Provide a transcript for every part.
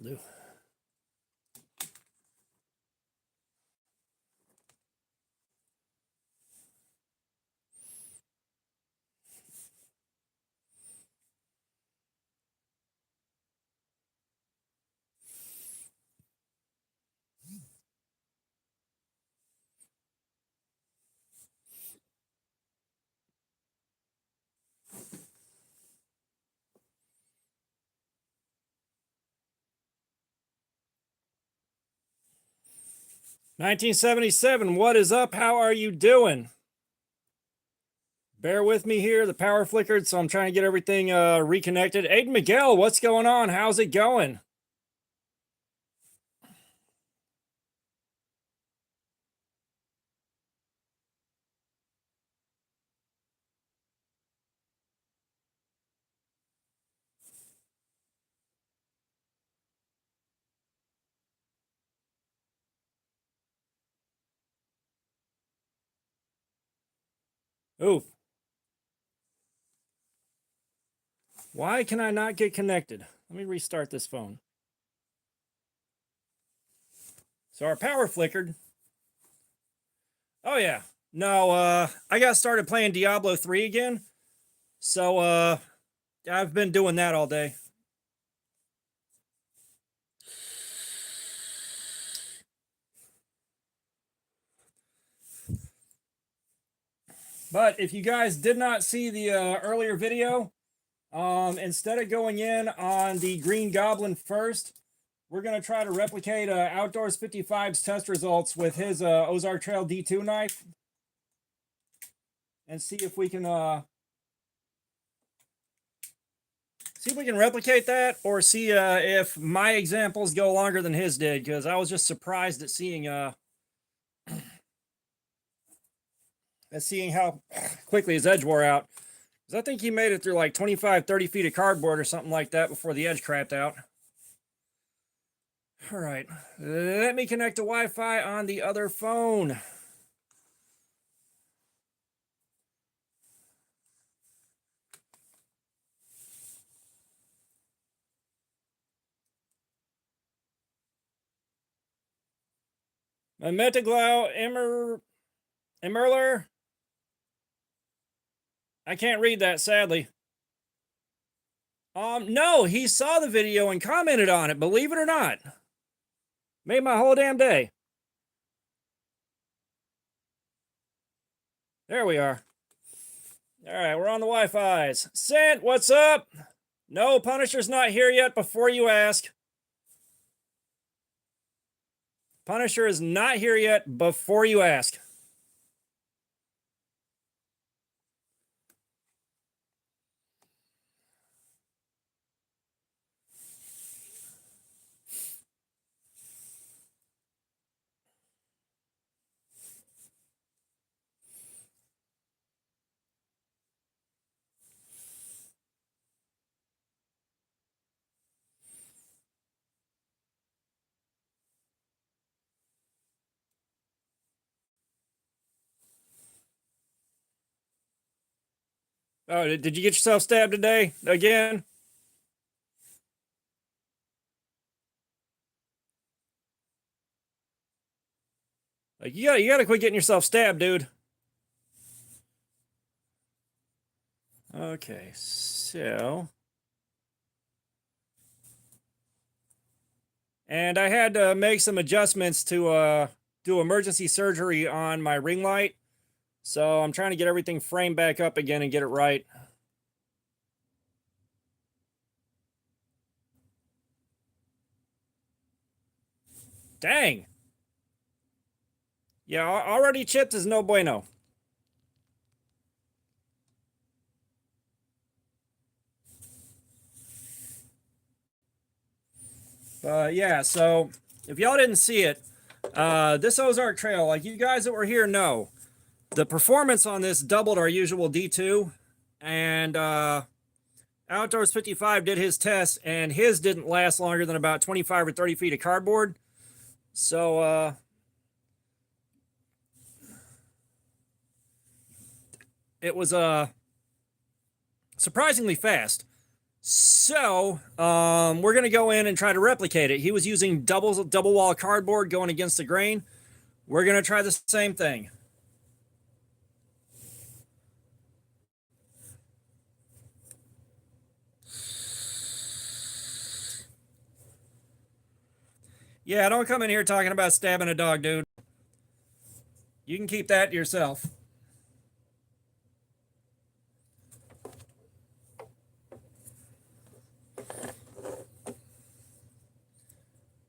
That'll do. "1977, what is up? How are you doing? Bear with me here. The power flickered, so I'm trying to get everything reconnected. Aiden Miguel, what's going on? How's it going? Oof. Why can I not get connected? Let me restart this phone. So our power flickered. Oh yeah. No, I got started playing Diablo 3 again. So I've been doing that all day. But if you guys did not see the earlier video, instead of going in on the Green Goblin first, we're going to try to replicate Outdoors 55's test results with his Ozark Trail D2 knife. And see if we can replicate that, or see if my examples go longer than his did, because I was just surprised at seeing how quickly his edge wore out. Because I think he made it through like 25, 30 feet of cardboard or something like that before the edge crapped out. All right, let me connect to Wi-Fi on the other phone. Metaglau Emerler. I can't read that, sadly. No, he saw the video and commented on it, believe it or not. Made my whole damn day. There we are. All right, we're on the Wi-Fi's. Sent, what's up? No, Punisher's not here yet before you ask. Punisher is not here yet before you ask. Oh, did you get yourself stabbed today again? Like, you gotta quit getting yourself stabbed, dude. Okay, so, and I had to make some adjustments to do emergency surgery on my ring light. So I'm trying to get everything framed back up again and get it right. Dang. Yeah, already chipped is no bueno. Yeah, so if y'all didn't see it, this Ozark Trail, like you guys that were here know, the performance on this doubled our usual D2, and Outdoors 55 did his test, and his didn't last longer than about 25 or 30 feet of cardboard. So it was surprisingly fast. So we're going to go in and try to replicate it. He was using double wall cardboard going against the grain. We're going to try the same thing. Yeah, don't come in here talking about stabbing a dog, dude. You can keep that to yourself.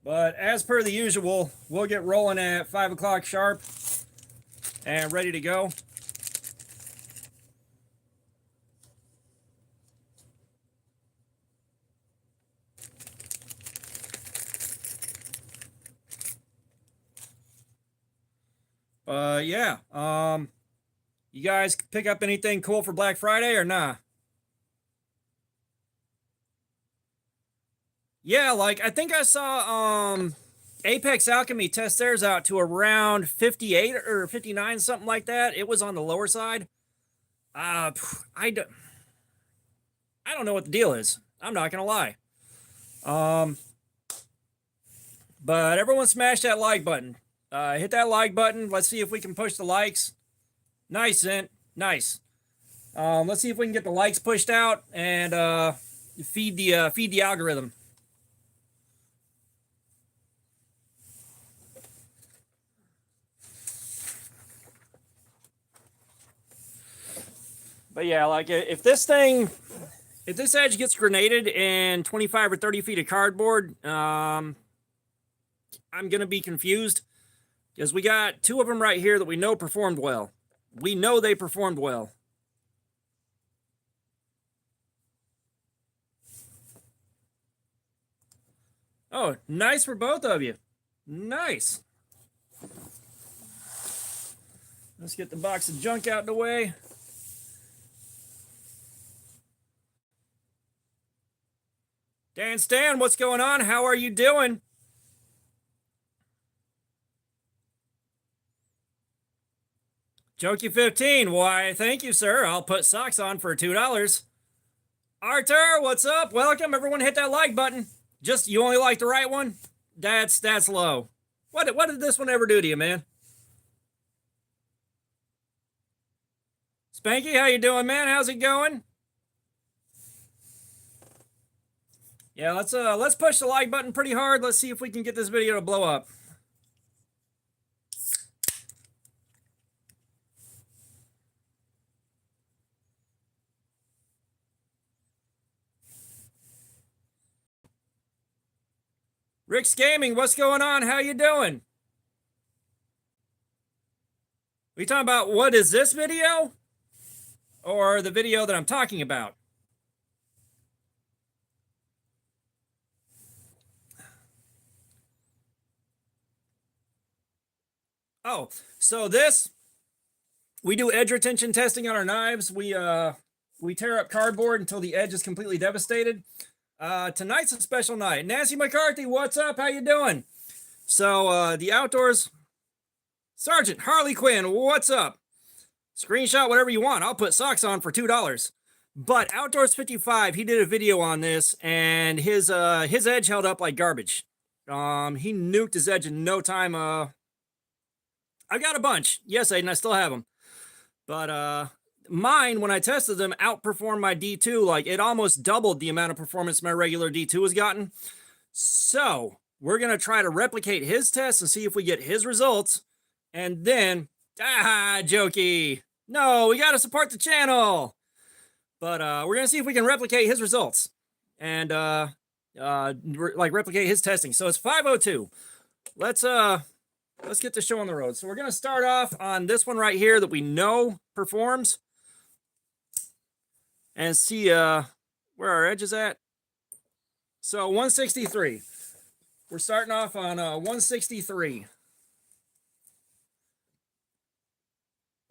But as per the usual, we'll get rolling at 5 o'clock sharp and ready to go. Yeah. You guys pick up anything cool for Black Friday or nah? Yeah, like I think I saw Apex Alchemy test theirs out to around 58 or 59, something like that. It was on the lower side. I don't know what the deal is. I'm not gonna lie. But everyone smash that like button. Hit that like button. Let's see if we can push the likes. Nice, Zent. Nice. Let's see if we can get the likes pushed out and feed the algorithm. But yeah, like if this edge gets grenaded in 25 or 30 feet of cardboard, I'm gonna be confused because we got two of them right here that we know performed well. We know they performed well. Oh, nice for both of you. Nice. Let's get the box of junk out of the way. Dan Stan, what's going on? How are you doing? Jokey15, why, thank you, sir. I'll put socks on for $2. Arthur, what's up? Welcome. Everyone hit that like button. Just, you only like the right one? That's low. What did this one ever do to you, man? Spanky, how you doing, man? How's it going? Yeah, let's push the like button pretty hard. Let's see if we can get this video to blow up. Rick's Gaming, what's going on? How you doing? Are you talking about what is this video? Or the video that I'm talking about? Oh, so this, we do edge retention testing on our knives. We tear up cardboard until the edge is completely devastated. Tonight's a special night. Nancy McCarthy, what's up? How you doing? So the outdoors, Sergeant Harley Quinn, what's up? Screenshot whatever you want. I'll put socks on for $2. But Outdoors 55, he did a video on this, and his edge held up like garbage. He nuked his edge in no time. I've got a bunch. Yes, Aiden, I still have them. But mine, when I tested them, outperformed my D2. Like, it almost doubled the amount of performance my regular D2 has gotten. So we're going to try to replicate his test and see if we get his results. And then, jokey. No, we got to support the channel. But we're going to see if we can replicate his results. And like replicate his testing. So it's 5:02. Let's get the show on the road. So we're going to start off on this one right here that we know performs. And see where our edge is at. So 163. We're starting off on 163.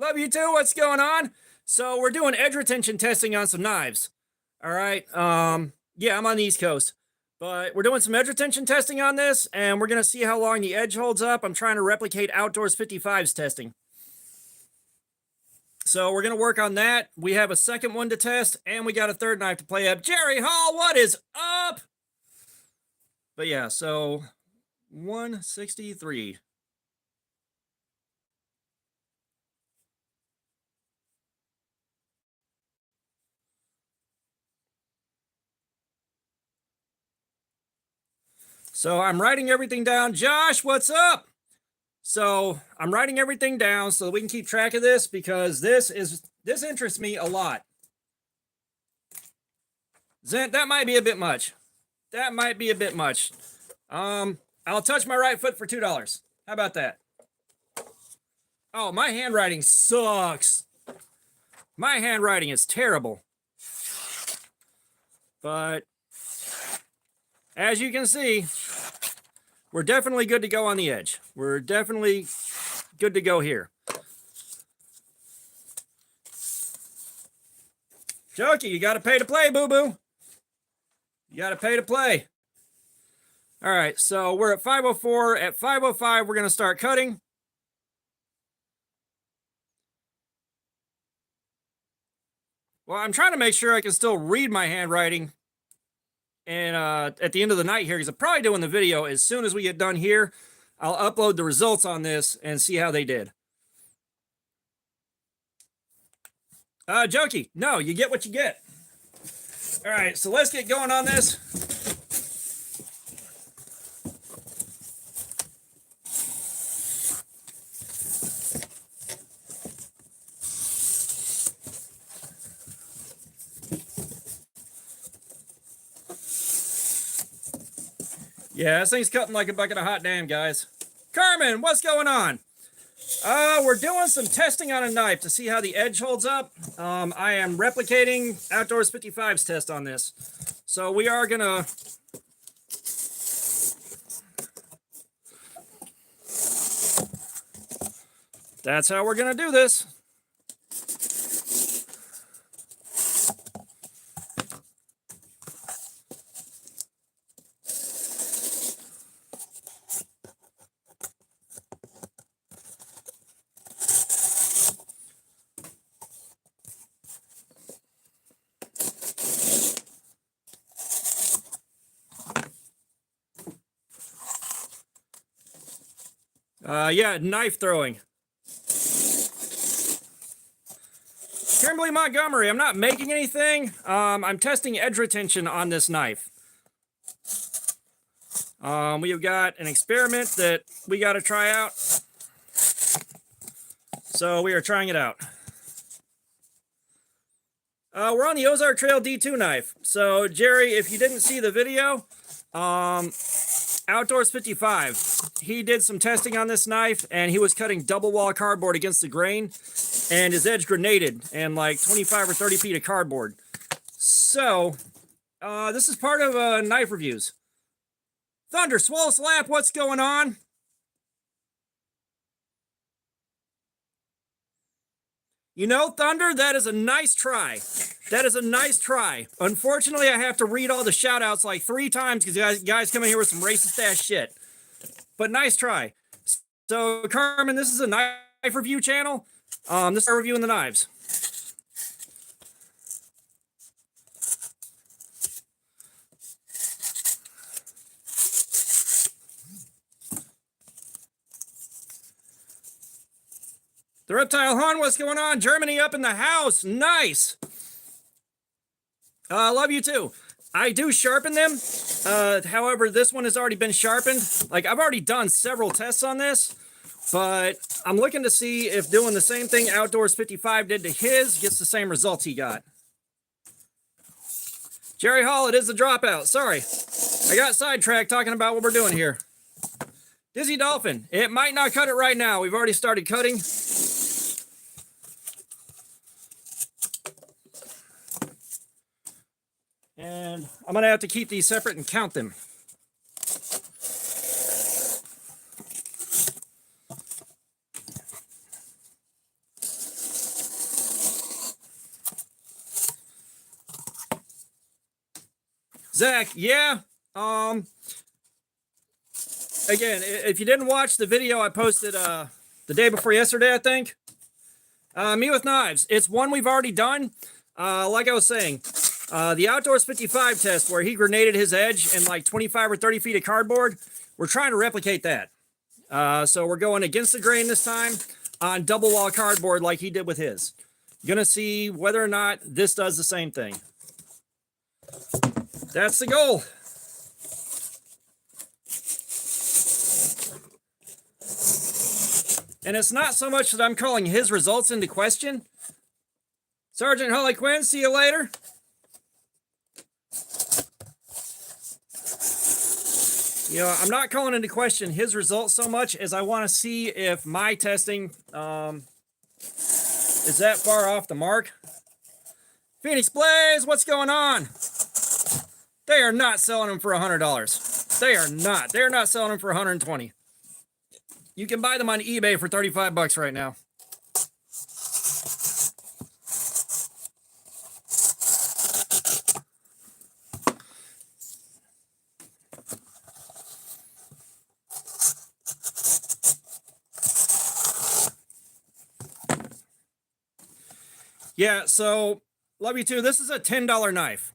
Love you too. What's going on? So we're doing edge retention testing on some knives. All right. Yeah, I'm on the East Coast. But we're doing some edge retention testing on this, and we're going to see how long the edge holds up. I'm trying to replicate Outdoors 55's testing. So we're going to work on that. We have a second one to test, and we got a third knife to play up. Jerry Hall, what is up? But yeah, so 163. So I'm writing everything down. Josh, what's up? So I'm writing everything down so that we can keep track of this, because this interests me a lot. Zent, that might be a bit much. That might be a bit much. I'll touch my right foot for $2. How about that? Oh, my handwriting sucks. My handwriting is terrible. But as you can see, we're definitely good to go on the edge. We're definitely good to go here. Jokey, you got to pay to play, boo-boo. You got to pay to play. All right, so we're at 504. At 505, we're going to start cutting. Well, I'm trying to make sure I can still read my handwriting. And at the end of the night here, because I'm probably doing the video as soon as we get done here, I'll upload the results on this and see how they did. Jokey, no, you get what you get. All right, so let's get going on this. Yeah, this thing's cutting like a bucket of hot damn, guys. Carmen, what's going on? We're doing some testing on a knife to see how the edge holds up. I am replicating Outdoors 55's test on this. So we are gonna... That's how we're gonna do this. Yeah, knife throwing. Kimberly Montgomery, I'm not making anything. I'm testing edge retention on this knife. We've got an experiment that we got to try out. So we are trying it out. We're on the Ozark Trail D2 knife. So Jerry, if you didn't see the video, Outdoors 55, he did some testing on this knife, and he was cutting double wall cardboard against the grain, and his edge grenaded in like 25 or 30 feet of cardboard. So this is part of knife reviews. Thunder, Swole Slap, what's going on? You know, Thunder, that is a nice try. That is a nice try. Unfortunately, I have to read all the shout-outs like 3 times because guys come in here with some racist-ass shit. But nice try. So, Carmen, this is a knife review channel. This is our reviewing the knives. The Reptile Hun, what's going on? Germany up in the house. Nice. Love you too. I do sharpen them. However, this one has already been sharpened. Like, I've already done several tests on this, but I'm looking to see if doing the same thing Outdoors 55 did to his gets the same results he got. Jerry Hall, it is the dropout. Sorry. I got sidetracked talking about what we're doing here. Dizzy Dolphin, it might not cut it right now. We've already started cutting. And I'm going to have to keep these separate and count them. Zach, yeah. Again, if you didn't watch the video I posted the day before yesterday, I think, Me with Knives. It's one we've already done. Like I was saying, the Outdoors 55 test where he grenaded his edge in like 25 or 30 feet of cardboard, we're trying to replicate that. So we're going against the grain this time on double wall cardboard like he did with his. Gonna see whether or not this does the same thing. That's the goal. And it's not so much that I'm calling his results into question. Sergeant Holly Quinn, see you later. You know, I'm not calling into question his results so much as I want to see if my testing is that far off the mark. Phoenix Blaze, what's going on? They are not selling them for $100. They are not. They're not selling them for $120. You can buy them on eBay for 35 bucks right now. Yeah, so love you too. This is a $10 knife.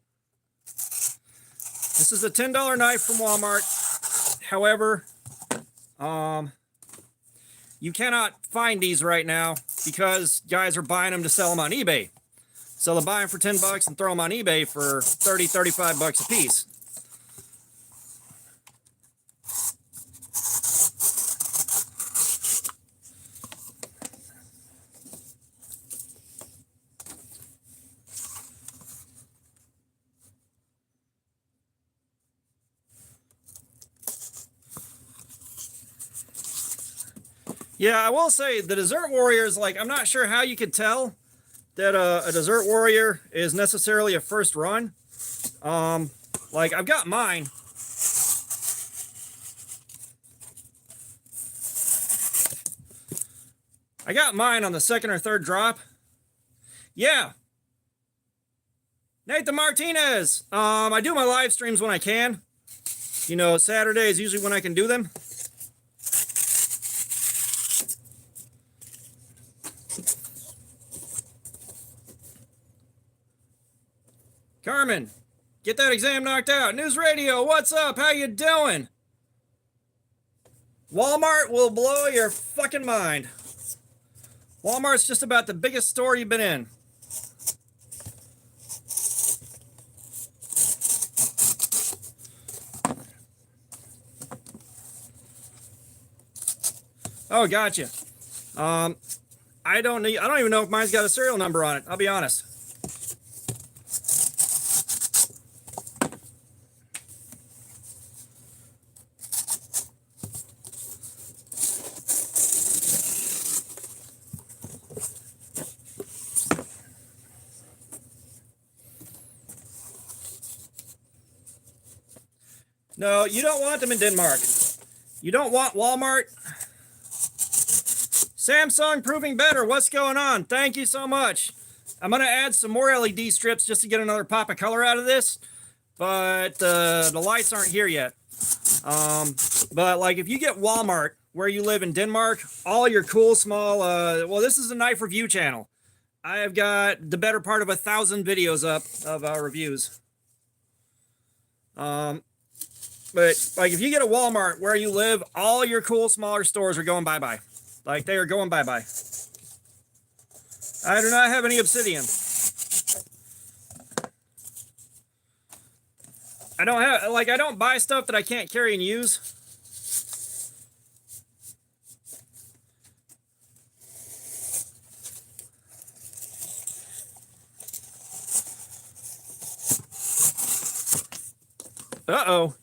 This is a $10 knife from Walmart. However, you cannot find these right now because guys are buying them to sell them on eBay. So they'll buy them for 10 bucks and throw them on eBay for 30, 35 bucks a piece. Yeah, I will say the Desert Warrior is like, I'm not sure how you could tell that a Desert Warrior is necessarily a first run. Like I've got mine. I got mine on the second or third drop. Yeah. Nathan Martinez. I do my live streams when I can. You know, Saturday is usually when I can do them. Carmen, get that exam knocked out. News Radio, what's up? How you doing? Walmart will blow your fucking mind. Walmart's just about the biggest store you've been in. Oh, gotcha. I don't even know if mine's got a serial number on it. I'll be honest. No, you don't want them in Denmark. You don't want Walmart. Samsung proving better. What's going on? Thank you so much. I'm going to add some more LED strips just to get another pop of color out of this. But the lights aren't here yet. But like if you get Walmart where you live in Denmark, all your cool small, well, this is a knife review channel. I have got the better part of 1,000 videos up of reviews. But like if you get a Walmart where you live, all your cool smaller stores are going bye-bye. Like they are going bye-bye. I do not have any Obsidian. I don't buy stuff that I can't carry and use. Uh-oh.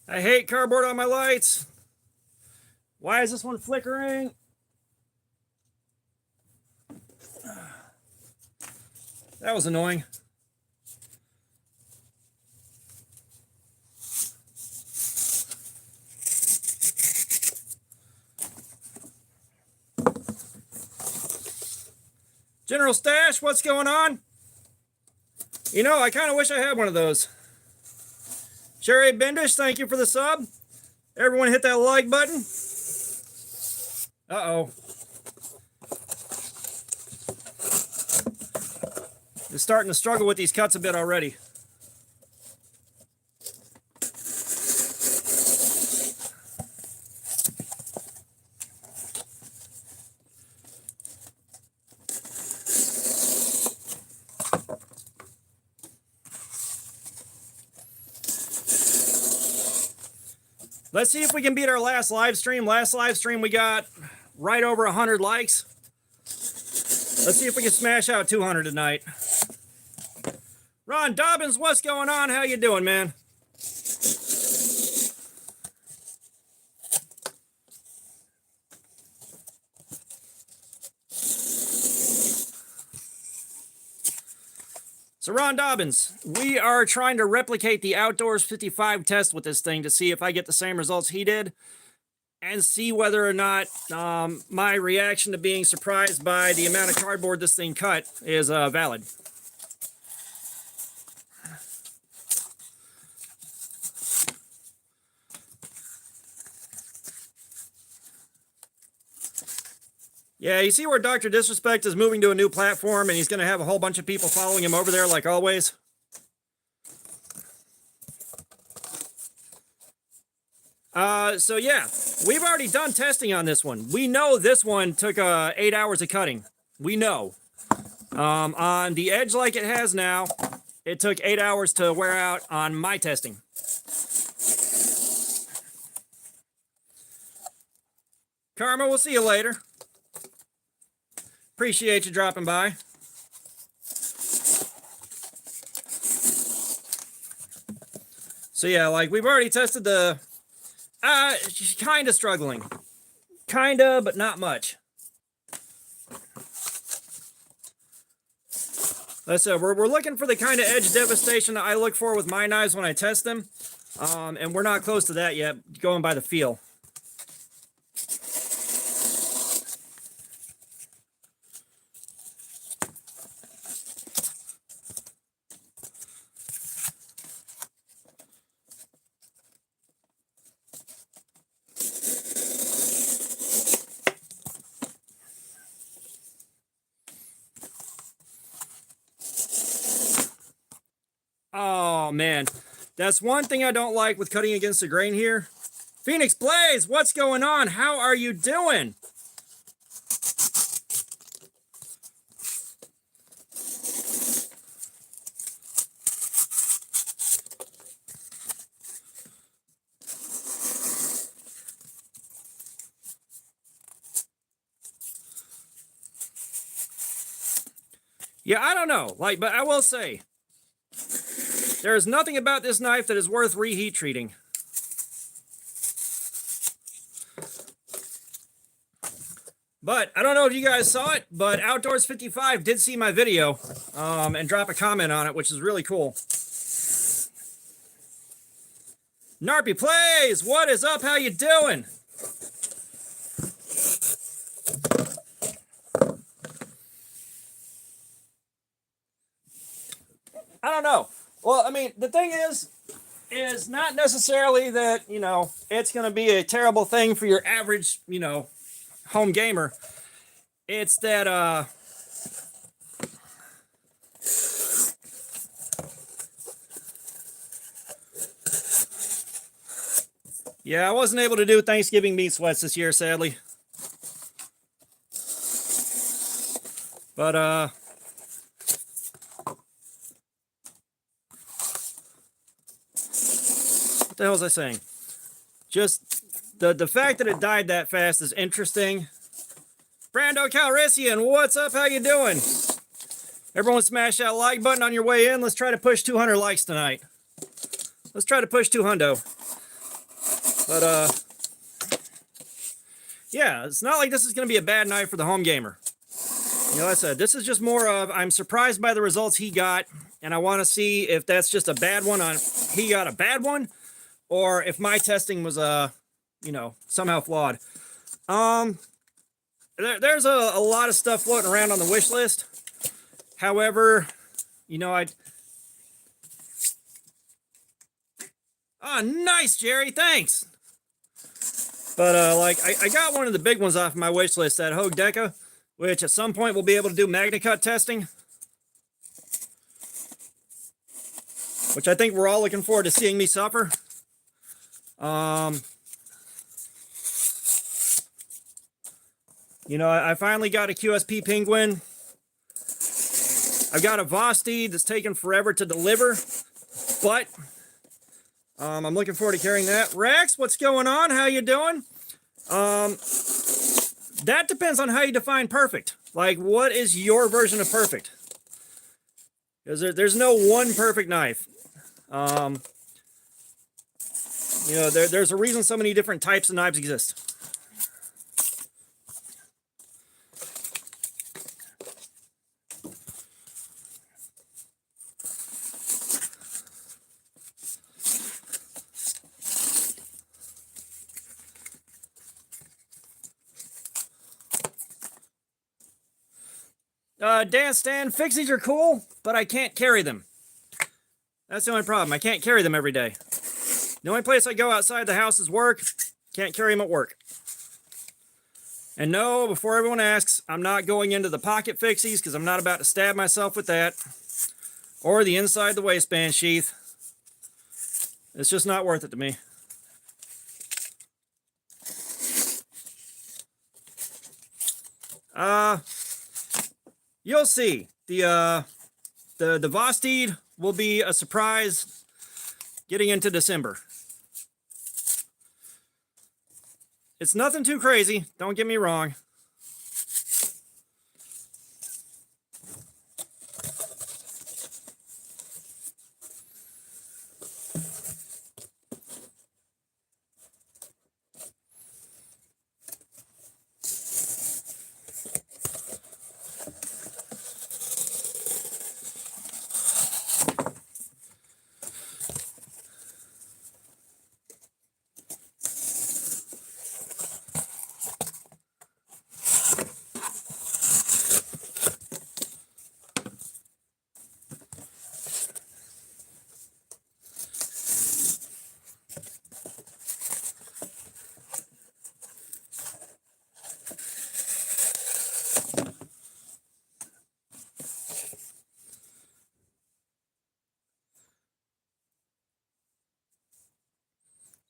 I hate cardboard on my lights. Why is this one flickering? That was annoying. General Stash, what's going on? You know, I kind of wish I had one of those. Sherry Bendish, thank you for the sub. Everyone hit that like button. Uh-oh. Just starting to struggle with these cuts a bit already. Let's see if we can beat our last live stream. Last live stream we got right over 100 likes. Let's see if we can smash out 200 tonight. Ron Dobbins, what's going on? How you doing, man? So Ron Dobbins, we are trying to replicate the Outdoors 55 test with this thing to see if I get the same results he did and see whether or not my reaction to being surprised by the amount of cardboard this thing cut is valid. Yeah, you see where Dr. Disrespect is moving to a new platform and he's going to have a whole bunch of people following him over there like always? So yeah, we've already done testing on this one. We know this one took 8 hours of cutting. We know. On the edge like it has now, it took 8 hours to wear out on my testing. Karma, we'll see you later. Appreciate you dropping by. So yeah, like we've already tested the, kind of struggling. Kind of, but not much. Like I said, we're looking for the kind of edge devastation that I look for with my knives when I test them. And we're not close to that yet, going by the feel. Oh, man. That's one thing I don't like with cutting against the grain here. Phoenix Blaze, what's going on? How are you doing? Yeah, I don't know. Like, but I will say, there is nothing about this knife that is worth reheat treating. But I don't know if you guys saw it, but Outdoors 55 did see my video and drop a comment on it, which is really cool. Narpy Plays, what is up? How you doing? I don't know. Well, I mean, the thing is not necessarily that, you know, it's going to be a terrible thing for your average, you know, home gamer. It's that, yeah, I wasn't able to do Thanksgiving meat sweats this year, sadly. But, what the hell was I saying? Just the fact that it died that fast is interesting. Brando Calrissian, what's up? How you doing? Everyone smash that like button on your way in. Let's try to push 200 likes tonight. Let's try to push 200. But, yeah, it's not like this is going to be a bad night for the home gamer. You know, like I said, this is just more of, I'm surprised by the results he got, and I want to see if that's just a bad one on, he got a bad one, or if my testing was, you know, somehow flawed. There's a lot of stuff floating around on the wish list. However, you know, nice, Jerry, thanks. But like I got one of the big ones off my wish list, that Hogue Deca, which at some point we'll be able to do MagnaCut testing, which I think we're all looking forward to seeing me suffer. You know, I finally got a QSP Penguin. I've got a Vosteed that's taken forever to deliver, but I'm looking forward to carrying that. Rex, what's going on? How you doing? That depends on how you define perfect. Like, what is your version of perfect? Because there's no one perfect knife. You know, there's a reason so many different types of knives exist. Dan Stan, fixies are cool, but I can't carry them. That's the only problem. I can't carry them every day. The only place I go outside the house is work. Can't carry them at work. And no, before everyone asks, I'm not going into the pocket fixies because I'm not about to stab myself with that. Or the inside the waistband sheath. It's just not worth it to me. You'll see. The Vosteed will be a surprise getting into December. It's nothing too crazy, don't get me wrong.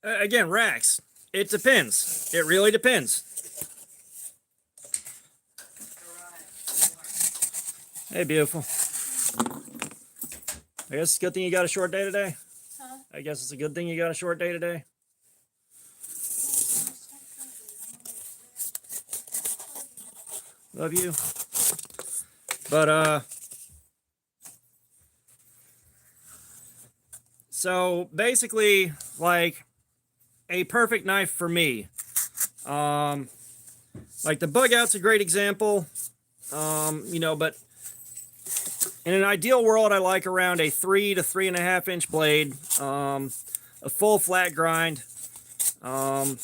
Again, Rax, it depends. It really depends. Hey, beautiful. I guess it's a good thing you got a short day today. Huh? I guess it's a good thing you got a short day today. Love you. But, so basically, like, a perfect knife for me. Like the Bug Out's a great example. You know, but in an ideal world, I like around a 3 to 3.5 inch blade, a full flat grind, an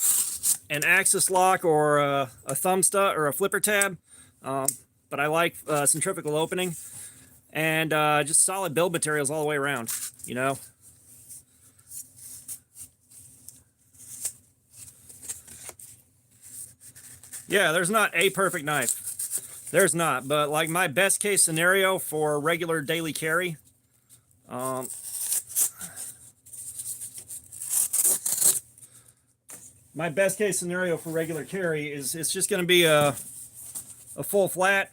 axis lock or a thumb stud or a flipper tab. But I like centrifugal opening and just solid build materials all the way around, you know. Yeah, there's not a perfect knife. There's not, but like my best case scenario for regular daily carry, my best case scenario for regular carry is it's just going to be a full flat.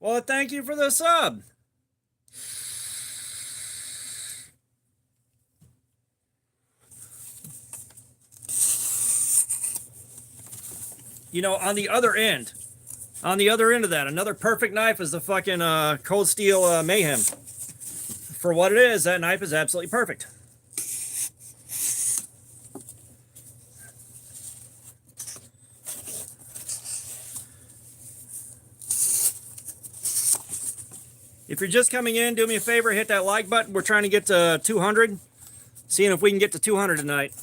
Well, thank you for the sub. You know, on the other end of that, another perfect knife is the fucking Cold Steel Mayhem. For what it is, that knife is absolutely perfect. If you're just coming in, do me a favor, hit that like button. We're trying to get to 200. Seeing if we can get to 200 tonight.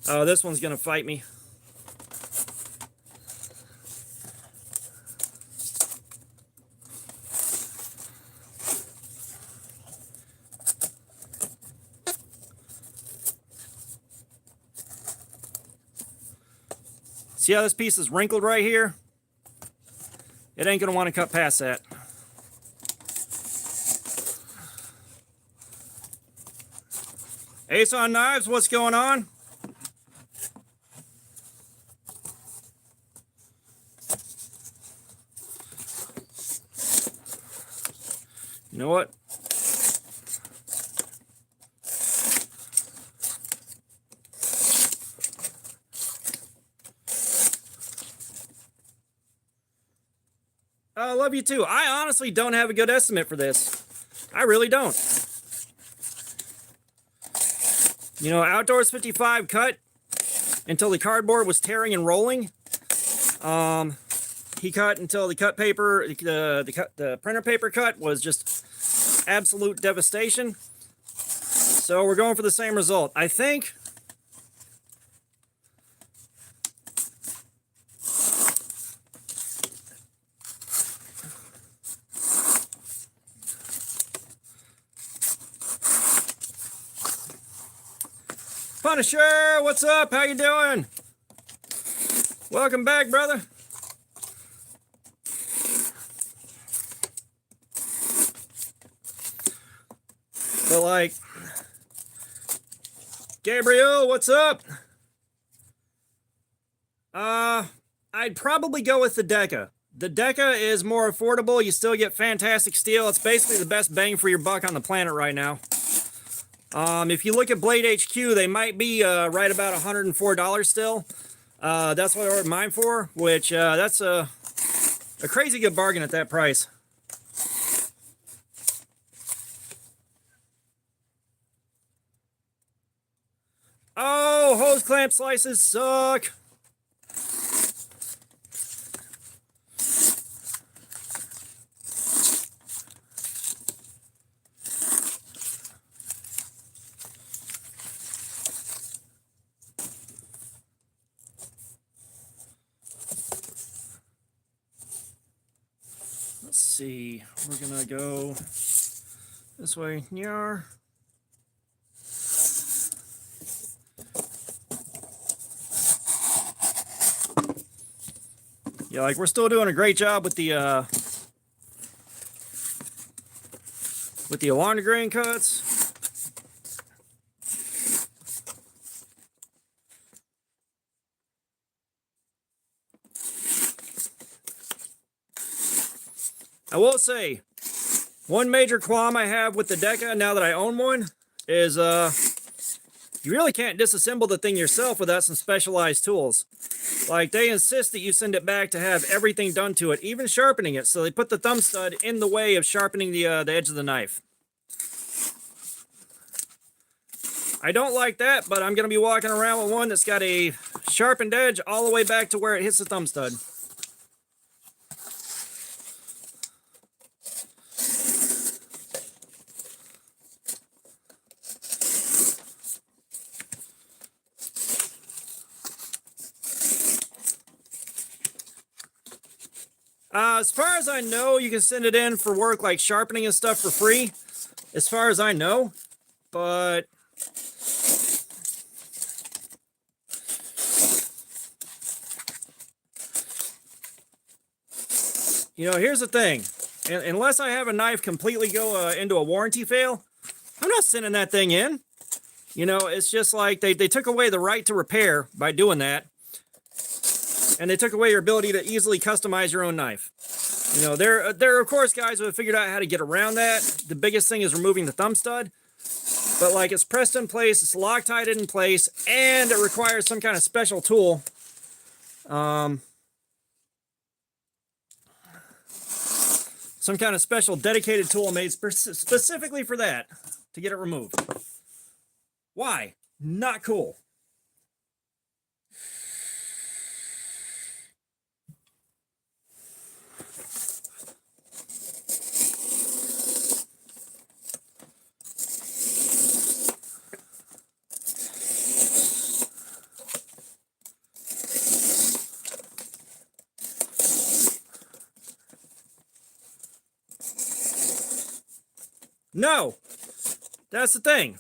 Oh, this one's going to fight me. See how this piece is wrinkled right here? It ain't going to want to cut past that. Ace on Knives, what's going on? You know what? I love you too. I honestly don't have a good estimate for this. I really don't. You know, Outdoors 55 cut until the cardboard was tearing and rolling. He cut until the cut paper, the printer paper cut was just absolute devastation. So we're going for the same result. I think Punisher, what's up? How you doing? Welcome back, brother. But like, Gabriel, what's up? I'd probably go with the Deca. The Deca is more affordable. You still get fantastic steel. It's basically the best bang for your buck on the planet right now. If you look at Blade HQ, they might be right about $104 still. That's what I ordered mine for, which that's a crazy good bargain at that price. Oh, hose clamp slices suck. Let's see, we're gonna go this way. Nyar. Yeah, like we're still doing a great job with the alarm grain cuts. I will say, one major qualm I have with the Deca now that I own one is you really can't disassemble the thing yourself without some specialized tools. Like, they insist that you send it back to have everything done to it, even sharpening it. So they put the thumb stud in the way of sharpening the edge of the knife. I don't like that, but I'm going to be walking around with one that's got a sharpened edge all the way back to where it hits the thumb stud. As far as I know, you can send it in for work like sharpening and stuff for free, as far as I know, but you know, here's the thing. Unless I have a knife completely go into a warranty fail, I'm not sending that thing in. You know, it's just like they took away the right to repair by doing that. And they took away your ability to easily customize your own knife. You know, there are of course guys who have figured out how to get around that. The biggest thing is removing the thumb stud. But like, it's pressed in place, it's Loctite in place, and it requires some kind of special tool. Some kind of special dedicated tool made specifically for that, to get it removed. Why? Not cool. No, that's the thing,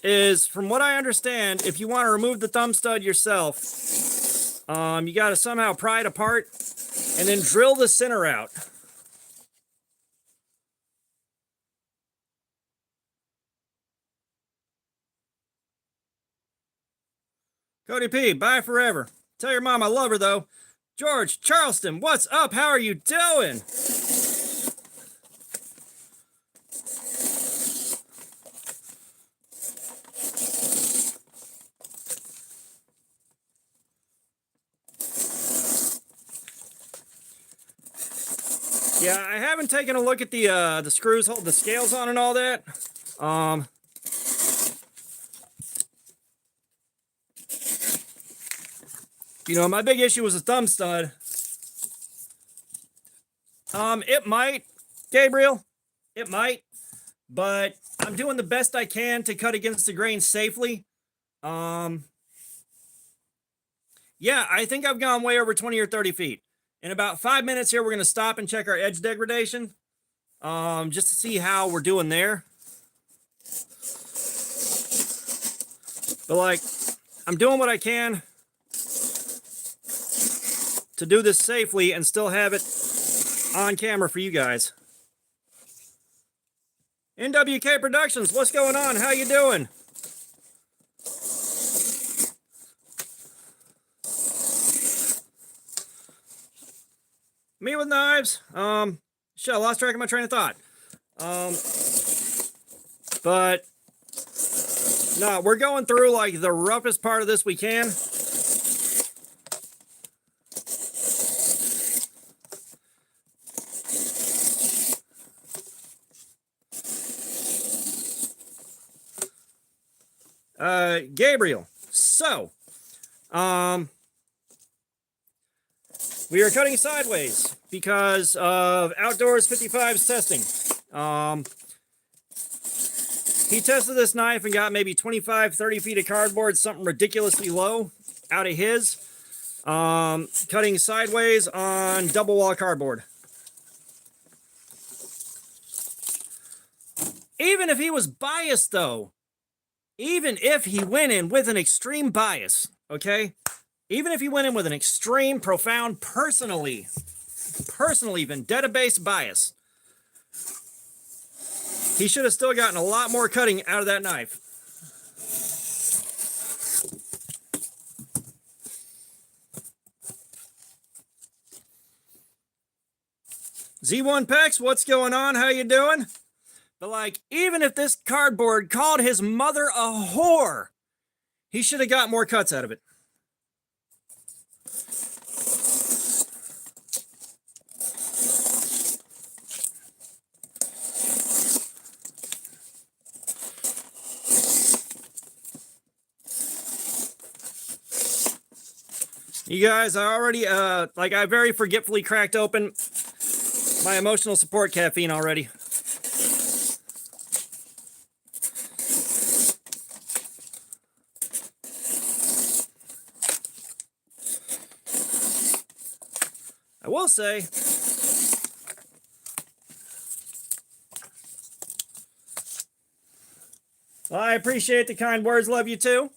is from what I understand, if you want to remove the thumb stud yourself, You got to somehow pry it apart and then drill the center out. Cody P, bye forever. Tell your mom I love her, though. George, Charleston, what's up? How are you doing? Yeah, I haven't taken a look at the screws holding the scales on and all that. You know, my big issue was a thumb stud. It might, Gabriel, it might, but I'm doing the best I can to cut against the grain safely. Yeah, I think I've gone way over 20 or 30 feet. In about 5 minutes here, we're going to stop and check our edge degradation, just to see how we're doing there. But like, I'm doing what I can to do this safely and still have it on camera for you guys. NWK Productions, what's going on? How you doing? Me with knives. Shit, I lost track of my train of thought. But no, we're going through like the roughest part of this we can. Gabriel, so, we are cutting sideways because of Outdoors 55's testing. He tested this knife and got maybe 25, 30 feet of cardboard, something ridiculously low out of his, cutting sideways on double wall cardboard. Even if he was biased, though, even if he went in with an extreme bias, okay? Even if he went in with an extreme, profound, personally vendetta-based bias, he should have still gotten a lot more cutting out of that knife. Z1 Pex, what's going on? How you doing? But like, even if this cardboard called his mother a whore, he should have got more cuts out of it. You guys, I already, I very forgetfully cracked open my emotional support caffeine already. I will say, well, I appreciate the kind words. Love you too.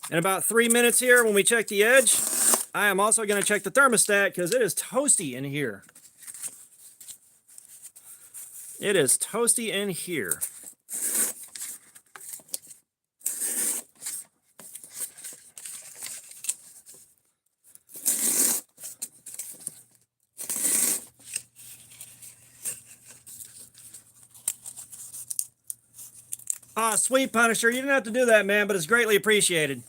In about 3 minutes here, when we check the edge, I am also going to check the thermostat because it is toasty in here. It is toasty in here. Ah, sweet Punisher, you didn't have to do that, man, but it's greatly appreciated.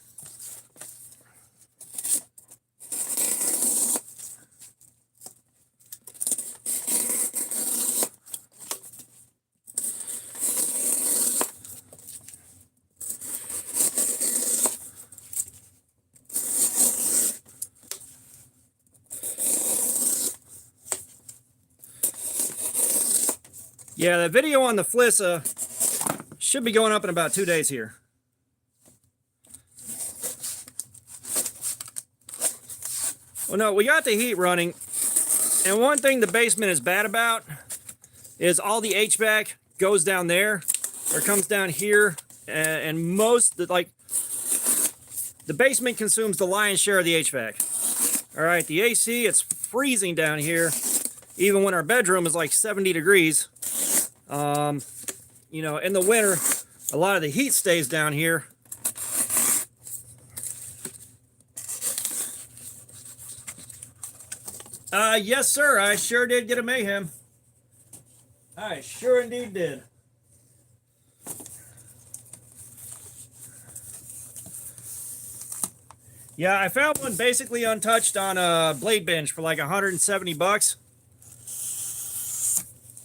Yeah, the video on the Flissa should be going up in about 2 days here. Well, no, we got the heat running. And one thing the basement is bad about is all the HVAC goes down there. or comes down here, and most, like, the basement consumes the lion's share of the HVAC. All right, the AC, it's freezing down here, even when our bedroom is like 70 degrees. You know, in the winter, a lot of the heat stays down here. Yes, sir. I sure did get a Mayhem. I sure indeed did. Yeah, I found one basically untouched on a Blade Bench for like 170 bucks.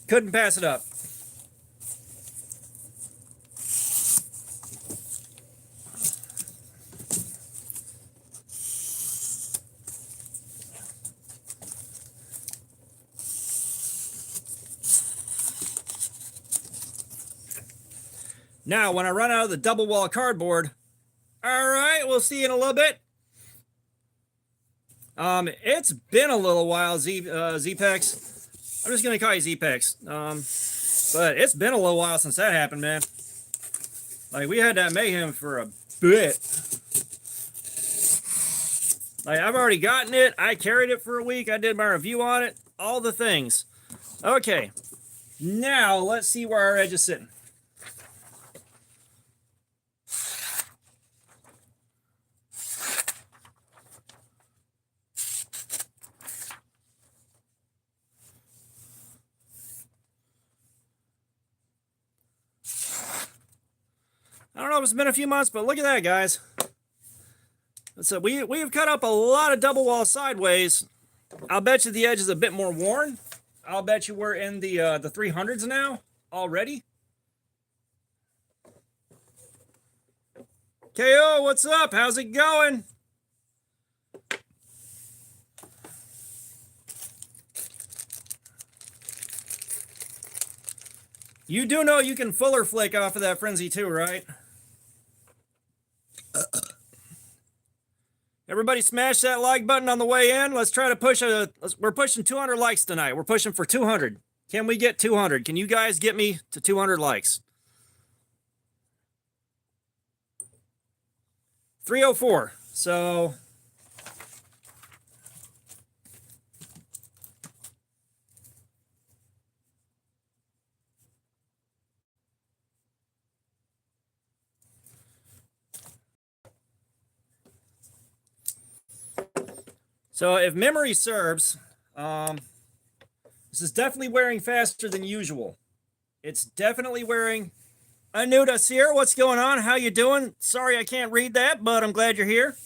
Couldn't pass it up. Now, when I run out of the double wall cardboard, all right, we'll see you in a little bit. It's been a little while, Zepex. I'm just gonna call you Zepex. But it's been a little while since that happened, man. Like, we had that Mayhem for a bit. Like, I've already gotten it. I carried it for a week. I did my review on it. All the things. Okay. Now, let's see where our edge is sitting. I don't know if it's been a few months, but look at that, guys. So we have cut up a lot of double wall sideways. I'll bet you the edge is a bit more worn. I'll bet you we're in the 300s now already. KO, what's up? How's it going? You do know you can fuller flake off of that Frenzy too, right? Everybody smash that like button on the way in. Let's try to push we're pushing 200 likes tonight. We're pushing for 200. Can we get 200? Can you guys get me to 200 likes? 304. So if memory serves, this is definitely wearing faster than usual. It's definitely wearing. Anuda Seer, what's going on? How you doing? Sorry I can't read that, but I'm glad you're here.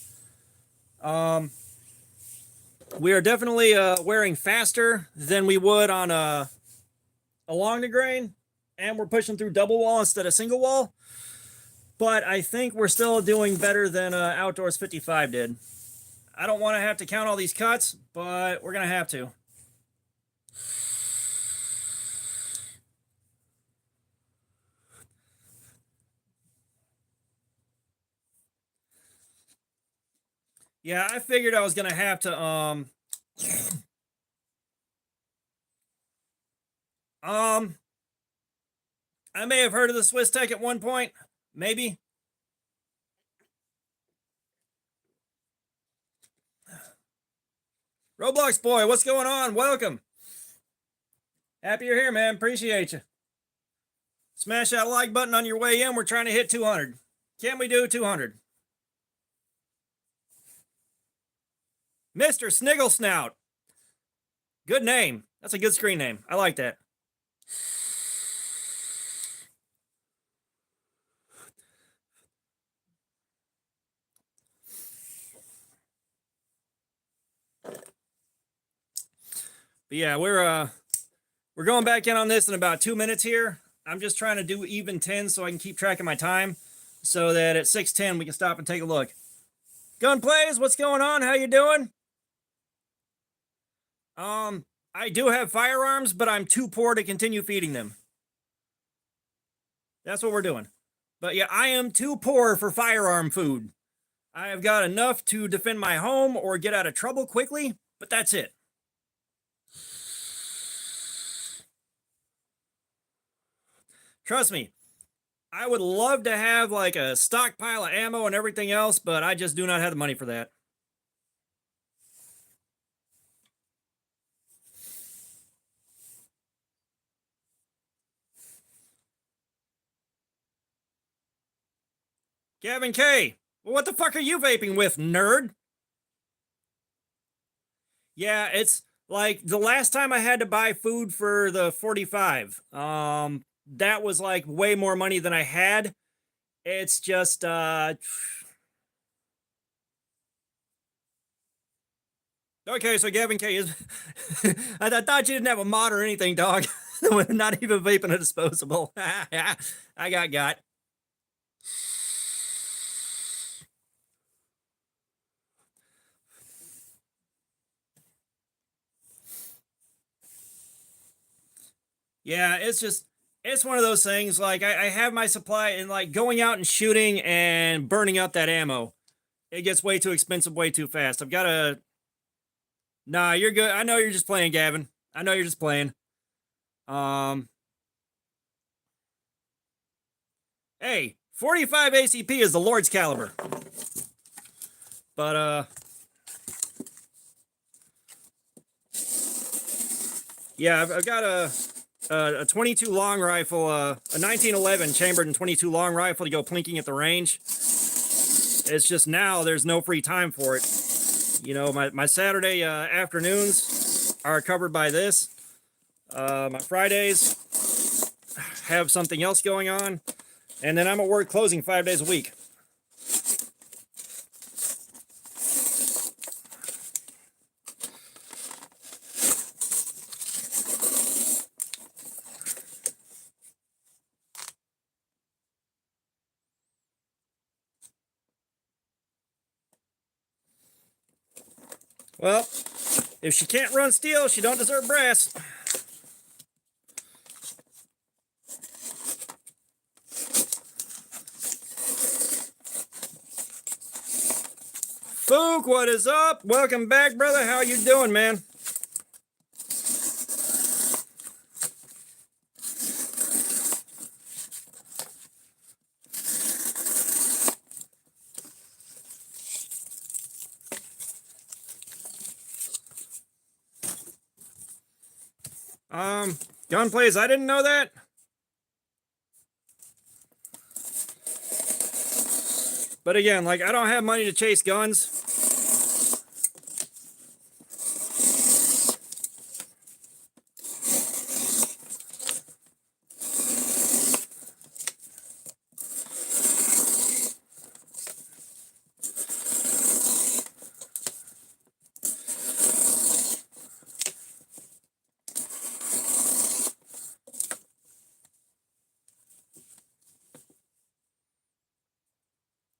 We are definitely wearing faster than we would on along the grain, and we're pushing through double wall instead of single wall. But I think we're still doing better than Outdoors 55 did. I don't want to have to count all these cuts, but we're going to have to. Yeah, I figured I was going to have to, I may have heard of the Swiss Tech at one point, maybe. Roblox boy, what's going on? Welcome. Happy you're here, man. Appreciate you. Smash that like button on your way in. We're trying to hit 200. Can we do 200? Mr. Sniggle Snout. Good name. That's a good screen name. I like that. But yeah, we're going back in on this in about 2 minutes here. I'm just trying to do even 10 so I can keep track of my time, so that at 6:10 we can stop and take a look. Gunplays, what's going on? How you doing? I do have firearms, but I'm too poor to continue feeding them. That's what we're doing. But yeah, I am too poor for firearm food. I have got enough to defend my home or get out of trouble quickly, but that's it. Trust me, I would love to have like a stockpile of ammo and everything else, but I just do not have the money for that. Gavin K, well, what the fuck are you vaping with, nerd? Yeah, it's like the last time I had to buy food for the 45. That was like way more money than I had. It's just okay, so Gavin K is I thought you didn't have a mod or anything, dog. Not even vaping a disposable. I got. Yeah, it's one of those things. Like I have my supply, and like going out and shooting and burning up that ammo, it gets way too expensive, way too fast. I've got to. Nah, you're good. I know you're just playing, Gavin. I know you're just playing. Um, hey, 45 ACP is the Lord's caliber. But yeah, I've got a 22 long rifle, a 1911 chambered in 22 long rifle to go plinking at the range. It's just now there's no free time for it. You know, my Saturday afternoons are covered by this. My Fridays have something else going on, and then I'm at work closing 5 days a week. Well, if she can't run steel, she don't deserve brass. Fook, what is up? Welcome back, brother. How you doing, man? Gunplays, I didn't know that. But again, like, I don't have money to chase guns.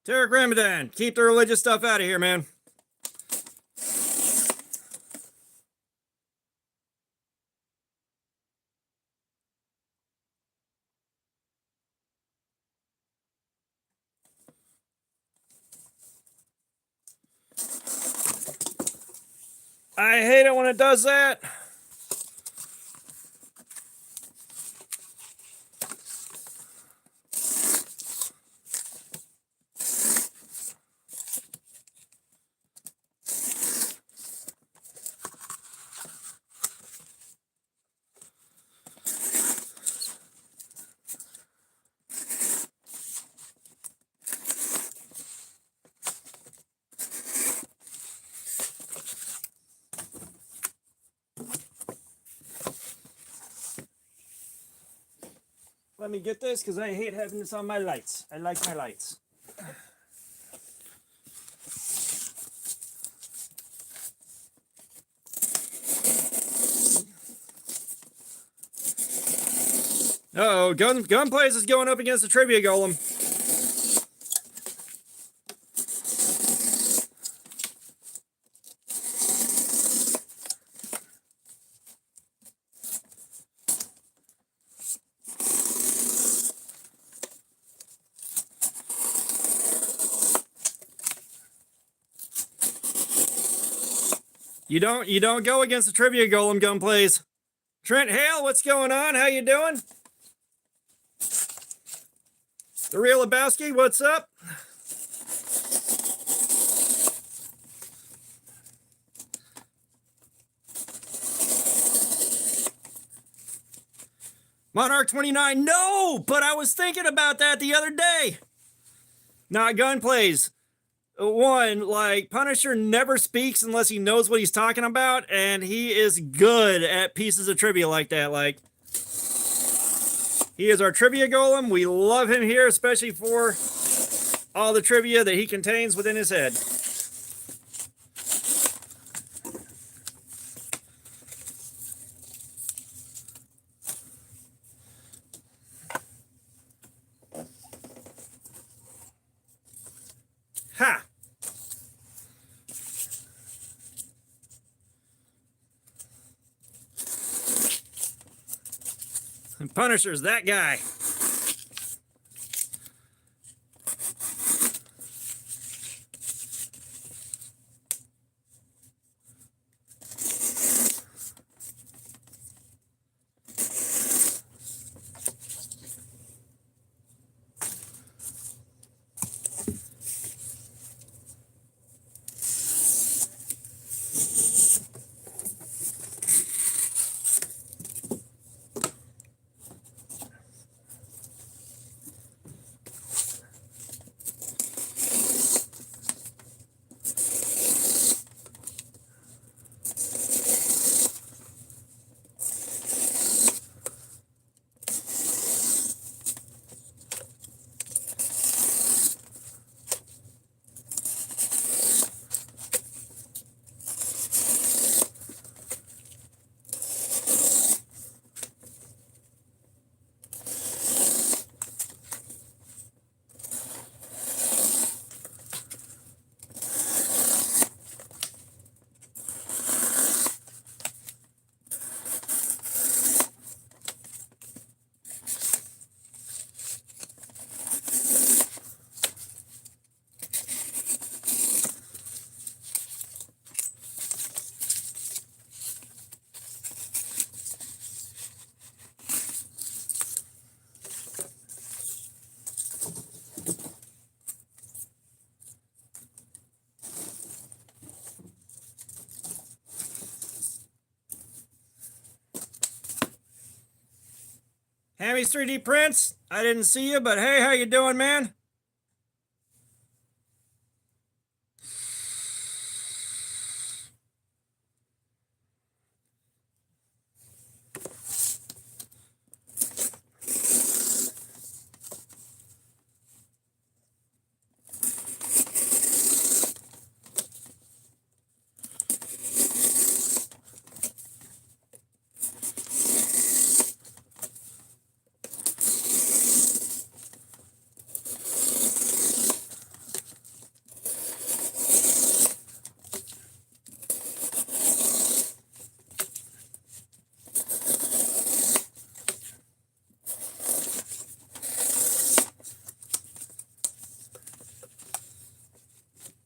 Tarek Ramadan, keep the religious stuff out of here, man. I hate it when it does that. Let me get this because I hate having this on my lights. I like my lights. Uh-oh, Gunplays is going up against the Trivia Golem. You don't go against the Trivia Golem, Gunplays. Trent Hale, what's going on? How you doing? The Real Lebowski, what's up? Monarch 29, no, but I was thinking about that the other day. Not Gunplays. One, like, Punisher never speaks unless he knows what he's talking about, and he is good at pieces of trivia like that. Like, he is our trivia golem. We love him here, especially for all the trivia that he contains within his head. Ha! And Punisher's that guy. Hammy's 3D Prints, I didn't see you, but hey, how you doing, man?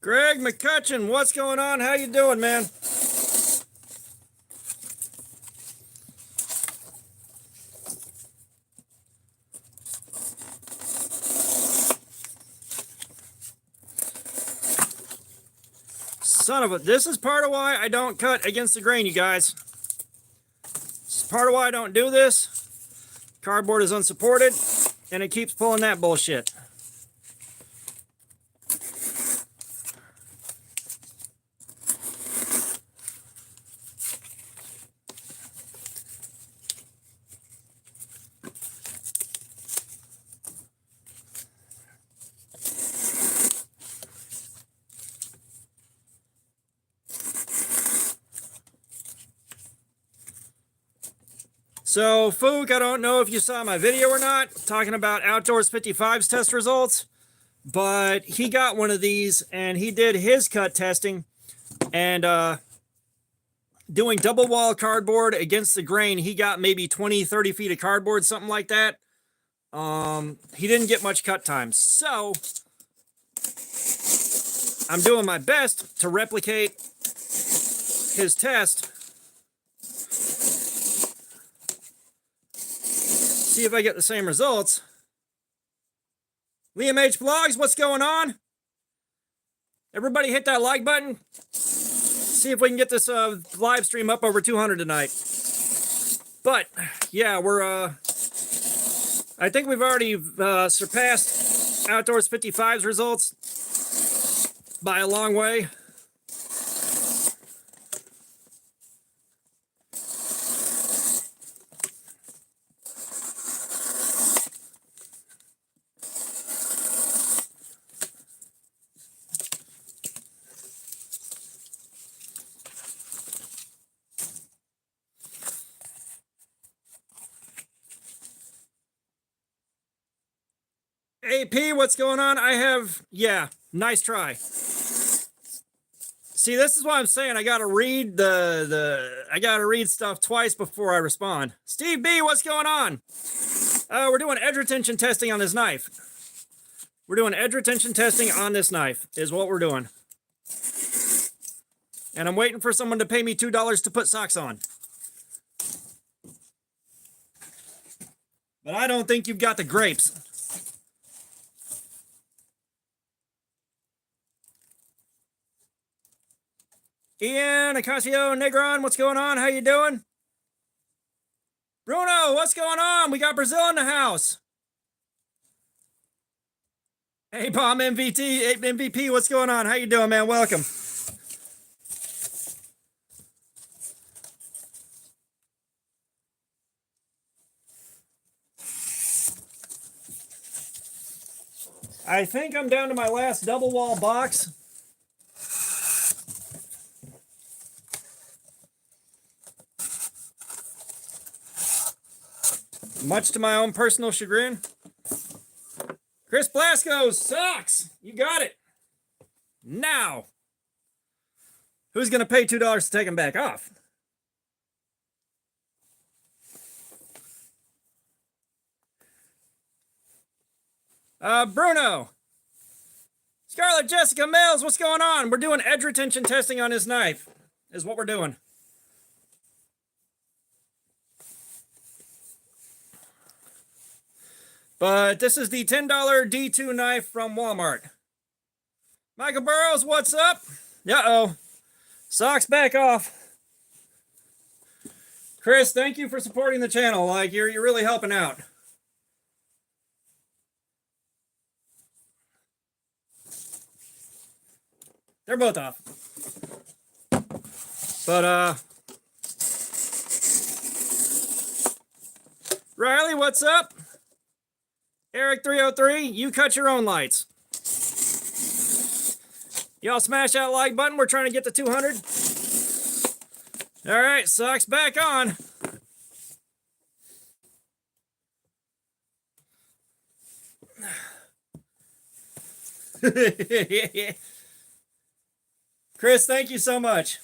Greg McCutcheon, what's going on? How you doing, man? Son of a... This is part of why I don't cut against the grain, you guys. This is part of why I don't do this. Cardboard is unsupported, and it keeps pulling that bullshit. So, Fook, I don't know if you saw my video or not, talking about Outdoors 55's test results, but he got one of these, and he did his cut testing, and doing double wall cardboard against the grain, he got maybe 20, 30 feet of cardboard, something like that. He didn't get much cut time. So, I'm doing my best to replicate his test. See if I get the same results. Liam H. Vlogs, what's going on? Everybody hit that like button. See if we can get this live stream up over 200 tonight. But yeah, I think we've already surpassed Outdoors 55's results by a long way. AP, what's going on? Yeah, nice try. See, this is what I'm saying. I gotta read I gotta read stuff twice before I respond. Steve B, what's going on? We're doing edge retention testing on this knife. We're doing edge retention testing on this knife is what we're doing. And I'm waiting for someone to pay me $2 to put socks on. But I don't think you've got the grapes. Ian, Acasio, Negron, what's going on? How you doing? Bruno, what's going on? We got Brazil in the house. Hey, Bomb MVP, what's going on? How you doing, man? Welcome. I think I'm down to my last double wall box. Much to my own personal chagrin. Chris Blasco, socks. You got it. Now. Who's going to pay $2 to take them back off? Bruno. Scarlett Jessica Mills, what's going on? We're doing edge retention testing on his knife, is what we're doing. But this is the $10 D2 knife from Walmart. Michael Burrows, what's up? Uh-oh. Socks back off. Chris, thank you for supporting the channel. Like, you're really helping out. They're both off. But, Riley, what's up? Eric 303, you cut your own lights. Y'all smash that like button. We're trying to get to 200. All right, socks back on. Chris, thank you so much.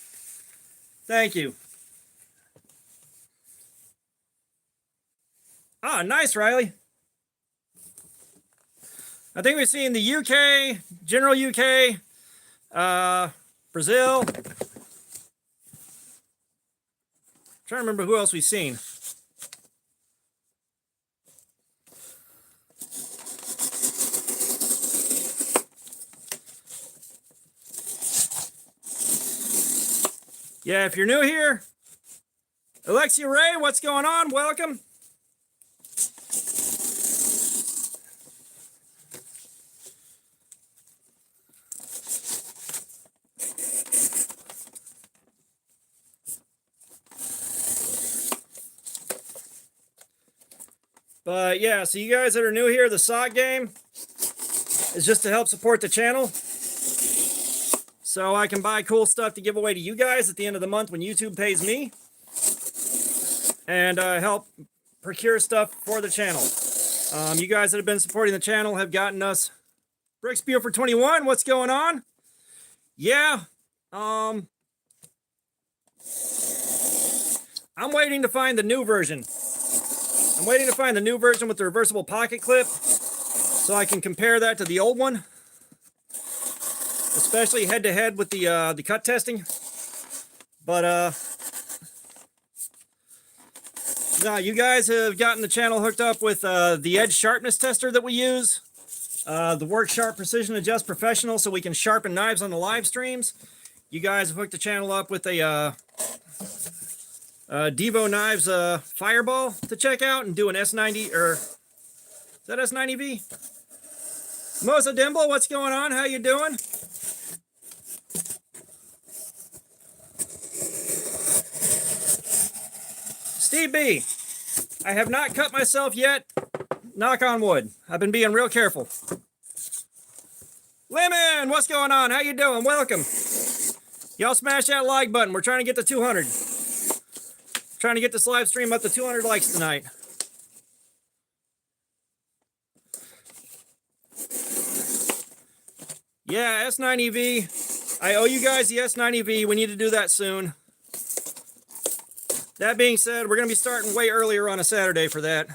Thank you. Ah, nice, Riley. I think we've seen the UK, general UK, Brazil. I'm trying to remember who else we've seen. Yeah, if you're new here, Alexia Ray, what's going on? Welcome. But yeah, so you guys that are new here, the sock game is just to help support the channel. So I can buy cool stuff to give away to you guys at the end of the month when YouTube pays me. And help procure stuff for the channel. You guys that have been supporting the channel have gotten us Bricks Buford 21. What's going on? Yeah. I'm waiting to find the new version. I'm waiting to find the new version with the reversible pocket clip so I can compare that to the old one, especially head to head with the cut testing. But no, you guys have gotten the channel hooked up with the edge sharpness tester that we use. the Work Sharp Precision Adjust Professional, so we can sharpen knives on the live streams. You guys have hooked the channel up with a Devo Knives Fireball to check out and do an S90, or is that S90V? Mosa Dimble, what's going on? How you doing? Steve B, I have not cut myself yet. Knock on wood. I've been being real careful. Lemon, what's going on? How you doing? Welcome. Y'all smash that like button. We're trying to get to 200. Trying to get this live stream up to 200 likes tonight. Yeah, S90V. I owe you guys the S90V. We need to do that soon. That being said, we're going to be starting way earlier on a Saturday for that.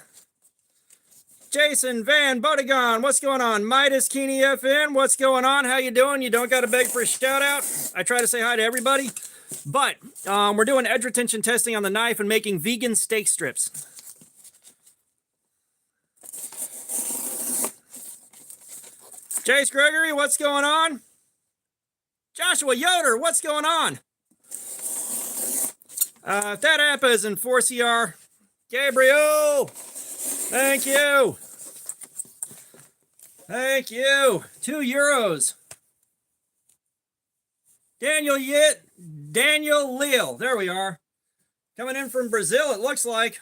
Jason Van Bodegon, what's going on? Midas Keeney FN, what's going on? How you doing? You don't got to beg for a shout out. I try to say hi to everybody. But we're doing edge retention testing on the knife and making vegan steak strips. Jace Gregory, what's going on? Joshua Yoder, what's going on? That app is in 4CR. Gabriel, thank you. Thank you. €2. Daniel Yit, Daniel Leal. There we are. Coming in from Brazil, it looks like.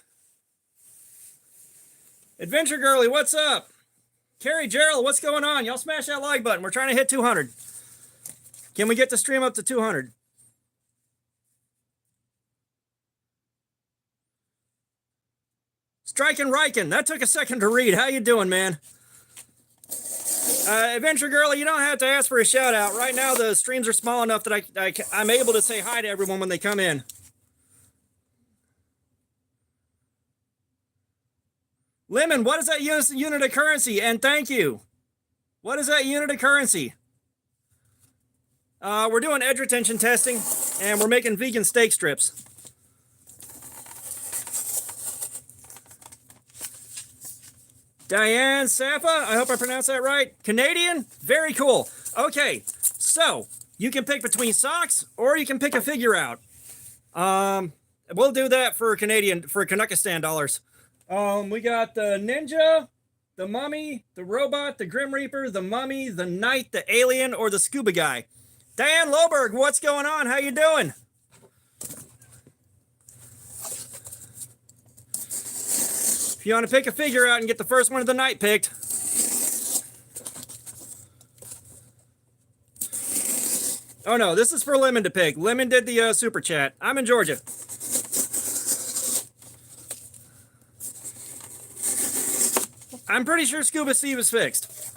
Adventure Girly, what's up? Carrie Gerald, what's going on? Y'all smash that like button. We're trying to hit 200. Can we get the stream up to 200? Striking Riken, that took a second to read. How you doing, man? Adventure Girlie, you don't have to ask for a shout out. Right now, the streams are small enough that I'm able to say hi to everyone when they come in. Lemon, what is that unit of currency? And thank you. What is that unit of currency? We're doing edge retention testing, and we're making vegan steak strips. Diane Safa, I hope I pronounced that right. Canadian, very cool. Okay, so you can pick between socks or you can pick a figure out. We'll do that for Kanakistan dollars. We got the Ninja, the Mummy, the Robot, the Grim Reaper, the Mummy, the Knight, the Alien, or the Scuba Guy. Diane Loberg, what's going on? How you doing? If you want to pick a figure out and get the first one of the night picked. Oh no, this is for Lemon to pick. Lemon did the super chat. I'm in Georgia. I'm pretty sure Scuba Steve is fixed.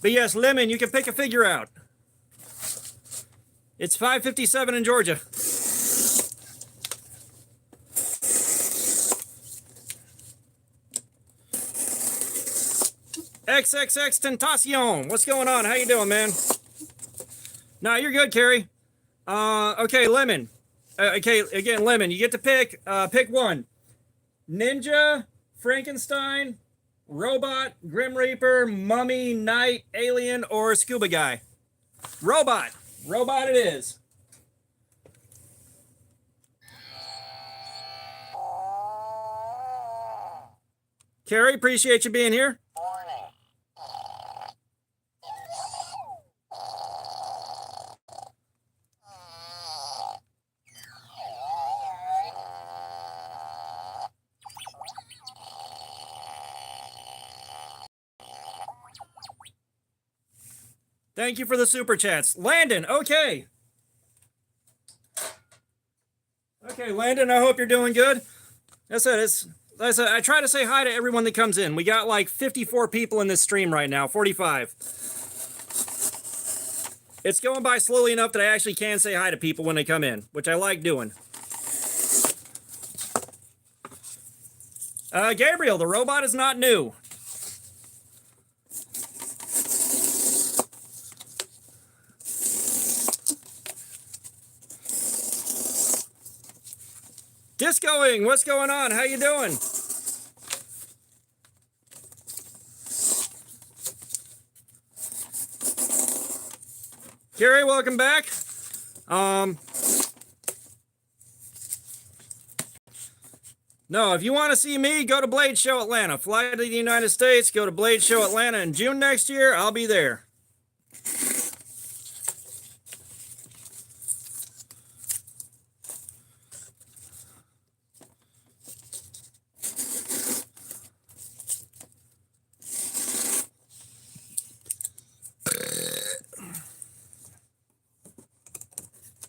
But yes, Lemon, you can pick a figure out. It's 5:57 in Georgia. XXX Tentacion, what's going on? How you doing, man? No, you're good, Carrie. Okay, Lemon. Okay, again, Lemon, you get to pick one. Ninja, Frankenstein, Robot, Grim Reaper, Mummy, Knight, Alien, or Scuba Guy. Robot. Robot it is. Carrie, appreciate you being here. Thank you for the super chats. Landon, okay. Okay, Landon, I hope you're doing good. That's it. I try to say hi to everyone that comes in. We got like 54 people in this stream right now, 45. It's going by slowly enough that I actually can say hi to people when they come in, which I like doing. Gabriel, the robot is not new. Discoing, what's going on? How you doing? Carrie, welcome back. No, if you want to see me, go to Blade Show Atlanta. Fly to the United States, go to Blade Show Atlanta in June next year. I'll be there.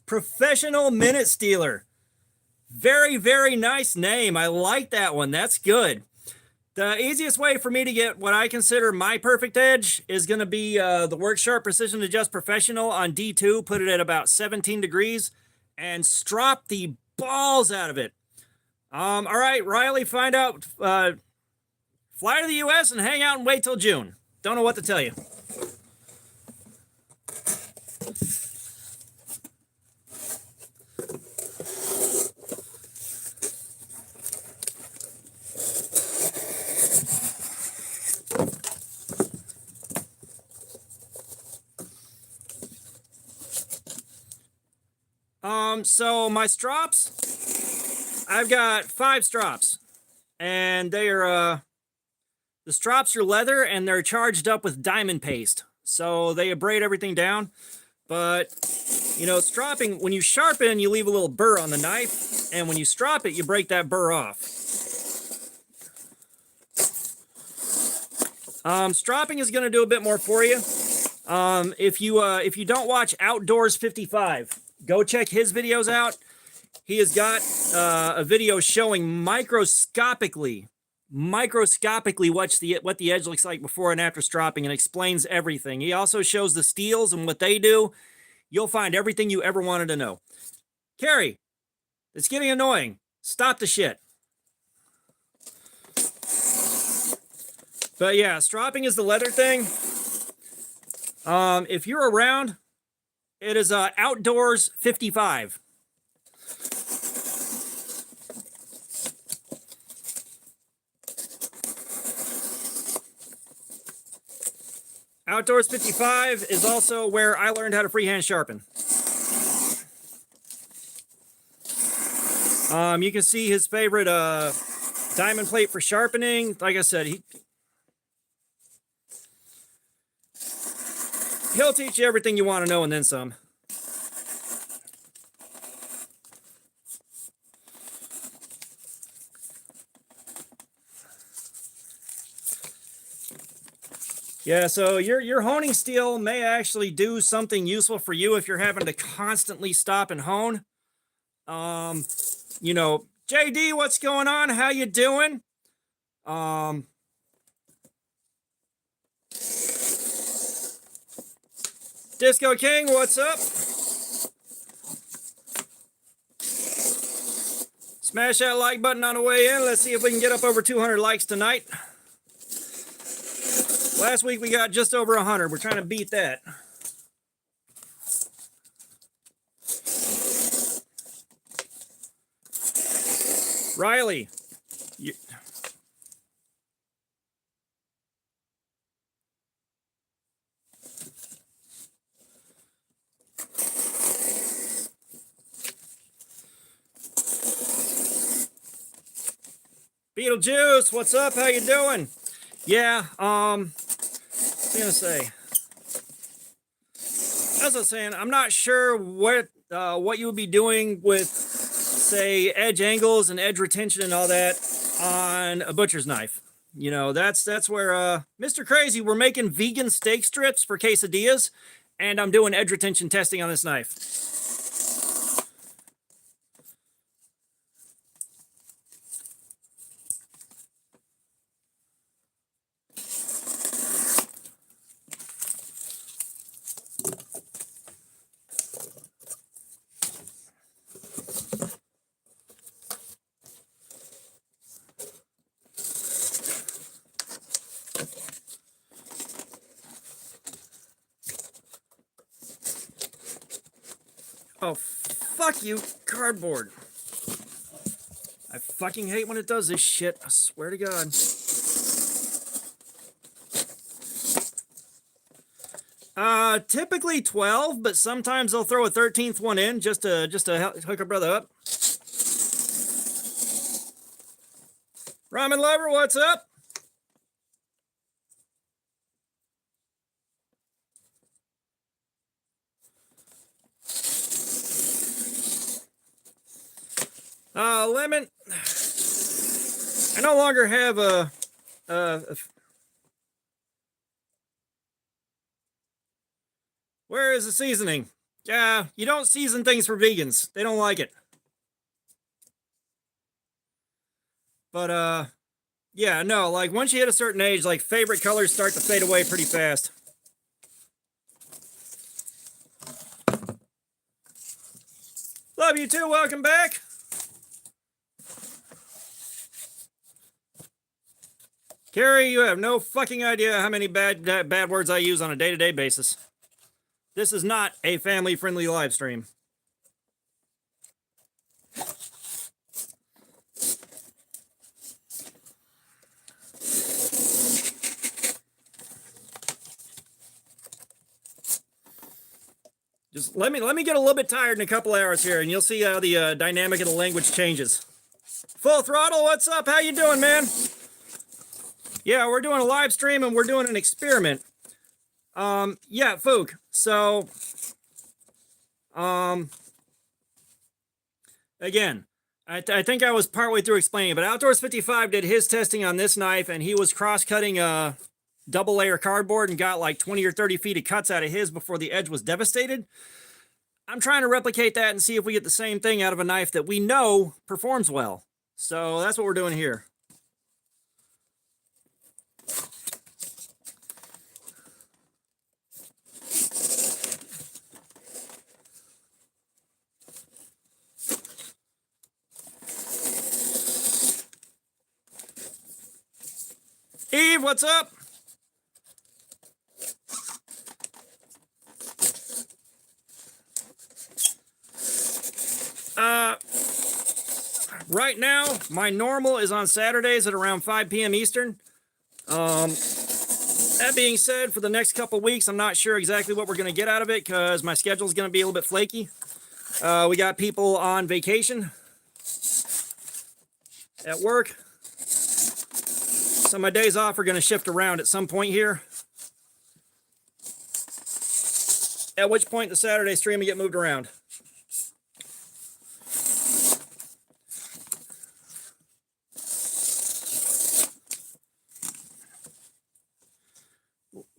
Professional Minute Stealer. Very, very nice name. I like that one. That's good. The easiest way for me to get what I consider my perfect edge is going to be the Work Sharp Precision Adjust Professional on D2. Put it at about 17 degrees and strop the balls out of it. All right, Riley, find out. Fly to the U.S. and hang out and wait till June. Don't know what to tell you. So my strops, I've got 5 strops, and they are, the strops are leather and they're charged up with diamond paste. So they abrade everything down. But, you know, stropping, when you sharpen, you leave a little burr on the knife, and when you strop it, you break that burr off. Stropping is going to do a bit more for you. If you don't watch Outdoors 55, go check his videos out. He has got a video showing microscopically what the edge looks like before and after stropping, and explains everything. He also shows the steels and what they do. You'll find everything you ever wanted to know. Carrie, it's getting annoying. Stop the shit. But yeah, stropping is the leather thing. If you're around, it is Outdoors 55. Outdoors 55 is also where I learned how to freehand sharpen. You can see his favorite diamond plate for sharpening. Like I said, he'll teach you everything you want to know and then some. Yeah, so your honing steel may actually do something useful for you if you're having to constantly stop and hone. You know, JD, what's going on? How you doing? Disco King, what's up? Smash that like button on the way in. Let's see if we can get up over 200 likes tonight. Last week we got just over 100. We're trying to beat that. Riley. Beetlejuice, what's up? How you doing? Yeah, what was I gonna say? As I was saying, I'm not sure what you would be doing with, say, edge angles and edge retention and all that on a butcher's knife. You know, that's where Mr. Crazy, we're making vegan steak strips for quesadillas, and I'm doing edge retention testing on this knife. Oh, fuck you, cardboard. I fucking hate when it does this shit. I swear to God. Typically 12, but sometimes they'll throw a 13th one in just to hook a brother up. Ramen Lover, what's up? Lemon. I no longer have a where is the seasoning? Yeah, you don't season things for vegans. They don't like it. But yeah, no, like once you hit a certain age, like favorite colors start to fade away pretty fast. Love you too. Welcome back. Carrie, you have no fucking idea how many bad words I use on a day-to-day basis. This is not a family-friendly live stream. Just let me get a little bit tired in a couple hours here, and you'll see how the dynamic of the language changes. Full Throttle, what's up? How you doing, man? Yeah, we're doing a live stream and we're doing an experiment. Yeah, Fook. So, again, I think I was partway through explaining, but Outdoors 55 did his testing on this knife, and he was cross-cutting double layer cardboard and got like 20 or 30 feet of cuts out of his before the edge was devastated. I'm trying to replicate that and see if we get the same thing out of a knife that we know performs well. So that's what we're doing here. Eve, what's up? Right now, my normal is on Saturdays at around 5 p.m. Eastern. That being said, for the next couple weeks, I'm not sure exactly what we're going to get out of it because my schedule is going to be a little bit flaky. We got people on vacation at work. So my days off are going to shift around at some point here. At which point the Saturday stream will get moved around.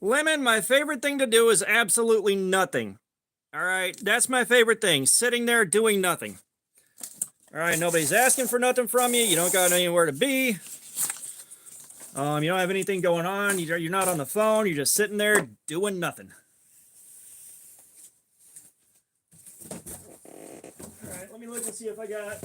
Lemon, my favorite thing to do is absolutely nothing. All right, that's my favorite thing, sitting there doing nothing. All right, nobody's asking for nothing from you. You don't got anywhere to be. You don't have anything going on. You're not on the phone. You're just sitting there doing nothing. All right, let me look and see if I got...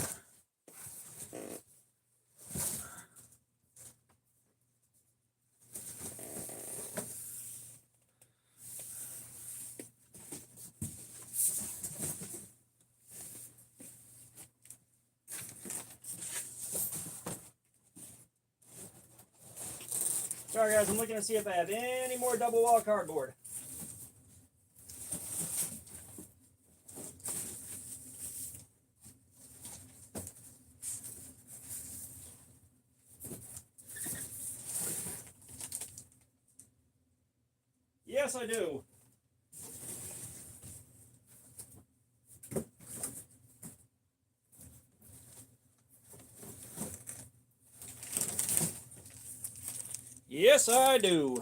Sorry guys, I'm looking to see if I have any more double wall cardboard. Yes, I do. Yes, I do.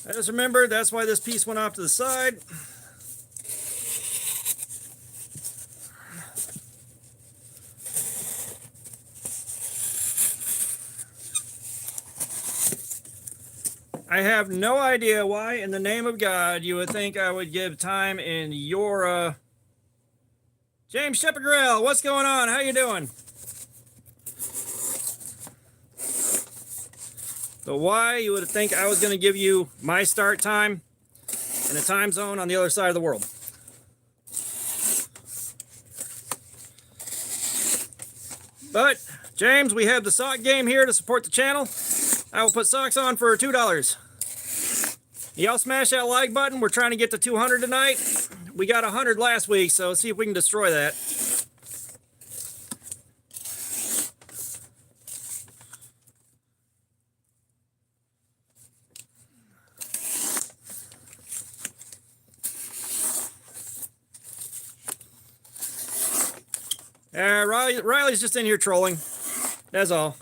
I just remembered that's why this piece went off to the side. I have no idea why in the name of God you would think I would give time in your James Shepard, what's going on? How you doing? But why? You would think I was going to give you my start time in a time zone on the other side of the world. But, James, we have the sock game here to support the channel. I will put socks on for $2. Y'all smash that like button. We're trying to get to 200 tonight. We got 100 last week, so let's see if we can destroy that. Riley's just in here trolling. That's all.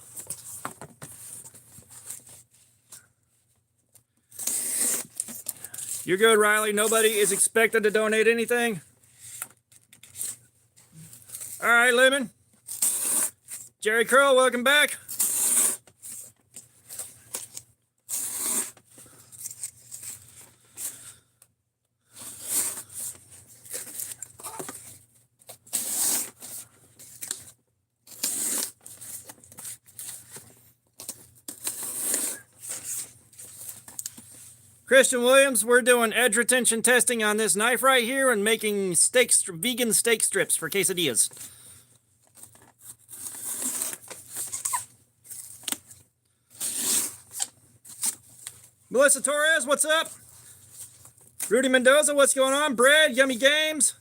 You're good, Riley. Nobody is expected to donate anything. All right, Lemon. Jerry Curl, welcome back. Christian Williams, we're doing edge retention testing on this knife right here and making vegan steak strips for quesadillas. Melissa Torres, what's up? Rudy Mendoza, what's going on? Brad, Yummy Games.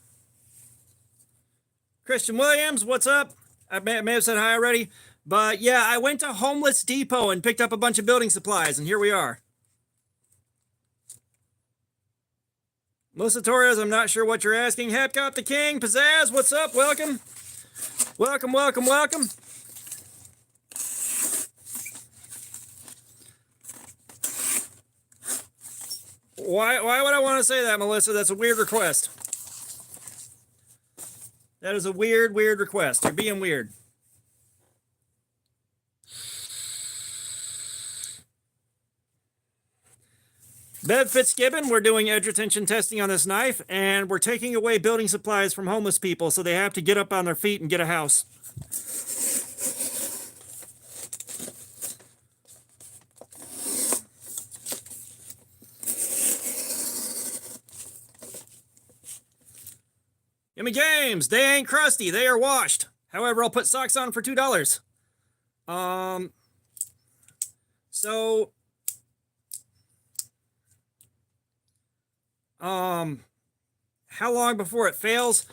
Christian Williams, what's up? I may have said hi already. But yeah, I went to Homeless Depot and picked up a bunch of building supplies, and here we are. Melissa Torres, I'm not sure what you're asking. Hapcop the King, Pizzazz, what's up? Welcome. Welcome, welcome, welcome. Why would I want to say that, Melissa? That's a weird request. That is a weird request. You're being weird. Bev Fitzgibbon, we're doing edge retention testing on this knife, and we're taking away building supplies from homeless people so they have to get up on their feet and get a house. Yummy Games, they ain't crusty, they are washed. However, I'll put socks on for $2. How long before it fails?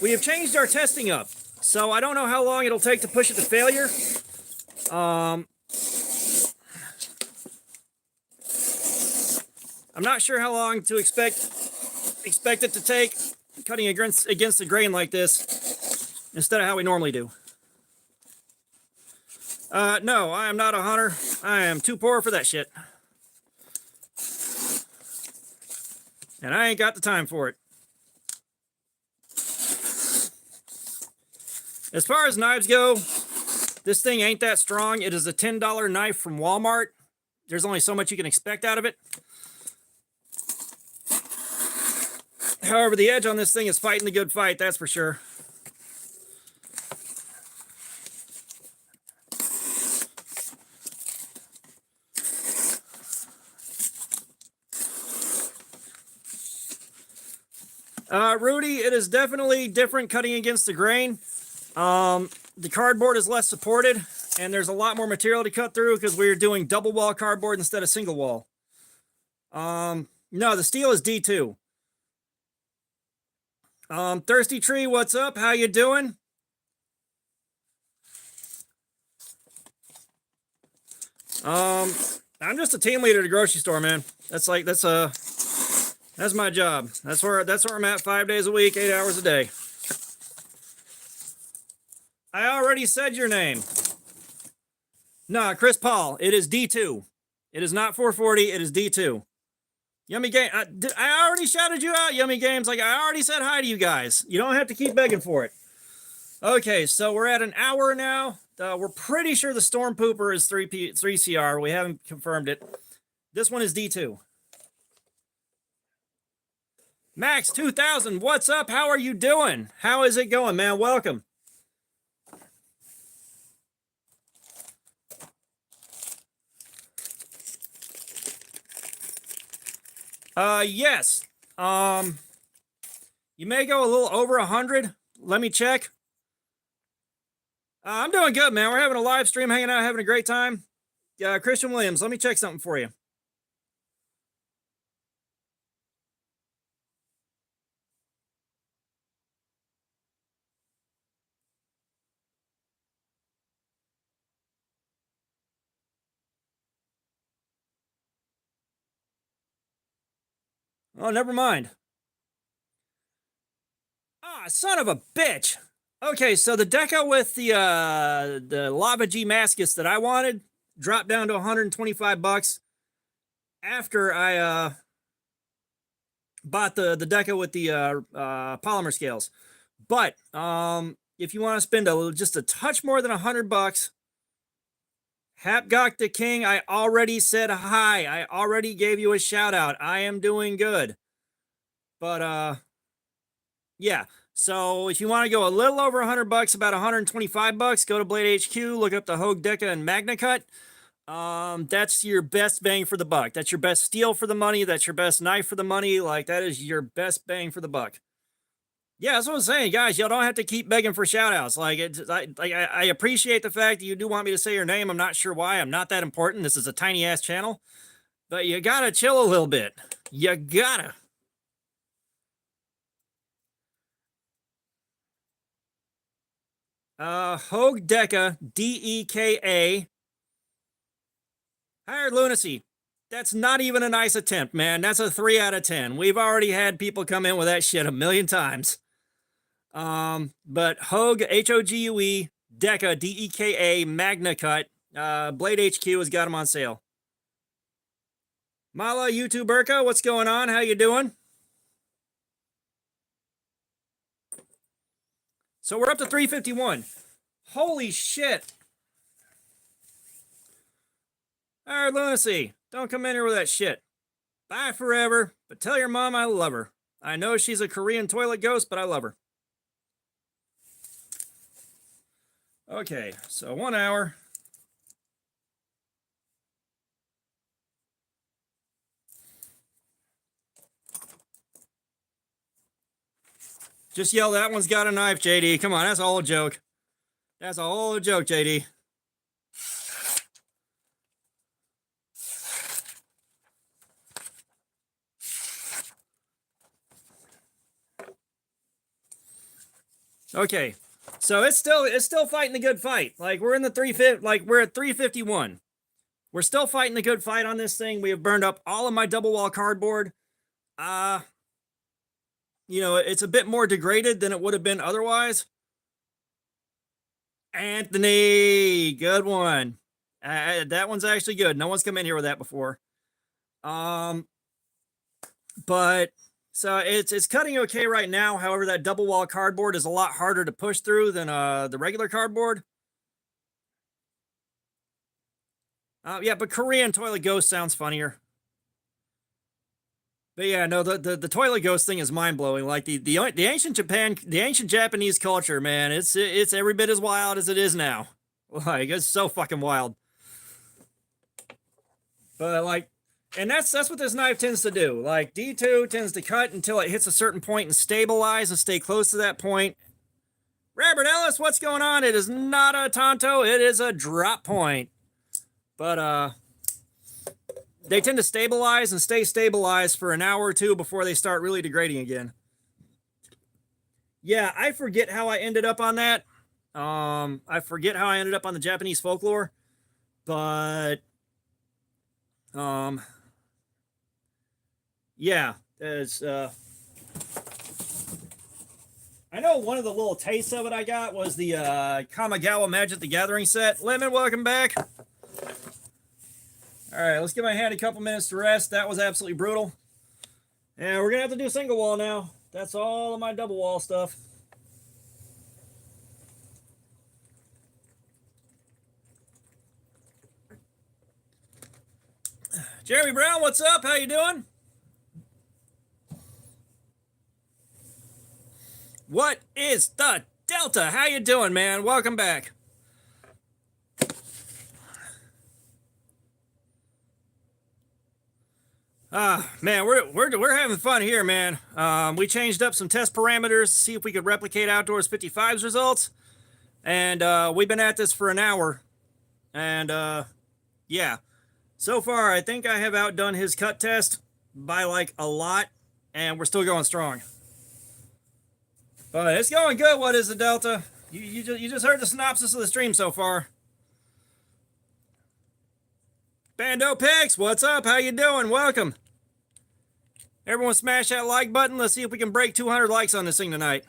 We have changed our testing up, so I don't know how long it'll take to push it to failure. I'm not sure how long to expect it to take cutting against the grain like this instead of how we normally do. No, I am not a hunter. I am too poor for that shit. And I ain't got the time for it. As far as knives go, this thing ain't that strong. It is a $10 knife from Walmart. There's only so much you can expect out of it. However, the edge on this thing is fighting the good fight, that's for sure. Rudy, it is definitely different cutting against the grain. The cardboard is less supported, and there's a lot more material to cut through because we're doing double wall cardboard instead of single wall. No, the steel is D2. Thirsty Tree, what's up? How you doing? I'm just a team leader at a grocery store, man. That's my job. That's where I'm at 5 days a week, 8 hours a day. I already said your name. Nah, Chris Paul. It is D2. It is not 440. It is D2. Yummy Game. I already shouted you out, Yummy Games. Like, I already said hi to you guys. You don't have to keep begging for it. Okay, so we're at an hour now. We're pretty sure the Storm Pooper is 3CR. We haven't confirmed it. This one is D2. Max 2000, what's up? How are you doing? How is it going, man? Welcome. Yes. You may go a little over 100. Let me check. I'm doing good, man. We're having a live stream, hanging out, having a great time. Christian Williams, let me check something for you. Oh, never mind. Ah, son of a bitch. Okay, so the deco with the Lava G Mascus that I wanted dropped down to 125 bucks after I bought the deco with the polymer scales. But if you want to spend just a touch more than 100 bucks, Hapgok the King, I already said hi. I already gave you a shout out. I am doing good. But yeah. So if you want to go a little over 100 bucks, about 125 bucks, go to Blade HQ, look up the Hogue Deca and Magna Cut. That's your best bang for the buck. That's your best steel for the money. That's your best knife for the money. Like, that is your best bang for the buck. Yeah, that's what I'm saying, guys. Y'all don't have to keep begging for shout outs. Like, I appreciate the fact that you do want me to say your name. I'm not sure why. I'm not that important. This is a tiny ass channel. But you gotta chill a little bit. You gotta. Hogue Deca, DEKA. Hired Lunacy. That's not even a nice attempt, man. That's a 3 out of 10. We've already had people come in with that shit a million times. But Hogue, Hogue, Deca, DEKA, Magna Cut, Blade HQ has got them on sale. Mala, YouTuberka, what's going on? How you doing? So we're up to 351. Holy shit. All right, Lunacy, don't come in here with that shit. Bye forever, but tell your mom I love her. I know she's a Korean toilet ghost, but I love her. Okay, so 1 hour. Just yell, that one's got a knife, JD. Come on, that's all a joke. That's a whole joke, JD. Okay, so it's still fighting the good fight. Like, we're in the 350, like we're at 351. We're still fighting the good fight on this thing. We have burned up all of my double wall cardboard. You know, it's a bit more degraded than it would have been otherwise. Anthony, good one. That one's actually good. No one's come in here with that before. But so it's cutting okay right now. However, that double wall cardboard is a lot harder to push through than the regular cardboard. Yeah, but Korean toilet ghost sounds funnier. But yeah, no, the toilet ghost thing is mind blowing. Like the ancient Japanese culture, man, it's every bit as wild as it is now. Like, it's so fucking wild. But like, and that's what this knife tends to do. Like, D2 tends to cut until it hits a certain point and stabilize and stay close to that point. Robert Ellis, what's going on? It is not a Tonto, it is a drop point. But they tend to stabilize and stay stabilized for an hour or two before they start really degrading again. Yeah, I forget how I ended up on that. I forget how I ended up on the Japanese folklore, but yeah, it's I know one of the little tastes of it I got was the Kamigawa Magic the Gathering set. Lemon, welcome back. All right, let's give my hand a couple minutes to rest. That was absolutely brutal. And we're going to have to do single wall now. That's all of my double wall stuff. Jeremy Brown, what's up? How you doing? What is the Delta? How you doing, man? Welcome back. Man, we're having fun here, man. We changed up some test parameters to see if we could replicate Outdoors 55's results, and we've been at this for an hour, and yeah, so far I think I have outdone his cut test by like a lot, and we're still going strong. But it's going good. What is it, Delta? You just heard the synopsis of the stream so far. Bando Pix, what's up? How you doing? Welcome. Everyone smash that like button. Let's see if we can break 200 likes on this thing tonight.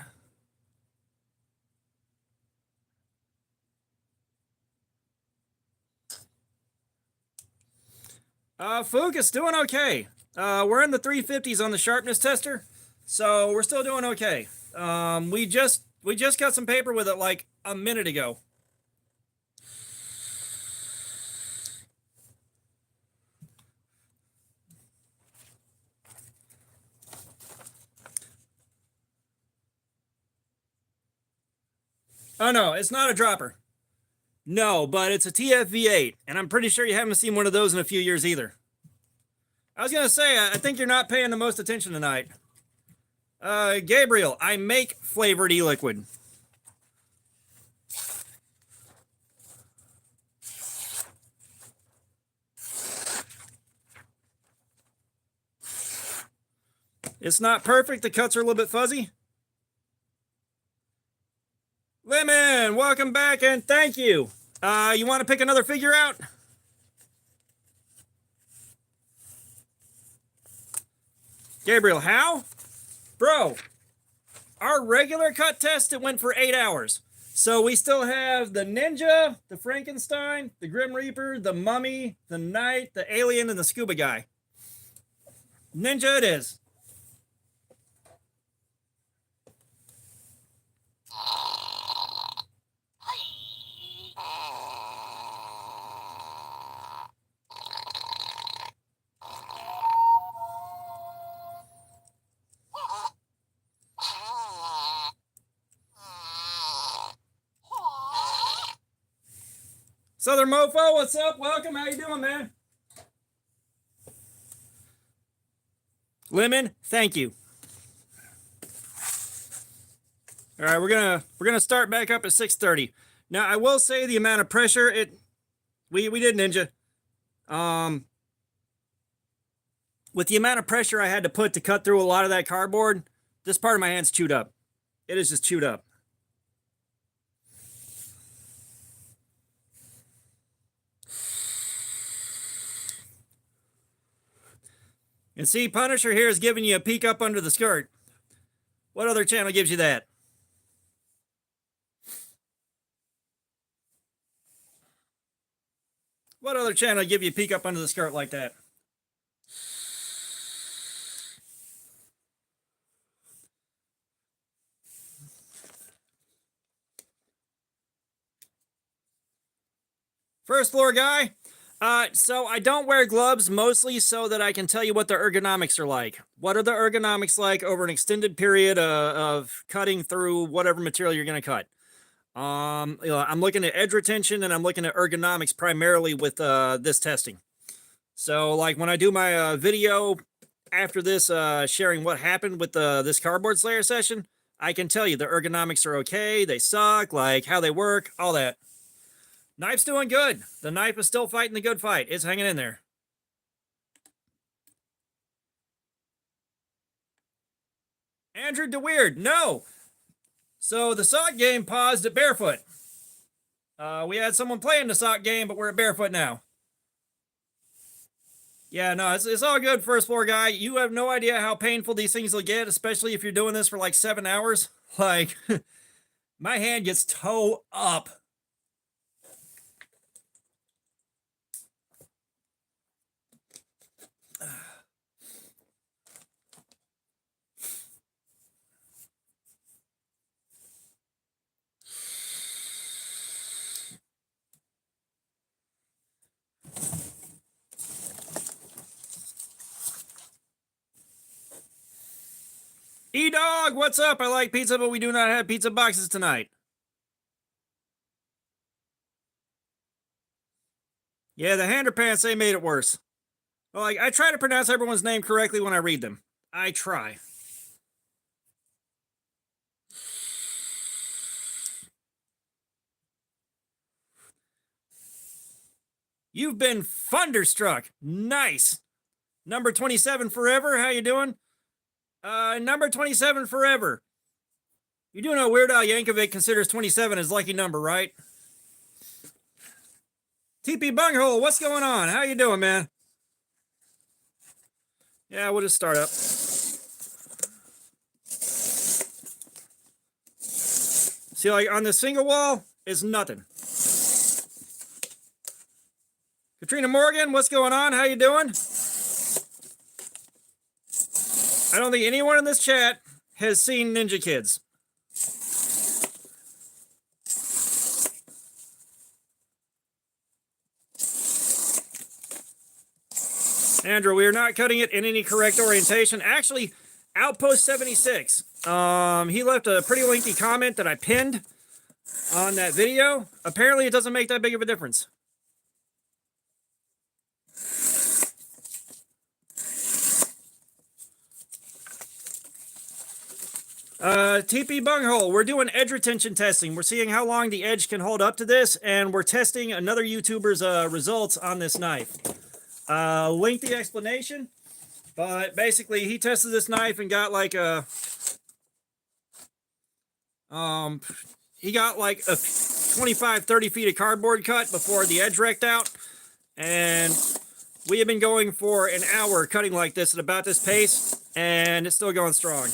Fook is doing okay. We're in the 350s on the sharpness tester, so we're still doing okay. We just got some paper with it like a minute ago. Oh no, it's not a dropper. No, but it's a TFV8, and I'm pretty sure you haven't seen one of those in a few years either. I was gonna say, I think you're not paying the most attention tonight. Gabriel, I make flavored e-liquid. It's not perfect. The cuts are a little bit fuzzy. Lemon, welcome back and thank you. You want to pick another figure out? Gabriel, how? Bro, our regular cut test, it went for 8 hours. So we still have the Ninja, the Frankenstein, the Grim Reaper, the Mummy, the Knight, the Alien, and the Scuba Guy. Ninja it is. Southern Mofo, what's up? Welcome. How you doing, man? Lemon, thank you. All right, we're gonna start back up at 6:30. Now, I will say the amount of pressure we did Ninja. With the amount of pressure I had to put to cut through a lot of that cardboard, this part of my hand's chewed up. It is just chewed up. And see, Punisher here is giving you a peek up under the skirt. What other channel gives you that? What other channel give you a peek up under the skirt like that? First floor guy. So I don't wear gloves mostly so that I can tell you what the ergonomics are like. What are the ergonomics like over an extended period of cutting through whatever material you're going to cut? I'm looking at edge retention and I'm looking at ergonomics primarily with this testing. So like when I do my video after this, sharing what happened with this cardboard slayer session, I can tell you the ergonomics are okay, they suck, like how they work, all that. Knife's doing good. The knife is still fighting the good fight. It's hanging in there. Andrew DeWeird, no. So the sock game paused at barefoot. We had someone playing the sock game, but we're at barefoot now. Yeah, no, it's all good, first floor guy. You have no idea how painful these things will get, especially if you're doing this for like 7 hours. Like, my hand gets toe up. E-Dog, what's up? I like pizza, but we do not have pizza boxes tonight. Yeah, the Hander pants, they made it worse. Well, I try to pronounce everyone's name correctly when I read them. I try. You've been thunderstruck. Nice. Number 27 forever. How you doing? Number 27 forever. You do know Weird Al Yankovic considers 27 his lucky number, right? TP Bunghole, what's going on? How you doing, man? Yeah, we'll just start up. See, like on the single wall is nothing. Katrina Morgan, what's going on? How you doing? I don't think anyone in this chat has seen Ninja Kids. Andrew, we are not cutting it in any correct orientation. Actually, Outpost 76, he left a pretty lengthy comment that I pinned on that video. Apparently, it doesn't make that big of a difference. TP Bunghole, we're doing edge retention testing. We're seeing how long the edge can hold up to this, and we're testing another YouTuber's results on this knife. Lengthy explanation, but basically he tested this knife and got like a he got like a 25-30 feet of cardboard cut before the edge wrecked out, and we have been going for an hour cutting like this at about this pace, and it's still going strong.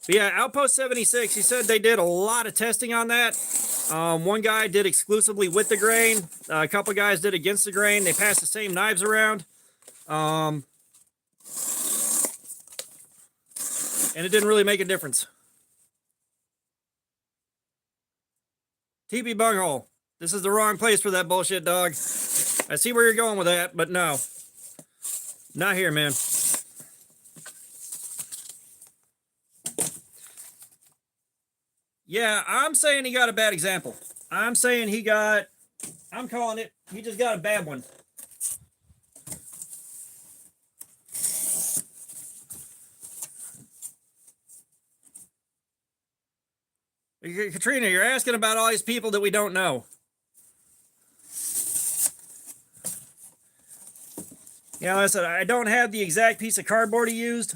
But yeah, Outpost 76, he said they did a lot of testing on that. One guy did exclusively with the grain. A couple guys did against the grain. They passed the same knives around. And it didn't really make a difference. TP Bunghole, this is the wrong place for that bullshit, dog. I see where you're going with that, but no. Not here, man. Yeah, I'm saying he got a bad example. I'm saying I'm calling it, he just got a bad one. Katrina, you're asking about all these people that we don't know. Yeah, like I said, I don't have the exact piece of cardboard he used.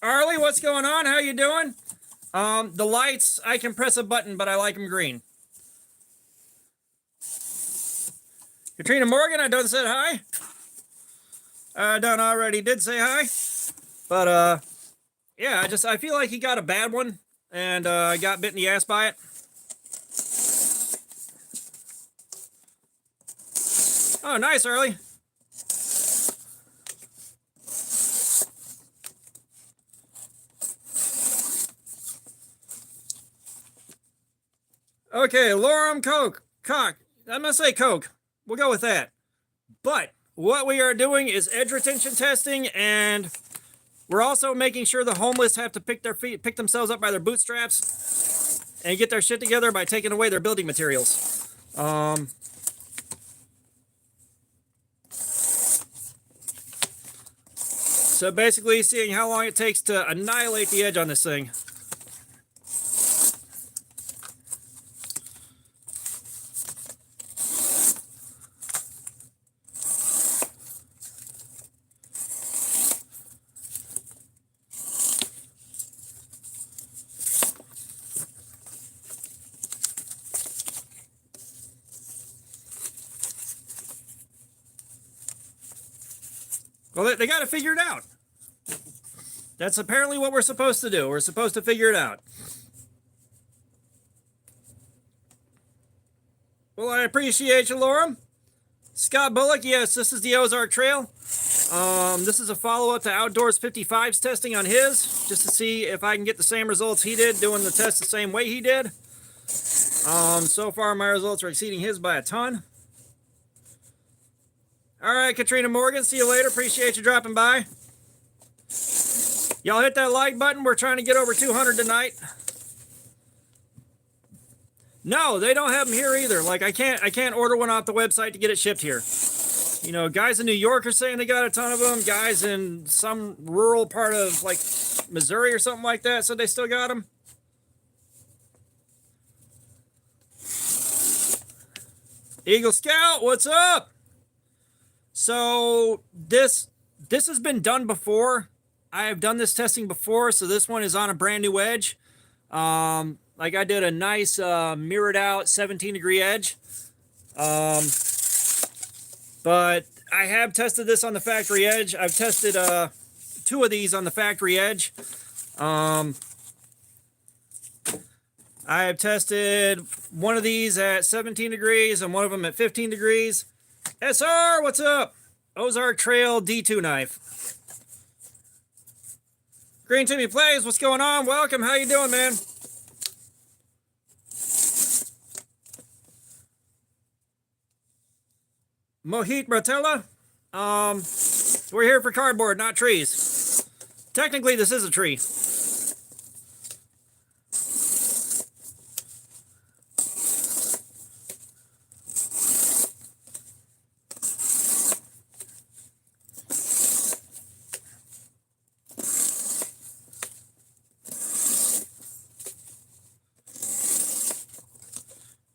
Arlie, what's going on? How you doing? The lights, I can press a button, but I like them green. Katrina Morgan, I done said hi. I done already did say hi. But, yeah, I feel like he got a bad one, and got bit in the ass by it. Oh, nice, Arlie. Okay, Lorem Coke. I'm going to say Coke. We'll go with that. But what we are doing is edge retention testing, and we're also making sure the homeless have to pick themselves up by their bootstraps and get their shit together by taking away their building materials. So basically seeing how long it takes to annihilate the edge on this thing. Well, they got to figure it out. That's apparently what we're supposed to do. We're supposed to figure it out. Well, I appreciate you, Laura. Scott Bullock, yes, this is the Ozark Trail. This is a follow-up to Outdoors 55's testing on his, just to see if I can get the same results he did, doing the test the same way he did. So far, my results are exceeding his by a ton. All right, Katrina Morgan, see you later. Appreciate you dropping by. Y'all hit that like button. We're trying to get over 200 tonight. No, they don't have them here either. Like I can't order one off the website to get it shipped here. You know, guys in New York are saying they got a ton of them. Guys in some rural part of like Missouri or something like that said they still got them. Eagle Scout, what's up? So this has been done before. I have done this testing before, so this one is on a brand new edge. Like I did a nice mirrored out 17-degree edge. But I have tested this on the factory edge. I've tested 2 of these on the factory edge. I have tested one of these at 17 degrees and one of them at 15 degrees. SR, what's up? Ozark Trail D2 knife. Green Timmy Plays, what's going on? Welcome, how you doing, man? Mohit Bratella. We're here for cardboard, not trees. Technically, this is a tree.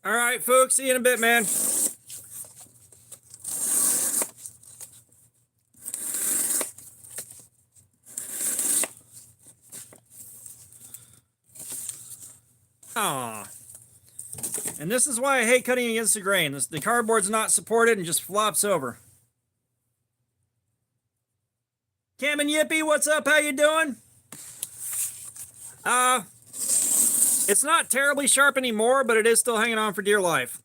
All right, folks, see you in a bit, man. Aw. And this is why I hate cutting against the grain. The cardboard's not supported and just flops over. Cam and Yippee, what's up? How you doing? It's not terribly sharp anymore, but it is still hanging on for dear life.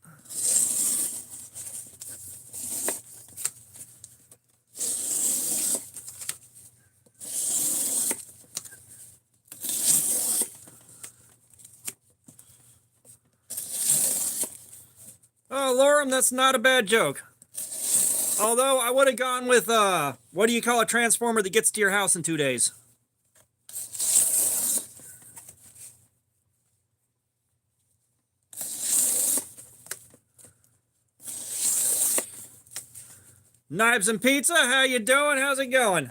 Oh, Lorem, that's not a bad joke. Although I would have gone with, what do you call a transformer that gets to your house in 2 days? Knives and Pizza, how you doing? How's it going?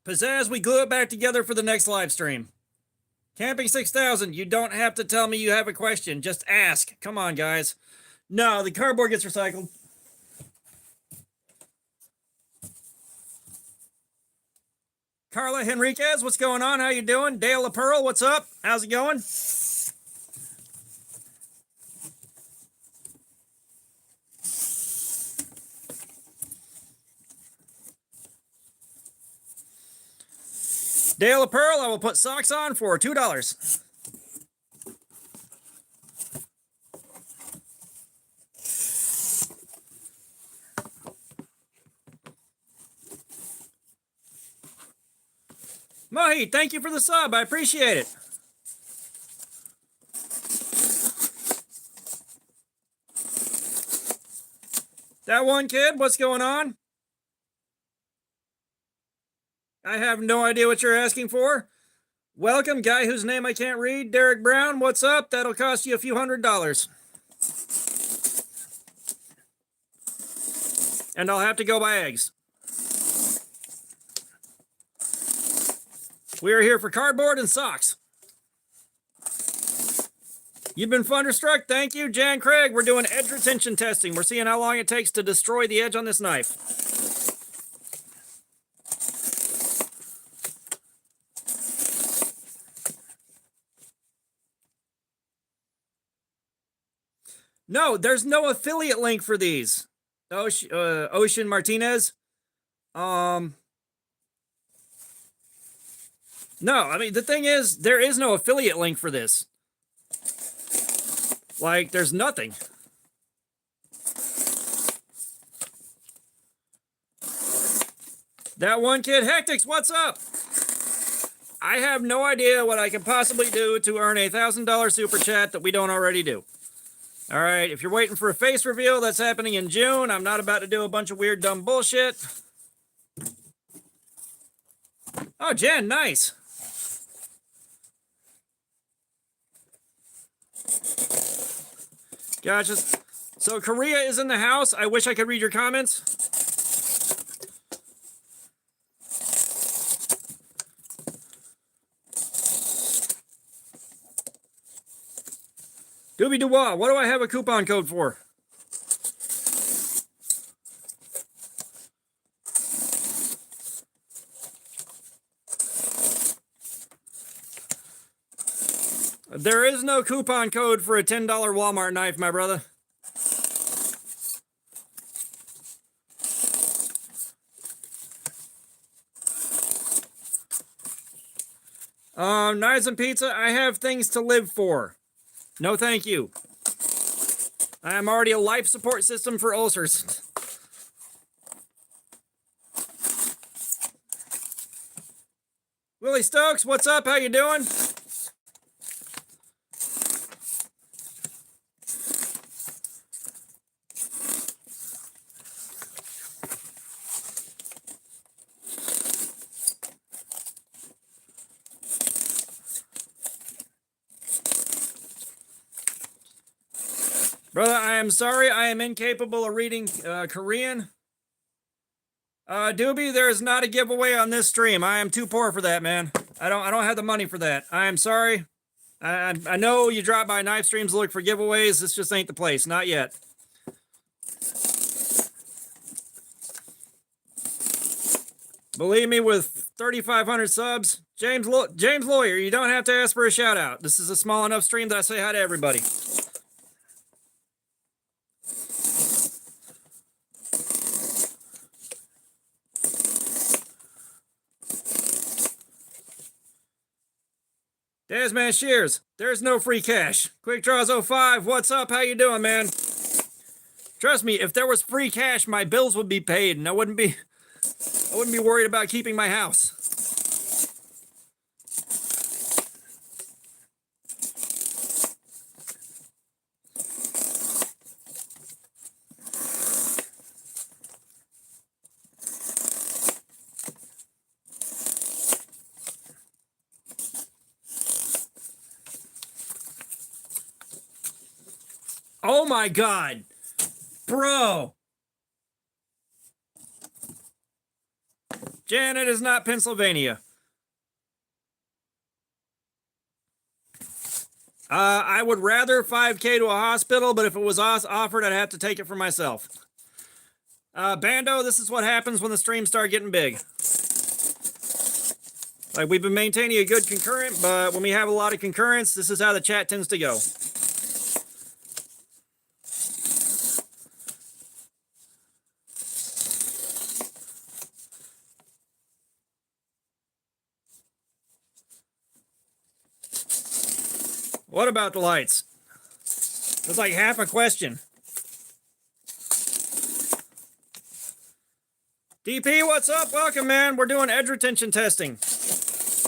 Pizzazz, we glue it back together for the next live stream. Camping 6000, you don't have to tell me you have a question. Just ask. Come on, guys. No, the cardboard gets recycled. Carla Henriquez, what's going on? How you doing? Dale LaPearl, what's up? How's it going? Dale LaPearl, I will put socks on for $2. Mohit, thank you for the sub. I appreciate it. That one kid, what's going on? I have no idea what you're asking for. Welcome, guy whose name I can't read. Derek Brown, what's up? That'll cost you a few $100s. And I'll have to go buy eggs. We are here for cardboard and socks. You've been thunderstruck. Thank you, Jan Craig. We're doing edge retention testing. We're seeing how long it takes to destroy the edge on this knife. No, there's no affiliate link for these. Ocean Martinez. No, I mean, the thing is, there is no affiliate link for this. Like, there's nothing. That one kid, Hectics, what's up? I have no idea what I can possibly do to earn a $1,000 super chat that we don't already do. All right, if you're waiting for a face reveal, that's happening in June. I'm not about to do a bunch of weird, dumb bullshit. Oh, Jen, nice. Gotcha. So Korea is in the house. I wish I could read your comments. Doobie Doo-wah, what do I have a coupon code for? There is no coupon code for a $10 Walmart knife, my brother. Knives and pizza, I have things to live for. No, thank you. I am already a life support system for ulcers. Willie Stokes, what's up? How you doing? Brother, I am sorry. I am incapable of reading Korean. Doobie, there is not a giveaway on this stream. I am too poor for that, man. I don't have the money for that. I am sorry. I know you drop by knife streams to look for giveaways. This just ain't the place. Not yet. Believe me, with 3,500 subs, James Lawyer, you don't have to ask for a shout out. This is a small enough stream that I say hi to everybody. Desman Shears, there's no free cash. Quick Draws 05, what's up? How you doing, man? Trust me, if there was free cash, my bills would be paid, and I wouldn't be worried about keeping my house. Oh my God, bro. Janet is not Pennsylvania. I would rather 5K to a hospital, but if it was offered, I'd have to take it for myself. Bando, this is what happens when the streams start getting big. Like, we've been maintaining a good concurrent, but when we have a lot of concurrence, this is how the chat tends to go. What about the lights? That's like half a question. DP, what's up? Welcome, man. We're doing edge retention testing.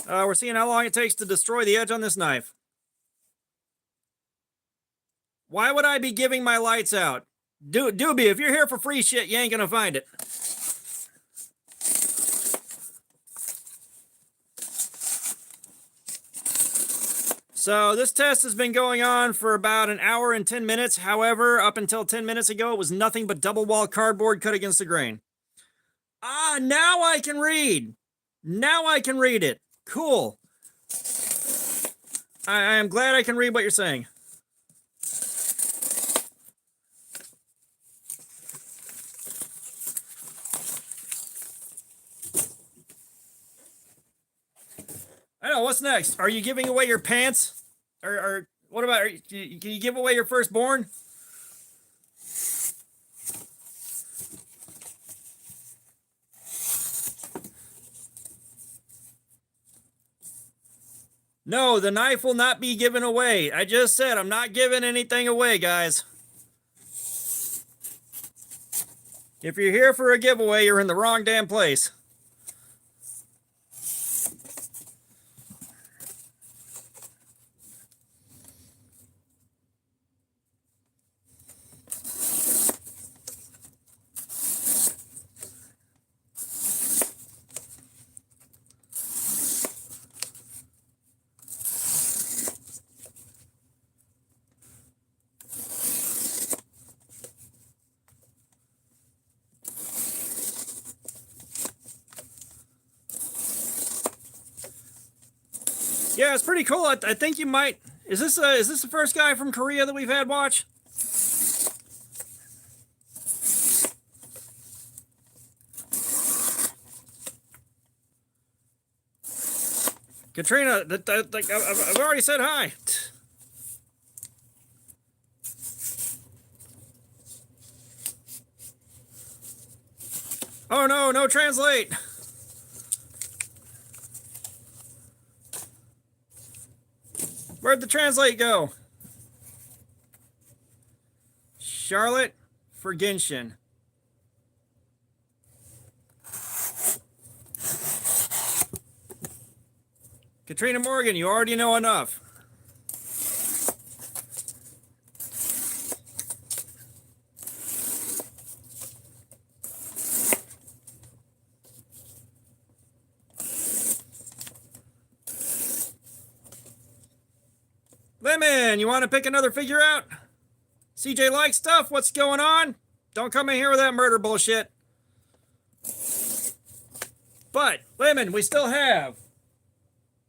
We're seeing how long it takes to destroy the edge on this knife. Why would I be giving my lights out? Doobie, if you're here for free shit, you ain't gonna find it. So this test has been going on for about an hour and 10 minutes. However, up until 10 minutes ago, it was nothing but double wall cardboard cut against the grain. Ah, now I can read. Now I can read it. Cool. I am glad I can read what you're saying. I know, what's next? Are you giving away your pants? Or what about, can you give away your firstborn? No, the knife will not be given away. I just said I'm not giving anything away, guys. If you're here for a giveaway, you're in the wrong damn place. Yeah, it's pretty cool. I think you might. Is this the first guy from Korea that we've had watch? Katrina, I've already said hi. Oh no, no translate. Where'd the translate go? Charlotte for Genshin. Katrina Morgan, you already know enough. Lemon, you want to pick another figure out? CJ likes stuff. What's going on? Don't come in here with that murder bullshit. But, Lemon, we still have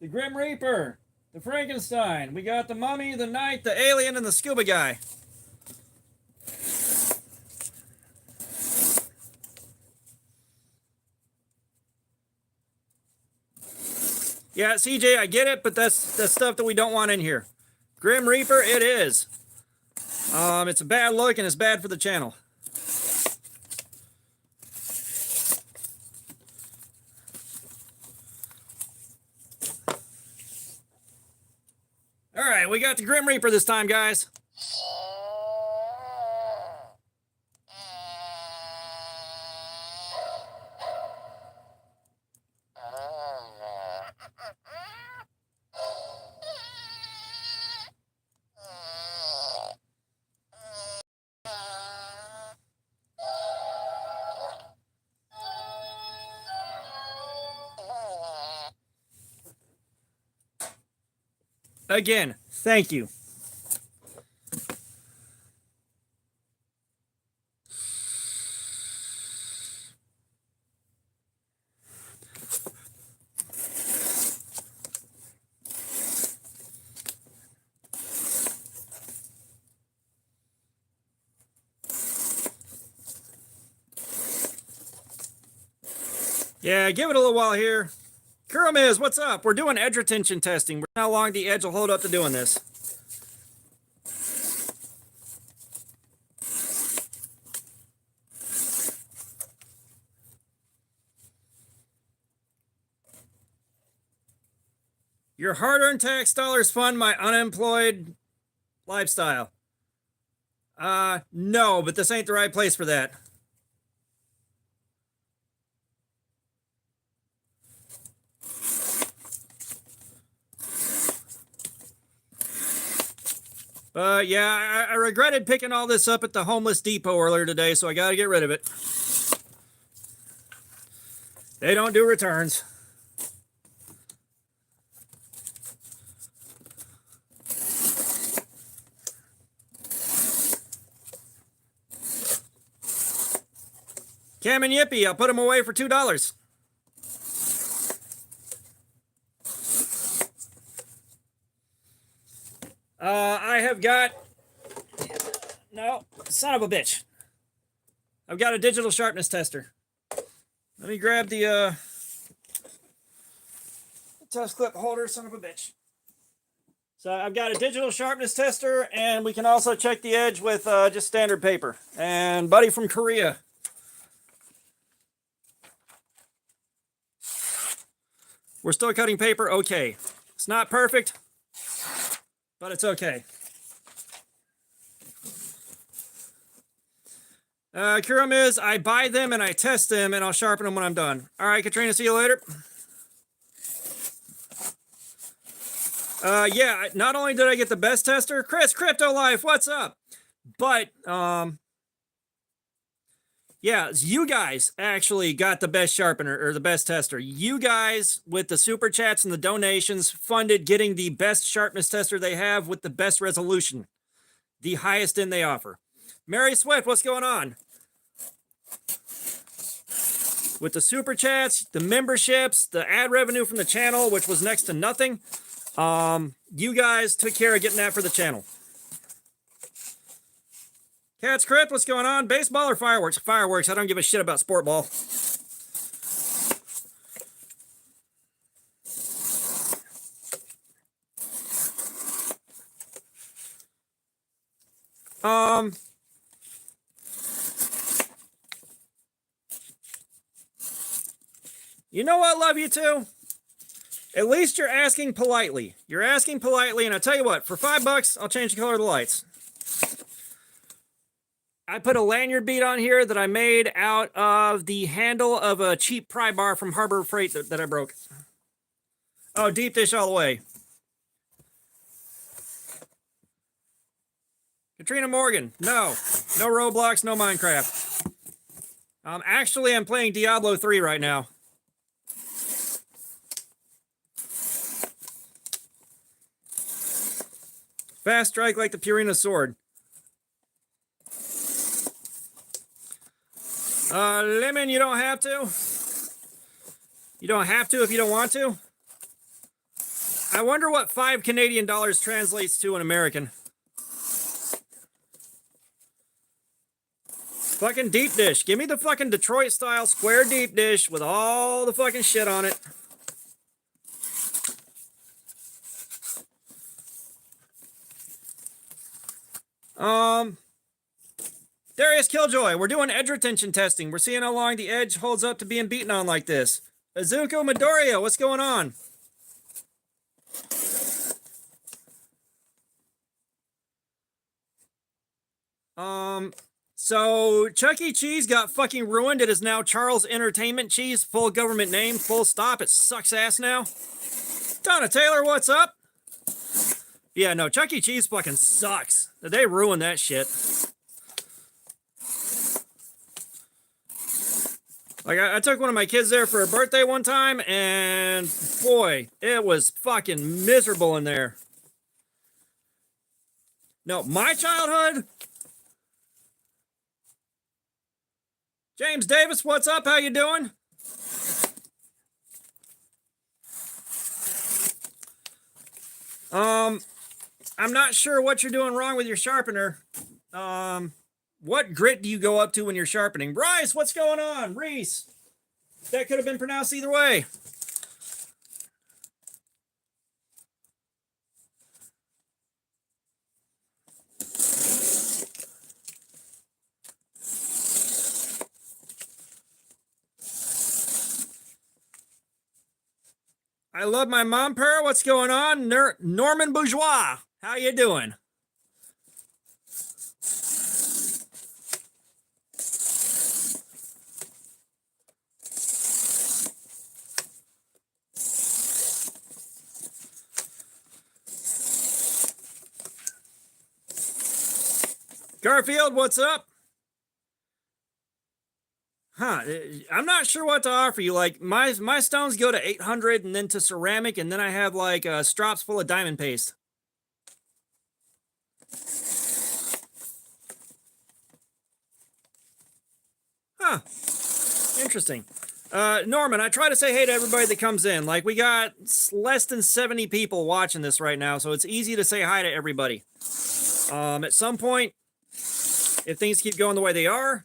the Grim Reaper, the Frankenstein. We got the Mummy, the Knight, the Alien, and the Scuba Guy. Yeah, CJ, I get it, but that's stuff that we don't want in here. Grim Reaper, it is. It's a bad look and it's bad for the channel. All right, we got the Grim Reaper this time, guys. Again, thank you. Yeah, give it a little while here. Kuramiz, what's up? We're doing edge retention testing. How long the edge will hold up to doing this. Your hard-earned tax dollars fund my unemployed lifestyle. No, but this ain't the right place for that. Yeah, I regretted picking all this up at the homeless depot earlier today, so I gotta get rid of it. They don't do returns. Cam and Yippee, I'll put them away for $2. I have got... No, son of a bitch. I've got a digital sharpness tester. Let me grab the test clip holder, son of a bitch. So I've got a digital sharpness tester, and we can also check the edge with just standard paper. And Buddy from Korea. We're still cutting paper, okay. It's not perfect, but it's okay. Kuramiz, I buy them and I test them and I'll sharpen them when I'm done. All right, Katrina, see you later. Yeah, not only did I get the best tester, Chris Crypto Life, what's up? But, yeah, you guys actually got the best sharpener or the best tester. You guys, with the super chats and the donations, funded getting the best sharpness tester they have with the best resolution, the highest end they offer. Mary Swift, what's going on? With the super chats, the memberships, the ad revenue from the channel, which was next to nothing, You guys took care of getting that for the channel. Cat's Crypt, what's going on? Baseball or fireworks? Fireworks. I don't give a shit about sport ball. You know what, love you too? At least you're asking politely. You're asking politely, and I'll tell you what, for $5, I'll change the color of the lights. I put a lanyard bead on here that I made out of the handle of a cheap pry bar from Harbor Freight that I broke. Oh, deep dish all the way. Katrina Morgan, no. No Roblox, no Minecraft. Actually, I'm playing Diablo 3 right now. Fast strike like the Purina sword. Lemon, you don't have to. You don't have to if you don't want to. I wonder what 5 Canadian dollars translates to in American. Fucking deep dish. Give me the fucking Detroit style square deep dish with all the fucking shit on it. Darius Killjoy, we're doing edge retention testing. We're seeing how long the edge holds up to being beaten on like this. Azuko Midoriya, what's going on? So Chuck E. Cheese got fucking ruined. It is now Charles Entertainment Cheese, full government name, full stop. It sucks ass now. Donna Taylor, what's up? Yeah, no, Chuck E. Cheese fucking sucks. They ruined that shit. Like, I took one of my kids there for a birthday one time, and boy, it was fucking miserable in there. No, my childhood. James Davis, what's up? How you doing? I'm not sure what you're doing wrong with your sharpener. What grit do you go up to when you're sharpening? Bryce, what's going on? Reese. That could have been pronounced either way. I love my mom pair. What's going on? Norman Bourgeois. How you doing? Garfield, what's up? Huh, I'm not sure what to offer you. Like, my stones go to 800 and then to ceramic, and then I have like strops full of diamond paste. Huh, interesting. Norman, I try to say hey to everybody that comes in. Like, we got less than 70 people watching this right now, so it's easy to say hi to everybody. At some point, if things keep going the way they are,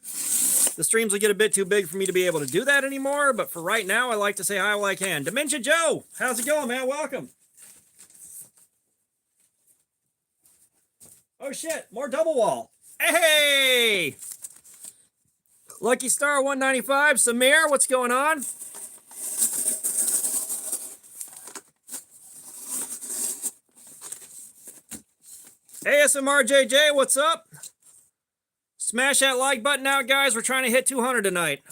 the streams will get a bit too big for me to be able to do that anymore, but for right now, I like to say hi while I can. Dementia Joe, how's it going, man? Welcome. Oh, shit, more double wall. Hey! Lucky Star 195, Samir, what's going on? ASMR JJ, what's up? Smash that like button out, guys. We're trying to hit 200 tonight.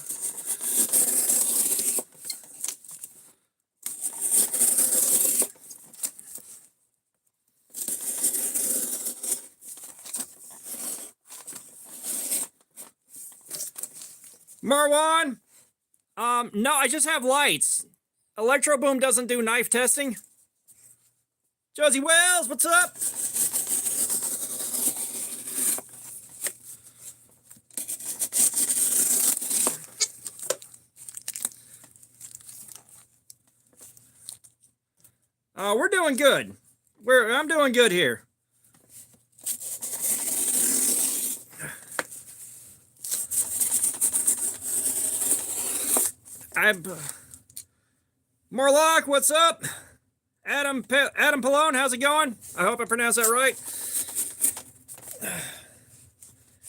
Marwan? No, I just have lights. Electro Boom doesn't do knife testing. Josie Wells, what's up? We're doing good. I'm doing good here. Morlock, what's up? Adam Pallone, how's it going? I hope I pronounced that right.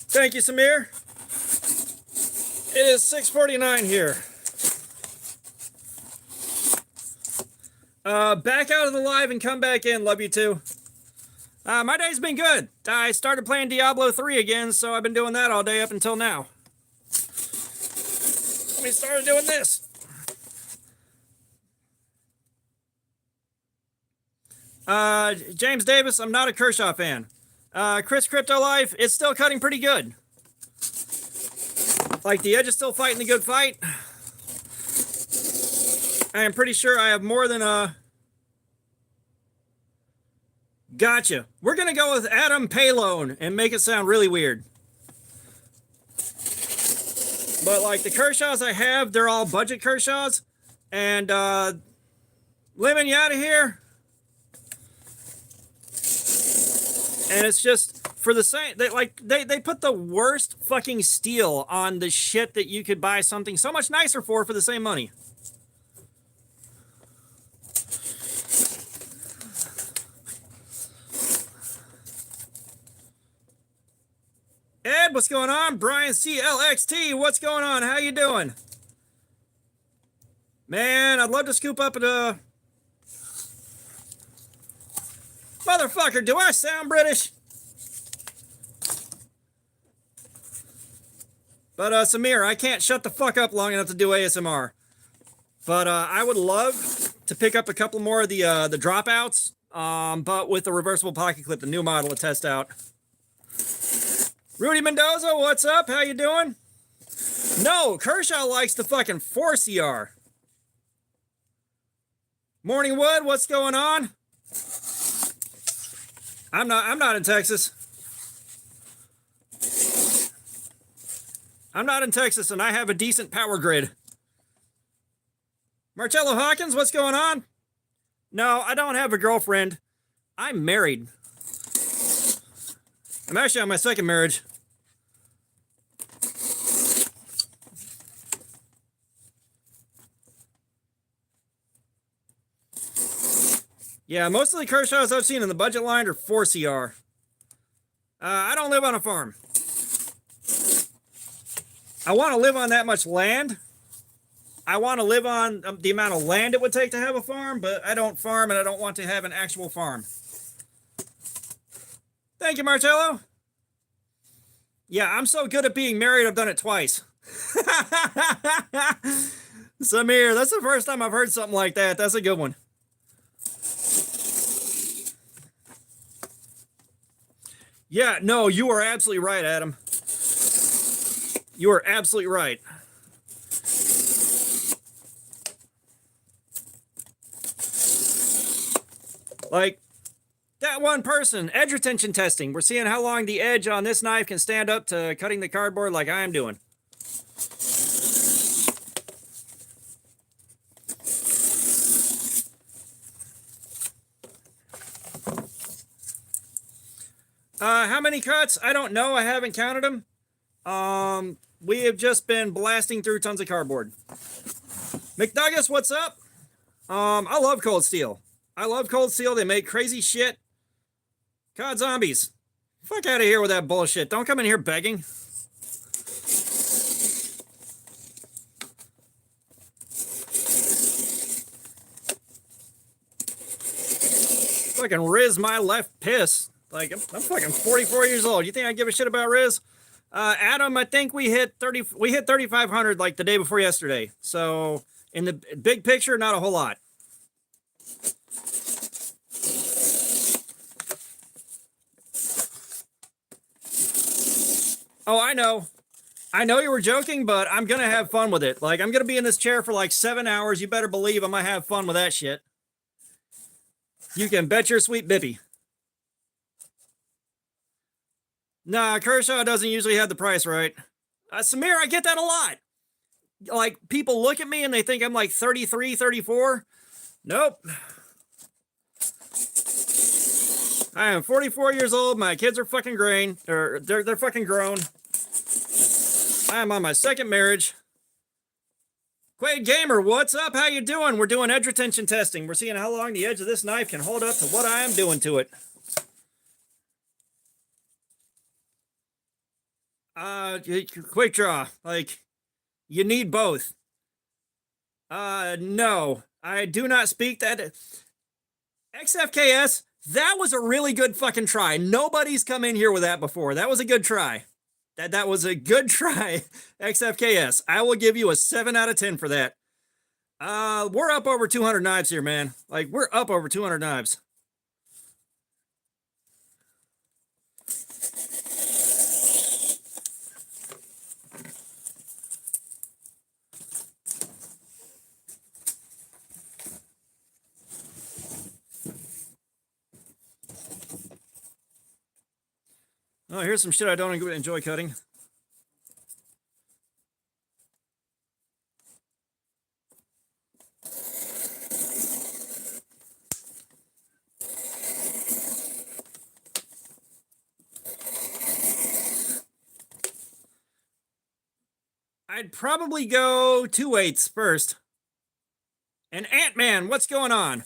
Thank you, Samir. It is 6:49 here. Back out of the live and come back in. Love you too. My day's been good. I started playing Diablo 3 again, so I've been doing that all day up until now. We started doing this. James Davis, I'm not a Kershaw fan. Chris Crypto Life, it's still cutting pretty good. Like, the Edge is still fighting the good fight. I am pretty sure I have more than Gotcha. We're gonna go with Adam Pallone and make it sound really weird. But like the Kershaws I have, they're all budget Kershaws. And Lemon, you out of here? And it's just for the same. They put the worst fucking steel on the shit that you could buy something so much nicer for the same money. Ed, what's going on? Brian CLXT, what's going on? How you doing? Man, I'd love to scoop up at a... Motherfucker, do I sound British? But Samir, I can't shut the fuck up long enough to do ASMR. But I would love to pick up a couple more of the dropouts, but with the reversible pocket clip, the new model to test out. Rudy Mendoza, what's up? How you doing? No, Kershaw likes the fucking 4CR. Morning Wood, what's going on? I'm not in Texas. I'm not in Texas, and I have a decent power grid. Marcello Hawkins, what's going on? No, I don't have a girlfriend. I'm married. I'm actually on my second marriage. Yeah, most of the Kershaws I've seen in the budget line are 4CR. I don't live on a farm. I want to live on that much land. I want to live on the amount of land it would take to have a farm, but I don't farm and I don't want to have an actual farm. Thank you, Marcello. Yeah, I'm so good at being married, I've done it twice. Samir, that's the first time I've heard something like that. That's a good one. Yeah, no, you are absolutely right, Adam. You are absolutely right. Like, that one person, edge retention testing. We're seeing how long the edge on this knife can stand up to cutting the cardboard like I am doing. How many cuts? I don't know. I haven't counted them. We have just been blasting through tons of cardboard. McNuggets, what's up? I love Cold Steel. I love Cold Steel. They make crazy shit. COD Zombies. Fuck out of here with that bullshit. Don't come in here begging. Fucking Riz my left piss. Like, I'm fucking 44 years old. You think I give a shit about Riz? Adam, I think we hit 3,500 like the day before yesterday. So in the big picture, not a whole lot. Oh, I know. I know you were joking, but I'm going to have fun with it. Like, I'm going to be in this chair for like 7 hours. You better believe I'm going to have fun with that shit. You can bet your sweet bippy. Nah, Kershaw doesn't usually have the price right. Samir, I get that a lot. Like, people look at me and they think I'm like 33, 34. Nope. I am 44 years old. My kids are fucking grown. Or they're fucking grown. I am on my second marriage. Quaid Gamer, what's up? How you doing? We're doing edge retention testing. We're seeing how long the edge of this knife can hold up to what I am doing to it. Quick draw. Like, you need both. No. I do not speak that. XFKS, that was a really good fucking try. Nobody's come in here with that before. That was a good try. That was a good try, XFKS. I will give you a 7 out of 10 for that. We're up over 200 knives here, man. Like, we're up over 200 knives. Oh, here's some shit I don't enjoy cutting. I'd probably go 2/8 first. And Ant-Man, what's going on?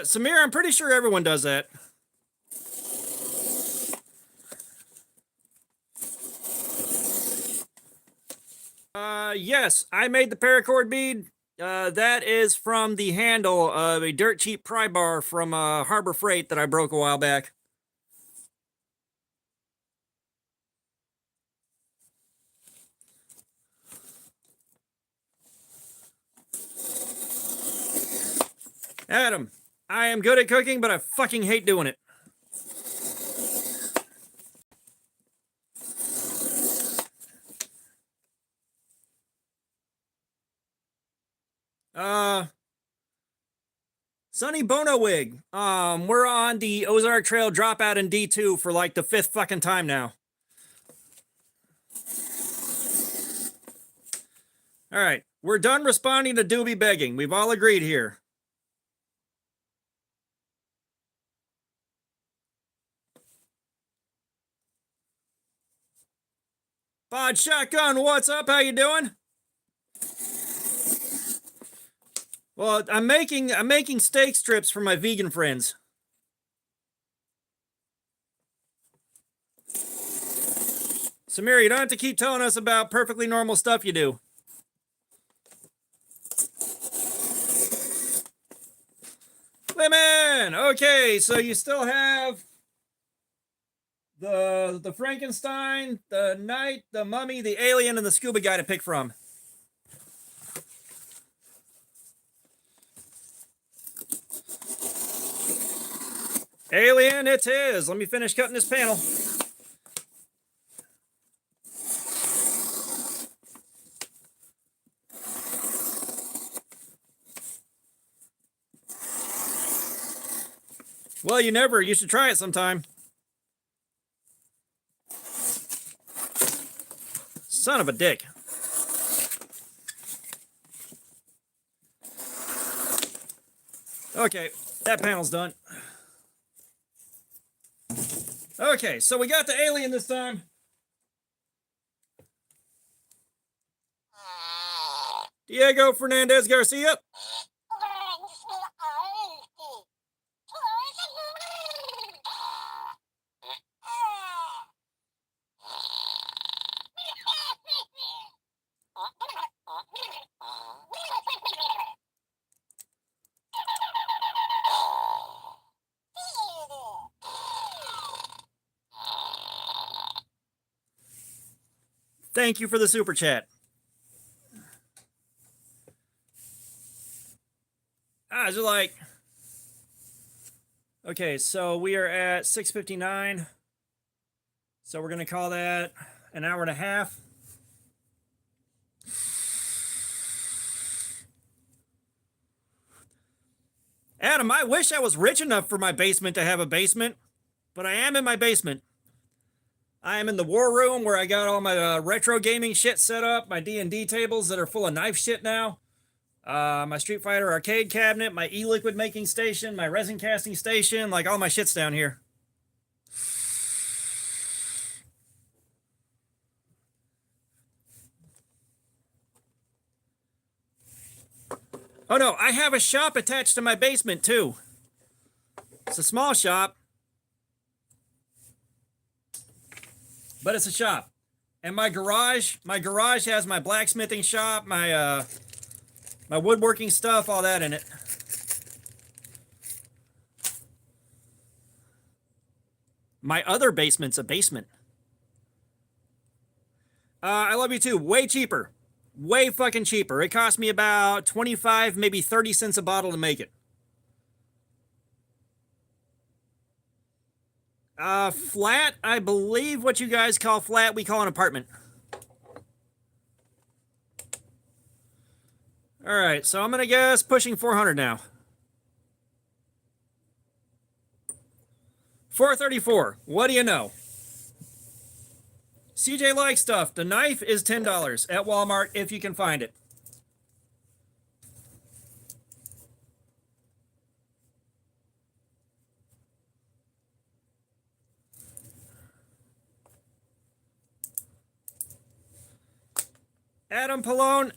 Samir, I'm pretty sure everyone does that. Yes, I made the paracord bead. That is from the handle of a dirt cheap pry bar from Harbor Freight that I broke a while back. Adam, I am good at cooking, but I fucking hate doing it. Sonny Bono Wig. We're on the Ozark Trail dropout in D2 for like the 5th fucking time now. All right, we're done responding to Doobie begging. We've all agreed here. Bod Shotgun, what's up? How you doing? Well, I'm making steak strips for my vegan friends. Samir, you don't have to keep telling us about perfectly normal stuff you do. Lemon! Okay, so you still have the Frankenstein, the Knight, the Mummy, the Alien, and the Scuba Guy to pick from. Alien, it is. Let me finish cutting this panel. Well, you should try it sometime. Son of a dick. Okay, that panel's done. Okay, so we got the Alien this time. Diego Fernandez Garcia. Thank you for the super chat. Just like, okay, so we are at 6:59. So we're going to call that an hour and a half. Adam, I wish I was rich enough for my basement to have a basement, but I am in my basement. I am in the war room where I got all my retro gaming shit set up, my D&D tables that are full of knife shit now, my Street Fighter arcade cabinet, my e-liquid making station, my resin casting station, like all my shit's down here. Oh no, I have a shop attached to my basement too. It's a small shop, but it's a shop. And my garage has my blacksmithing shop, my my woodworking stuff, all that in it. My other basement's a basement. I love you too. Way cheaper. Way fucking cheaper. It cost me about 25, maybe 30 cents a bottle to make it. Flat, I believe what you guys call flat, we call an apartment. All right, so I'm going to guess pushing 400 now. 434. What do you know? CJ likes stuff. The knife is $10 at Walmart if you can find it. Adam Palone.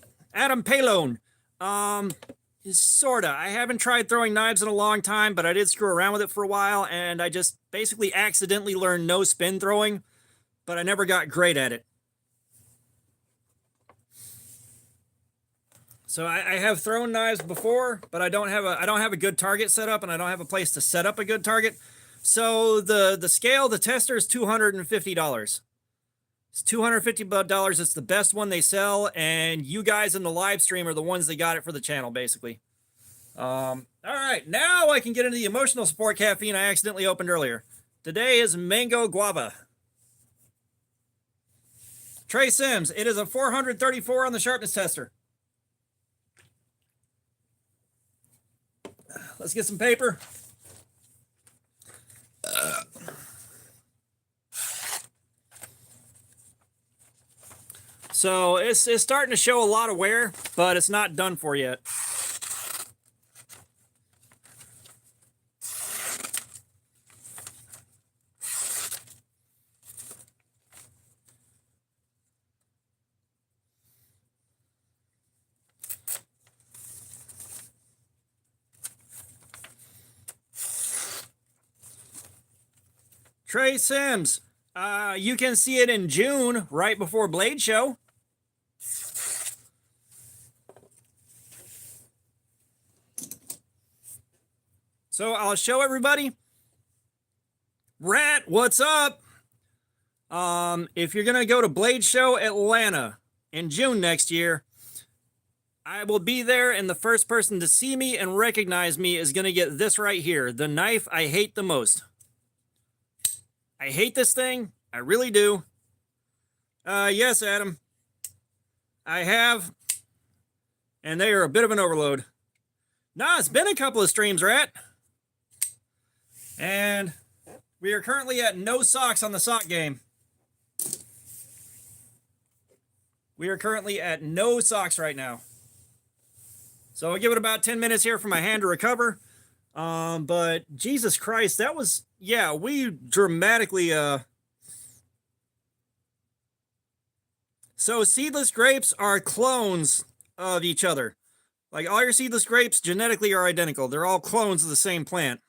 Sorta. I haven't tried throwing knives in a long time, but I did screw around with it for a while, and I just basically accidentally learned no spin throwing, but I never got great at it. So I have thrown knives before, but I don't have a good target set up, and I don't have a place to set up a good target. So the scale, the tester is $250. It's $250. It's the best one they sell, and you guys in the live stream are the ones that got it for the channel, basically. All right, now I can get into the emotional support caffeine I accidentally opened earlier. Today is mango guava. Trey Sims, it is a 434 on the sharpness tester. Let's get some paper. So it's starting to show a lot of wear, but it's not done for yet. Trey Sims, you can see it in June, right before Blade Show. So I'll show everybody. Rat, what's up? If you're gonna go to Blade Show Atlanta in June next year, I will be there, and the first person to see me and recognize me is gonna get this right here, the knife I hate the most. I hate this thing. I really do. Yes, Adam. I have. And they are a bit of an overload. Nah, it's been a couple of streams, Rat. And we are currently at no socks on the sock game. We are currently at no socks right now. So I'll give it about 10 minutes here for my hand to recover. But Jesus Christ, that was, yeah, we dramatically, so seedless grapes are clones of each other. Like all your seedless grapes genetically are identical. They're all clones of the same plant.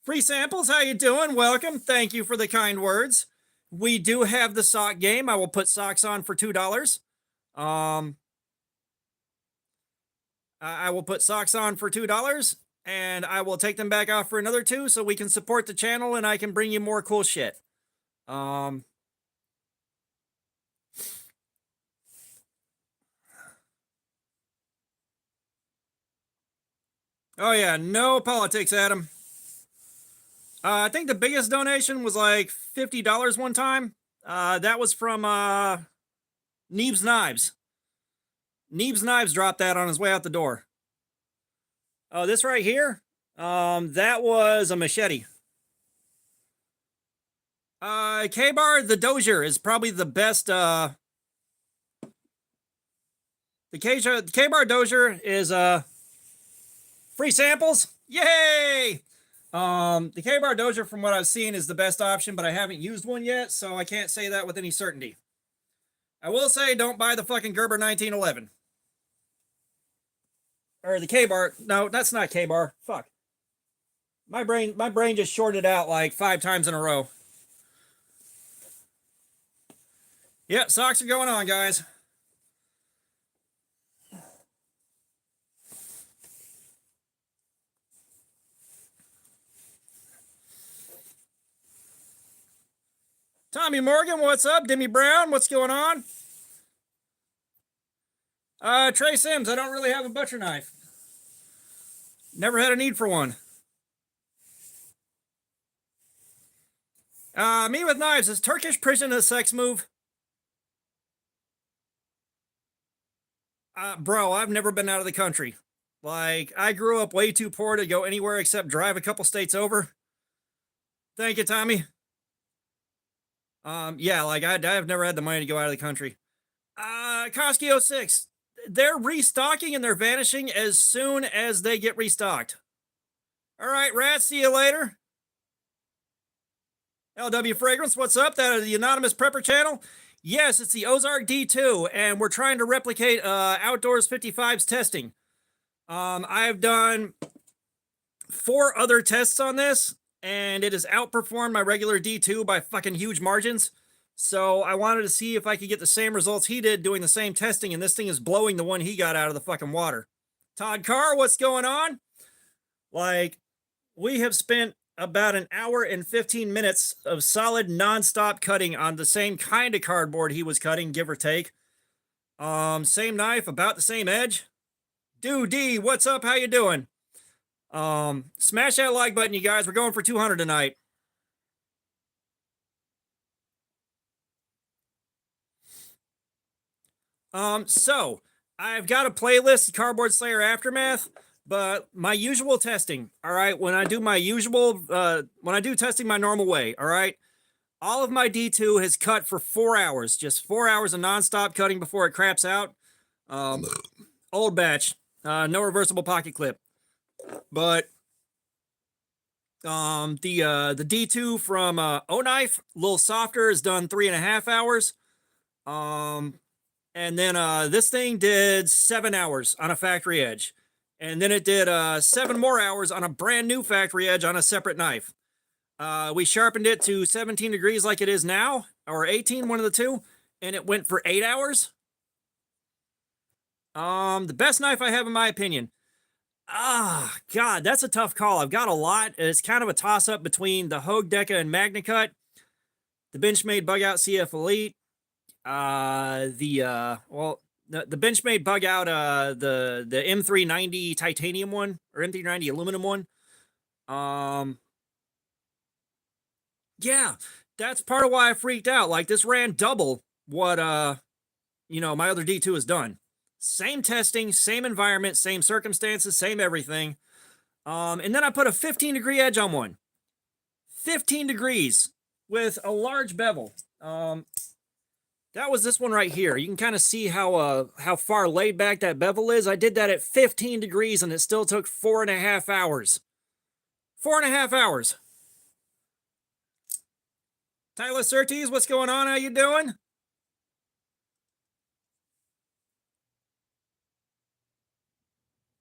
Free samples, how you doing? Welcome. Thank you for the kind words. We do have the sock game. I will put socks on for $2. I will put socks on for $2, and I will take them back off for another $2 so we can support the channel and I can bring you more cool shit. Oh yeah, no politics, Adam. I think the biggest donation was like $50 one time. That was from Neebs Knives. Neebs Knives dropped that on his way out the door. Oh, this right here? That was a machete. K-Bar, the Dozier is probably the best, the K-Bar Dozier is, free samples. Yay! The K-Bar Dozier, from what I've seen, is the best option, but I haven't used one yet, so I can't say that with any certainty. I will say, don't buy the fucking Gerber 1911. Or the K-Bar. No, that's not K-Bar. Fuck. My brain just shorted out like 5 times in a row. Yeah, socks are going on, guys. Tommy Morgan, what's up? Demi Brown, what's going on? Trey Sims, I don't really have a butcher knife. Never had a need for one. Me with knives, is Turkish prison a sex move? Bro, I've never been out of the country. Like, I grew up way too poor to go anywhere except drive a couple states over. Thank you, Tommy. Yeah, like I've never had the money to go out of the country. Koski 06. They're restocking and they're vanishing as soon as they get restocked. All right, Rat, see you later. LW Fragrance, what's up? That is the Anonymous Prepper channel. Yes, it's the Ozark D2, and we're trying to replicate Outdoors 55's testing. I've done 4 other tests on this, and it has outperformed my regular D2 by fucking huge margins. So I wanted to see if I could get the same results he did doing the same testing, and this thing is blowing the one he got out of the fucking water. Todd Carr, what's going on? Like, we have spent about an hour and 15 minutes of solid nonstop cutting on the same kind of cardboard he was cutting, give or take. Same knife, about the same edge. Dude D, what's up? How you doing? Smash that like button, you guys. We're going for 200 tonight. So I've got a playlist, Cardboard Slayer Aftermath, but my usual testing, all right, when I do my usual, when I do testing my normal way, all right, all of my D2 has cut for 4 hours, just 4 hours of nonstop cutting before it craps out. Old batch, no reversible pocket clip. But the D2 from O-Knife, a little softer, is done 3.5 hours. And then this thing did 7 hours on a factory edge. And then it did 7 more hours on a brand new factory edge on a separate knife. We sharpened it to 17 degrees like it is now, or 18, one of the two, and it went for 8 hours. The best knife I have, in my opinion. God, that's a tough call. I've got a lot. It's kind of a toss-up between the Hogue Deca and MagnaCut, the Benchmade Bug Out CF Elite, the Benchmade Bug Out, the M390 titanium one, or M390 aluminum one. Yeah, that's part of why I freaked out. Like, this ran double what, my other D2 has done. Same testing, same environment, same circumstances, same everything. And then I put a 15-degree edge on one. 15 degrees with a large bevel. That was this one right here. You can kind of see how far laid back that bevel is. I did that at 15 degrees, and it still took 4.5 hours. 4.5 hours. Tyler Surtees, what's going on? How you doing?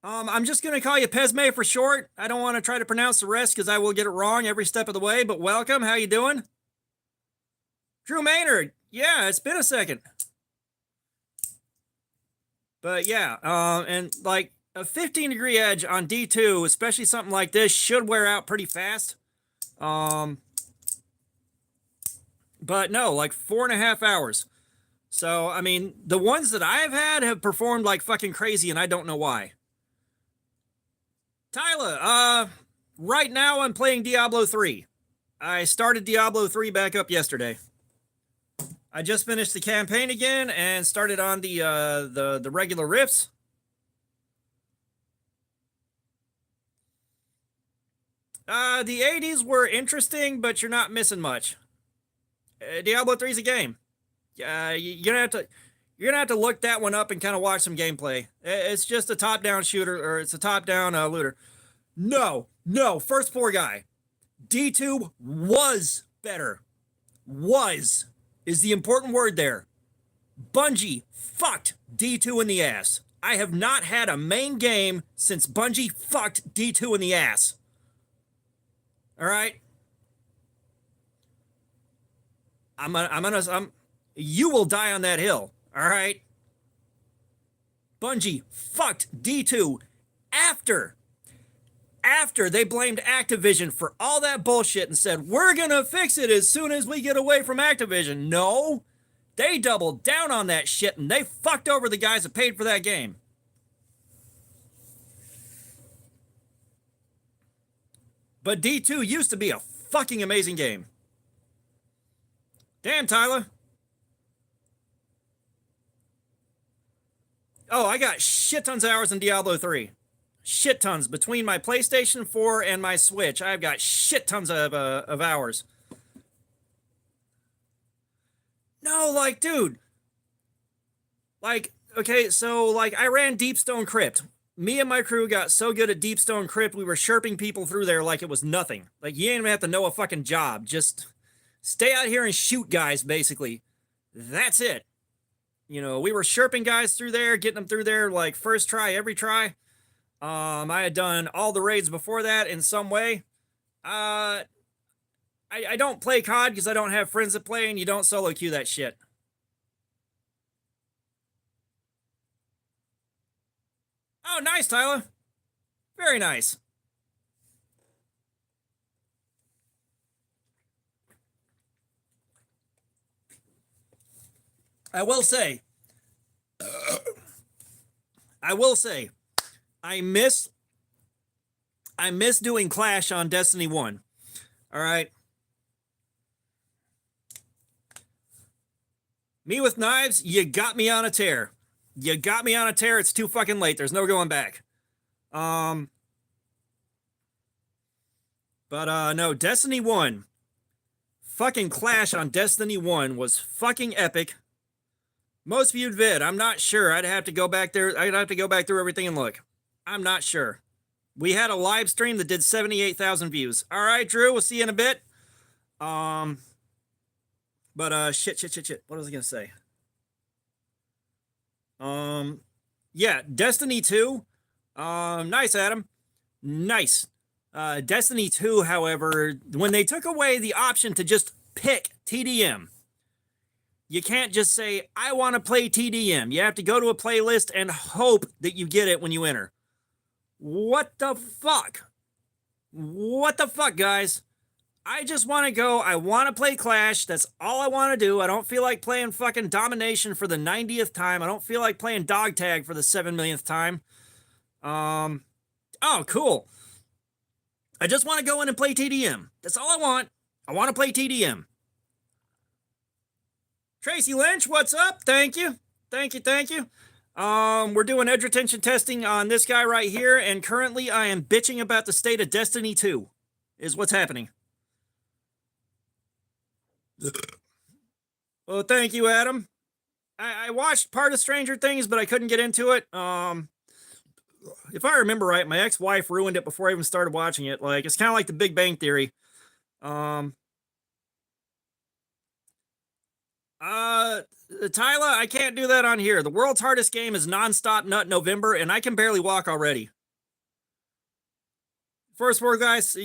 I'm just going to call you Pesme for short. I don't want to try to pronounce the rest because I will get it wrong every step of the way, but welcome. How you doing? Drew Maynard. Yeah, it's been a second. But yeah, and like a 15-degree edge on D2, especially something like this, should wear out pretty fast. But no, like 4.5 hours. So, I mean, the ones that I've had have performed like fucking crazy, and I don't know why. Tyler, right now I'm playing Diablo 3. I started Diablo 3 back up yesterday. I just finished the campaign again and started on the regular rifts. The 80s were interesting, but you're not missing much. Diablo 3 is a game. You're gonna have to look that one up and kind of watch some gameplay. It's just a top-down shooter, or it's a top-down looter. No, first four guy. D2 was better. Was is the important word there. Bungie fucked D2 in the ass. I have not had a main game since Bungie fucked D2 in the ass. All right. You will die on that hill. All right. Bungie fucked D2 after they blamed Activision for all that bullshit and said, we're going to fix it as soon as we get away from Activision. No, they doubled down on that shit and they fucked over the guys that paid for that game. But D2 used to be a fucking amazing game. Damn, Tyler. Oh, I got shit tons of hours in Diablo 3. Shit tons between my PlayStation 4 and my Switch. I've got shit tons of hours. No, like, dude. Like, okay, so, like, I ran Deepstone Crypt. Me and my crew got so good at Deepstone Crypt, we were sherping people through there like it was nothing. Like, you ain't even have to know a fucking job. Just stay out here and shoot guys, basically. That's it. You know, we were sherping guys through there, getting them through there, like, first try, every try. I had done all the raids before that in some way. I don't play COD because I don't have friends that play, and you don't solo queue that shit. Oh, nice, Tyler. Very nice. I will say, I miss doing Clash on Destiny 1. All right. Me with knives, you got me on a tear. You got me on a tear. It's too fucking late. There's no going back. But no, Destiny 1. Fucking Clash on Destiny 1 was fucking epic. Most viewed vid. I'm not sure. I'd have to go back there. I'd have to go back through everything and look. I'm not sure. We had a live stream that did 78,000 views. All right, Drew, we'll see you in a bit. Shit. What was I gonna say? Yeah, Destiny 2. Nice, Adam. Nice. Destiny 2, however, when they took away the option to just pick TDM, you can't just say, I want to play TDM. You have to go to a playlist and hope that you get it when you enter. What the fuck? What the fuck, guys? I just want to go. I want to play Clash. That's all I want to do. I don't feel like playing fucking Domination for the 90th time. I don't feel like playing Dog Tag for the 7 millionth time. Oh, cool. I just want to go in and play TDM. That's all I want. I want to play TDM. Tracy Lynch, what's up? Thank you. We're doing edge retention testing on this guy right here, and currently I am bitching about the state of Destiny 2, is what's happening. Well, thank you, Adam. I watched part of Stranger Things, but I couldn't get into it. If I remember right, my ex-wife ruined it before I even started watching it. Like, it's kind of like the Big Bang Theory. Tyler, I can't do that on here. The world's hardest game is Nonstop Nut November, and I can barely walk already. First word, guys,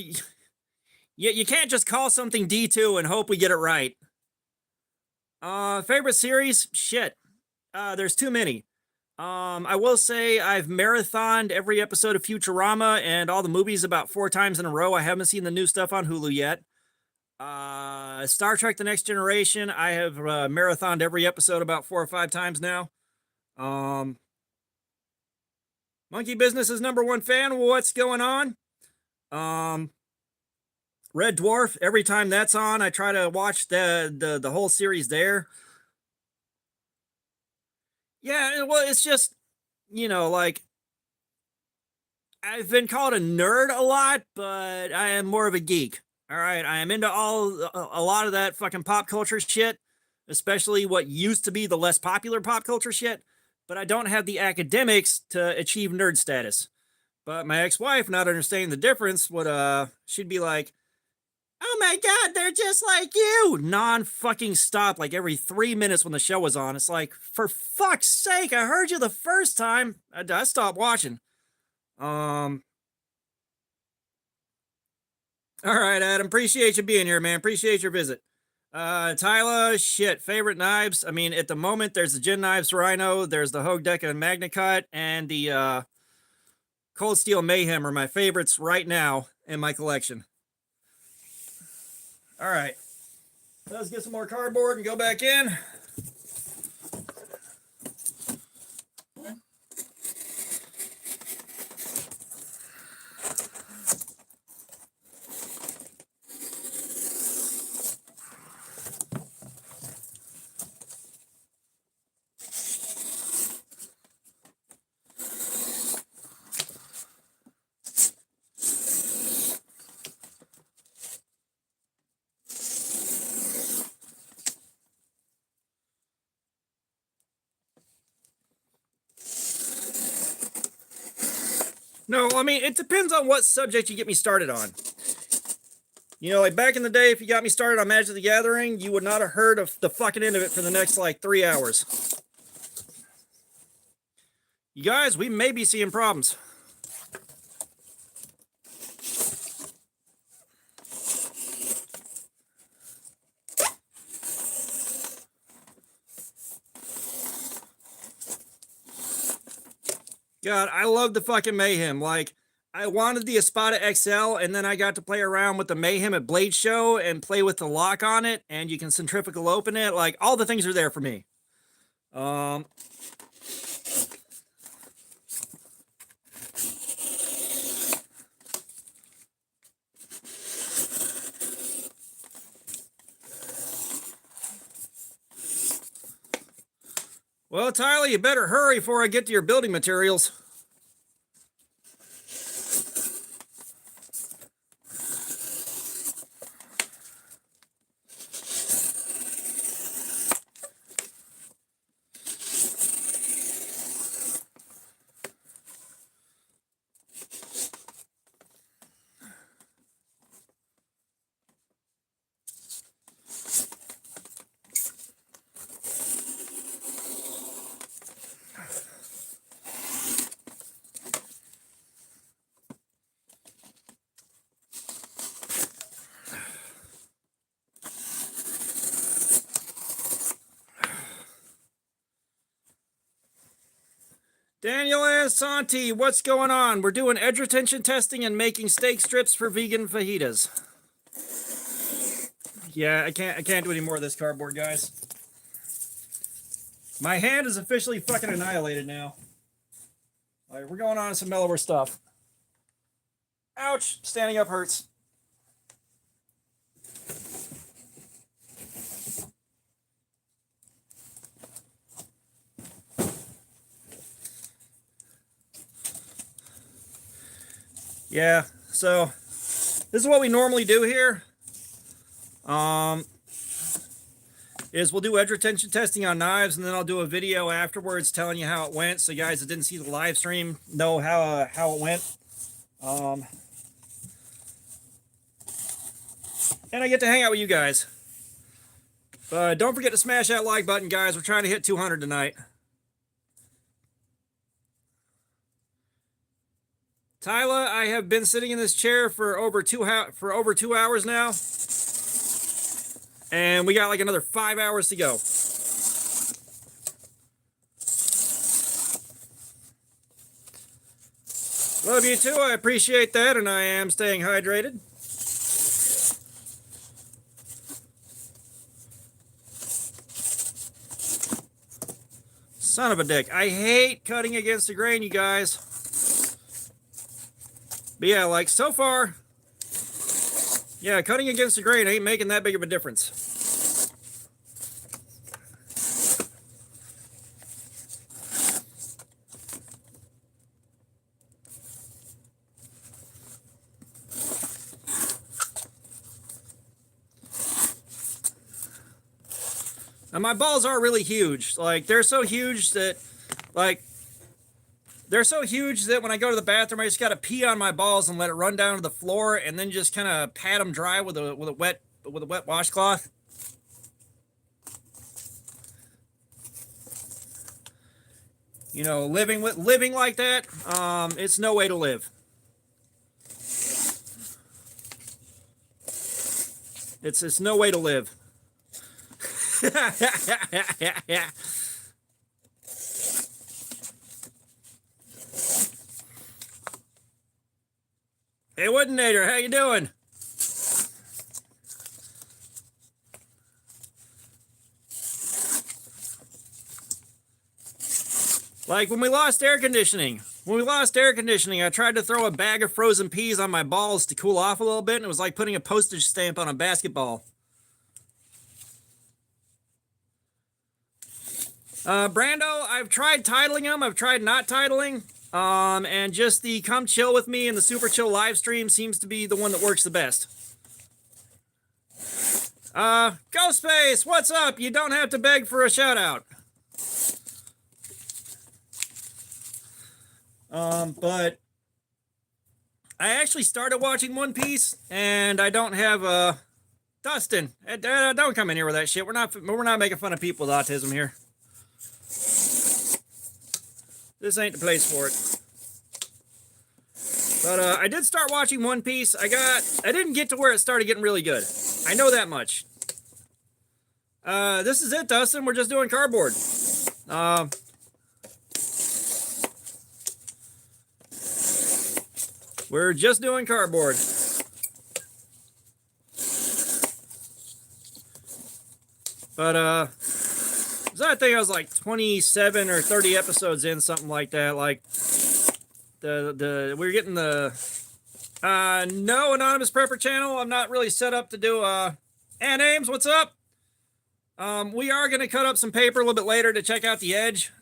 you can't just call something D2 and hope we get it right. Favorite series? Shit. There's too many. I will say I've marathoned every episode of Futurama and all the movies about 4 times in a row. I haven't seen the new stuff on Hulu yet. Star Trek The Next Generation, I have marathoned every episode about 4 or 5 times now. Monkey Business is #1 fan. What's going on? Red Dwarf, every time that's on, I try to watch the whole series there. Yeah, well, it's just, you know, like, I've been called a nerd a lot, but I am more of a geek. All right, I am into a lot of that fucking pop culture shit, especially what used to be the less popular pop culture shit. But I don't have the academics to achieve nerd status. But my ex-wife, not understanding the difference, would she'd be like, "Oh my god, they're just like you!" Non-fucking stop, like every 3 minutes when the show was on. It's like, for fuck's sake, I heard you the first time. I stopped watching. Um, all right, Adam. Appreciate you being here, man. Appreciate your visit. Tyler, shit. Favorite knives? I mean, at the moment, there's the Gin Knives Rhino, there's the Hogue Deca and MagnaCut, and the Cold Steel Mayhem are my favorites right now in my collection. All right, let's get some more cardboard and go back in. No, I mean, it depends on what subject you get me started on. You know, like back in the day, if you got me started on Magic the Gathering, you would not have heard of the fucking end of it for the next, like, 3 hours. You guys, we may be seeing problems. God, I love the fucking Mayhem. Like, I wanted the Espada XL, and then I got to play around with the Mayhem at Blade Show and play with the lock on it, and you can centrifugal open it. Like, all the things are there for me. Well, Tyler, you better hurry before I get to your building materials. Daniel Santi, what's going on? We're doing edge retention testing and making steak strips for vegan fajitas. Yeah, I can't do any more of this cardboard, guys. My hand is officially fucking annihilated now. All right, we're going on to some mellower stuff. Ouch, standing up hurts. Yeah, so this is what we normally do here. Is we'll do edge retention testing on knives, and then I'll do a video afterwards telling you how it went, so you guys that didn't see the live stream know how it went. And I get to hang out with you guys. But don't forget to smash that like button, guys. We're trying to hit 200 tonight. Tyler, I have been sitting in this chair for over 2 hours now. And we got like another 5 hours to go. Love you too. I appreciate that, and I am staying hydrated. Son of a dick. I hate cutting against the grain, you guys. But yeah, like so far, yeah, cutting against the grain ain't making that big of a difference. And my balls are really huge. Like, they're so huge that, like, when I go to the bathroom, I just got to pee on my balls and let it run down to the floor, and then just kind of pat them dry with a wet washcloth. You know, living like that, it's no way to live. It's no way to live. Hey, Woodinator, how you doing? Like when we lost air conditioning. I tried to throw a bag of frozen peas on my balls to cool off a little bit, and it was like putting a postage stamp on a basketball. Brando, I've tried titling them. I've tried not titling. And just the come chill with me and the super chill live stream seems to be the one that works the best. Ghostface, what's up? You don't have to beg for a shout out. But I actually started watching One Piece, and I don't have Dustin. Don't come in here with that shit. We're not making fun of people with autism here. This ain't the place for it. But I did start watching One Piece. I didn't get to where it started getting really good. I know that much. This is it, Dustin. We're just doing cardboard. We're just doing cardboard. But so I think I was like 27 or 30 episodes in, something like that. Like we're getting the no anonymous prepper channel. I'm not really set up to do and Ames, what's up? We are gonna cut up some paper a little bit later to check out the edge.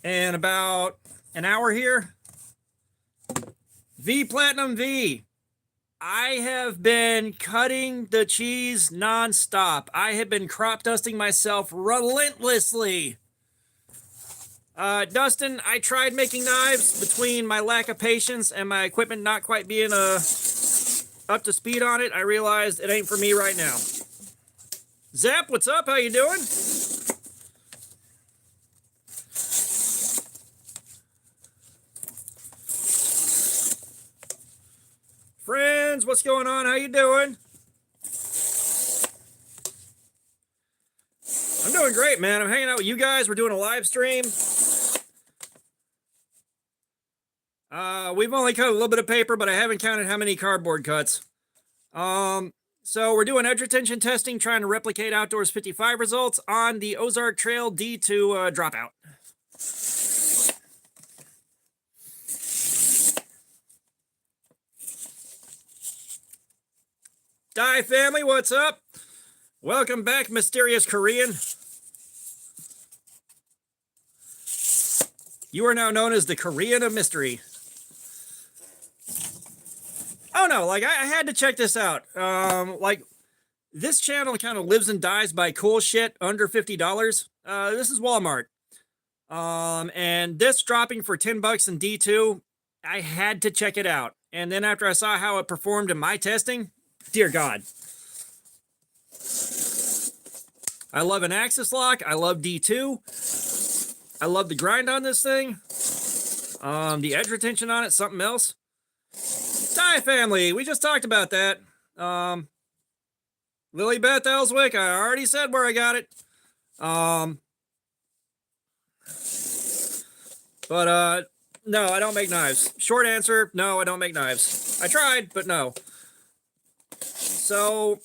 In about an hour here. V Platinum V. I have been cutting the cheese nonstop. I have been crop dusting myself relentlessly. Dustin, I tried making knives. Between my lack of patience and my equipment not quite being up to speed on it, I realized it ain't for me right now. Zap, what's up? How you doing? Friends, what's going on? How you doing? I'm doing great, man. I'm hanging out with you guys. We're doing a live stream. We've only cut a little bit of paper, but I haven't counted how many cardboard cuts. So we're doing edge retention testing, trying to replicate Outdoors 55 results on the Ozark Trail D2 dropout. Die family, what's up? Welcome back, Mysterious Korean. You are now known as the Korean of Mystery. Oh no, like I had to check this out. Like this channel kind of lives and dies by cool shit under $50. This is Walmart. And this dropping for 10 bucks in D2, I had to check it out. And then after I saw how it performed in my testing, dear God. I love an axis lock. I love D2. I love the grind on this thing. The edge retention on it, something else. Die family, we just talked about that. Lily Beth Ellswick, I already said where I got it. But no, I don't make knives. Short answer, no, I don't make knives. I tried, but no. So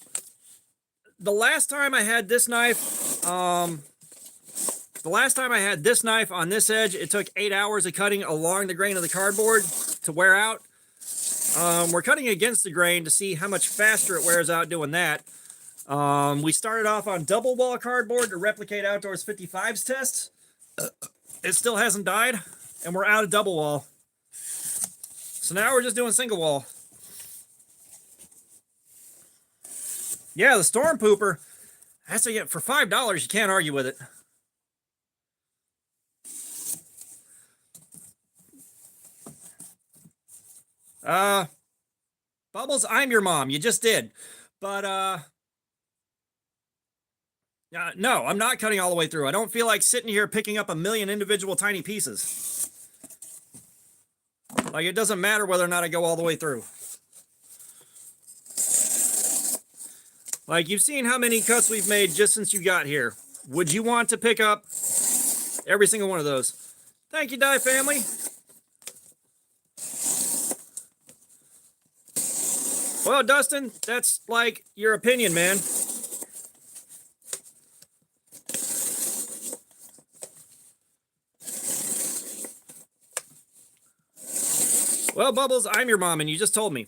the last time I had this knife, on this edge, it took 8 hours of cutting along the grain of the cardboard to wear out. We're cutting against the grain to see how much faster it wears out doing that. We started off on double wall cardboard to replicate Outdoors 55's tests. It still hasn't died, and we're out of double wall. So now we're just doing single wall. Yeah, the Storm Pooper. That's for $5, you can't argue with it. Bubbles, I'm your mom. You just did. But no, I'm not cutting all the way through. I don't feel like sitting here picking up a million individual tiny pieces. Like, it doesn't matter whether or not I go all the way through. Like, you've seen how many cuts we've made just since you got here. Would you want to pick up every single one of those? Thank you, Die Family. Well, Dustin, that's like your opinion, man. Well, Bubbles, I'm your mom, and you just told me.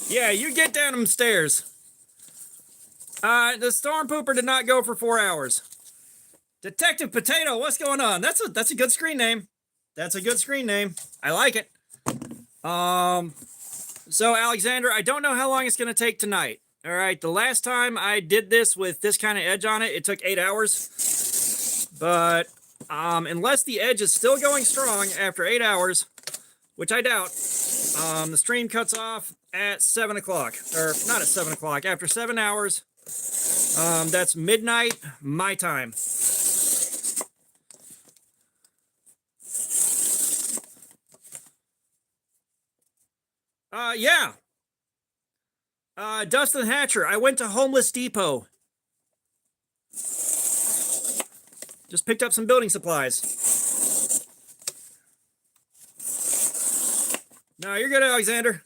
Yeah, you get down them stairs. The Storm Pooper did not go for 4 hours. Detective Potato, what's going on? That's a good screen name. That's a good screen name. I like it. So Alexander, I don't know how long it's going to take tonight. All right, the last time I did this with this kind of edge on it, it took 8 hours. But unless the edge is still going strong after 8 hours, which I doubt, the stream cuts off at 7 o'clock. Or not at 7 o'clock, after 7 hours. That's midnight, my time. Yeah. Dustin Hatcher, I went to Homeless Depot. Just picked up some building supplies. No, you're good, Alexander.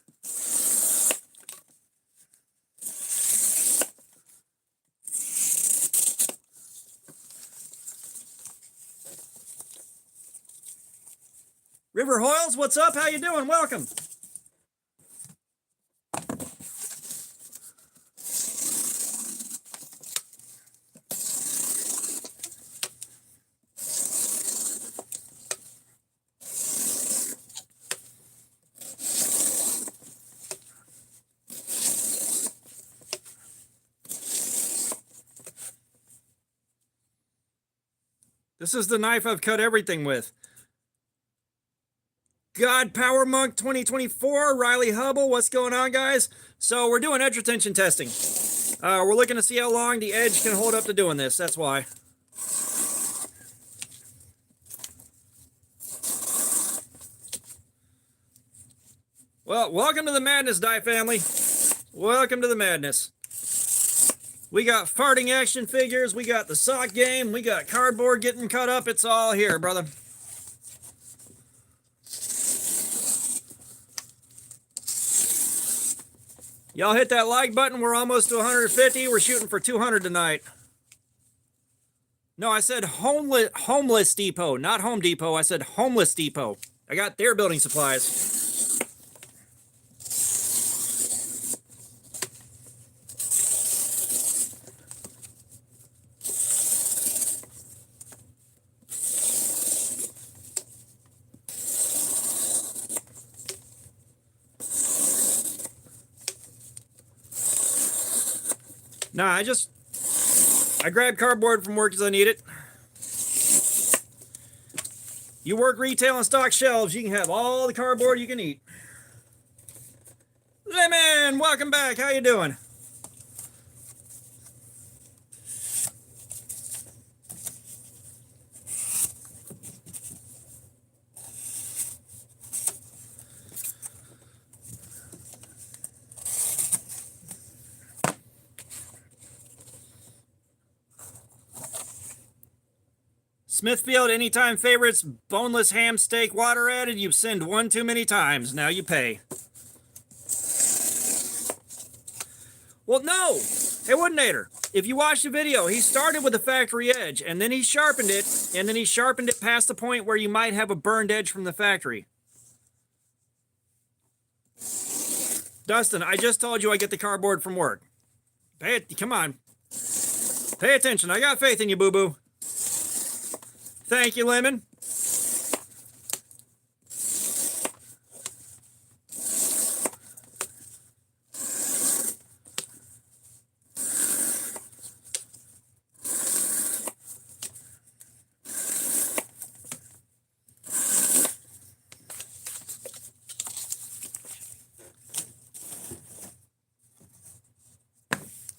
River Hoyles, what's up? How you doing? Welcome. This is the knife I've cut everything with. God Power Monk 2024, Riley Hubble, what's going on, guys? So we're doing edge retention testing. We're looking to see how long the edge can hold up to doing this. That's why. Well, welcome to the madness, Die Family. Welcome to the madness. We got farting action figures. We got the sock game. We got cardboard getting cut up. It's all here, brother. Y'all hit that like button. We're almost to 150. We're shooting for 200 tonight. No, I said homeless depot, not Home Depot. I said Homeless Depot. I got their building supplies. Nah, I grab cardboard from work as I need it. You work retail and stock shelves, you can have all the cardboard you can eat. Lemon, welcome back. How you doing? Smithfield, anytime favorites, boneless ham steak, water added. You've sinned one too many times. Now you pay. Well, no. Hey, Woodinator, if you watch the video, he started with a factory edge, and then he sharpened it, past the point where you might have a burned edge from the factory. Dustin, I just told you I get the cardboard from work. Come on. Pay attention. I got faith in you, boo-boo. Thank you, Lemon.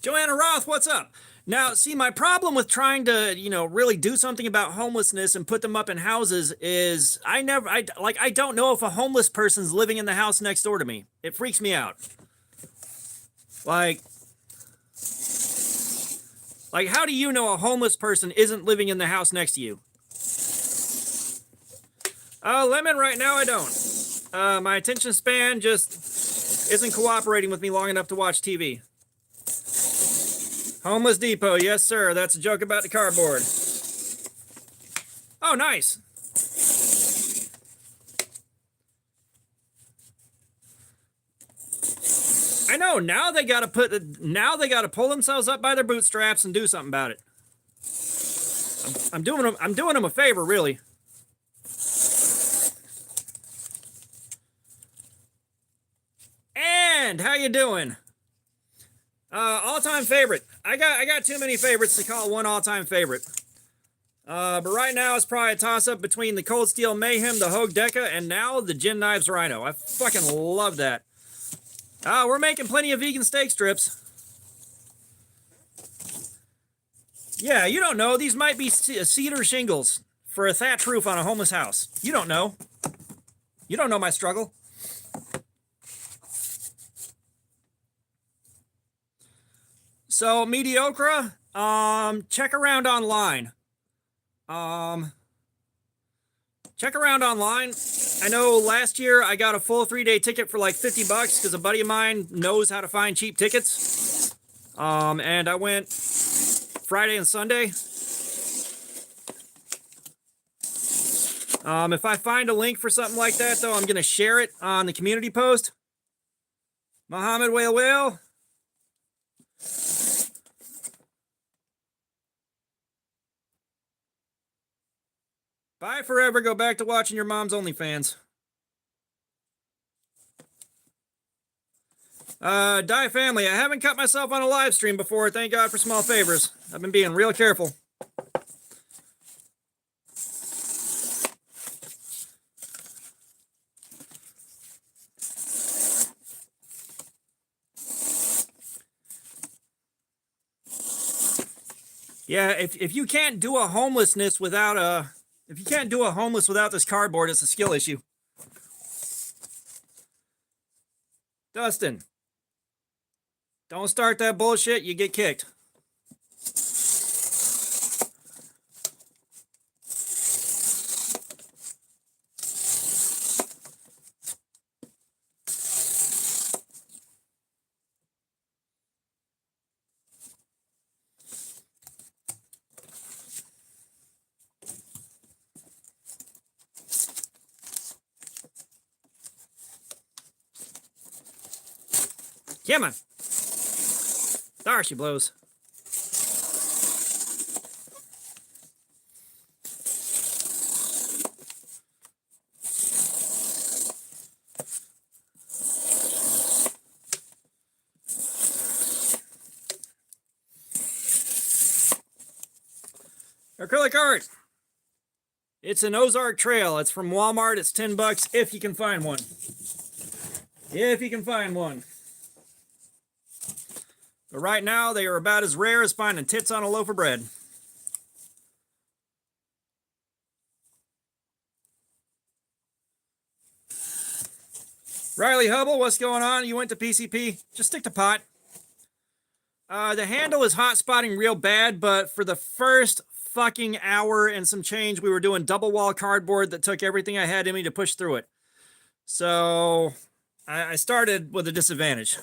Joanna Roth, what's up? Now, see, my problem with trying to, really do something about homelessness and put them up in houses is I don't know if a homeless person's living in the house next door to me. It freaks me out. Like, how do you know a homeless person isn't living in the house next to you? Lemon, right now I don't. My attention span just isn't cooperating with me long enough to watch TV. Homeless Depot, yes sir, that's a joke about the cardboard. Oh, nice. I know, now they gotta pull themselves up by their bootstraps and do something about it. I'm doing them a favor, really. And how you doing? All-time favorite. I got too many favorites to call one all-time favorite. But right now it's probably a toss-up between the Cold Steel Mayhem, the Hogue Deca, and now the Gin Knives Rhino. I fucking love that. We're making plenty of vegan steak strips. Yeah, you don't know. These might be cedar shingles for a thatch roof on a homeless house. You don't know. You don't know my struggle. So, Mediocre, check around online. Check around online. I know last year I got a full 3-day ticket for like $50 because a buddy of mine knows how to find cheap tickets. And I went Friday and Sunday. If I find a link for something like that, though, I'm going to share it on the community post. Muhammad Whale Whale. Bye forever. Go back to watching your mom's OnlyFans. Die family. I haven't cut myself on a live stream before. Thank God for small favors. I've been being real careful. Yeah, if you can't do a homelessness without if you can't do a homeless without this cardboard, it's a skill issue. Dustin, don't start that bullshit, you get kicked. Come on. There she blows. Acrylic art. It's an Ozark Trail. It's from Walmart. It's $10 if you can find one. If you can find one. But right now, they are about as rare as finding tits on a loaf of bread. Riley Hubble, what's going on? You went to PCP? Just stick to pot. The handle is hot spotting real bad, but for the first fucking hour and some change, we were doing double wall cardboard that took everything I had in me to push through it. So I started with a disadvantage.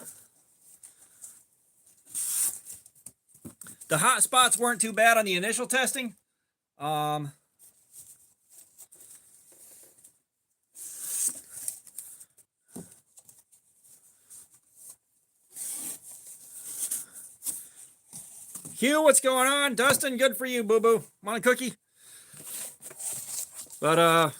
The hot spots weren't too bad on the initial testing. Hugh, what's going on? Dustin, good for you, boo-boo. Want a cookie? But,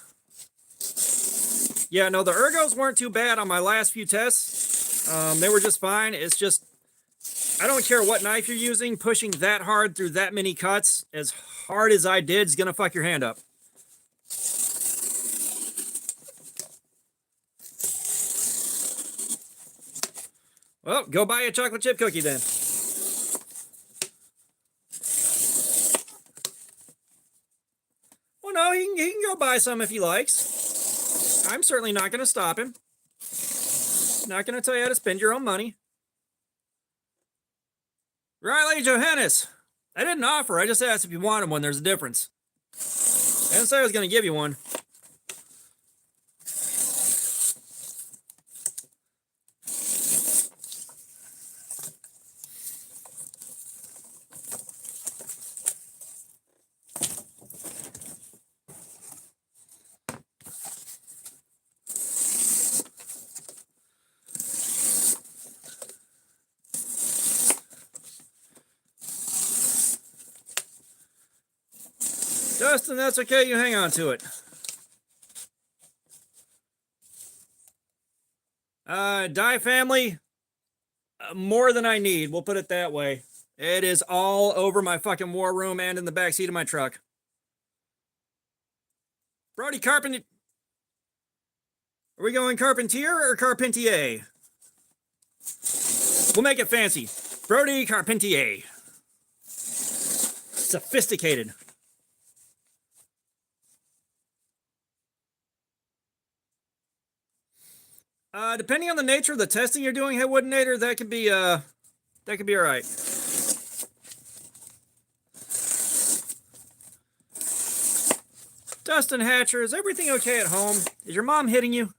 yeah, no, the ergos weren't too bad on my last few tests. They were just fine. It's just, I don't care what knife you're using, pushing that hard through that many cuts, as hard as I did, is going to fuck your hand up. Well, go buy a chocolate chip cookie then. Well, no, he can go buy some if he likes. I'm certainly not going to stop him. Not going to tell you how to spend your own money. Riley Johannes. I didn't offer. I just asked if you wanted one. There's a difference. I didn't say I was going to give you one. Dustin, that's okay. You hang on to it. Die family, more than I need. We'll put it that way. It is all over my fucking war room and in the backseat of my truck. Brody Carpenter. Are we going Carpentier or Carpentier? We'll make it fancy. Brody Carpentier. Sophisticated. Depending on the nature of the testing you're doing, hey Woodinator, that could be all right. Dustin Hatcher, is everything okay at home? Is your mom hitting you?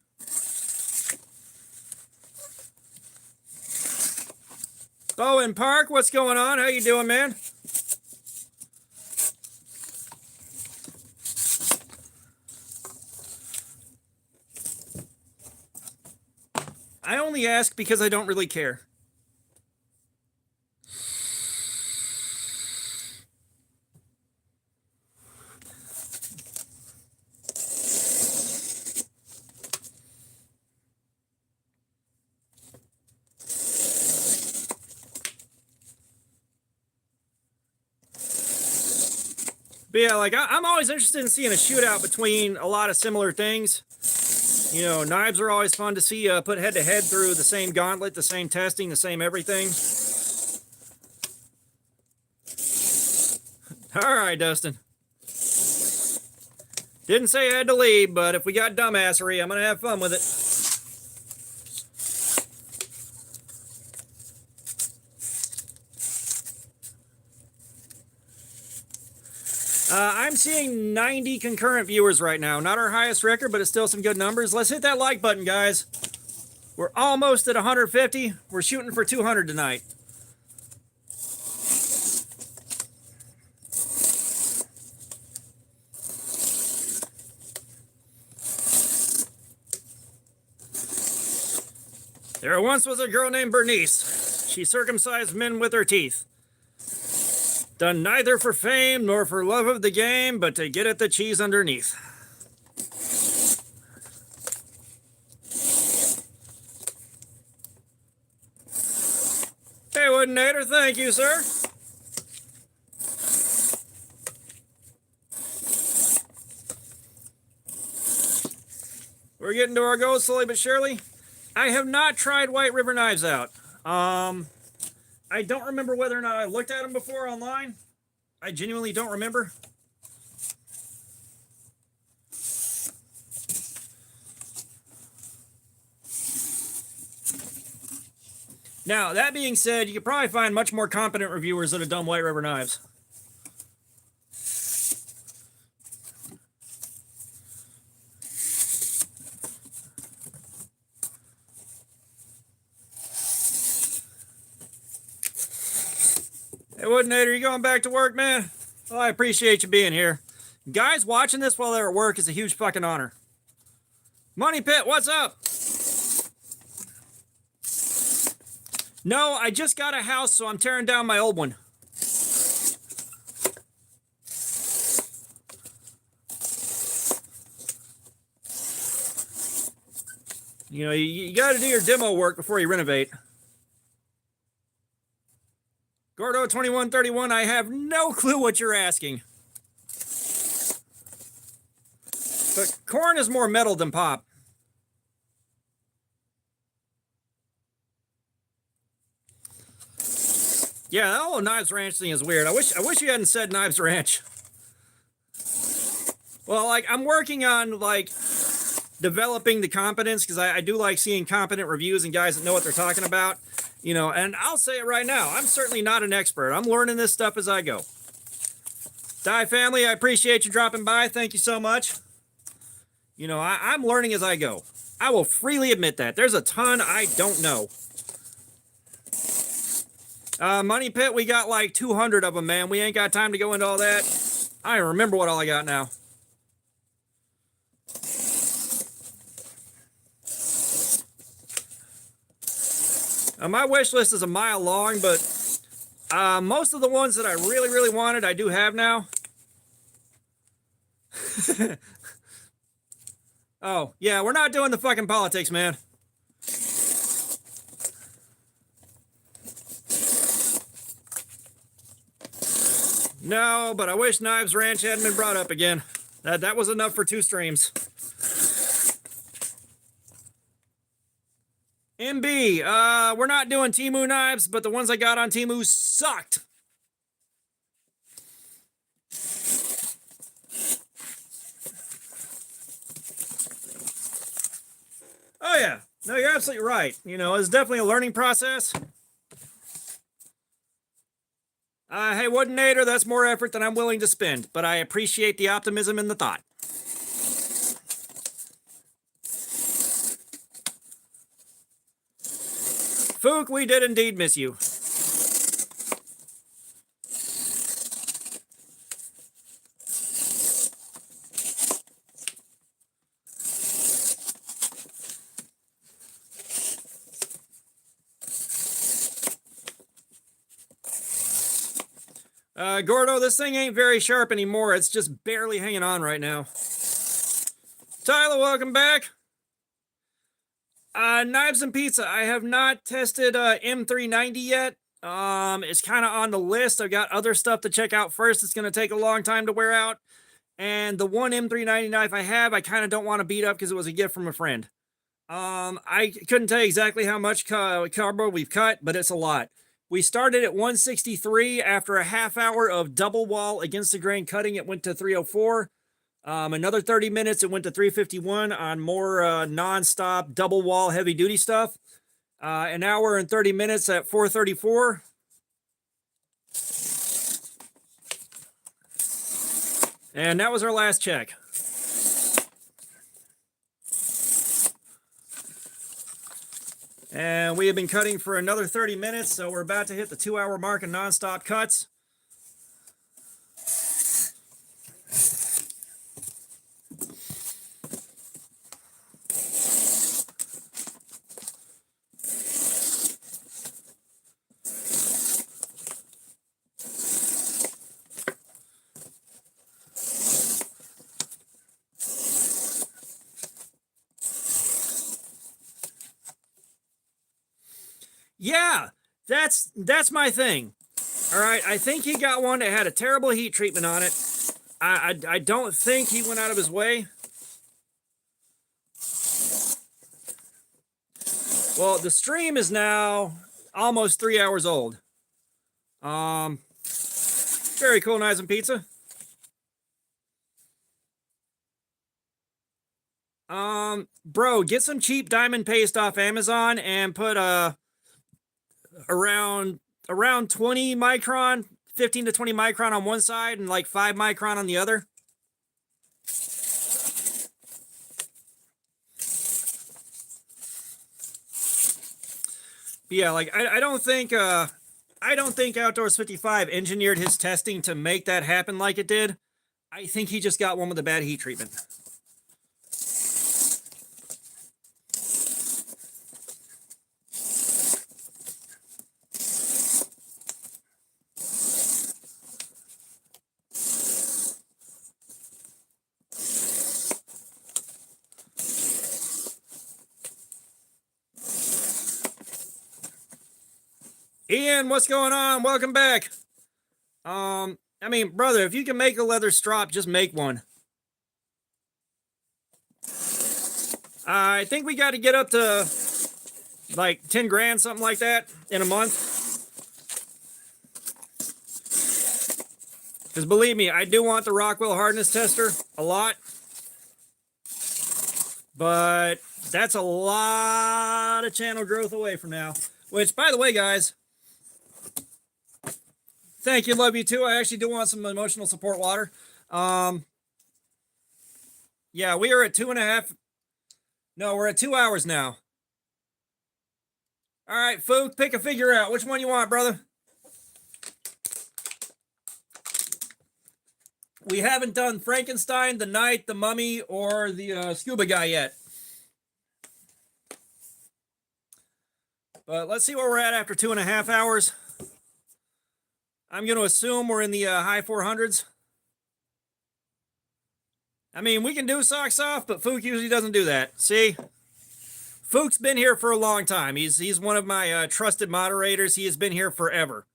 Bowen Park, what's going on? How you doing, man? I only ask because I don't really care. But yeah, like I'm always interested in seeing a shootout between a lot of similar things. You know, knives are always fun to see put head to head through the same gauntlet, the same testing, the same everything. All right, Dustin. Didn't say I had to leave, but if we got dumbassery, I'm going to have fun with it. I'm seeing 90 concurrent viewers right now. Not our highest record, but it's still some good numbers. Let's hit that like button, guys. We're almost at 150. We're shooting for 200 tonight. There once was a girl named Bernice. She circumcised men with her teeth. Done neither for fame nor for love of the game, but to get at the cheese underneath. Hey, Woodinator, thank you, sir. We're getting to our goal slowly but surely. I have not tried White River knives out. I don't remember whether or not I looked at them before online. I genuinely don't remember. Now, that being said, you could probably find much more competent reviewers that have done White River knives. Hey, Woodinator, you going back to work, man? Well, I appreciate you being here. Guys watching this while they're at work is a huge fucking honor. Money Pit, what's up? No, I just got a house, so I'm tearing down my old one. You know, you got to do your demo work before you renovate. Gordo 2131, I have no clue what you're asking. But corn is more metal than pop. Yeah, that whole Knives Ranch thing is weird. I wish you hadn't said Knives Ranch. Well, like, I'm working on, like, developing the competence, because I do like seeing competent reviews and guys that know what they're talking about. You know, and I'll say it right now, I'm certainly not an expert. I'm learning this stuff as I go. Die family, I appreciate you dropping by. Thank you so much. You know, I'm learning as I go. I will freely admit that. There's a ton I don't know. Money Pit, we got like 200 of them, man. We ain't got time to go into all that. I don't remember what all I got now. My wish list is a mile long, but most of the ones that I really, really wanted, I do have now. Oh, yeah, we're not doing the fucking politics, man. No, but I wish Knives Ranch hadn't been brought up again. That was enough for 2 streams. MB, we're not doing Temu knives, but the ones I got on Temu sucked. Oh yeah, no, you're absolutely right. You know, it's definitely a learning process. Hey, Woodinator, that's more effort than I'm willing to spend, but I appreciate the optimism and the thought. Fook, we did indeed miss you. Gordo, this thing ain't very sharp anymore. It's just barely hanging on right now. Tyler, welcome back. Knives and Pizza. I have not tested M390 yet. It's kind of on the list. I've got other stuff to check out first. It's going to take a long time to wear out. And the one M390 knife I have, I kind of don't want to beat up because it was a gift from a friend. I couldn't tell you exactly how much cardboard we've cut, but it's a lot. We started at 163. After a half hour of double wall against the grain cutting, it went to 304. Another 30 minutes, it went to 351 on more non-stop double wall heavy duty stuff. An hour and 30 minutes at 434. And that was our last check. And we have been cutting for another 30 minutes, so we're about to hit the 2-hour mark of non-stop cuts. Yeah, that's my thing. All right, I think he got one that had a terrible heat treatment on it. I don't think he went out of his way. Well, the stream is now almost 3 hours old. Very cool, Knives and Pizza. Bro, get some cheap diamond paste off Amazon and put around 20 micron, 15 to 20 micron on one side and like 5 micron on the other. But yeah, like I don't think Outdoors 55 engineered his testing to make that happen like it did. I think he just got one with a bad heat treatment. Ian, what's going on? Welcome back. I mean, brother, if you can make a leather strop, just make one. I think we got to get up to like 10 grand, something like that, in a month. Because believe me, I do want the Rockwell hardness tester a lot. But that's a lot of channel growth away from now. Which, by the way, guys, thank you, love you too. I actually do want some emotional support water. Yeah, we are at 2.5. No, we're at 2 hours now. All right, Fook, pick a figure out. Which one you want, brother? We haven't done Frankenstein, the Knight, the Mummy, or the Scuba guy yet. But let's see where we're at after 2.5 hours. I'm going to assume we're in the high 400s. I mean, we can do socks off, but Fook usually doesn't do that. See? Fook's been here for a long time. He's one of my trusted moderators. He has been here forever.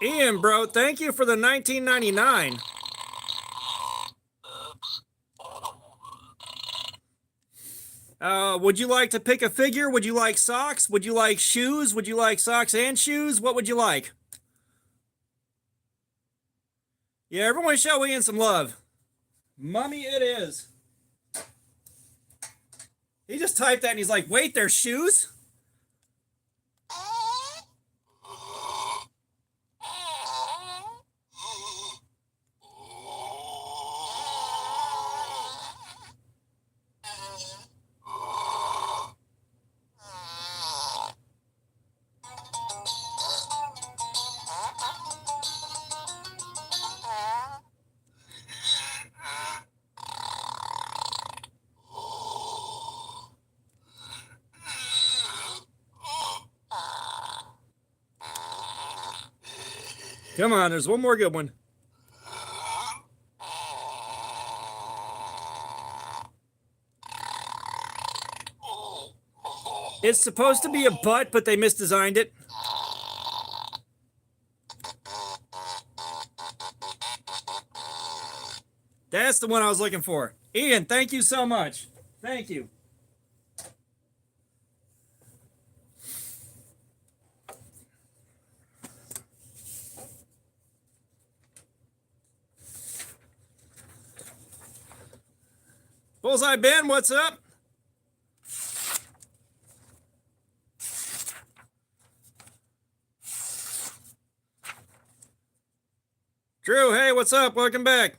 Ian, bro, thank you for the 1999. Would you like to pick a figure? Would you like socks? Would you like shoes? Would you like socks and shoes? What would you like? Yeah, everyone show Ian some love. Mummy it is. He just typed that and he's like, wait, there's shoes? Come on, there's one more good one. It's supposed to be a butt, but they misdesigned it. That's the one I was looking for. Ian, thank you so much. Thank you. Bullseye Ben, what's up? Drew, hey, what's up? Welcome back.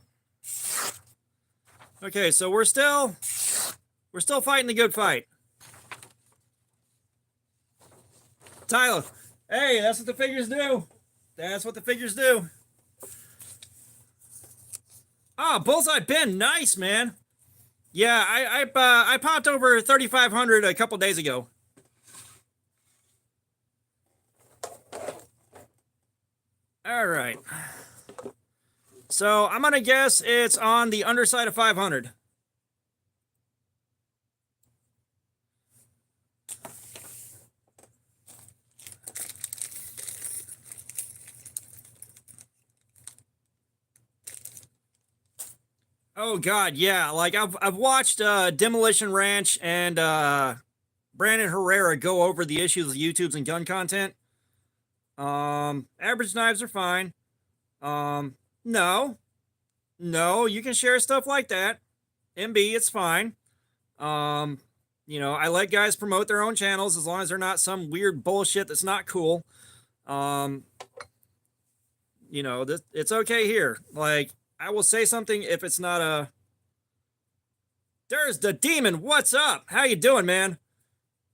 Okay, so we're still fighting the good fight. Tyler, hey, that's what the figures do. That's what the figures do. Oh, Bullseye Ben, nice, man. Yeah, I popped over 3,500 a couple days ago. All right. So I'm gonna guess it's on the underside of 500. Oh God, yeah. Like I've watched Demolition Ranch and Brandon Herrera go over the issues of YouTube's and gun content. Average knives are fine. No, you can share stuff like that. MB, it's fine. You know, I let guys promote their own channels as long as they're not some weird bullshit that's not cool. You know, it's okay here. Like, I will say something if it's not a... There's the demon. What's up? How you doing, man?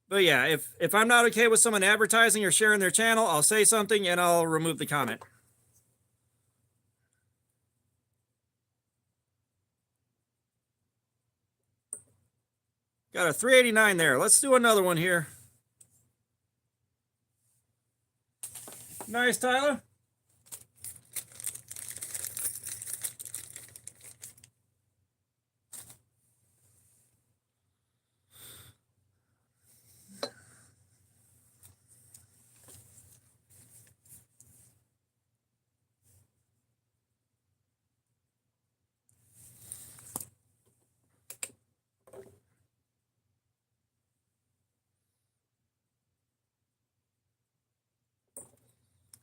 But yeah, if I'm not okay with someone advertising or sharing their channel, I'll say something and I'll remove the comment. Got a 389 there. Let's do another one here. Nice, Tyler.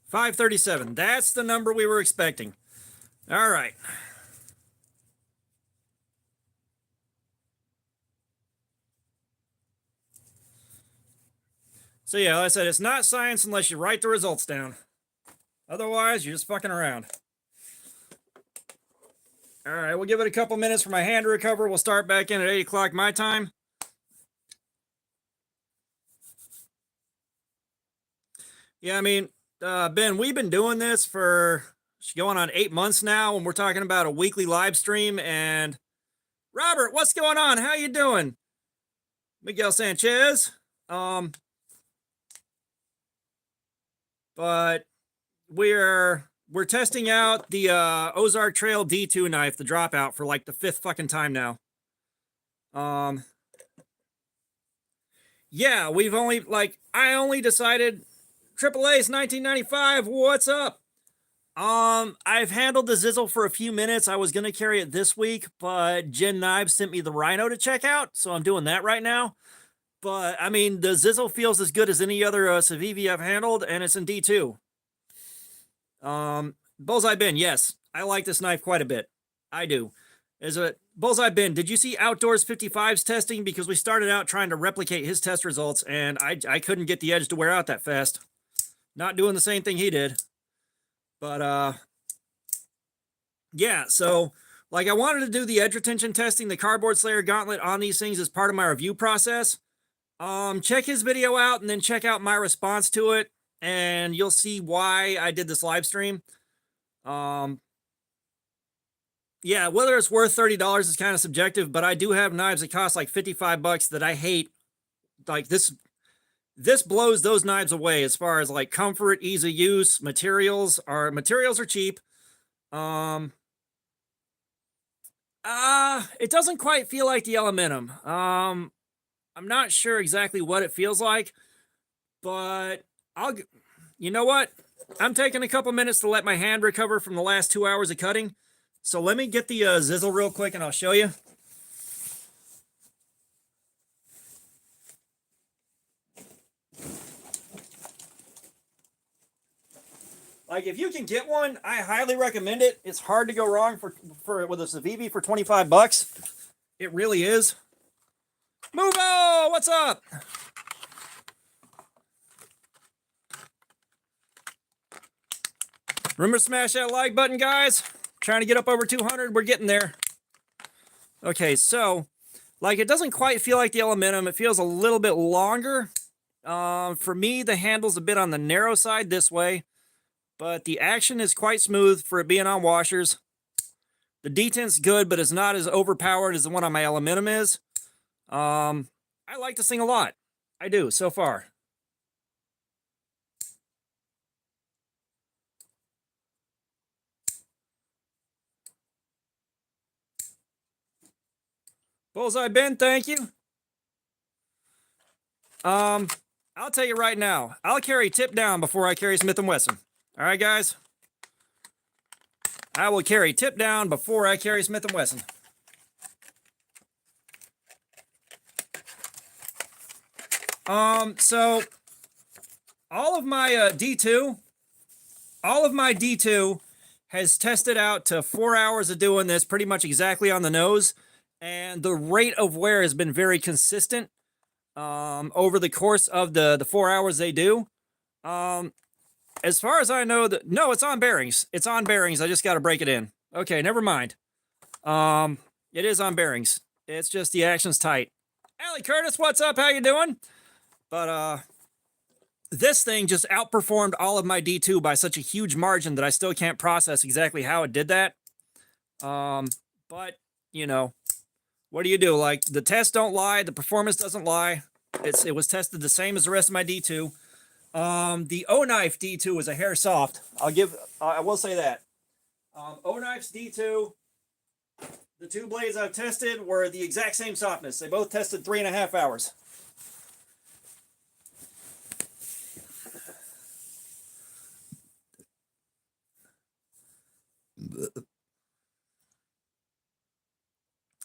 $537. That's the number we were expecting. All right. So yeah, like I said, it's not science unless you write the results down. Otherwise, you're just fucking around. All right, we'll give it a couple minutes for my hand to recover. We'll start back in at 8 o'clock my time. Yeah, I mean, Ben, we've been doing this for going on 8 months now, and we're talking about a weekly live stream. And Robert, what's going on? How you doing? Miguel Sanchez. But we're testing out the Ozark Trail D2 knife, the dropout, for like the 5th fucking time now. Yeah, we've only I only decided AAA's 1995. What's up? I've handled the Zizzle for a few minutes. I was gonna carry it this week, but Jen Knives sent me the Rhino to check out, so I'm doing that right now. But I mean, the Zizzle feels as good as any other Civivi I've handled, and it's in D2. Bullseye Ben, yes, I like this knife quite a bit. I do. Is it Bullseye Ben? Did you see Outdoors 55's testing? Because we started out trying to replicate his test results, and I couldn't get the edge to wear out that fast. Not doing the same thing he did. But yeah, so like I wanted to do the edge retention testing, the Cardboard Slayer Gauntlet on these things as part of my review process. Check his video out and then check out my response to it, and you'll see why I did this live stream. Yeah, whether it's worth $30 is kind of subjective, but I do have knives that cost like $55 that I hate. Like this blows those knives away as far as like comfort, ease of use. Materials are cheap. It doesn't quite feel like the Elementum. I'm not sure exactly what it feels like, but you know what? I'm taking a couple minutes to let my hand recover from the last 2 hours of cutting. So let me get the Zizzle real quick and I'll show you. Like, if you can get one, I highly recommend it. It's hard to go wrong with a Civivi for $25. It really is. Movo, what's up? Remember to smash that like button, guys. Trying to get up over 200. We're getting there. Okay, so like it doesn't quite feel like the Elementum. It feels a little bit longer. For me, the handle's a bit on the narrow side this way, but the action is quite smooth for it being on washers. The detent's good, but it's not as overpowered as the one on my Elementum is. I like this thing a lot. I do, so far. Bullseye Ben, thank you. I'll tell you right now, I'll carry tip down before I carry Smith & Wesson. All right, guys? I will carry tip down before I carry Smith & Wesson. So all of my D2 has tested out to 4 hours of doing this pretty much exactly on the nose, and the rate of wear has been very consistent over the course of the 4 hours they do. As far as I know, no, it's on bearings. It's on bearings. I just got to break it in. Okay, never mind. It is on bearings. It's just the action's tight. Allie Curtis, what's up? How you doing? But this thing just outperformed all of my D2 by such a huge margin that I still can't process exactly how it did that. But, you know, what do you do? Like, the tests don't lie, the performance doesn't lie. It was tested the same as the rest of my D2. The O-Knife D2 is a hair soft. I will say that. O-Knife's D2, the two blades I've tested were the exact same softness. They both tested 3.5 hours.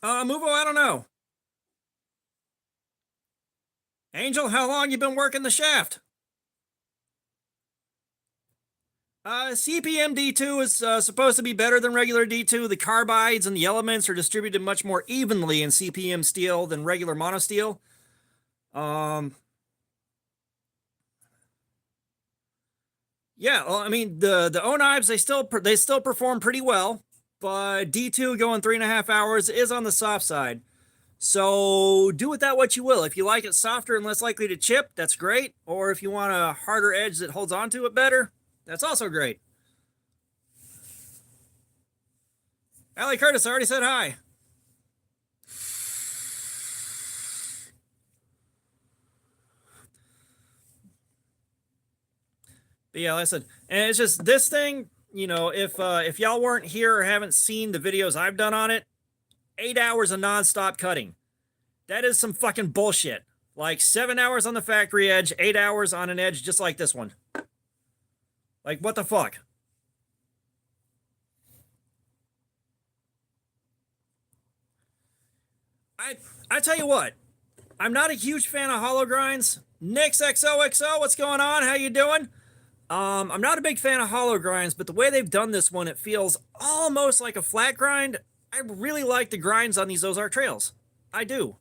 Muvo, I don't know. Angel, how long you been working the shaft? CPM D2 is supposed to be better than regular D2. The carbides and the elements are distributed much more evenly in CPM steel than regular monosteel. Yeah, well, I mean, the O-Knives, they still perform pretty well, but D2 going 3.5 hours is on the soft side. So do with that what you will. If you like it softer and less likely to chip, that's great. Or if you want a harder edge that holds onto it better, that's also great. Allie Curtis already said hi. But yeah, like I said, and it's just this thing, you know, if y'all weren't here or haven't seen the videos I've done on it, 8 hours of nonstop cutting. That is some fucking bullshit. Like 7 hours on the factory edge, 8 hours on an edge just like this one. Like, what the fuck? I tell you what, I'm not a huge fan of hollow grinds. Nix XOXO, what's going on? How you doing? I'm not a big fan of hollow grinds, but the way they've done this one, it feels almost like a flat grind. I really like the grinds on these Ozark trails. I do.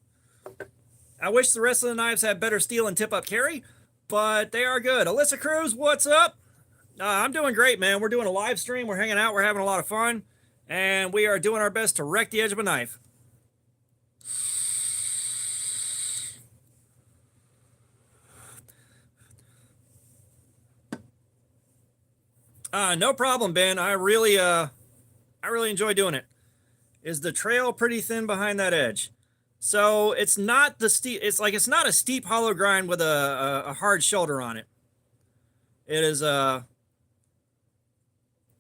I wish the rest of the knives had better steel and tip-up carry, but they are good. Alyssa Cruz, what's up? I'm doing great, man. We're doing a live stream. We're hanging out. We're having a lot of fun. And we are doing our best to wreck the edge of a knife. No problem, Ben. I really enjoy doing it. Is the trail pretty thin behind that edge? So it's not the steep. It's not a steep hollow grind with a hard shoulder on it. It is a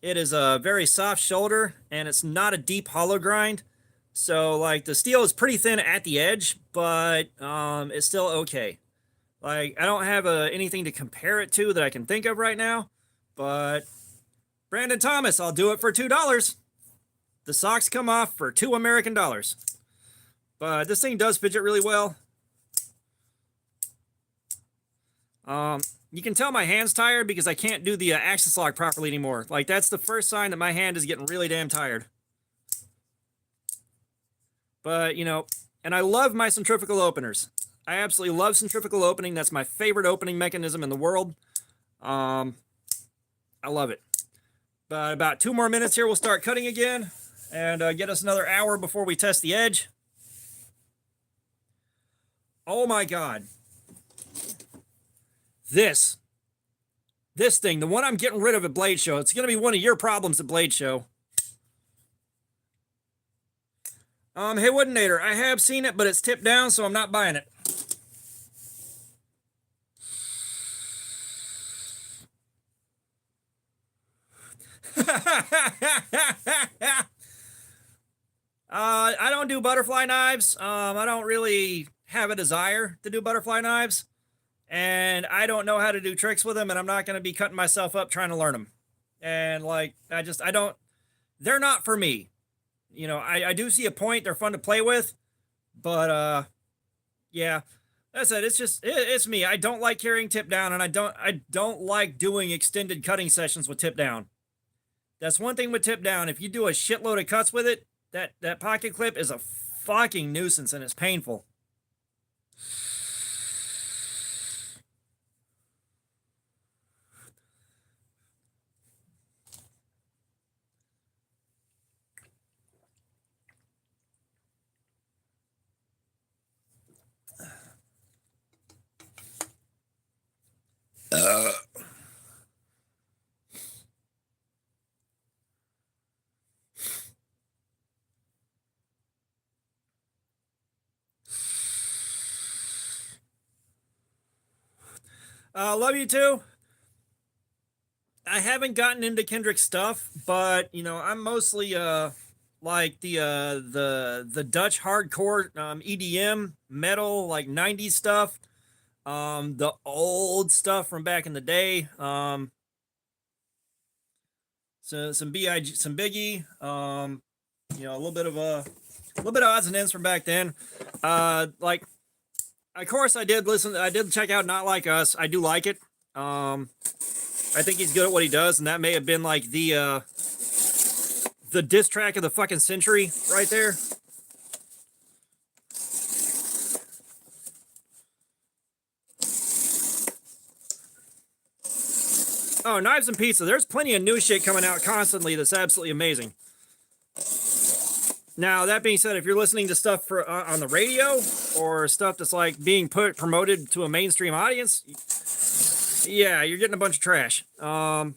very soft shoulder, and it's not a deep hollow grind. So like the steel is pretty thin at the edge, but it's still okay. Like I don't have anything to compare it to that I can think of right now, but Brandon Thomas, I'll do it for $2. The socks come off for $2 American. But this thing does fidget really well. You can tell my hand's tired because I can't do the axis lock properly anymore. Like, that's the first sign that my hand is getting really damn tired. But, you know, and I love my centrifugal openers. I absolutely love centrifugal opening. That's my favorite opening mechanism in the world. I love it. But about 2 more minutes here, we'll start cutting again. And get us another hour before we test the edge. Oh my God. This thing, the one I'm getting rid of at Blade Show, it's going to be one of your problems at Blade Show. Hey, Woodinator, I have seen it, but it's tipped down, so I'm not buying it. I don't do butterfly knives. I don't really have a desire to do butterfly knives. And I don't know how to do tricks with them, and I'm not going to be cutting myself up trying to learn them. And like, they're not for me. You know, I do see a point. They're fun to play with, but yeah, that's it. It's me. I don't like carrying tip down, and I don't like doing extended cutting sessions with tip down. That's one thing with tip down. If you do a shitload of cuts with it, that pocket clip is a fucking nuisance, and it's painful. Love you too. I haven't gotten into Kendrick stuff, but you know, I'm mostly like the Dutch hardcore EDM metal, like 90s stuff. The old stuff from back in the day. So some Big, some Biggie. You know, a little bit of odds and ends from back then. Like, of course, I did check out Not Like Us. I do like it. I think he's good at what he does, and that may have been like the diss track of the fucking century right there. Oh, Knives and Pizza. There's plenty of new shit coming out constantly that's absolutely amazing. Now, that being said, if you're listening to stuff for on the radio or stuff that's like being promoted to a mainstream audience, yeah, you're getting a bunch of trash. Like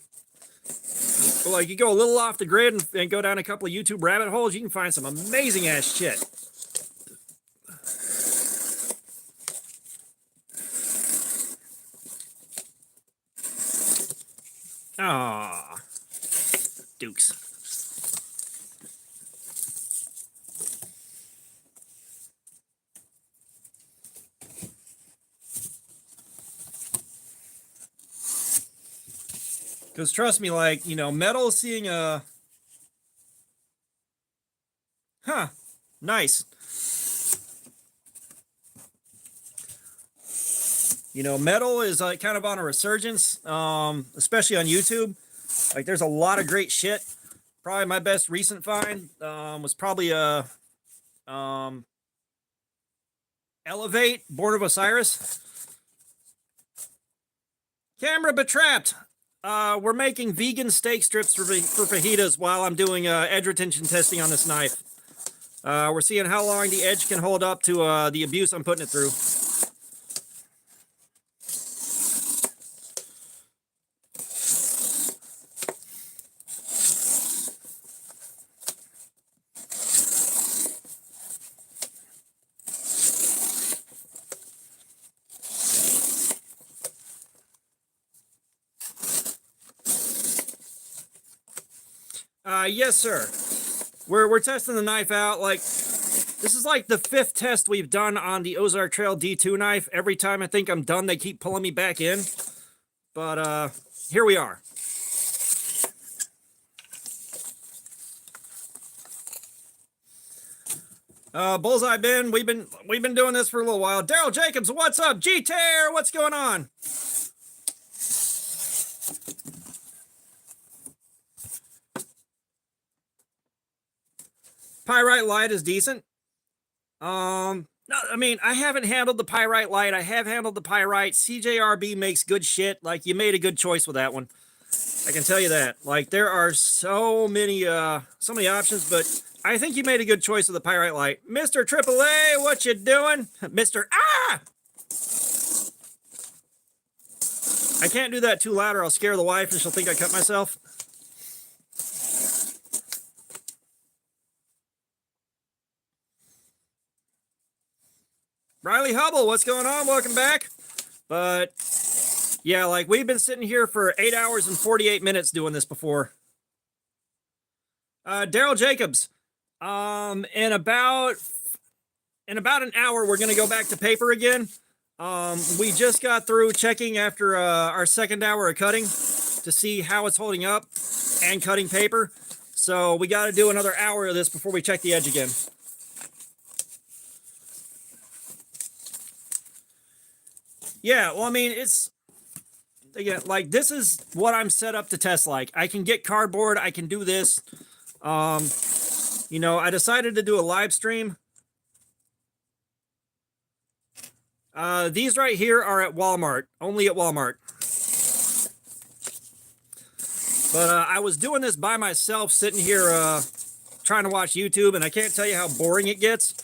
you go a little off the grid and go down a couple of YouTube rabbit holes, you can find some amazing ass shit. Ah, Dukes. Because trust me, like, you know, metal seeing a... Huh. Nice. You know, metal is like kind of on a resurgence, especially on YouTube. Like, there's a lot of great shit. Probably my best recent find was probably Elevate, Born of Osiris. Camera betrapped. We're making vegan steak strips for fajitas while I'm doing edge retention testing on this knife. We're seeing how long the edge can hold up to the abuse I'm putting it through. Yes, sir. We're testing the knife out. Like, this is like the 5th test we've done on the Ozark Trail D2 knife. Every time I think I'm done, they keep pulling me back in. But here we are. Bullseye Ben, we've been doing this for a little while. Daryl Jacobs, what's up? G-Tear, what's going on? Pyrite Light is decent. No, I mean, I haven't handled the Pyrite Light. I have handled the Pyrite. CJRB makes good shit. Like, you made a good choice with that one. I can tell you that. Like, there are so many options, but I think you made a good choice with the Pyrite Light. Mr. AAA, what you doing? Mr. Ah! I can't do that too loud or I'll scare the wife and she'll think I cut myself. Riley Hubble, what's going on? Welcome back. But yeah, like we've been sitting here for 8 hours and 48 minutes doing this before. Daryl Jacobs, in about an hour, we're going to go back to paper again. We just got through checking after our 2nd hour of cutting to see how it's holding up and cutting paper. So we got to do another hour of this before we check the edge again. Yeah, well, I mean, it's, again, like, this is what I'm set up to test like. I can get cardboard, I can do this. You know, I decided to do a live stream. These right here are at Walmart, only at Walmart. But I was doing this by myself, sitting here trying to watch YouTube, and I can't tell you how boring it gets.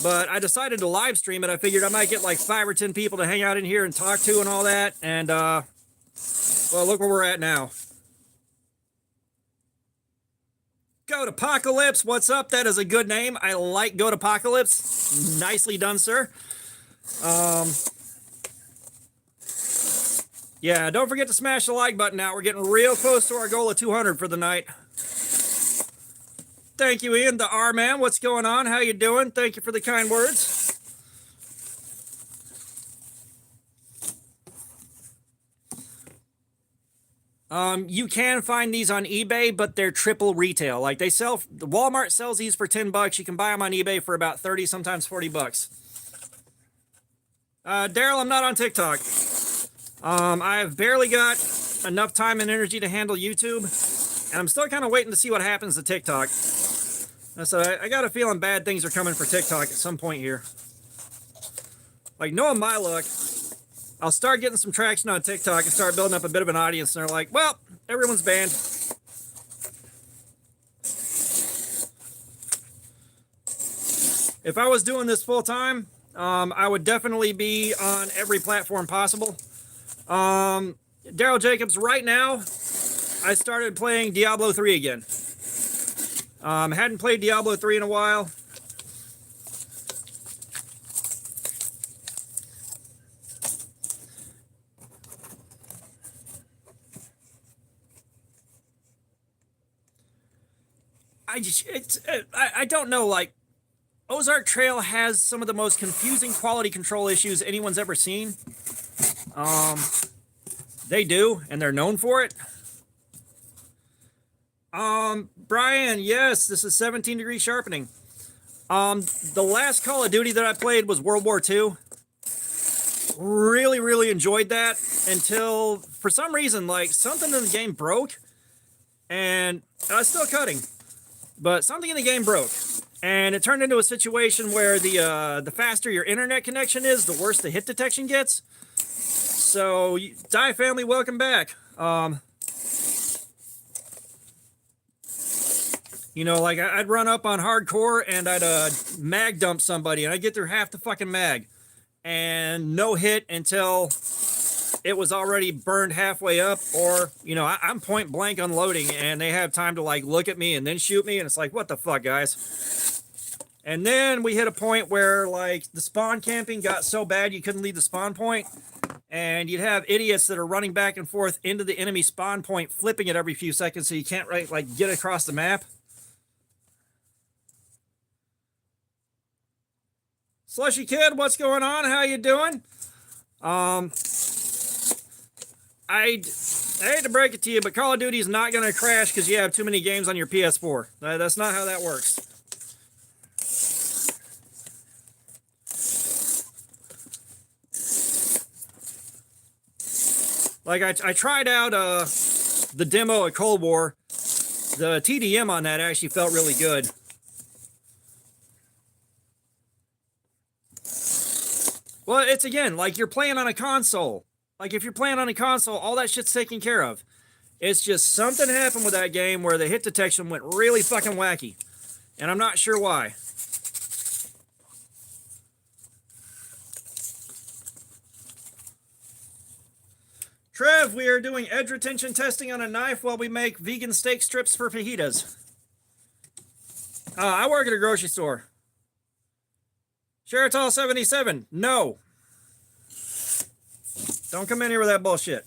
But I decided to live stream it. I figured I might get like 5 or 10 people to hang out in here and talk to and all that. And, well, look where we're at now. Goat Apocalypse, what's up? That is a good name. I like Goat Apocalypse. Nicely done, sir. Yeah, don't forget to smash the like button out. We're getting real close to our goal of 200 for the night. Thank you, Ian, the R-Man. What's going on? How you doing? Thank you for the kind words. You can find these on eBay, but they're triple retail. Like the Walmart sells these for $10. You can buy them on eBay for about 30, sometimes $40. Daryl, I'm not on TikTok. I've barely got enough time and energy to handle YouTube, and I'm still kind of waiting to see what happens to TikTok. So I got a feeling bad things are coming for TikTok at some point here. Like, knowing my luck, I'll start getting some traction on TikTok and start building up a bit of an audience, and they're like, well, everyone's banned. If I was doing this full time, I would definitely be on every platform possible. Daryl Jacobs, right now, I started playing Diablo 3 again. Hadn't played Diablo 3 in a while. I don't know, like, Ozark Trail has some of the most confusing quality control issues anyone's ever seen. They do, and they're known for it. Brian, yes, this is 17 degree sharpening. The last Call of Duty that I played was World War II. Really, really enjoyed that until, for some reason, like, something in the game broke, and I was still cutting, but something in the game broke, and it turned into a situation where the faster your internet connection is, the worse the hit detection gets. So, Die family, welcome back. You know, like, I'd run up on hardcore and I'd mag dump somebody, and I'd get through half the fucking mag, and no hit until it was already burned halfway up, or, you know, I'm point blank unloading, and they have time to, like, look at me and then shoot me, and it's like, what the fuck, guys? And then we hit a point where, like, the spawn camping got so bad you couldn't leave the spawn point, and you'd have idiots that are running back and forth into the enemy spawn point, flipping it every few seconds so you can't, like, get across the map. Slushy Kid, what's going on? How you doing? I hate to break it to you, but Call of Duty is not going to crash because you have too many games on your PS4. That's not how that works. Like, I tried out the demo at Cold War. The TDM on that actually felt really good. Well, it's, again, like, you're playing on a console. Like, if you're playing on a console, all that shit's taken care of. It's just something happened with that game where the hit detection went really fucking wacky. And I'm not sure why. Trev, we are doing edge retention testing on a knife while we make vegan steak strips for fajitas. I work at a grocery store. Sheratal 77, no. Don't come in here with that bullshit.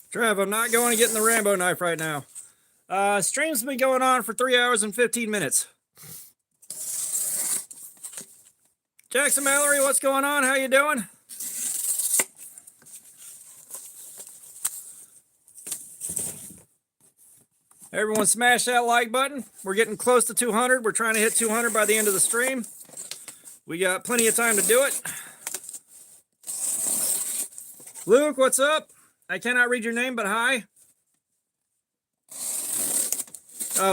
Trev, I'm not going to get in the Rambo knife right now. Stream's been going on for 3 hours and 15 minutes. Jackson Mallory, what's going on? How you doing? Everyone smash that like button. We're getting close to 200. We're trying to hit 200 by the end of the stream. We got plenty of time to do it. Luke, what's up? I cannot read your name, but hi.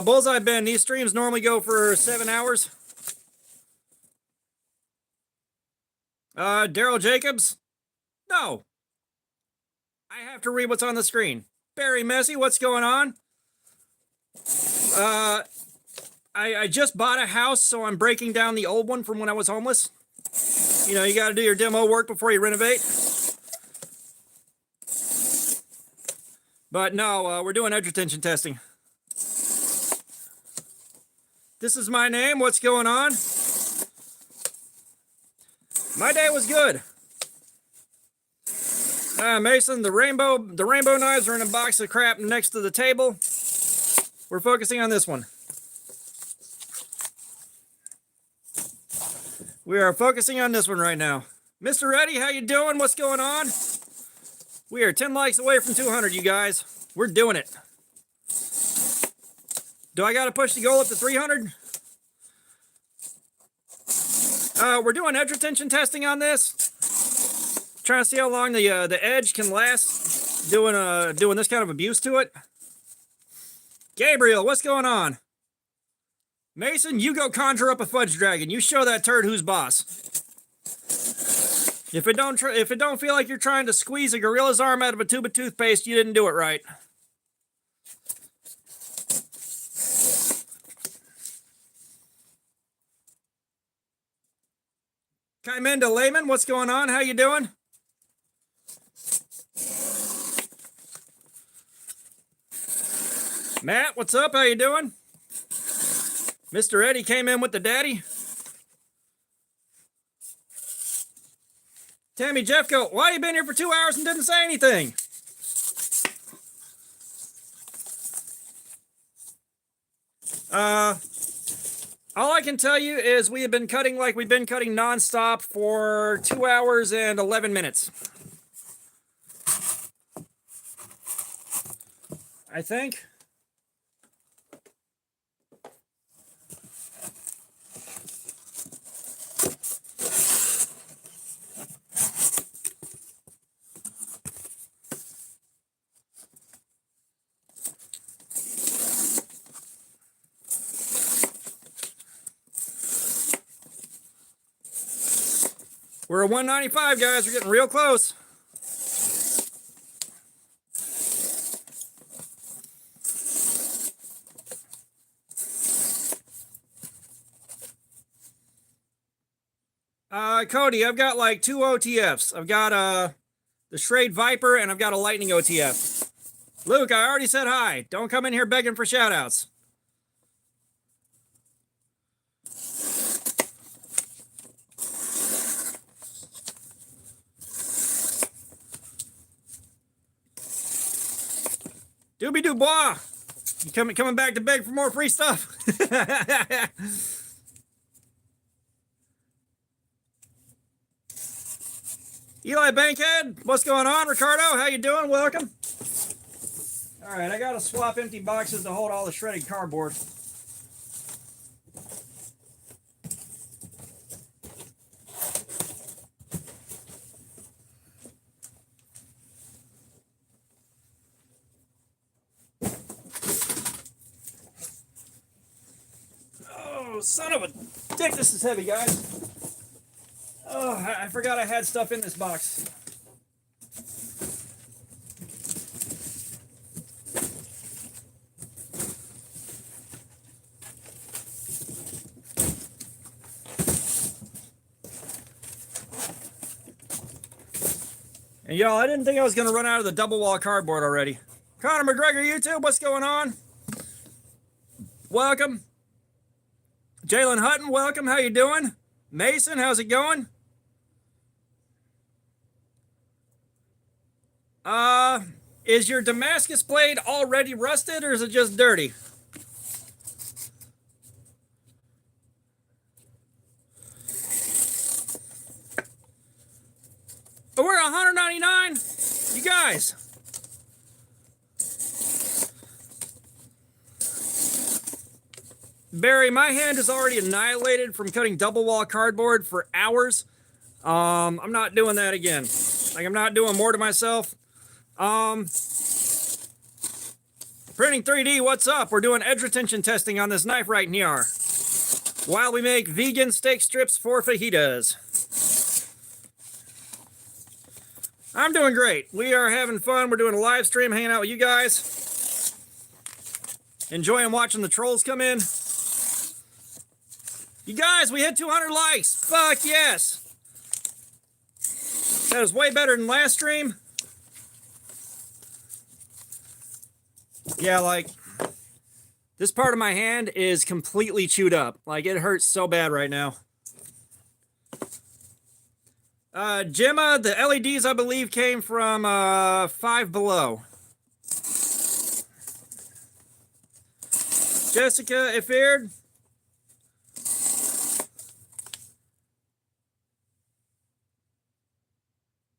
Bullseye Ben, these streams normally go for 7 hours. Daryl Jacobs? No. I have to read what's on the screen. Barry Messi, what's going on? I just bought a house, so I'm breaking down the old one from when I was homeless. You know, you got to do your demo work before you renovate. But no, we're doing edge retention testing. This is my name. What's going on? My day was good. Mason, the rainbow knives are in a box of crap next to the table. We're focusing on this one. We are focusing on this one right now. Mr. Eddie, how you doing? What's going on? We are 10 likes away from 200, you guys. We're doing it. Do I got to push the goal up to 300? We're doing edge retention testing on this. Trying to see how long the edge can last. Doing this kind of abuse to it. Gabriel, what's going on? Mason, you go conjure up a fudge dragon. You show that turd who's boss. If it don't feel like you're trying to squeeze a gorilla's arm out of a tube of toothpaste, you didn't do it right. Kaimenda Lehman, what's going on? How you doing? Matt, what's up? How you doing? Mr. Eddie came in with the daddy. Tammy Jeffco, why you been here for 2 hours and didn't say anything? All I can tell you is we have been cutting like we've been cutting nonstop for 2 hours and 11 minutes. I think. We're at 195, guys. We're getting real close. Cody, I've got like 2 OTFs. I've got the Schrade Viper and I've got a Lightning OTF. Luke, I already said hi. Don't come in here begging for shoutouts. Doobie Dubois, you coming back to beg for more free stuff? Eli Bankhead, what's going on? Ricardo, how you doing? Welcome. All right, I got to swap empty boxes to hold all the shredded cardboard. Oh, son of a dick, this is heavy, guys. Oh, I forgot I had stuff in this box. And y'all, I didn't think I was going to run out of the double wall cardboard already. Connor McGregor YouTube, what's going on? Welcome. Jalen Hutton, welcome. How you doing? Mason, how's it going? Is your Damascus blade already rusted or is it just dirty? But we're 199, you guys. Barry, my hand is already annihilated from cutting double wall cardboard for hours. I'm not doing that again. Like I'm not doing more to myself. Printing 3D, what's up? We're doing edge retention testing on this knife right here while we make vegan steak strips for fajitas. I'm doing great. We are having fun. We're doing a live stream, hanging out with you guys. Enjoying watching the trolls come in. You guys, we hit 200 likes. Fuck yes. That was way better than last stream. Yeah, like, this part of my hand is completely chewed up. Like, it hurts so bad right now. Gemma, the LEDs, I believe, came from Five Below. Jessica Ifird.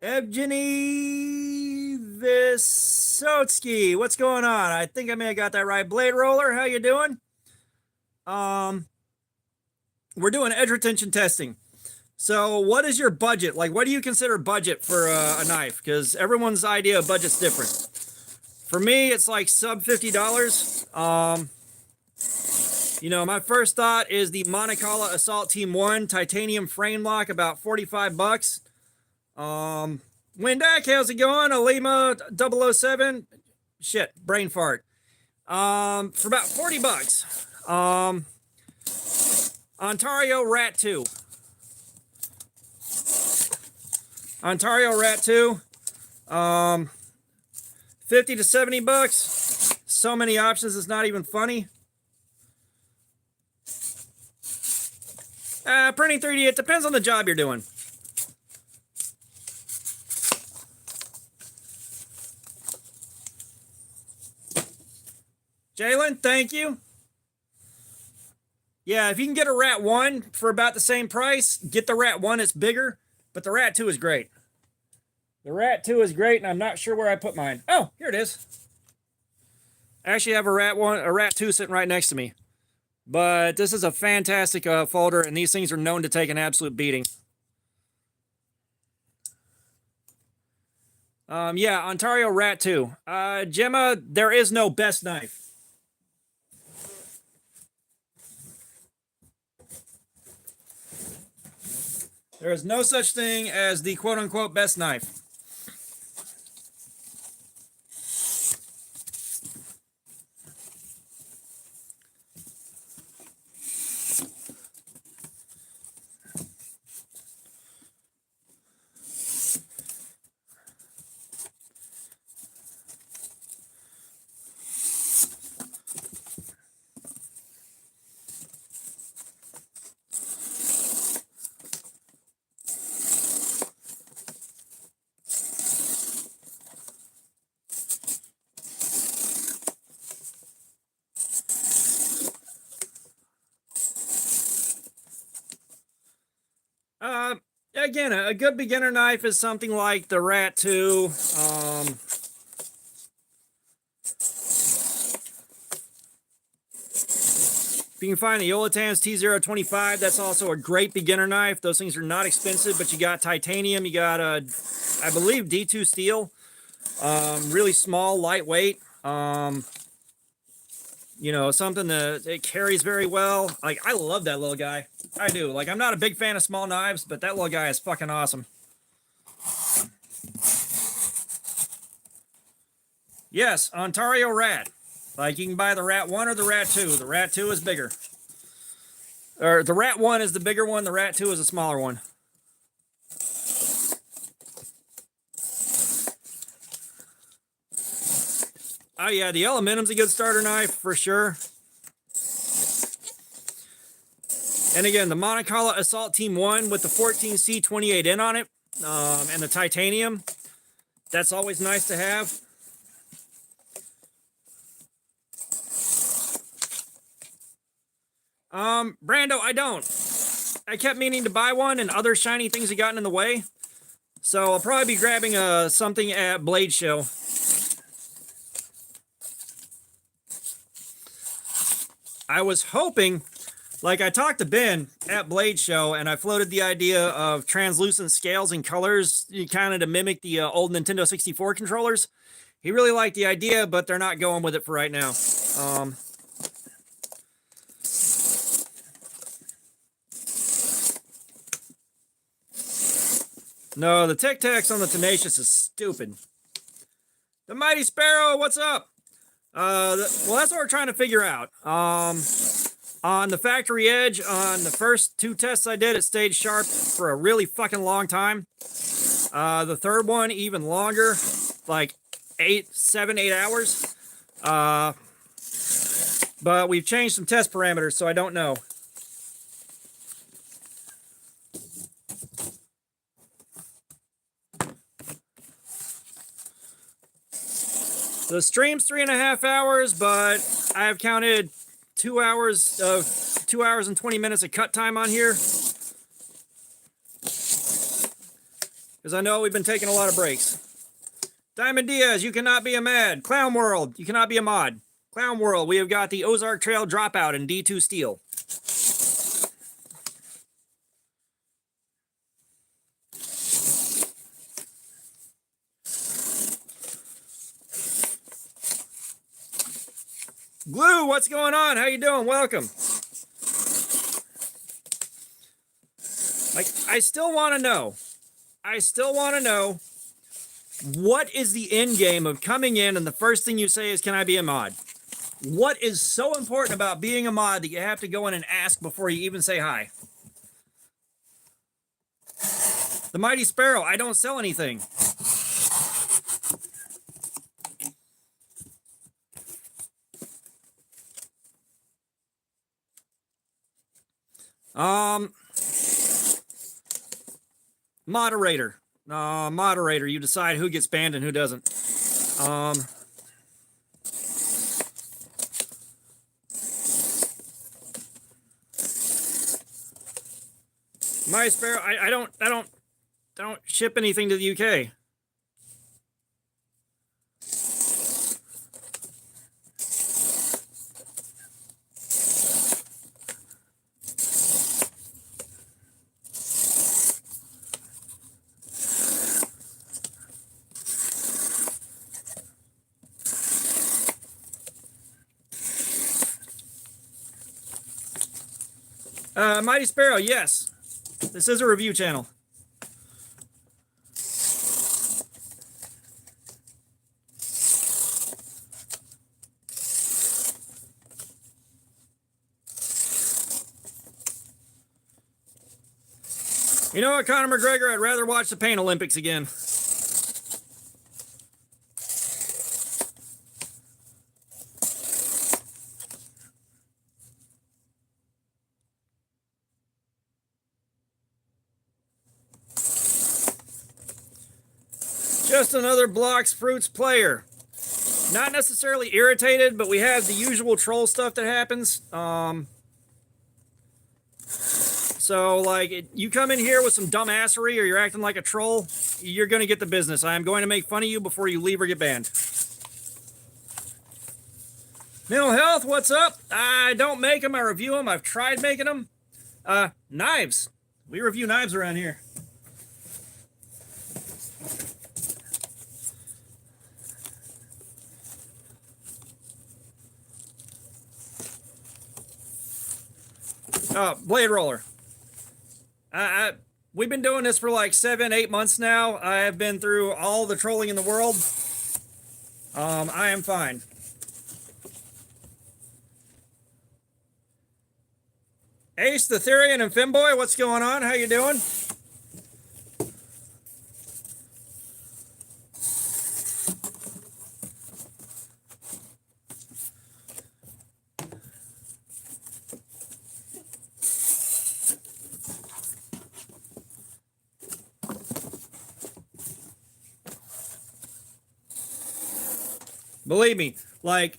Evgeny Vysotsky. What's going on? I think I may have got that right. Blade Roller, how you doing? We're doing edge retention testing. So what is your budget? Like, what do you consider budget for a knife? Because everyone's idea of budget's different. For me, it's like sub $50. You know, my first thought is the Monicala Assault Team 1 titanium frame lock, about 45 bucks. Windak, how's it going? Alima 007. Shit, brain fart. For about 40 bucks. Ontario Rat 2. Ontario Rat 2, 50 to 70 bucks. So many options, it's not even funny. Printing 3D, it depends on the job you're doing. Jalen, thank you. Yeah, if you can get a Rat 1 for about the same price, get the Rat 1, it's bigger, but the Rat 2 is great. The Rat 2 is great, and I'm not sure where I put mine. Oh, here it is. I actually have a Rat 2 sitting right next to me. But this is a fantastic folder, and these things are known to take an absolute beating. Yeah, Ontario Rat 2. Gemma, there is no best knife. There is no such thing as the quote-unquote best knife. Again, a good beginner knife is something like the Rat 2. If you can find the Yolatans T025, that's also a great beginner knife. Those things are not expensive, but you got titanium, you got, I believe, D2 steel. Really small, lightweight. You know, something that it carries very well. Like, I love that little guy. I do. Like, I'm not a big fan of small knives, but that little guy is fucking awesome. Yes, Ontario Rat. Like, you can buy the Rat 1 or the Rat 2. The Rat 2 is bigger. Or the Rat 1 is the bigger one. The Rat 2 is a smaller one. Oh, yeah, the Elementum's a good starter knife for sure. And again, the Monicala Assault Team 1 with the 14C28N on it and the titanium. That's always nice to have. Brando, I don't. I kept meaning to buy one, and other shiny things have gotten in the way. So I'll probably be grabbing something at Blade Show. I was hoping, Like I talked to Ben at Blade Show, and I floated the idea of translucent scales and colors, kind of to mimic the old Nintendo 64 controllers. He really liked the idea, but they're not going with it for right now. No, the Tic Tacs on the Tenacious is stupid. The Mighty Sparrow, what's up? Well, that's what we're trying to figure out. On the Factory Edge, on the first 2 tests I did, it stayed sharp for a really fucking long time. The third one, even longer, like 7, 8 hours. But we've changed some test parameters, so I don't know. The stream's 3.5 hours, but I have counted 2 hours and 20 minutes of cut time on here. Because I know we've been taking a lot of breaks. Diamond Diaz, you cannot be a mad. Clown World, you cannot be a mod. Clown World, we have got the Ozark Trail Dropout in D2 Steel. Glue, what's going on? How you doing? Welcome. Like, I still want to know. What is the end game of coming in and the first thing you say is, can I be a mod? What is so important about being a mod that you have to go in and ask before you even say hi? The Mighty Sparrow, I don't sell anything. Moderator. Moderator, you decide who gets banned and who doesn't. My Sparrow, I don't ship anything to the UK. Mighty Sparrow, yes. This is a review channel. You know what, Conor McGregor? I'd rather watch the Pain Olympics again. Just another Blocks Fruits player. Not necessarily irritated, but we have the usual troll stuff that happens. So, like, you come in here with some dumbassery or you're acting like a troll, you're going to get the business. I am going to make fun of you before you leave or get banned. Mental Health, what's up? I don't make them, I review them. I've tried making them. Knives. We review knives around here. Blade Roller. We've been doing this for like 7, 8 months now. I have been through all the trolling in the world. I am fine. Ace, the Therian, and Femboy, what's going on? How you doing? Believe me, like,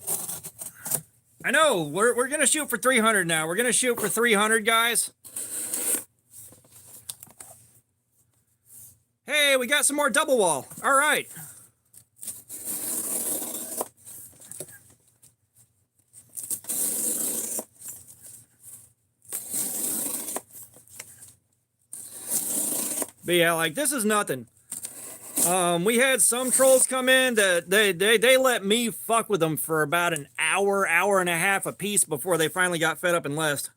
I know we're gonna shoot for 300 now. We're gonna shoot for 300, guys. Hey, we got some more double wall. All right. But yeah, like this is nothing. We had some trolls come in that they let me fuck with them for about an hour, hour and a half a piece before they finally got fed up and left.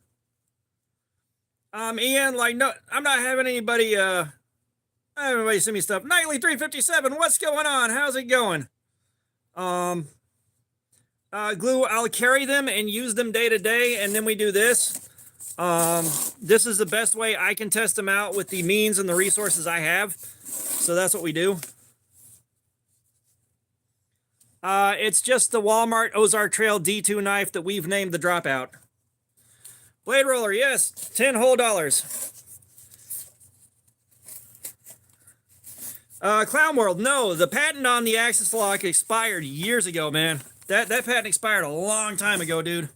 Ian, like, no, I'm not having anybody send me stuff. Nightly 357, what's going on? How's it going? Glue, I'll carry them and use them day to day, and then we do this. This is the best way I can test them out with the means and the resources I have. So that's what we do. It's just the Walmart Ozark Trail D2 knife that we've named the Dropout. Blade Roller, yes, 10 whole dollars. Clown World, no, the patent on the Axis lock expired years ago, man. That patent expired a long time ago, dude.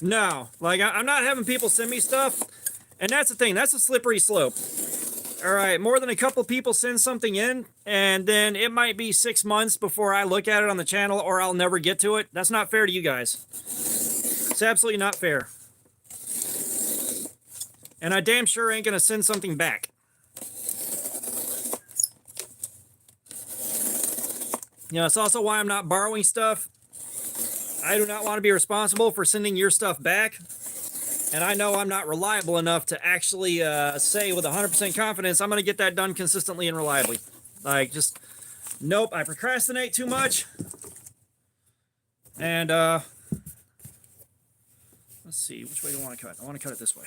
No, like, I'm not having people send me stuff. And that's the thing, that's a slippery slope. All right, more than a couple people send something in, and then it might be 6 months before I look at it on the channel, or I'll never get to it. That's not fair to you guys. It's absolutely not fair. And I damn sure ain't gonna send something back. You know, it's also why I'm not borrowing stuff. I do not want to be responsible for sending your stuff back. And I know I'm not reliable enough to actually say with 100% confidence I'm going to get that done consistently and reliably. Like, just, nope, I procrastinate too much. And, let's see, which way do I want to cut? I want to cut it this way.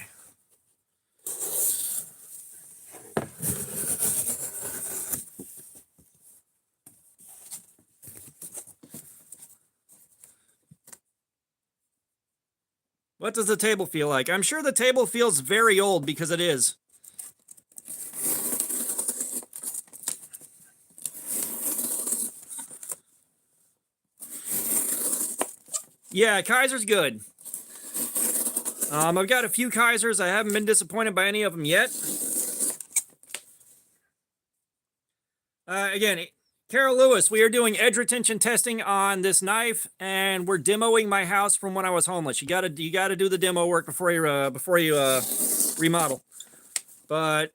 What does the table feel like? I'm sure the table feels very old because it is. Yeah, Kaiser's good. I've got a few Kaisers. I haven't been disappointed by any of them yet. Again, Carol Lewis, we are doing edge retention testing on this knife, and we're demoing my house from when I was homeless. You gotta do the demo work before you remodel. But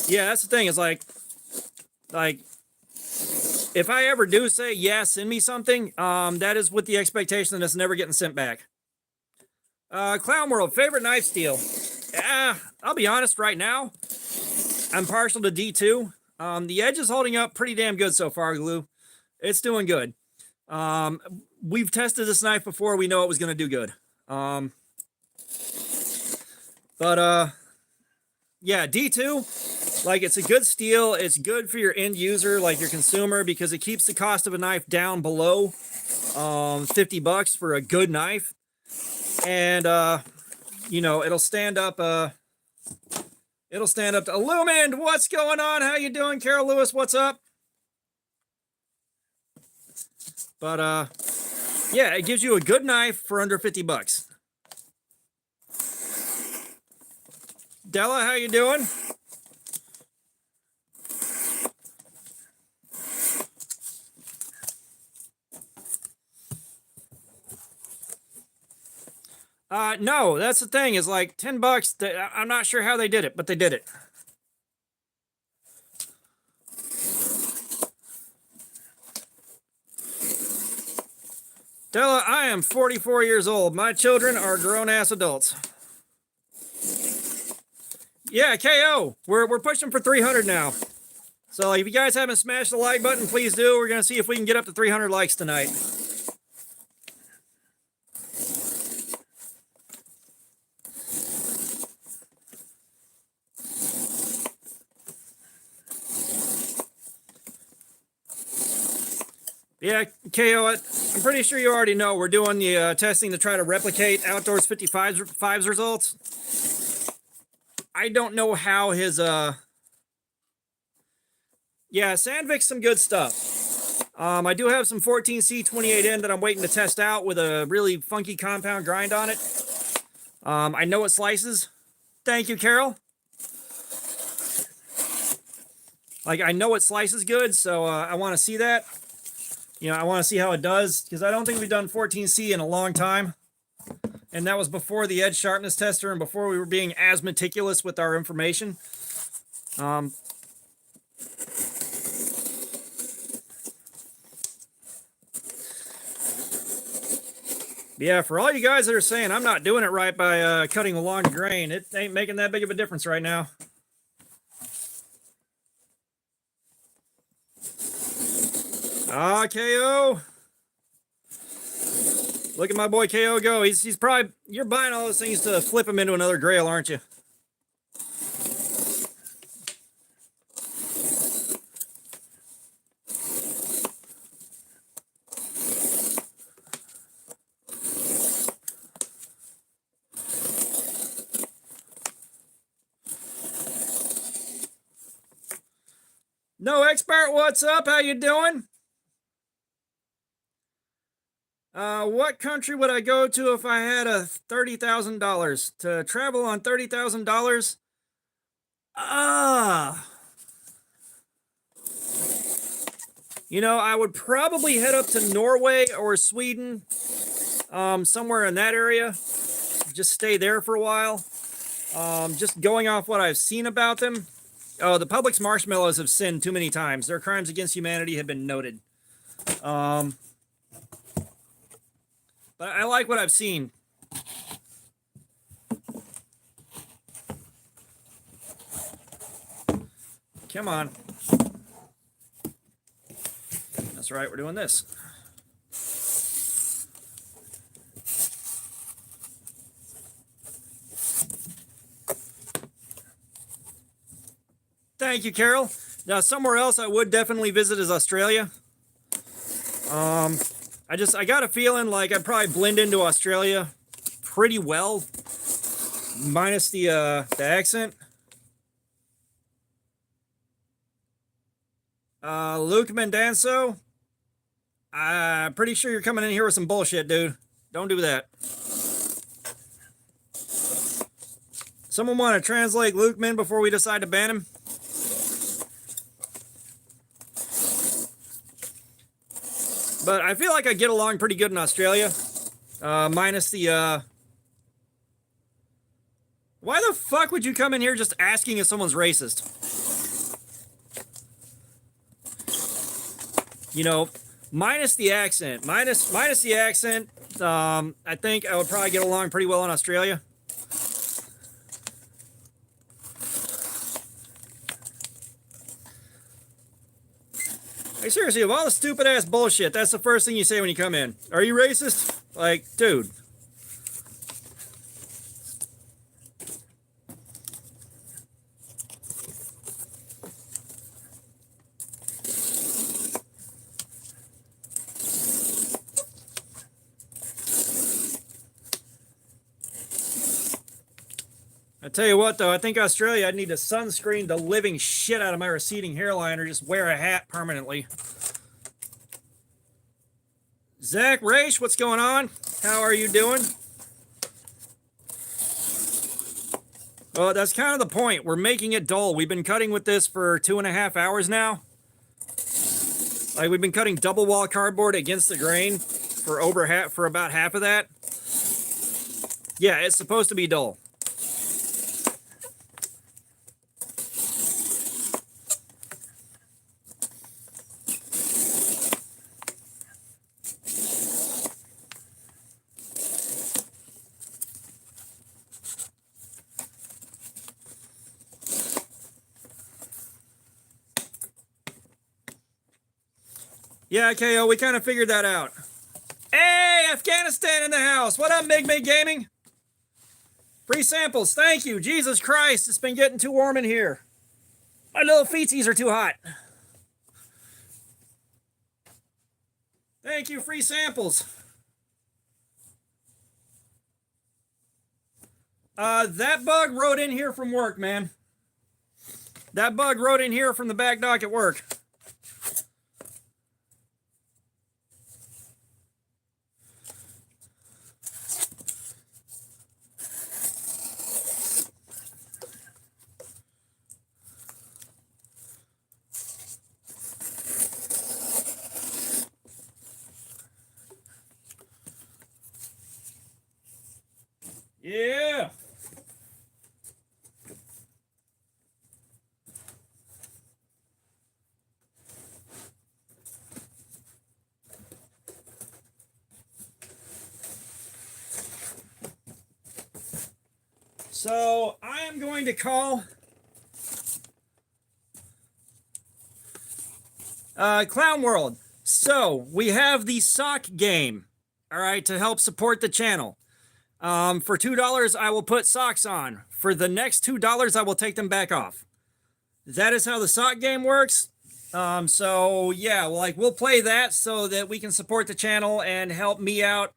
yeah, that's the thing. Is like if I ever do say yeah, send me something, that is with the expectation that it's never getting sent back. Clown World, favorite knife steel? I'll be honest. Right now, I'm partial to D2. The edge is holding up pretty damn good so far, Glue. It's doing good. We've tested this knife before. We know it was going to do good. Yeah, D2, like, it's a good steel. It's good for your end user, like your consumer, because it keeps the cost of a knife down below $50 for a good knife. And, you know, it'll stand up... It'll stand up to Illumined. What's going on? How you doing, Carol Lewis? What's up? But yeah, it gives you a good knife for under $50. Della, how you doing? No, that's the thing, is like $10. I'm not sure how they did it, but they did it. Della, I am 44 years old. My children are grown-ass adults. Yeah, KO. We're pushing for 300 now. So if you guys haven't smashed the like button, please do. We're going to see if we can get up to 300 likes tonight. Yeah, KO, I'm pretty sure you already know we're doing the testing to try to replicate Outdoors 55's results. I don't know how his... Yeah, Sandvik's some good stuff. I do have some 14C28N that I'm waiting to test out with a really funky compound grind on it. I know it slices. Thank you, Carol. Like, I know it slices good, so I want to see that. You know, I want to see how it does because I don't think we've done 14C in a long time. And that was before the edge sharpness tester and before we were being as meticulous with our information. Yeah, for all you guys that are saying I'm not doing it right by cutting a long grain, it ain't making that big of a difference right now. Ah, KO. Look at my boy KO go. He's probably, you're buying all those things to flip him into another grail, aren't you? No Expert, what's up? How you doing? What country would I go to if I had a $30,000 to travel on $30,000? You know, I would probably head up to Norway or Sweden, somewhere in that area. Just stay there for a while. Just going off what I've seen about them. Oh, the Publix marshmallows have sinned too many times. Their crimes against humanity have been noted. But I like what I've seen. Come on. That's right, we're doing this. Thank you, Carol. Now, somewhere else I would definitely visit is Australia. I got a feeling like I'd probably blend into Australia pretty well, minus the accent. Luke Mendanso, I'm pretty sure you're coming in here with some bullshit, dude. Don't do that. Someone want to translate Luke Min before we decide to ban him? But I feel like I get along pretty good in Australia. Minus the, Why the fuck would you come in here just asking if someone's racist? You know, minus the accent. Minus the accent, I think I would probably get along pretty well in Australia. Like, seriously, of all the stupid ass bullshit, that's the first thing you say when you come in. Are you racist? Like, dude. I tell you what, though, I think Australia, I'd need to sunscreen the living shit out of my receding hairline or just wear a hat permanently. Zach Raish, what's going on? How are you doing? Well, that's kind of the point. We're making it dull. We've been cutting with this for 2.5 hours now. Like, we've been cutting double wall cardboard against the grain for about half of that. Yeah, it's supposed to be dull. Yeah, KO, we kind of figured that out. Hey, Afghanistan in the house. What up, Mig Gaming? Free samples. Thank you. Jesus Christ, it's been getting too warm in here. My little feetsies are too hot. Thank you, free samples. That bug wrote in here from work, man. That bug wrote in here from the back dock at work. Yeah. So I am going to call Clown World. So we have the sock game, all right, to help support the channel. For $2, I will put socks on. For the next $2, I will take them back off. That is how the sock game works. So yeah, like we'll play that so that we can support the channel and help me out.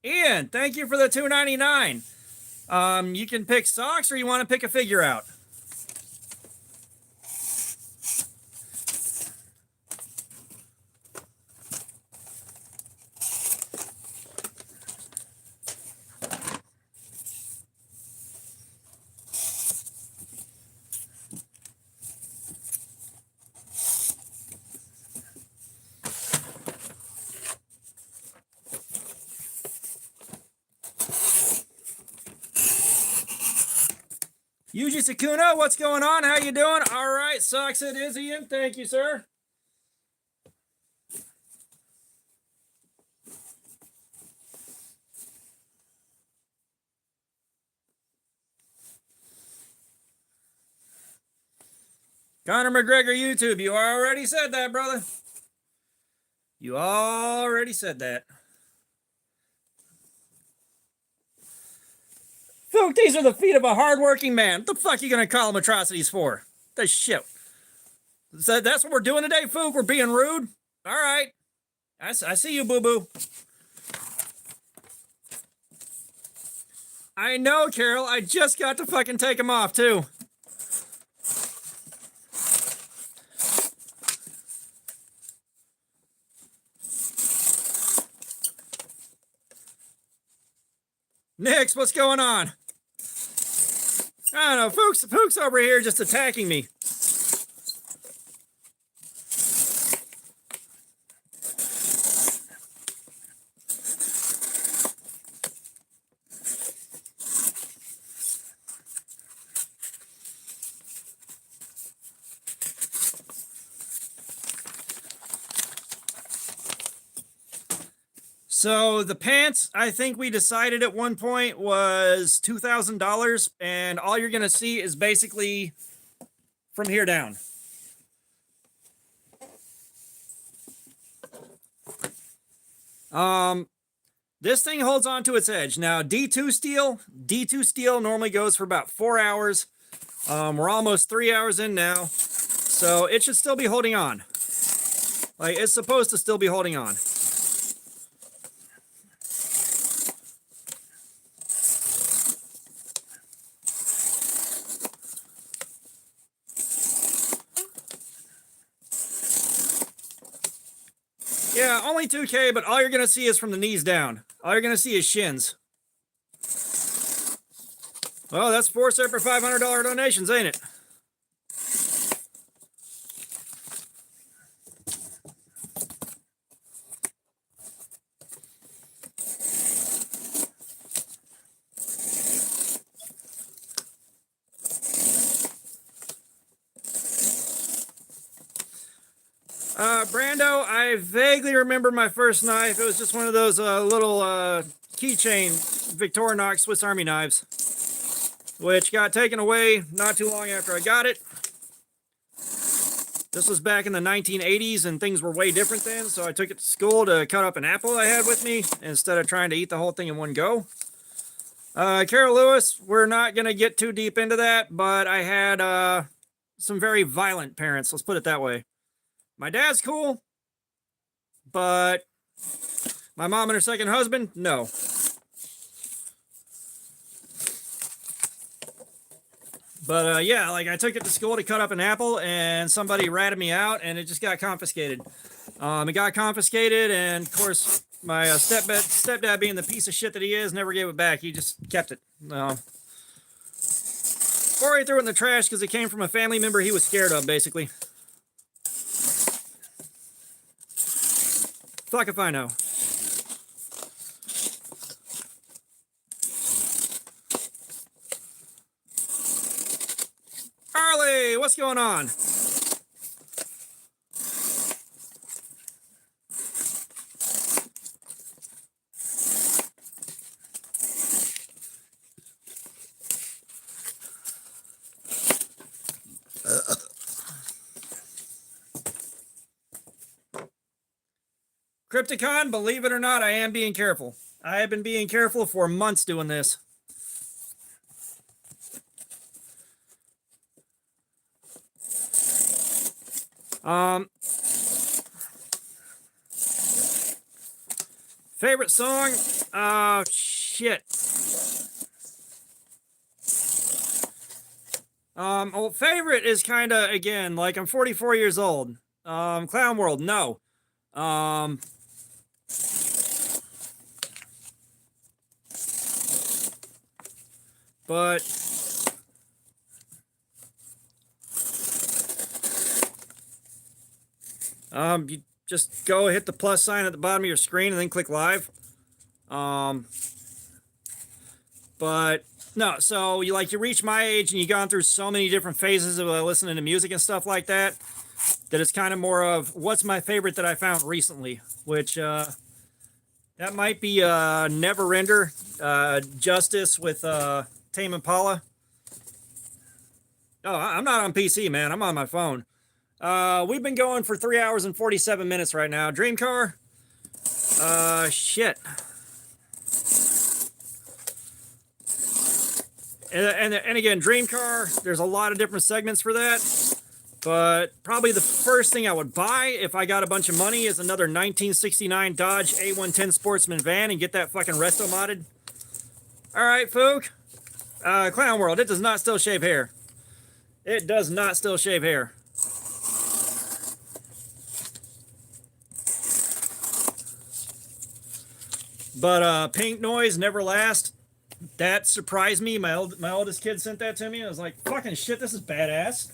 Ian, thank you for the $2.99. You can pick socks or you want to pick a figure out. Yuji Sakuna, what's going on? How you doing? All right, socks it is, Ian. Thank you, sir. Conor McGregor YouTube, you already said that, brother. You already said that. Folk, these are the feet of a hardworking man. What the fuck are you gonna call them atrocities for? That's shit. So that's what we're doing today, Fook? We're being rude? All right. I see you, boo-boo. I know, Carol. I just got to fucking take them off, too. Nix, what's going on? I don't know. Fook's over here just attacking me. So the pants, I think we decided at one point was $2,000, and all you're gonna see is basically from here down. This thing holds on to its edge. Now D2 steel normally goes for about 4 hours. We're almost 3 hours in now, so it should still be holding on. Like it's supposed to still be holding on. Yeah, only 2K, but all you're going to see is from the knees down. All you're going to see is shins. Well, that's 4 separate $500 donations, ain't it? Brando, I vaguely remember my first knife. It was just one of those little keychain Victorinox Swiss Army knives, which got taken away not too long after I got it. This was back in the 1980s, and things were way different then, so I took it to school to cut up an apple I had with me instead of trying to eat the whole thing in one go. Carol Lewis, we're not going to get too deep into that, but I had some very violent parents, let's put it that way. My dad's cool, but my mom and her second husband, no. But yeah, like I took it to school to cut up an apple, and somebody ratted me out, and it just got confiscated. It got confiscated, and of course, my stepdad, being the piece of shit that he is, never gave it back. He just kept it. Or he threw it in the trash because it came from a family member he was scared of, basically. Fuck if I know. what's going on? Crypticon, believe it or not, I am being careful. I have been being careful for months doing this. Favorite song? Shit. Well, favorite is kind of, again, like I'm 44 years old. Clown World, no. But you just go hit the plus sign at the bottom of your screen and then click live. But no, so you reach my age and you've gone through so many different phases of listening to music and stuff like that, that it's kind of more of what's my favorite that I found recently, which that might be Never Render, Justice with Tame Impala. Oh, I'm not on PC, man. I'm on my phone. We've been going for 3 hours and 47 minutes right now. Dream Car. Shit. And again, Dream Car, there's a lot of different segments for that. But probably the first thing I would buy if I got a bunch of money is another 1969 Dodge A110 Sportsman van and get that fucking resto modded. All right, Fook. Clown World, it does not still shave hair. It does not still shave hair. But Pink Noise, Never Last. That surprised me. My oldest kid sent that to me. I was like, fucking shit, this is badass.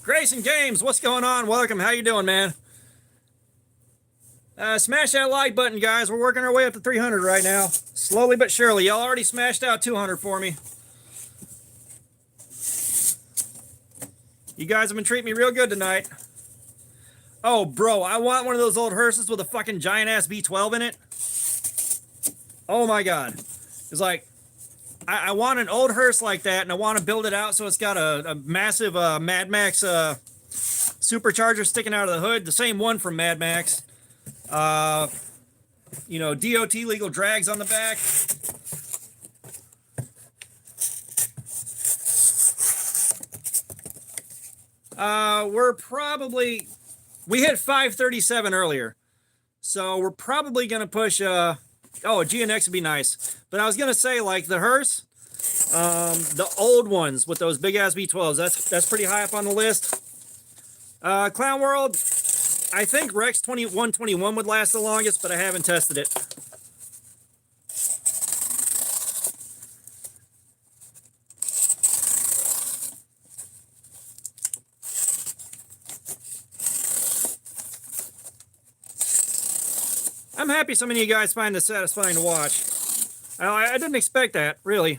Grayson Games, what's going on? Welcome. How you doing, man? Smash that like button, guys. We're working our way up to 300 right now. Slowly but surely. Y'all already smashed out 200 for me. You guys have been treating me real good tonight. Oh, bro, I want one of those old hearses with a fucking giant-ass V12 in it. Oh, my God. It's like, I want an old hearse like that, and I want to build it out so it's got a massive Mad Max supercharger sticking out of the hood. The same one from Mad Max. You know, DOT legal drags on the back. We hit 537 earlier. So we're probably going to push, a GNX would be nice. But I was going to say, like, the hearse, the old ones with those big-ass V12s, that's pretty high up on the list. Clown World, I think Rex 2121 would last the longest, but I haven't tested it. I'm happy so many of you guys find this satisfying to watch. I didn't expect that, really.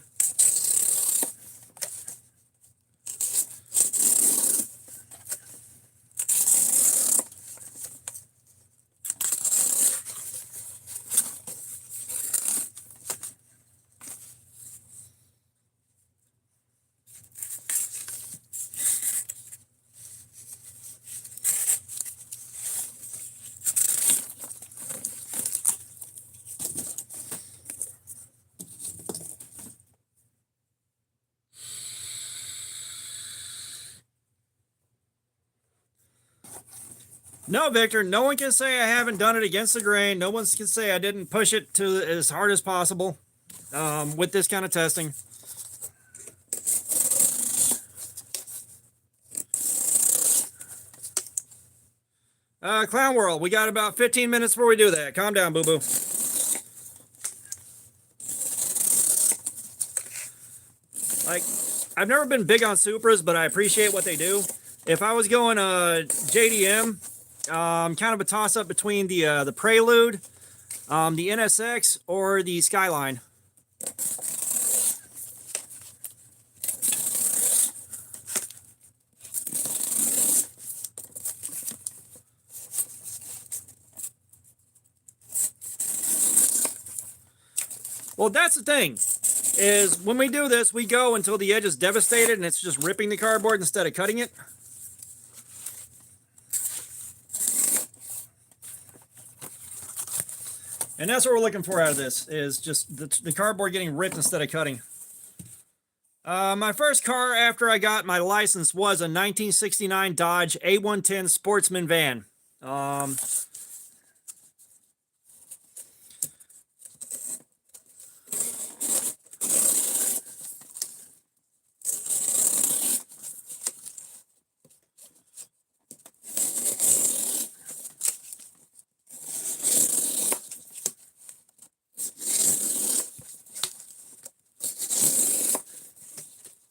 No, Victor, no one can say I haven't done it against the grain. No one can say I didn't push it to as hard as possible with this kind of testing. Clown World, we got about 15 minutes before we do that. Calm down, boo-boo. Like, I've never been big on Supras, but I appreciate what they do. If I was going JDM, kind of a toss-up between the Prelude the NSX or the Skyline. Well, that's the thing, is when we do this, we go until the edge is devastated and it's just ripping the cardboard instead of cutting it. And that's what we're looking for out of this, is just the cardboard getting ripped instead of cutting. My first car after I got my license was a 1969 Dodge A110 Sportsman van.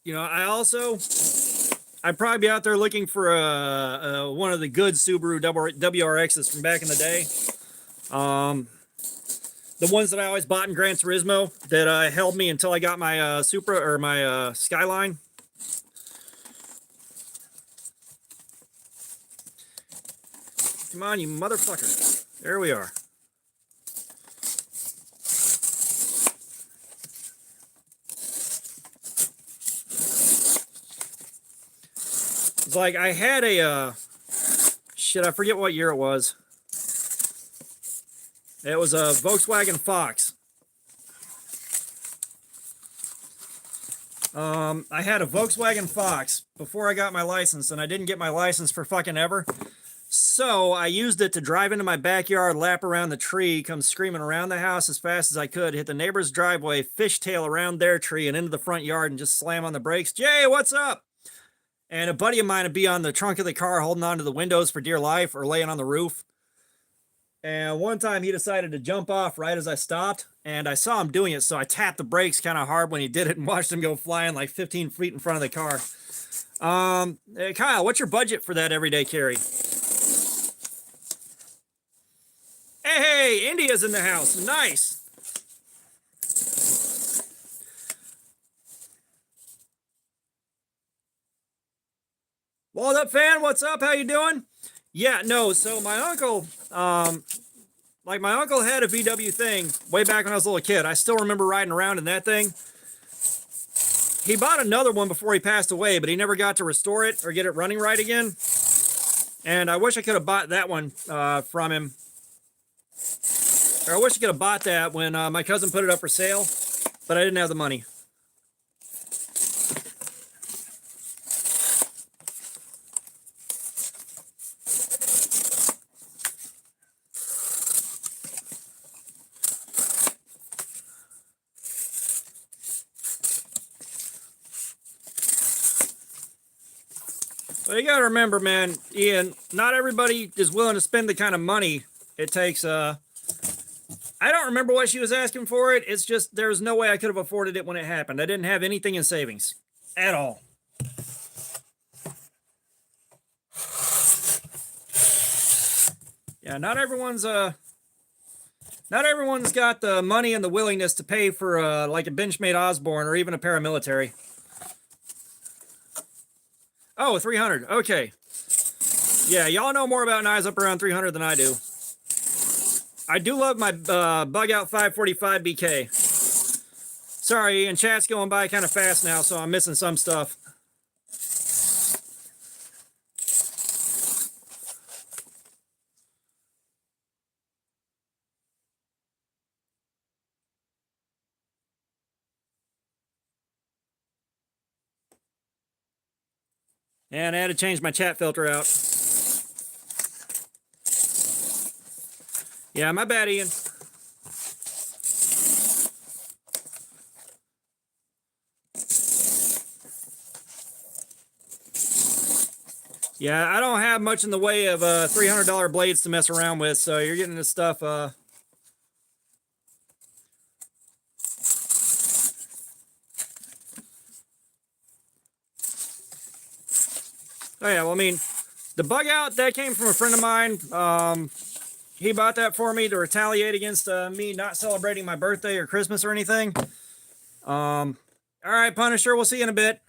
You know, I'd probably be out there looking for one of the good Subaru WRXs from back in the day. The ones that I always bought in Gran Turismo that held me until I got my Supra or my Skyline. Come on, you motherfucker. There we are. It's like I had a shit, I forget what year it was. It was a Volkswagen Fox. I had a Volkswagen Fox before I got my license, and I didn't get my license for fucking ever. So I used it to drive into my backyard, lap around the tree, come screaming around the house as fast as I could, hit the neighbor's driveway, fishtail around their tree and into the front yard and just slam on the brakes. Jay, what's up? And a buddy of mine would be on the trunk of the car holding onto the windows for dear life or laying on the roof. And one time he decided to jump off right as I stopped, and I saw him doing it, so I tapped the brakes kind of hard when he did it and watched him go flying like 15 feet in front of the car. Hey, Kyle, what's your budget for that everyday carry? Hey, India's in the house. Nice. Walled Up Fan, what's up? How you doing? Yeah, no, so my uncle, my uncle had a VW thing way back when I was a little kid. I still remember riding around in that thing. He bought another one before he passed away, but he never got to restore it or get it running right again. And I wish I could have bought that one from him. Or I wish I could have bought that when my cousin put it up for sale, but I didn't have the money. Well, you gotta remember, man, Ian, not everybody is willing to spend the kind of money it takes. I don't remember what she was asking for it. It's just there's no way I could have afforded it when it happened. I didn't have anything in savings at all. Yeah, not everyone's got the money and the willingness to pay for like a Benchmade Osborne or even a paramilitary. Oh, 300. Okay. Yeah, y'all know more about knives up around 300 than I do. I do love my Bug Out 545 BK. Sorry, and chat's going by kind of fast now, so I'm missing some stuff. And I had to change my chat filter out. Yeah, my bad, Ian. Yeah, I don't have much in the way of $300 blades to mess around with, so you're getting this stuff. Oh yeah, well, I mean, the Bug Out, that came from a friend of mine. he bought that for me to retaliate against me not celebrating my birthday or Christmas or anything. All right, Punisher, we'll see you in a bit.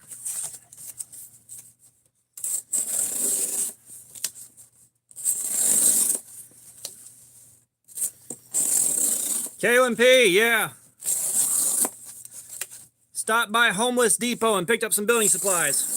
Kalen P, yeah. Stopped by Homeless Depot and picked up some building supplies.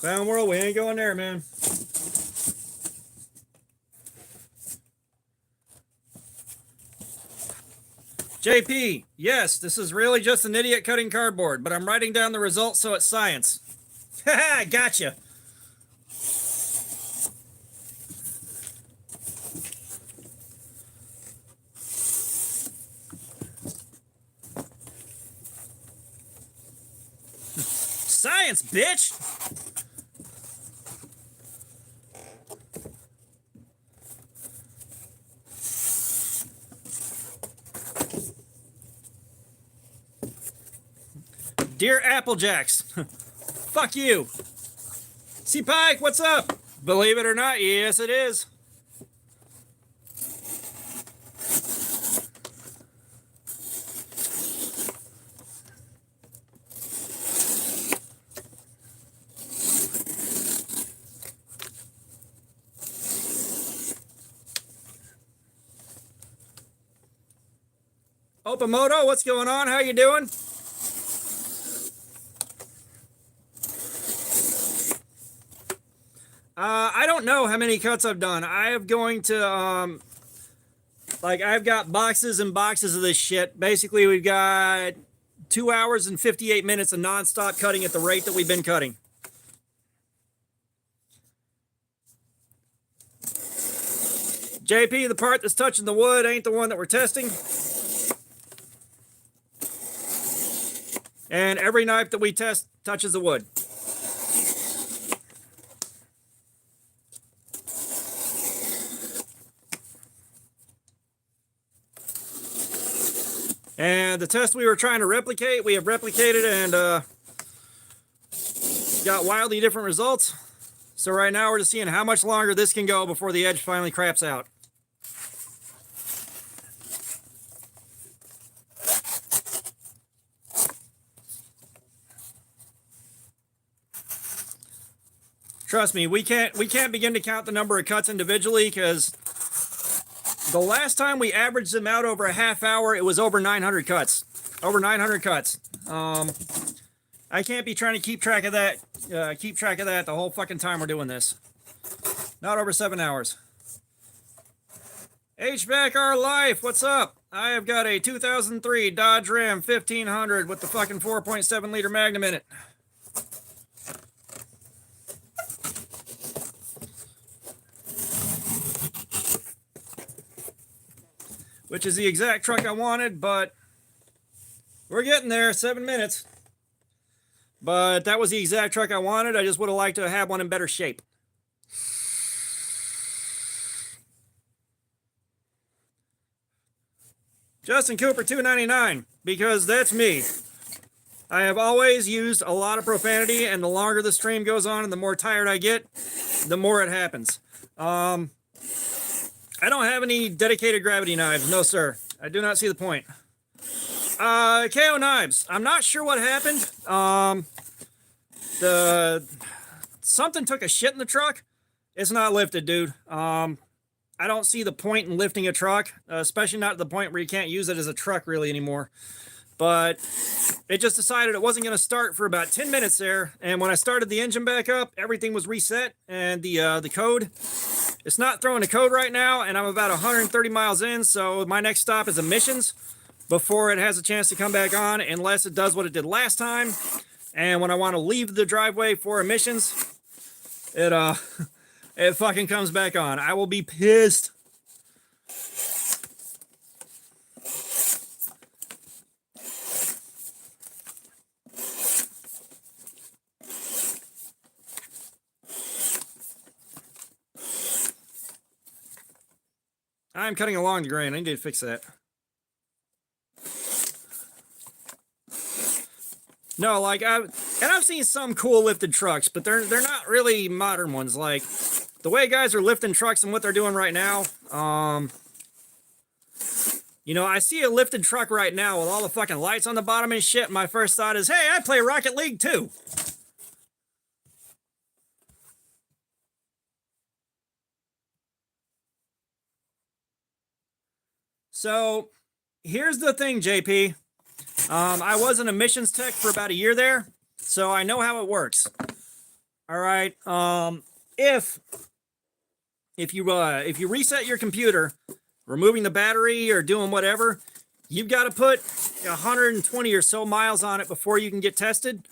Clown World, we ain't going there, man. JP, yes, this is really just an idiot cutting cardboard, but I'm writing down the results so it's science. Haha, gotcha. Science, bitch! Dear Applejacks, fuck you. C Pike, what's up? Believe it or not, yes it is. Opamoto, what's going on? How you doing? I don't know how many cuts I've done. I am going to, I've got boxes and boxes of this shit. Basically, we've got 2 hours and 58 minutes of nonstop cutting at the rate that we've been cutting. JP, the part that's touching the wood ain't the one that we're testing. And every knife that we test touches the wood. And the test we were trying to replicate, we have replicated and got wildly different results. So right now we're just seeing how much longer this can go before the edge finally craps out. Trust me, we can't begin to count the number of cuts individually because the last time we averaged them out over a half hour, it was over 900 cuts. Over 900 cuts. I can't be trying to keep track of that. The whole fucking time we're doing this. Not over 7 hours. HVAC our life. What's up? I have got a 2003 Dodge Ram 1500 with the fucking 4.7 liter Magnum in it. Which is the exact truck I wanted, but we're getting there, 7 minutes. But that was the exact truck I wanted. I just would have liked to have one in better shape. Justin Cooper 299, because that's me. I have always used a lot of profanity, and the longer the stream goes on and the more tired I get, the more it happens. I don't have any dedicated gravity knives. No, sir. I do not see the point. KO knives. I'm not sure what happened. Something took a shit in the truck. It's not lifted, dude. I don't see the point in lifting a truck, especially not to the point where you can't use it as a truck really anymore. But it just decided it wasn't going to start for about 10 minutes there. And when I started the engine back up, everything was reset. And the code, it's not throwing a code right now. And I'm about 130 miles in. So my next stop is emissions before it has a chance to come back on, unless it does what it did last time. And when I want to leave the driveway for emissions, it it fucking comes back on. I will be pissed. I'm cutting along the grain. I need to fix that. No, like I've seen some cool lifted trucks, but they're not really modern ones. Like the way guys are lifting trucks and what they're doing right now. You know, I see a lifted truck right now with all the fucking lights on the bottom and shit. And my first thought is, hey, I play Rocket League too. So here's the thing, JP. I was an emissions tech for about a year there, so I know how it works. All right. If you reset your computer, removing the battery or doing whatever, you've got to put 120 or so miles on it before you can get tested,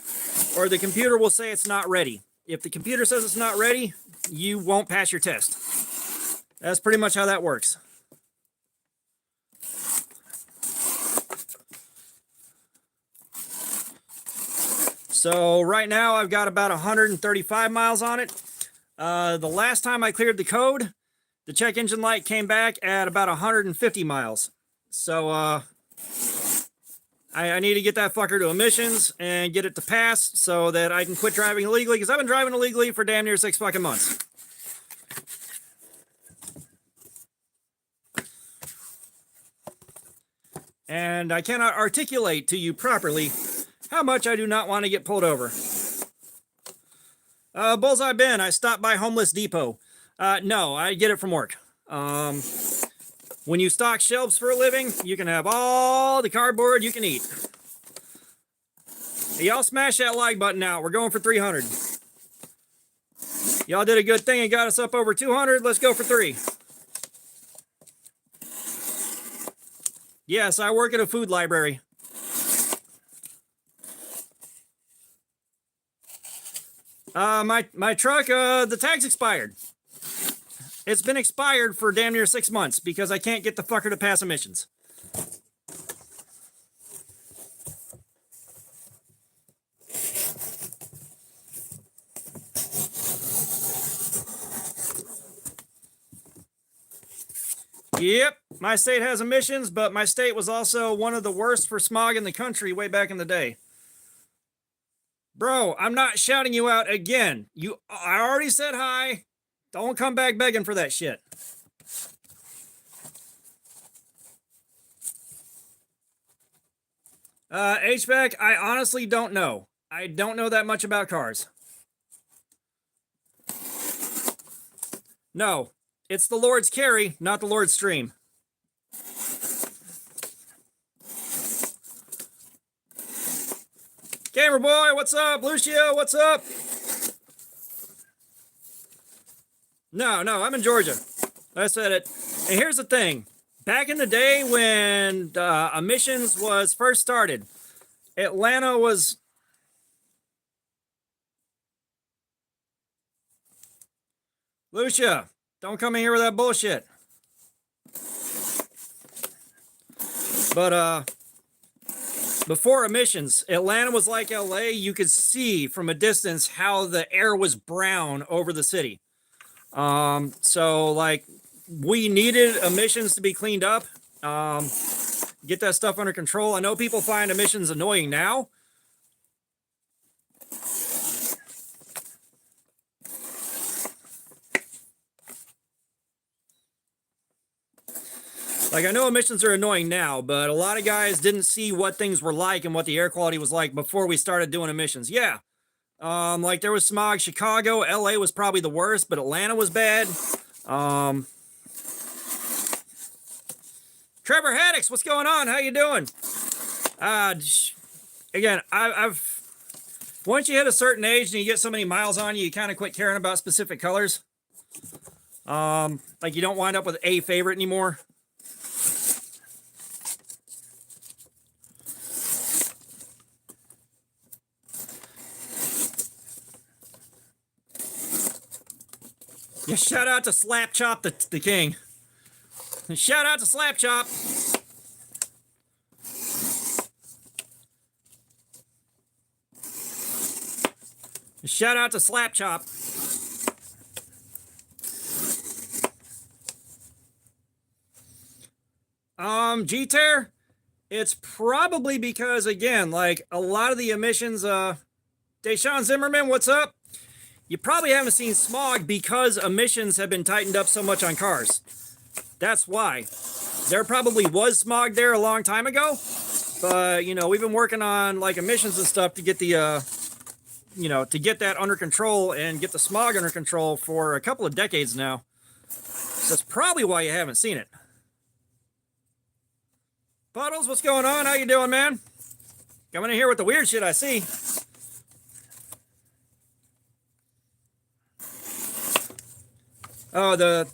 or the computer will say it's not ready. If the computer says it's not ready, you won't pass your test. That's pretty much how that works. So right now I've got about 135 miles on it. The last time I cleared the code, the check engine light came back at about 150 miles. So I need to get that fucker to emissions and get it to pass so that I can quit driving illegally, because I've been driving illegally for damn near 6 fucking months. And I cannot articulate to you properly how much I do not want to get pulled over. Bullseye Ben, I stopped by Homeless Depot. No, I get it from work. When you stock shelves for a living, you can have all the cardboard you can eat. Y'all smash that like button out. We're going for 300. Y'all did a good thing and got us up over 200. Let's go for 3. Yes, I work at a food library. My truck, the tag's expired. It's been expired for damn near 6 months because I can't get the fucker to pass emissions. Yep, my state has emissions, but my state was also one of the worst for smog in the country way back in the day. Bro, I'm not shouting you out again. I already said hi. Don't come back begging for that shit. HVAC, I honestly don't know. I don't know that much about cars. No, it's the Lord's carry, not the Lord's stream. Gamer boy, what's up? Lucio, what's up? No, I'm in Georgia. I said it. And here's the thing. Back in the day when emissions was first started, Atlanta was... Lucia, don't come in here with that bullshit. But, before emissions, Atlanta was like LA. You could see from a distance how the air was brown over the city. So like we needed emissions to be cleaned up, get that stuff under control. I know people find emissions annoying now. Like, I know emissions are annoying now, but a lot of guys didn't see what things were like and what the air quality was like before we started doing emissions. Yeah. Like there was smog. Chicago, LA was probably the worst, but Atlanta was bad. Trevor Haddix, what's going on? How you doing? Again, I've once you hit a certain age and you get so many miles on you, you kind of quit caring about specific colors. Like you don't wind up with a favorite anymore. Yeah, shout out to Slap Chop the king. And shout out to Slap Chop. Shout out to Slap Chop. G-Tear, it's probably because, again, like a lot of the emissions, Deshaun Zimmerman, what's up? You probably haven't seen smog because emissions have been tightened up so much on cars. That's why. There probably was smog there a long time ago, but, you know, we've been working on like emissions and stuff to get the, you know, to get that under control and get the smog under control for a couple of decades now. So that's probably why you haven't seen it. Puddles, what's going on? How you doing, man? Coming in here with the weird shit I see. Oh,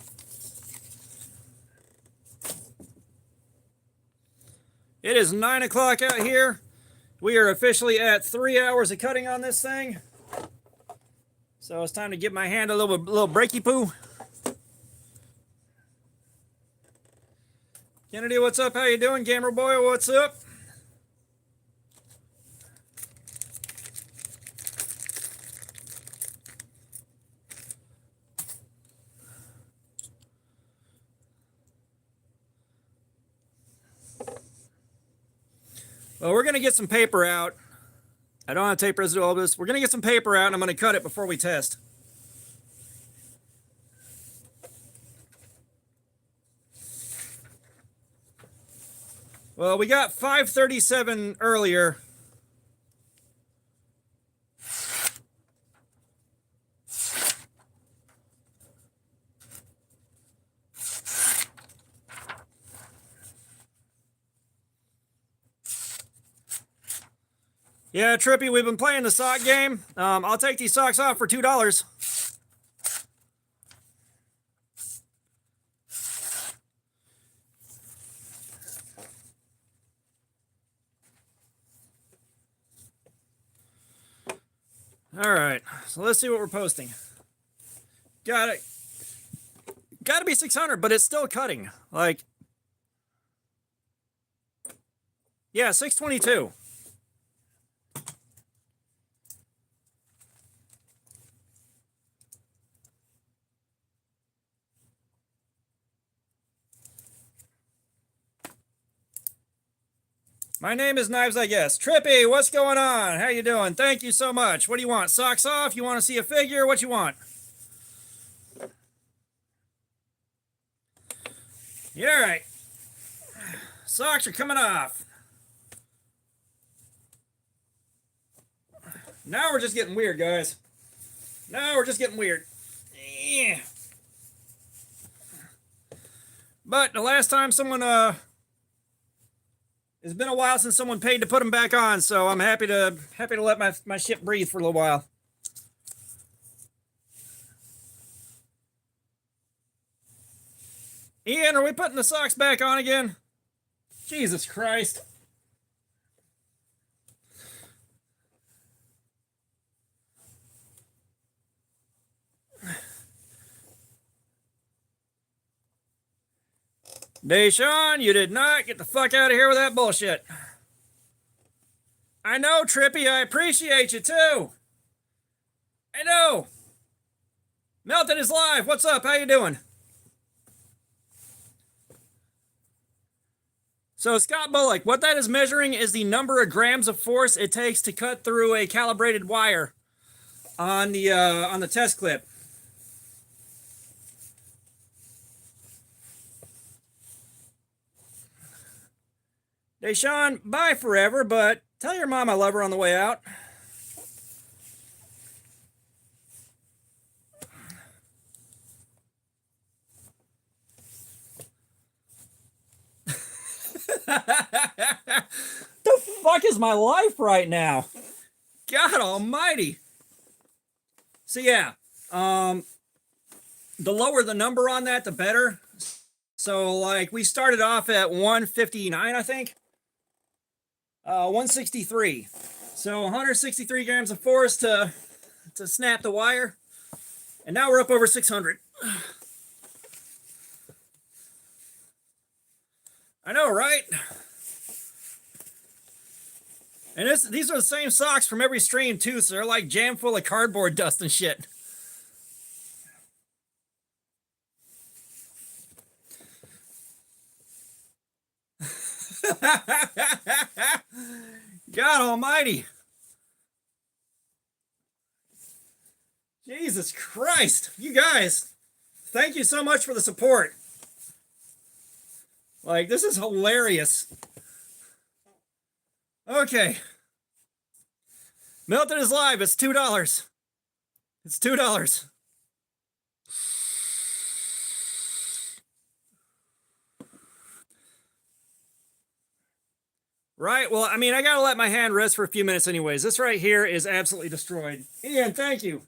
it is 9 o'clock out here. We are officially at 3 hours of cutting on this thing. So it's time to give my hand a little breaky poo. Kennedy, what's up? How you doing? Gamer Boy, what's up? Well, we're going to get some paper out. I don't have tape residue all this. We're going to get some paper out and I'm going to cut it before we test. Well, we got 537 earlier. Yeah, Trippy, we've been playing the sock game. I'll take these socks off for $2. All right, so let's see what we're posting. Got to be 600, but it's still cutting. Like, yeah, 622. My name is Knives, I guess. Trippy, what's going on? How you doing? Thank you so much. What do you want? Socks off? You want to see a figure? What you want? Yeah, all right. Socks are coming off. Now we're just getting weird, guys. Now we're just getting weird. Yeah. But the last time someone, it's been a while since someone paid to put them back on, so I'm happy to let my ship breathe for a little while. Ian, are we putting the socks back on again? Jesus Christ. Deshaun, you did not get the fuck out of here with that bullshit. I know, Trippy, I appreciate you too. I know. Melton is live. What's up? How you doing? So Scott Bullock, what that is measuring is the number of grams of force it takes to cut through a calibrated wire on the test clip. Deshaun, bye forever, but tell your mom I love her on the way out. The fuck is my life right now? God almighty. So yeah, the lower the number on that, the better. So like we started off at 159, I think. 163. So 163 grams of force to snap the wire. And now we're up over 600. I know, right? And these are the same socks from every stream too, so they're like jam full of cardboard dust and shit. God almighty. Jesus Christ. You guys, thank you so much for the support. Like, this is hilarious. Okay. Milton is live. It's $2. It's $2. Right. Well, I mean, I got to let my hand rest for a few minutes anyways. This right here is absolutely destroyed. Ian, thank you.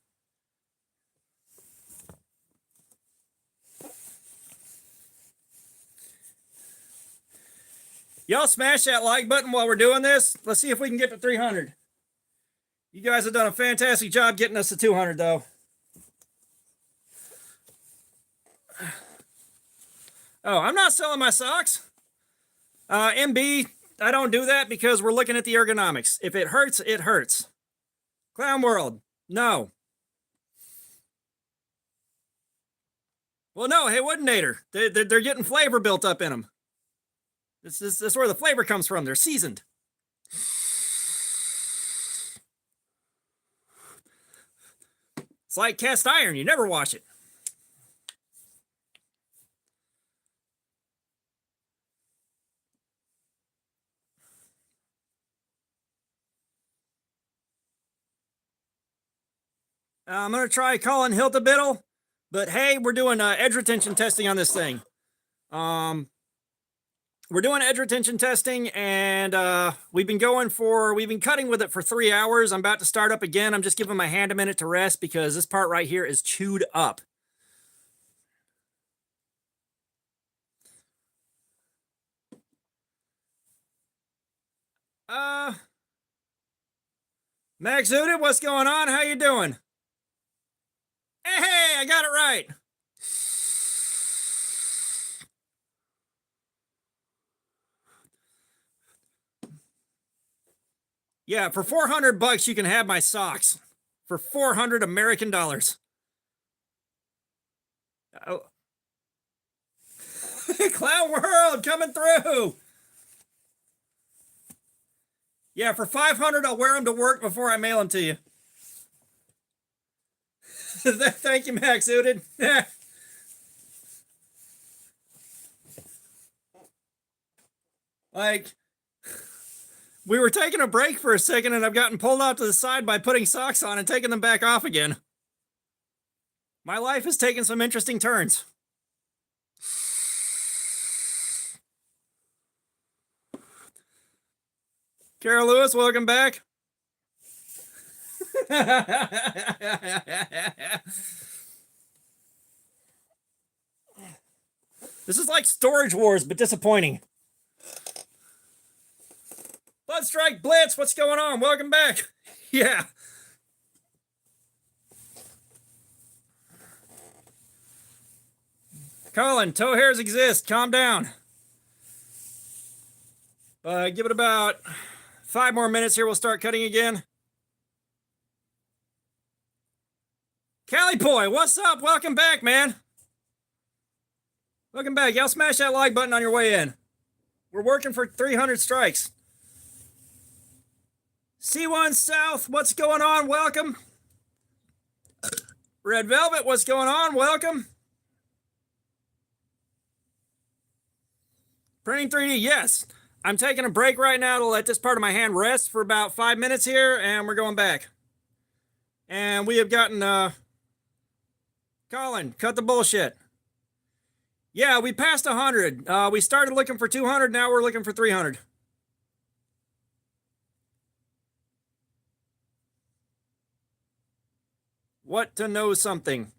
Y'all smash that like button while we're doing this. Let's see if we can get to 300. You guys have done a fantastic job getting us to 200, though. Oh, I'm not selling my socks. MB, I don't do that because we're looking at the ergonomics. If it hurts, it hurts. Clown World, no. Well, no, hey, Woodinator, they're getting flavor built up in them. This is where the flavor comes from. They're seasoned. It's like cast iron. You never wash it. I'm going to try calling Hilda-Biddle, but hey, we're doing edge retention testing on this thing. We're doing edge retention testing, and we've been cutting with it for 3 hours. I'm about to start up again. I'm just giving my hand a minute to rest because this part right here is chewed up. Max Zudit, what's going on? How you doing? Hey, I got it right. Yeah, for $400 you can have my socks. For 400 American dollars. Oh. Clown World coming through. Yeah, for 500 I'll wear them to work before I mail them to you. Thank you, Max Udin. Like, we were taking a break for a second and I've gotten pulled off to the side by putting socks on and taking them back off again. My life has taken some interesting turns. Carol Lewis, welcome back. This is like Storage Wars, but disappointing. Bloodstrike Blitz, what's going on? Welcome back. Yeah. Colin, toe hairs exist. Calm down. Give it about 5 more minutes here. We'll start cutting again. Calipoy, what's up? Welcome back, man. Welcome back. Y'all smash that like button on your way in. We're working for 300 strikes. C1 South, what's going on? Welcome. Red Velvet, what's going on? Welcome. Printing 3D, yes. I'm taking a break right now to let this part of my hand rest for about 5 minutes here, and we're going back. And we have gotten, Colin, cut the bullshit. Yeah, we passed 100. We started looking for 200, now we're looking for 300. What to know something?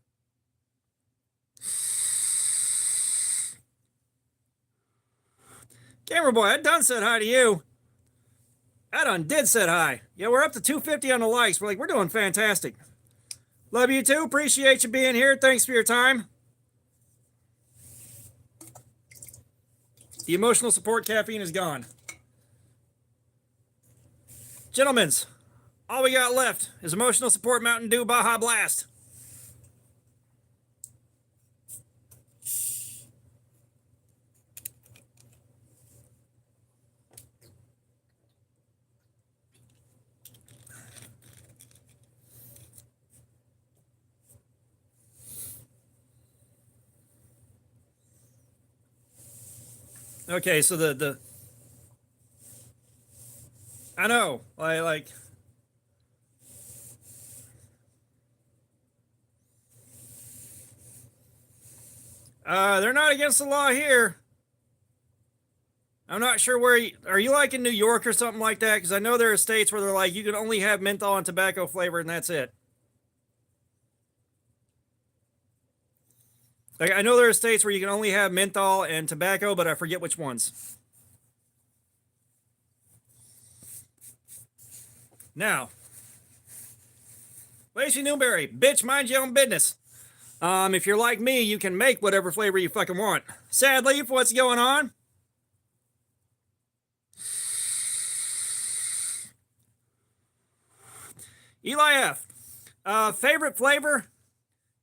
Gamer Boy, I done said hi to you. I done did said hi. Yeah, we're up to 250 on the likes. We're doing fantastic. Love you too. Appreciate you being here. Thanks for your time. The emotional support caffeine is gone. Gentlemen's, all we got left is emotional support Mountain Dew Baja Blast. Okay, so the I know, like they're not against the law here. I'm not sure where are you like in New York or something like that? Because I know there are states where they're like you can only have menthol and tobacco flavor and that's it. Like I know there are states where you can only have menthol and tobacco, but I forget which ones. Now, Lacey Newberry, bitch, mind your own business. If you're like me, you can make whatever flavor you fucking want. Sad Leaf, what's going on? Eli F. Favorite flavor?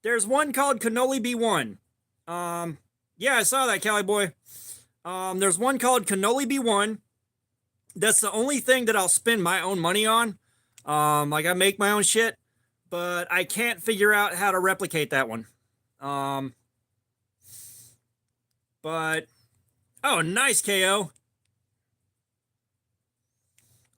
There's one called Cannoli B1. Yeah, I saw that, Cali boy. There's one called Cannoli B1. That's the only thing that I'll spend my own money on. Like I make my own shit, but I can't figure out how to replicate that one. But oh, nice KO.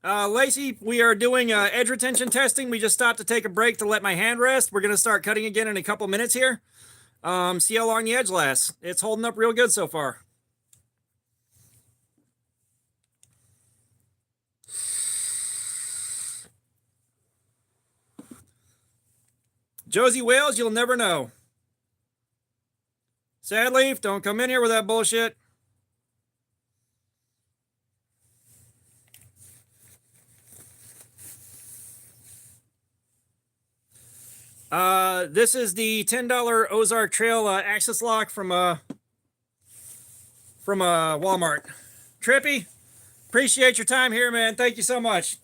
Lacey, we are doing edge retention testing. We just stopped to take a break to let my hand rest. We're going to start cutting again in a couple minutes here. See how long the edge lasts. It's holding up real good so far. Josie Wales, you'll never know. Sad Leaf, don't come in here with that bullshit. This is the $10 Ozark Trail access lock from Walmart. Trippy, appreciate your time here, man. Thank you so much.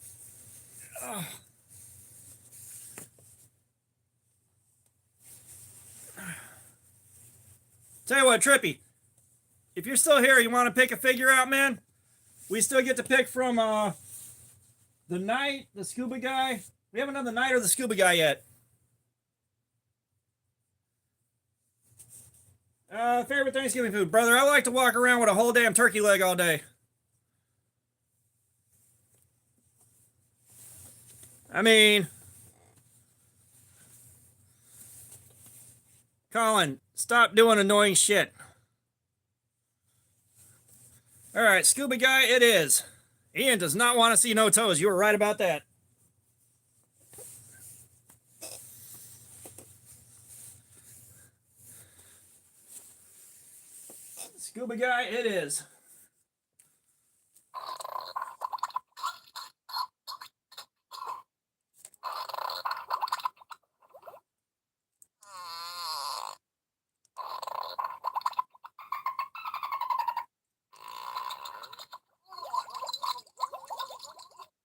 Tell you what, Trippy, if you're still here, you want to pick a figure out, man? We still get to pick from the Knight, the Scuba Guy. We haven't done the Knight or the Scuba Guy yet. Favorite Thanksgiving food, brother? I like to walk around with a whole damn turkey leg all day. I mean, Colin, stop doing annoying shit. All right, Scuba Guy, it is. Ian does not want to see no toes. You were right about that. Scuba Guy, it is.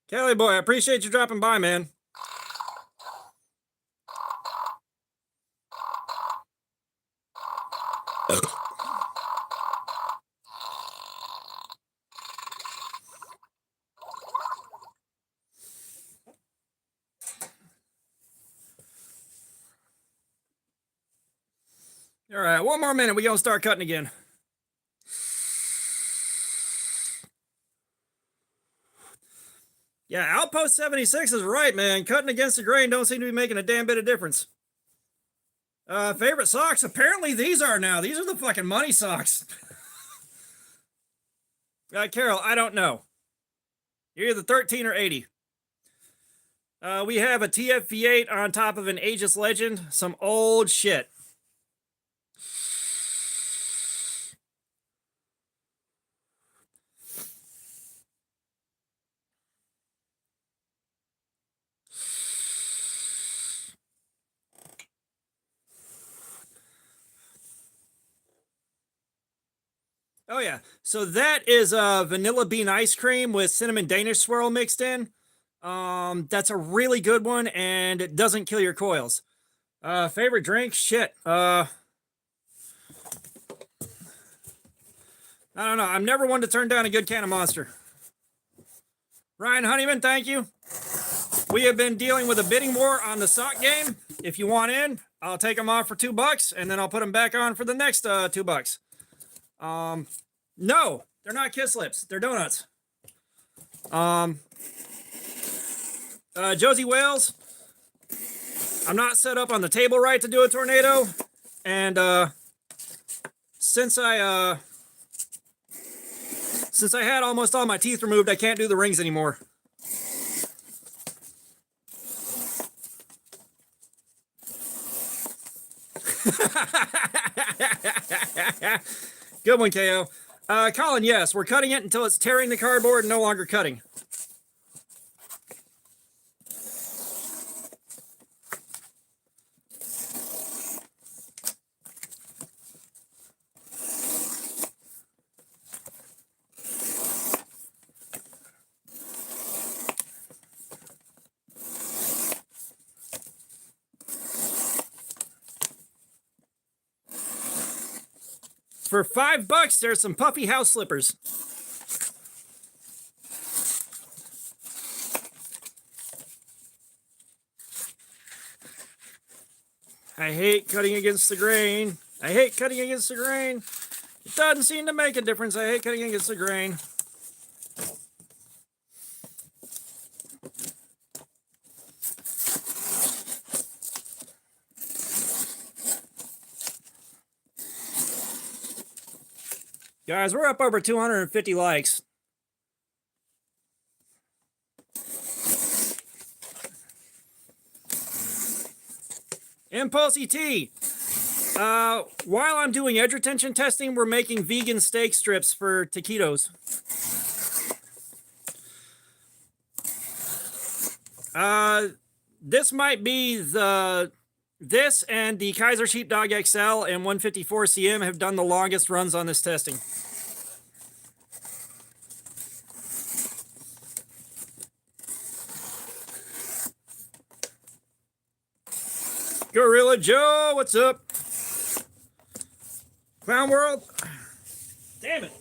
Kelly boy, I appreciate you dropping by, man. All right, one more minute. We're going to start cutting again. Yeah, Outpost 76 is right, man. Cutting against the grain don't seem to be making a damn bit of difference. Favorite socks? Apparently these are now. These are the fucking money socks. Carol, I don't know. You're either 13 or 80. We have a TFV8 on top of an Aegis Legend. Some old shit. Oh yeah. So that is vanilla bean ice cream with cinnamon Danish swirl mixed in. That's a really good one, and it doesn't kill your coils. Favorite drink? Shit. I don't know. I'm never one to turn down a good can of Monster. Ryan Honeyman, thank you. We have been dealing with a bidding war on the sock game. If you want in, I'll take them off for $2, and then I'll put them back on for the next $2. No, they're not Kiss Lips. They're donuts. Josie Wales, I'm not set up on the table right to do a tornado, and since I had almost all my teeth removed, I can't do the rings anymore. Good one, KO. Colin, yes, we're cutting it until it's tearing the cardboard and no longer cutting. For $5, there's some puffy house slippers. I hate cutting against the grain. I hate cutting against the grain. It doesn't seem to make a difference. I hate cutting against the grain. Guys, we're up over 250 likes. Impulse ET. While I'm doing edge retention testing, we're making vegan steak strips for taquitos. This might be this and the Kaiser Sheepdog XL and 154 CM have done the longest runs on this testing. Gorilla Joe, what's up? Clown World. Damn it.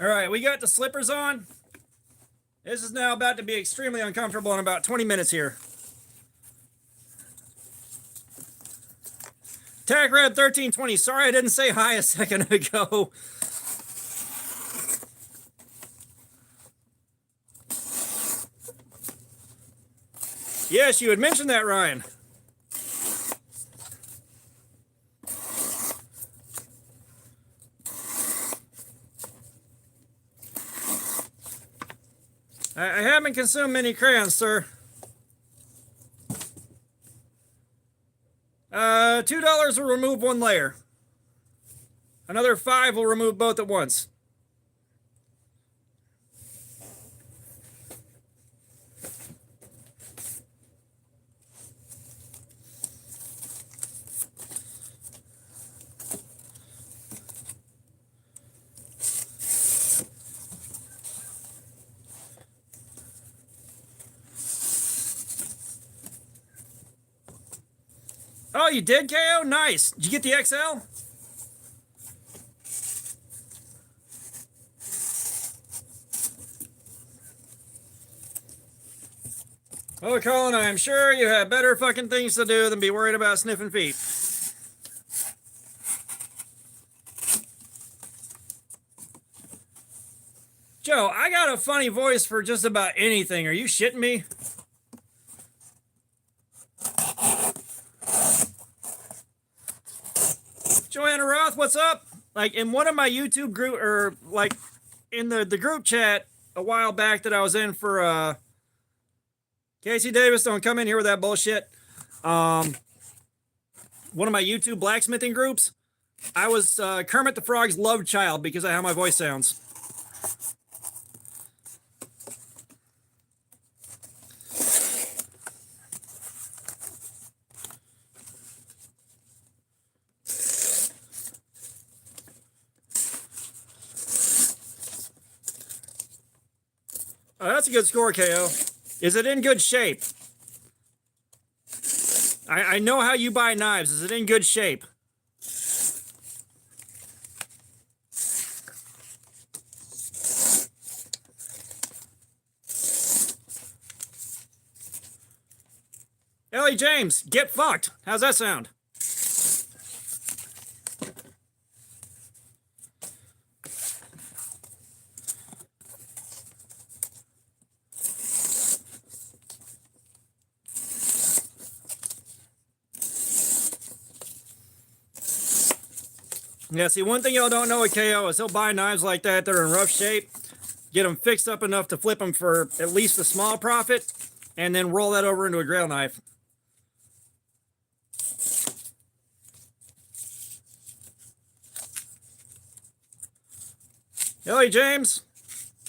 All right, we got the slippers on. This is now about to be extremely uncomfortable in about 20 minutes here. Red 1320, sorry I didn't say hi a second ago. Yes, you had mentioned that, Ryan. I haven't consumed many crayons, sir. $2 will remove one layer. Another $5 will remove both at once. Oh, you did, KO? Nice. Did you get the XL? Oh, Colin, I am sure you have better fucking things to do than be worried about sniffing feet. Joe, I got a funny voice for just about anything. Are you shitting me? Joanna Roth, what's up? Like in one of my YouTube group, or like in the group chat a while back that I was in for Casey Davis, don't come in here with that bullshit. one of my YouTube blacksmithing groups, I was Kermit the Frog's love child because of how my voice sounds. Oh, that's a good score, KO. Is it in good shape? I know how you buy knives. Is it in good shape? Ellie James, get fucked. How's that sound? Yeah, see, one thing y'all don't know with KO is he'll buy knives like that that are in rough shape, get them fixed up enough to flip them for at least a small profit, and then roll that over into a grill knife. Ellie James,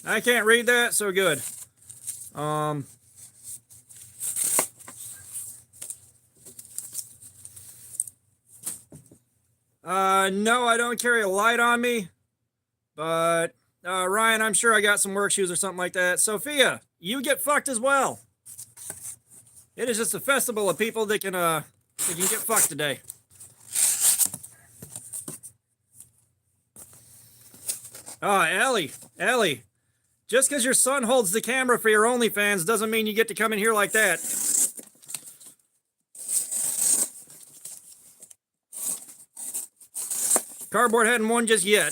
I can't read that, so good. No, I don't carry a light on me, but Ryan, I'm sure I got some work shoes or something like that. Sophia, you get fucked as well. It is just a festival of people that can get fucked today. Oh, Ellie, just because your son holds the camera for your OnlyFans doesn't mean you get to come in here like that. Cardboard hadn't won just yet.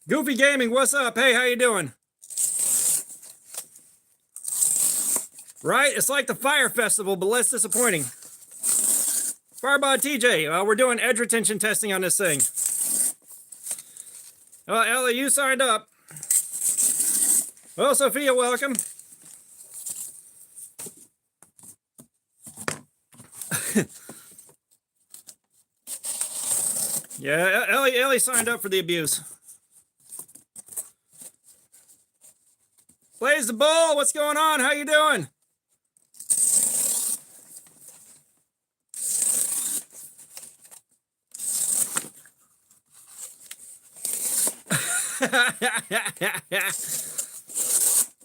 Goofy Gaming, what's up? Hey, how you doing? Right? It's like the Fire Festival, but less disappointing. Fireball TJ, we're doing edge retention testing on this thing. Ellie, you signed up. Well, Sophia, welcome. Yeah, Ellie signed up for the abuse. Blaze the Bull, what's going on? How you doing?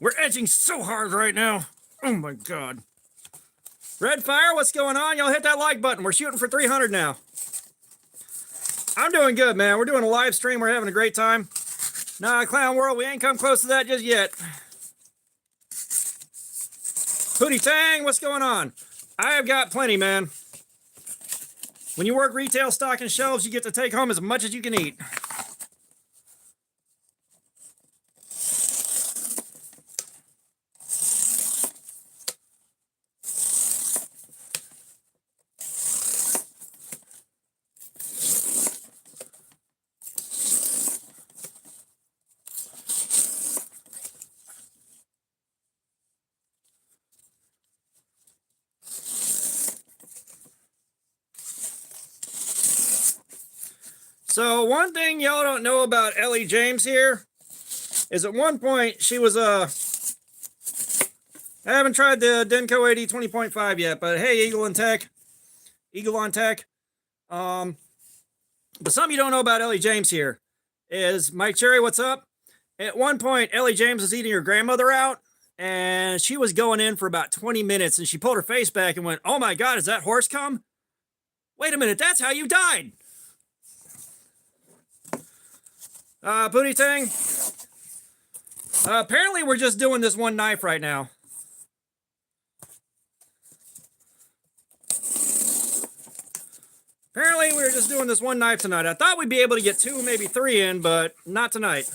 We're edging so hard right now. Oh my God. Red Fire, what's going on? Y'all hit that like button. We're shooting for 300 now. I'm doing good, man. We're doing a live stream. We're having a great time. Nah, Clown World, we ain't come close to that just yet. Pootie Tang, what's going on? I have got plenty, man. When you work retail stocking shelves, you get to take home as much as you can eat. So one thing y'all don't know about Ellie James here is at one point she was I haven't tried the Denko 80 20.5 yet, but hey, Eagle on Tech. But something you don't know about Ellie James here is Mike Cherry, what's up? At one point, Ellie James was eating her grandmother out, and she was going in for about 20 minutes, and she pulled her face back and went, "Oh my God, is that horse cum? Wait a minute, that's how you died." Pootie Tang. Apparently we're just doing this one knife right now. Apparently, we were just doing this one knife tonight. I thought we'd be able to get 2, maybe 3 in, but not tonight.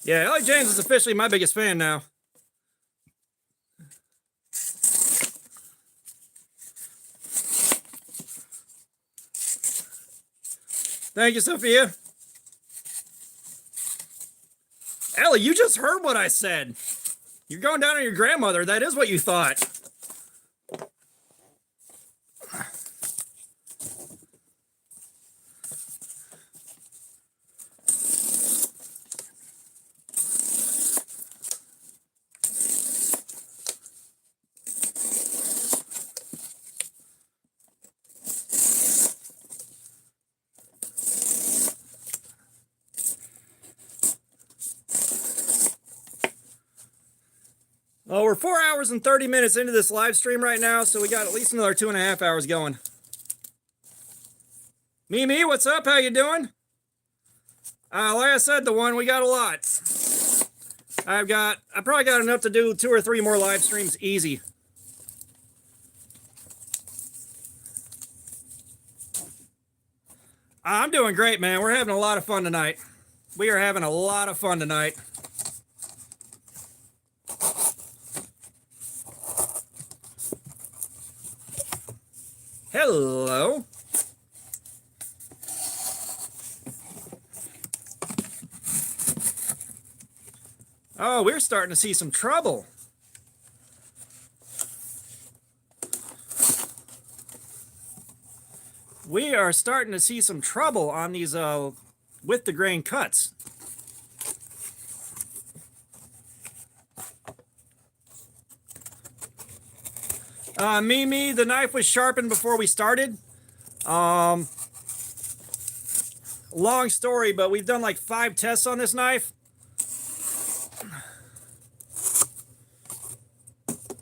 Yeah, Ellie James is officially my biggest fan now. Thank you, Sophia. Ellie, you just heard what I said. You're going down on your grandmother. That is what you thought. Well, we're 4 hours and 30 minutes into this live stream right now, so we got at least another 2.5 hours going. Mimi, what's up? How you doing? Like I said, the one, we got a lot. I probably got enough to do 2 or 3 more live streams easy. I'm doing great, man. We're having a lot of fun tonight. We are having a lot of fun tonight. Hello. Oh, we're starting to see some trouble. We are starting to see some trouble on these with the grain cuts. Mimi, the knife was sharpened before we started. Long story, but we've done like 5 tests on this knife.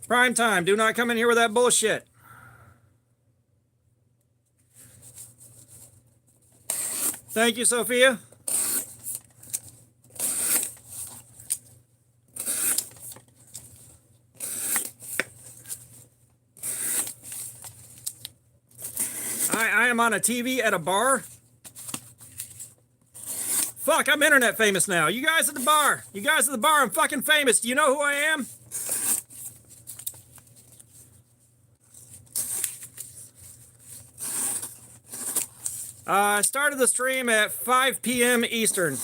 Prime time, do not come in here with that bullshit. Thank you, Sophia. I am on a TV at a bar. Fuck, I'm internet famous now. You guys at the bar. You guys at the bar, I'm fucking famous. Do you know who I am? I started the stream at 5 p.m. Eastern.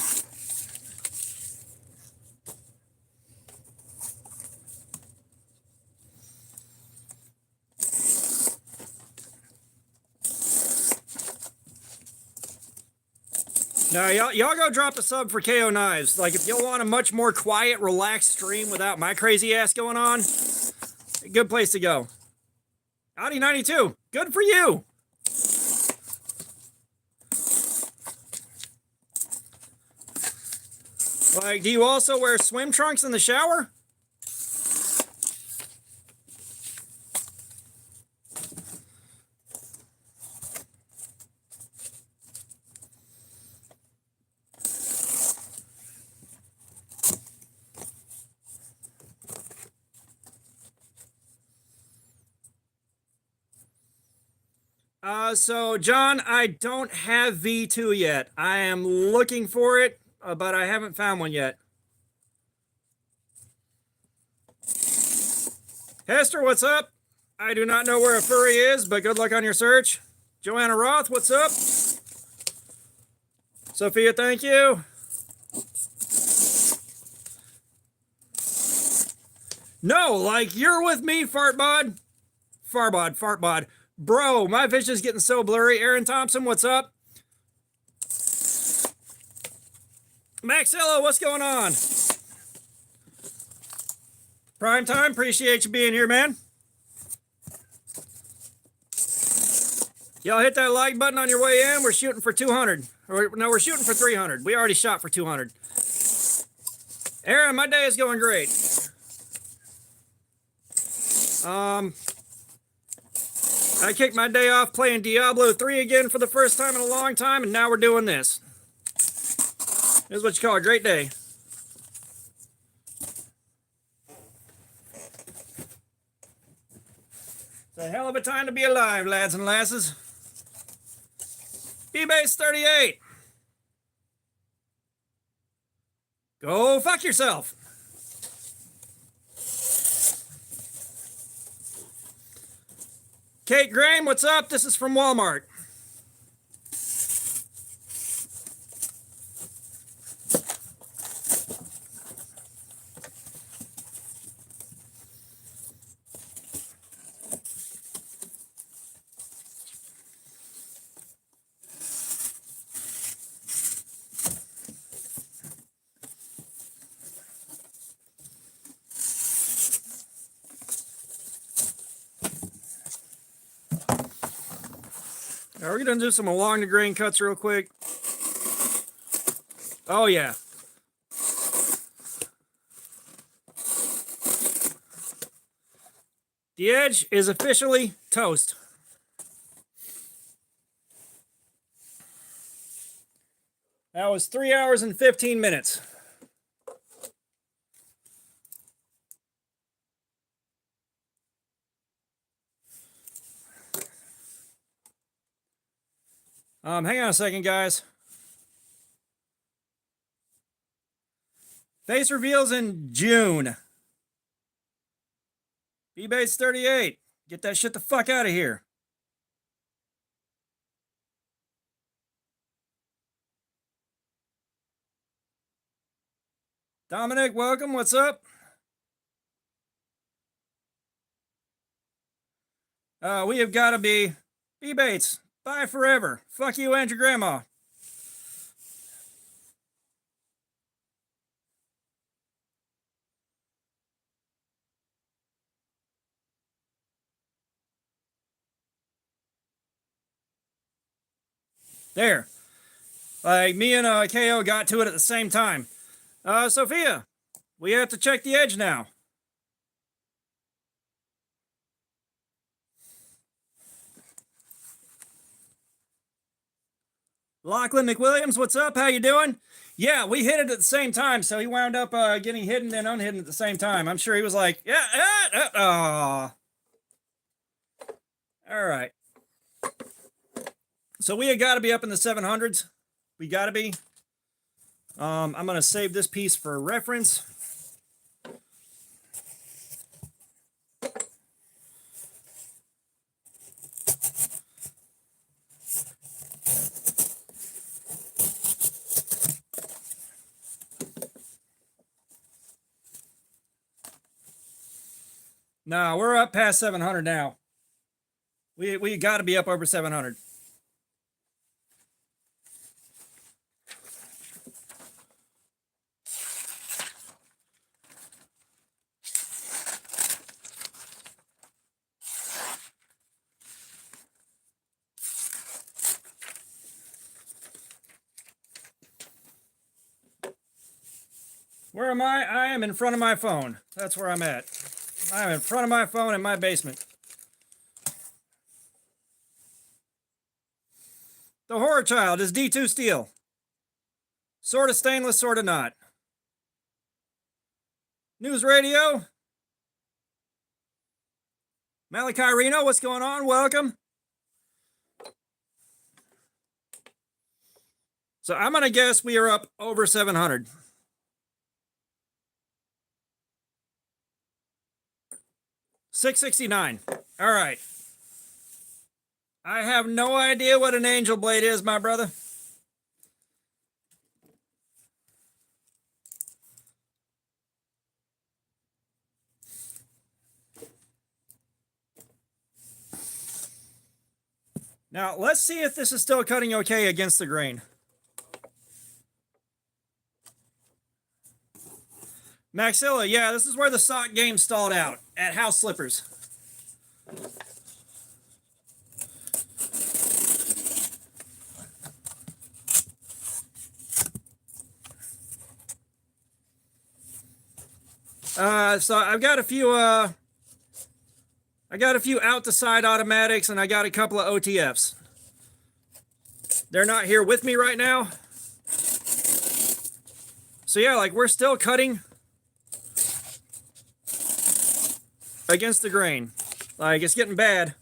Now, y'all go drop a sub for KO Knives. Like, if you'll want a much more quiet, relaxed stream without my crazy ass going on, a good place to go. Audi 92, good for you. Like, do you also wear swim trunks in the shower? So, John, I don't have V2 yet. I am looking for it, but I haven't found one yet. Hester, what's up? I do not know where a furry is, but good luck on your search. Joanna Roth, what's up? Sophia, thank you. No, like, you're with me, Fartbod. Fartbod. Bro, my vision's getting so blurry. Aaron Thompson, what's up? Maxilla, what's going on? Prime time, appreciate you being here, man. Y'all hit that like button on your way in. We're shooting for 200. No, we're shooting for 300. We already shot for 200. Aaron, my day is going great. I kicked my day off playing Diablo 3 again for the first time in a long time, and now we're doing this. This is what you call a great day. a hell of a time to be alive, lads and lasses. B-Base 38. Go fuck yourself. Kate Graham, what's up? This is from Walmart. Now we're gonna do some along the grain cuts real quick. Oh yeah. The edge is officially toast. That was 3 hours and 15 minutes. Hang on a second, guys. Face reveals in June. B-Base 38. Get that shit the fuck out of here. Dominic, welcome. What's up? We have got to be B-Bates. Bye forever. Fuck you and your grandma. There. Like me and KO got to it at the same time. Sophia, we have to check the edge now. Lachlan McWilliams, what's up? How you doing? Yeah, we hit it at the same time, so he wound up getting hidden and unhidden at the same time. I'm sure he was like, all right. So we have got to be up in the 700s. We got to be. I'm going to save this piece for reference. No, we're up past 700 now. We got to be up over 700. Where am I? I am in front of my phone. That's where I'm at. I am in front of my phone in my basement. The Horror Child is D2 steel. Sort of stainless, sort of not. News Radio. Malachi Reno, what's going on? Welcome. So I'm going to guess we are up over 700. $669. All right. I have no idea what an angel blade is, my brother. Now, let's see if this is still cutting okay against the grain. Maxilla, yeah, this is where the sock game stalled out, at House Slippers. So I've got a few out the side automatics, and I got a couple of OTFs. They're not here with me right now. So yeah, like we're still cutting against the grain. Like, it's getting bad.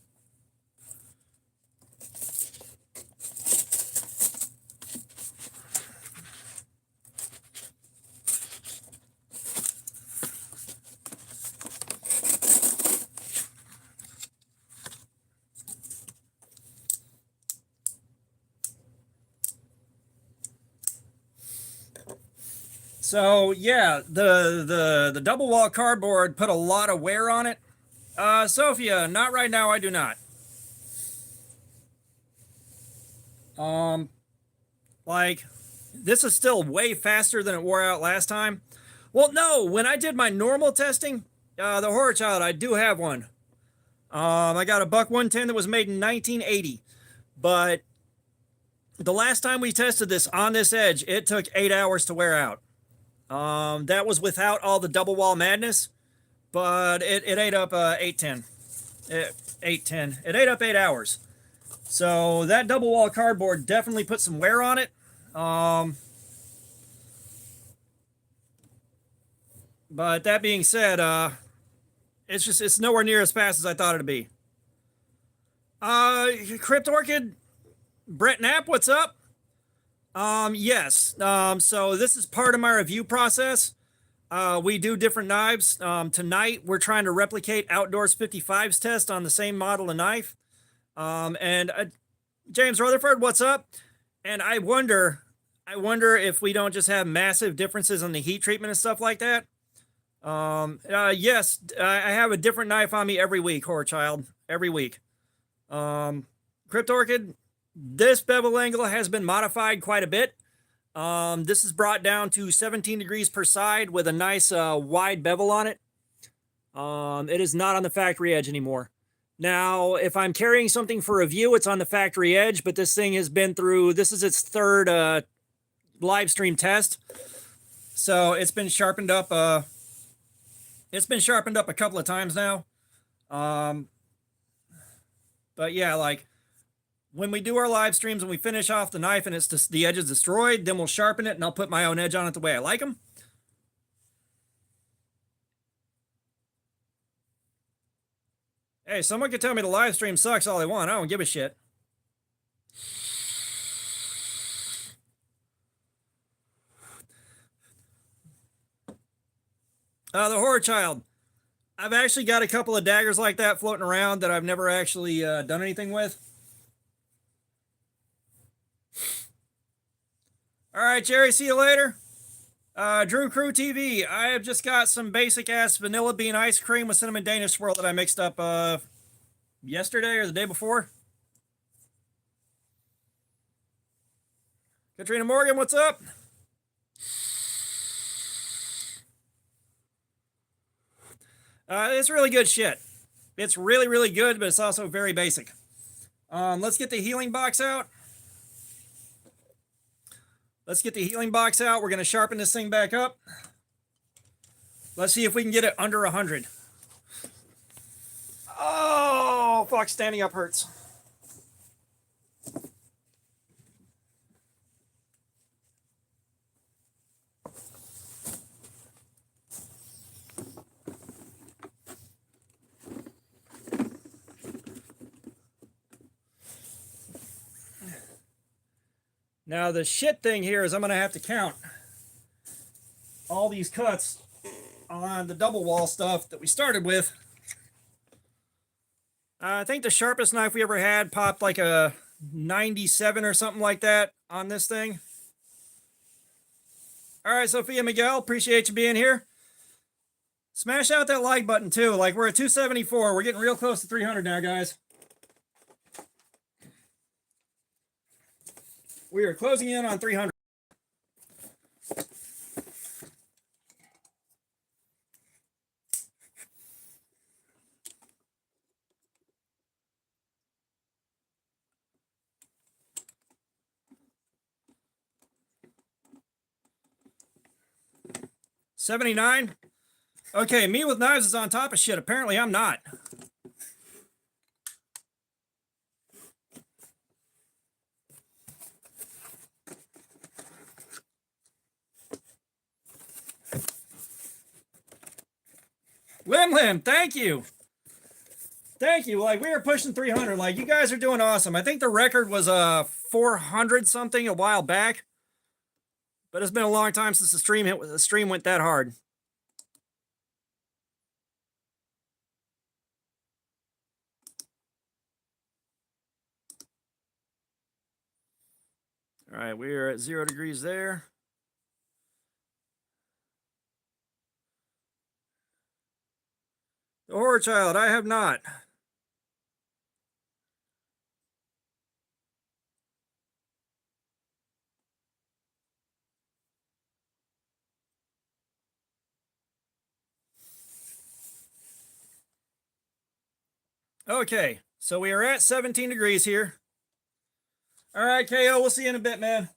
So yeah, the double wall cardboard put a lot of wear on it. Sophia, not right now. I do not. Um, like, this is still way faster than it wore out last time. Well, no, when I did my normal testing, the Horror Child, I do have one. I got a Buck 110 that was made in 1980, but the last time we tested this on this edge, it took 8 hours to wear out. That was without all the double wall madness, but it ate up 810. 810. It ate up 8 hours. So that double wall cardboard definitely put some wear on it. But that being said, it's nowhere near as fast as I thought it'd be. Crypt Orchid, Brett Knapp, what's up? Yes. So this is part of my review process. We do different knives. Tonight we're trying to replicate Outdoors 55's test on the same model of knife. And James Rutherford, what's up? And I wonder if we don't just have massive differences on the heat treatment and stuff like that. Yes, I have a different knife on me every week, Horror Child, every week. Crypt Orchid, this bevel angle has been modified quite a bit. This is brought down to 17 degrees per side with a nice wide bevel on it. It is not on the factory edge anymore. Now, if I'm carrying something for review, it's on the factory edge, but this thing has been through, this is its third live stream test. So it's been sharpened up. It's been sharpened up a couple of times now. But yeah, like when we do our live streams and we finish off the knife and it's just, the edge is destroyed, then we'll sharpen it and I'll put my own edge on it the way I like them. Hey, someone can tell me the live stream sucks all they want. I don't give a shit. The Horror Child. I've actually got a couple of daggers like that floating around that I've never actually done anything with. All right, Jerry, see you later. Drew Crew TV. I have just got some basic ass vanilla bean ice cream with cinnamon Danish swirl that I mixed up yesterday or the day before. Katrina Morgan, what's up? It's really good shit. It's really, really good, but it's also very basic. Let's get the healing box out. Let's get the healing box out. We're going to sharpen this thing back up. Let's see if we can get it under 100. Oh, fuck, standing up hurts. Now, the shit thing here is I'm going to have to count all these cuts on the double wall stuff that we started with. I think the sharpest knife we ever had popped like a 97 or something like that on this thing. All right, Sophia Miguel, appreciate you being here. Smash out that like button too. Like, we're at 274. We're getting real close to 300 now, guys. We are closing in on 300. $79. Okay, me with knives is on top of shit. Apparently, I'm not. Lim Lim, thank you. Thank you. Like we are pushing 300. Like you guys are doing awesome. I think the record was 400 something a while back, but it's been a long time since the stream went that hard. All right, we are at 0 degrees there. The Horror Child, I have not. Okay, so we are at 17 degrees here. All right, KO, we'll see you in a bit, man.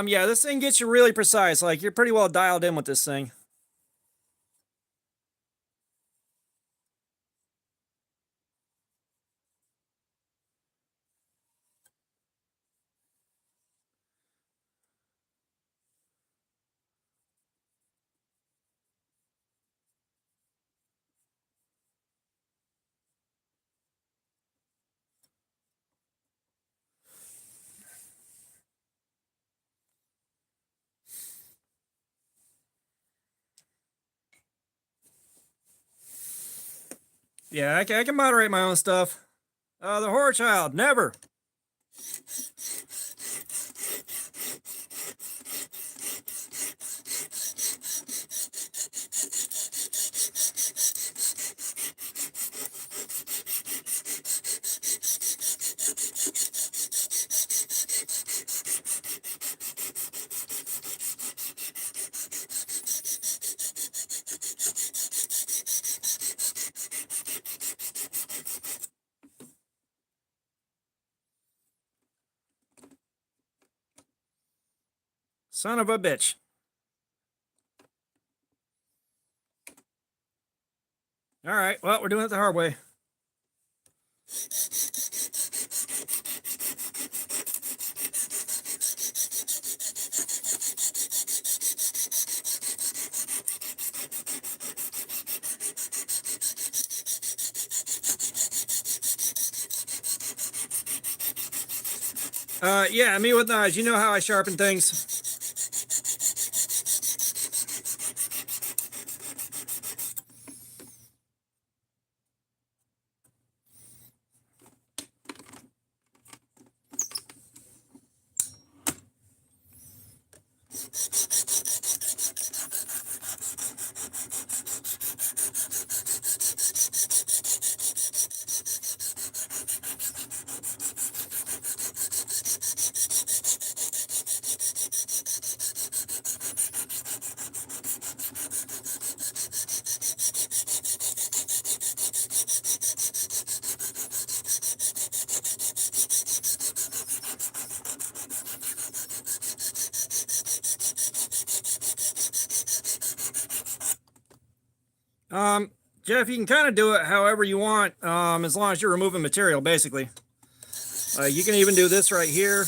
Yeah, this thing gets you really precise. Like you're pretty well dialed in with this thing. Yeah, I can moderate my own stuff. The Horror Child, never. Son of a bitch. All right, well, we're doing it the hard way. Yeah, me with knives. You know how I sharpen things. Jeff, you can kind of do it however you want, as long as you're removing material, basically. You can even do this right here.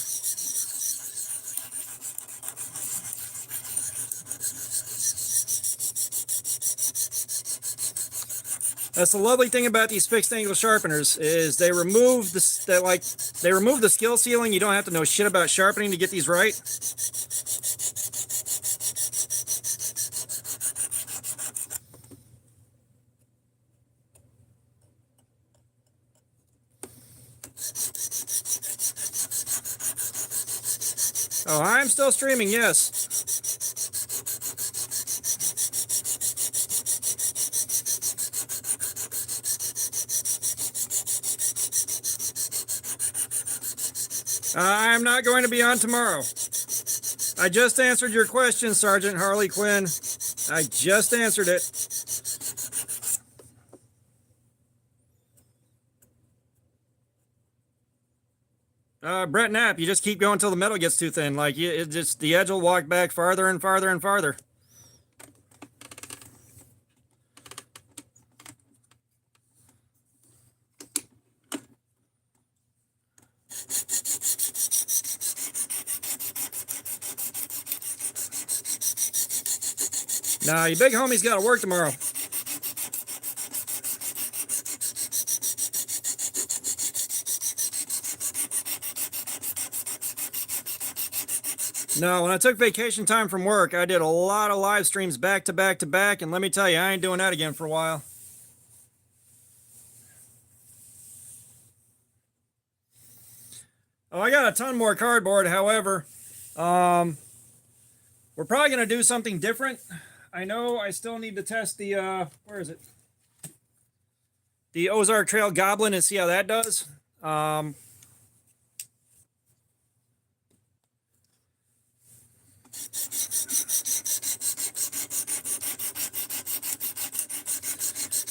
That's the lovely thing about these fixed angle sharpeners is they remove they remove the skill ceiling. You don't have to know shit about sharpening to get these right. Oh, I'm still streaming, yes. I'm not going to be on tomorrow. I just answered your question, Sergeant Harley Quinn. I just answered it. Brett Knapp, you just keep going until the metal gets too thin. Like the edge will walk back farther and farther and farther. Nah, your big homie's got to work tomorrow. No, when I took vacation time from work, I did a lot of live streams back to back to back, and let me tell you, I ain't doing that again for a while. Oh, I got a ton more cardboard, however, we're probably going to do something different. I know I still need to test the, where is it? The Ozark Trail Goblin and see how that does.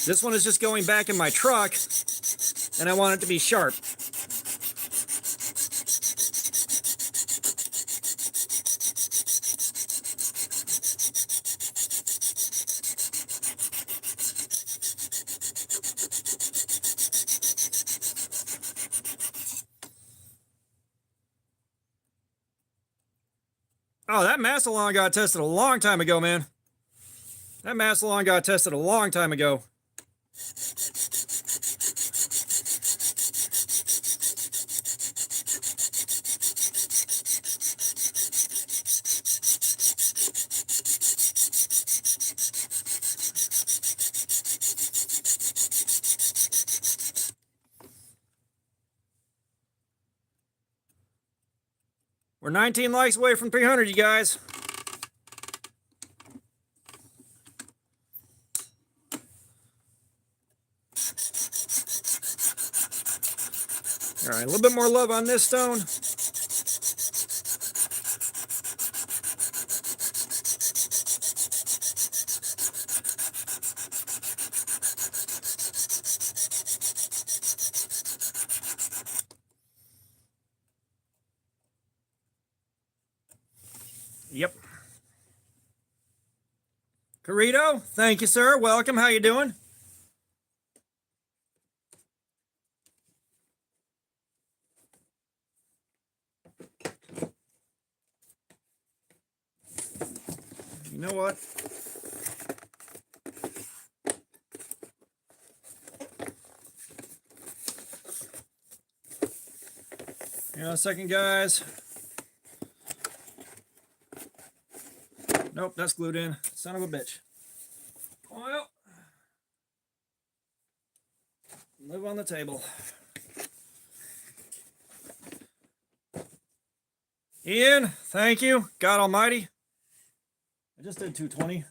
This one is just going back in my truck, and I want it to be sharp. Oh, that Massillon got tested a long time ago, man. That Massillon got tested a long time ago. We're 19 likes away from 300, you guys. All right, a little bit more love on this stone. Yep. Carito, thank you, sir. Welcome. How you doing? You know what? Hang on a second, guys. Nope, that's glued in. Son of a bitch. Well, live on the table. Ian, thank you. God almighty. I just did 220.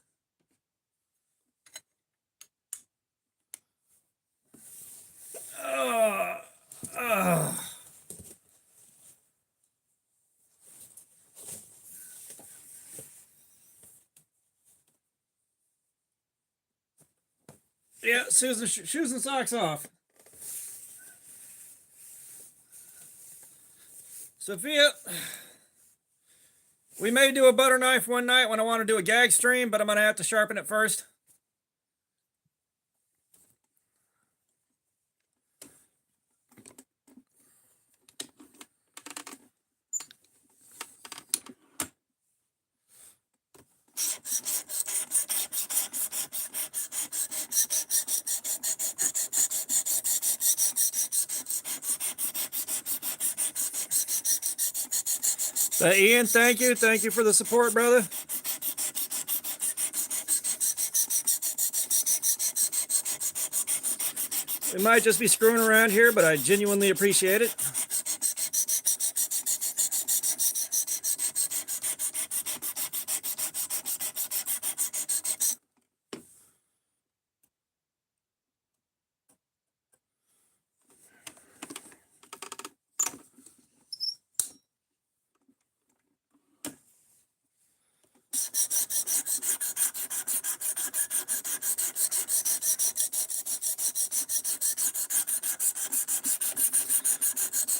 Yeah, Susan, shoes and socks off. Sophia, we may do a butter knife one night when I want to do a gag stream, but I'm going to have to sharpen it first. Ian, thank you. Thank you for the support, brother. We might just be screwing around here, but I genuinely appreciate it.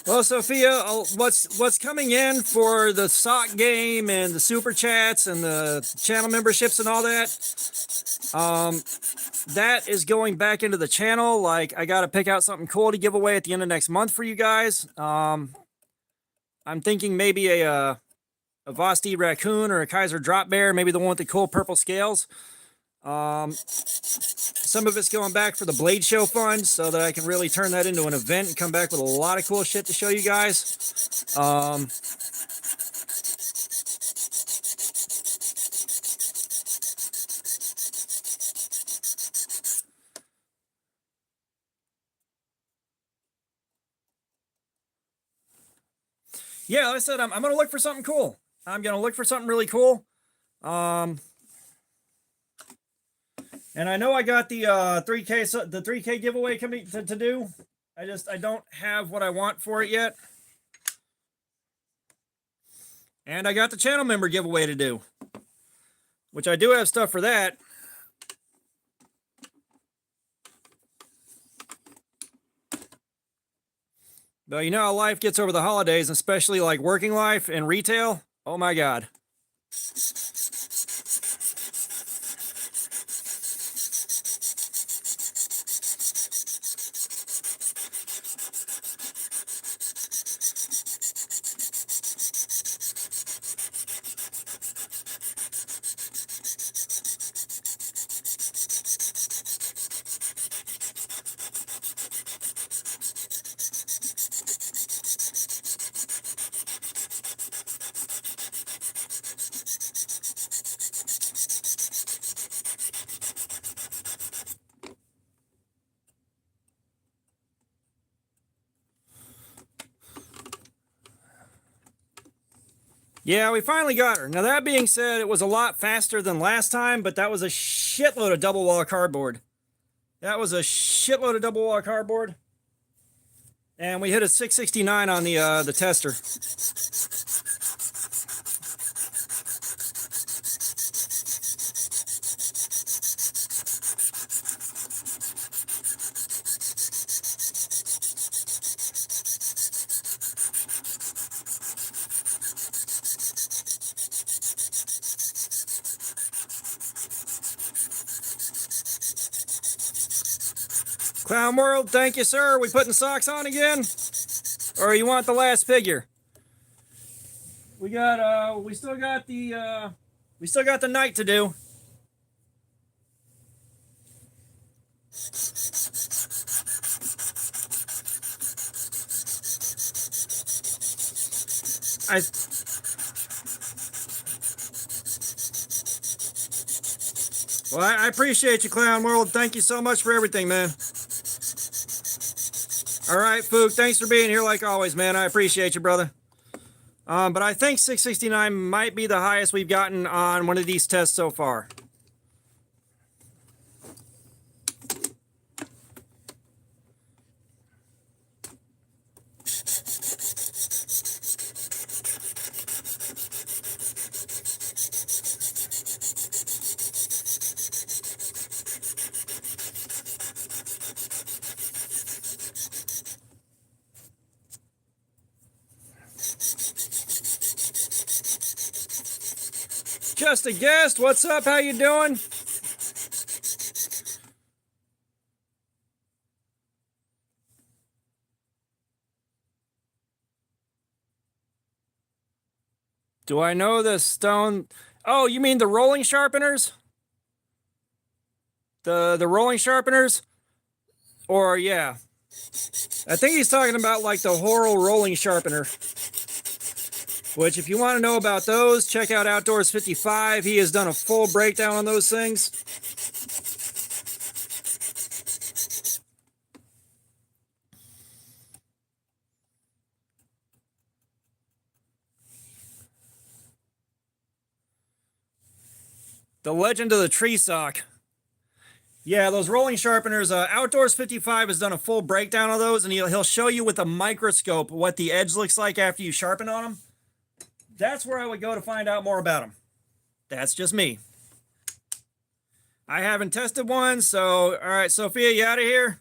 Well, Sophia, what's coming in for the sock game and the super chats and the channel memberships and all that, that is going back into the channel. Like, I got to pick out something cool to give away at the end of next month for you guys. I'm thinking maybe a Vosti raccoon or a Kaiser drop bear, maybe the one with the cool purple scales. Some of it's going back for the Blade Show Fund so that I can really turn that into an event and come back with a lot of cool shit to show you guys. Yeah, like I said, I'm going to look for something cool. I'm going to look for something really cool. And I know I got the 3K giveaway coming to do. I don't have what I want for it yet. And I got the channel member giveaway to do, which I do have stuff for that. But you know how life gets over the holidays, especially like working life and retail. Oh my God. Yeah, we finally got her. Now, that being said, it was a lot faster than last time, but that was a shitload of double wall cardboard. That was a shitload of double wall cardboard. And we hit a 669 on the tester. Clown World, thank you, sir. We putting socks on again? Or you want the last figure? We still got the night to do. I appreciate you, Clown World. Thank you so much for everything, man. All right, Fook, thanks for being here like always, man. I appreciate you, brother. But I think 669 might be the highest we've gotten on one of these tests so far. Just a guest. What's up? How you doing? Do I know the stone? Oh, you mean the rolling sharpeners? The rolling sharpeners? Or yeah. I think he's talking about like the Horrell rolling sharpener. Which, if you want to know about those, check out Outdoors 55. He has done a full breakdown on those things. The Legend of the Tree Sock. Yeah, those rolling sharpeners, Outdoors 55 has done a full breakdown of those, and he'll show you with a microscope what the edge looks like after you sharpen on them. That's where I would go to find out more about them. That's just me. I haven't tested one, so all right, Sophia, you out of here?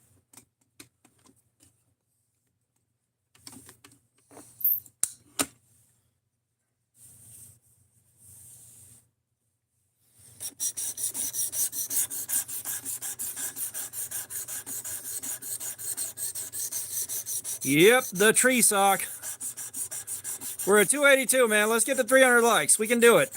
Yep, the tree sock. We're at 282, man. Let's get the 300 likes. We can do it.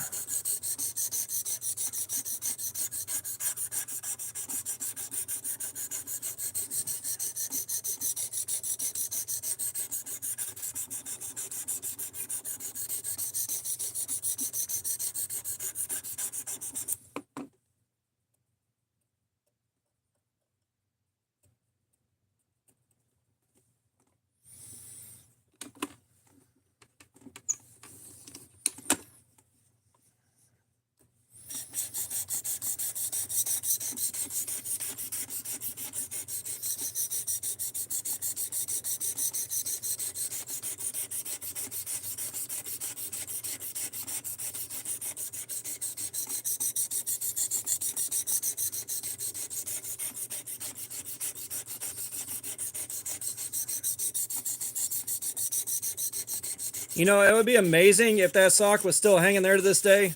You know, it would be amazing if that sock was still hanging there to this day.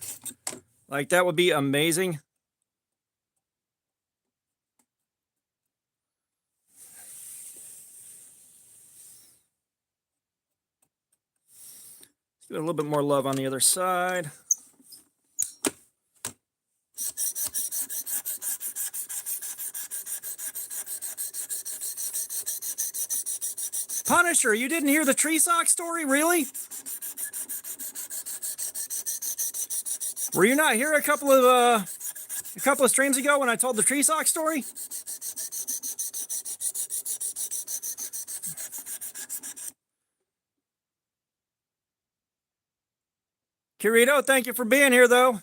Like, that would be amazing. Let's give it a little bit more love on the other side. Punisher, you didn't hear the tree sock story? Really? Were you not here a couple of streams ago when I told the tree sock story? Kirito, thank you for being here, though.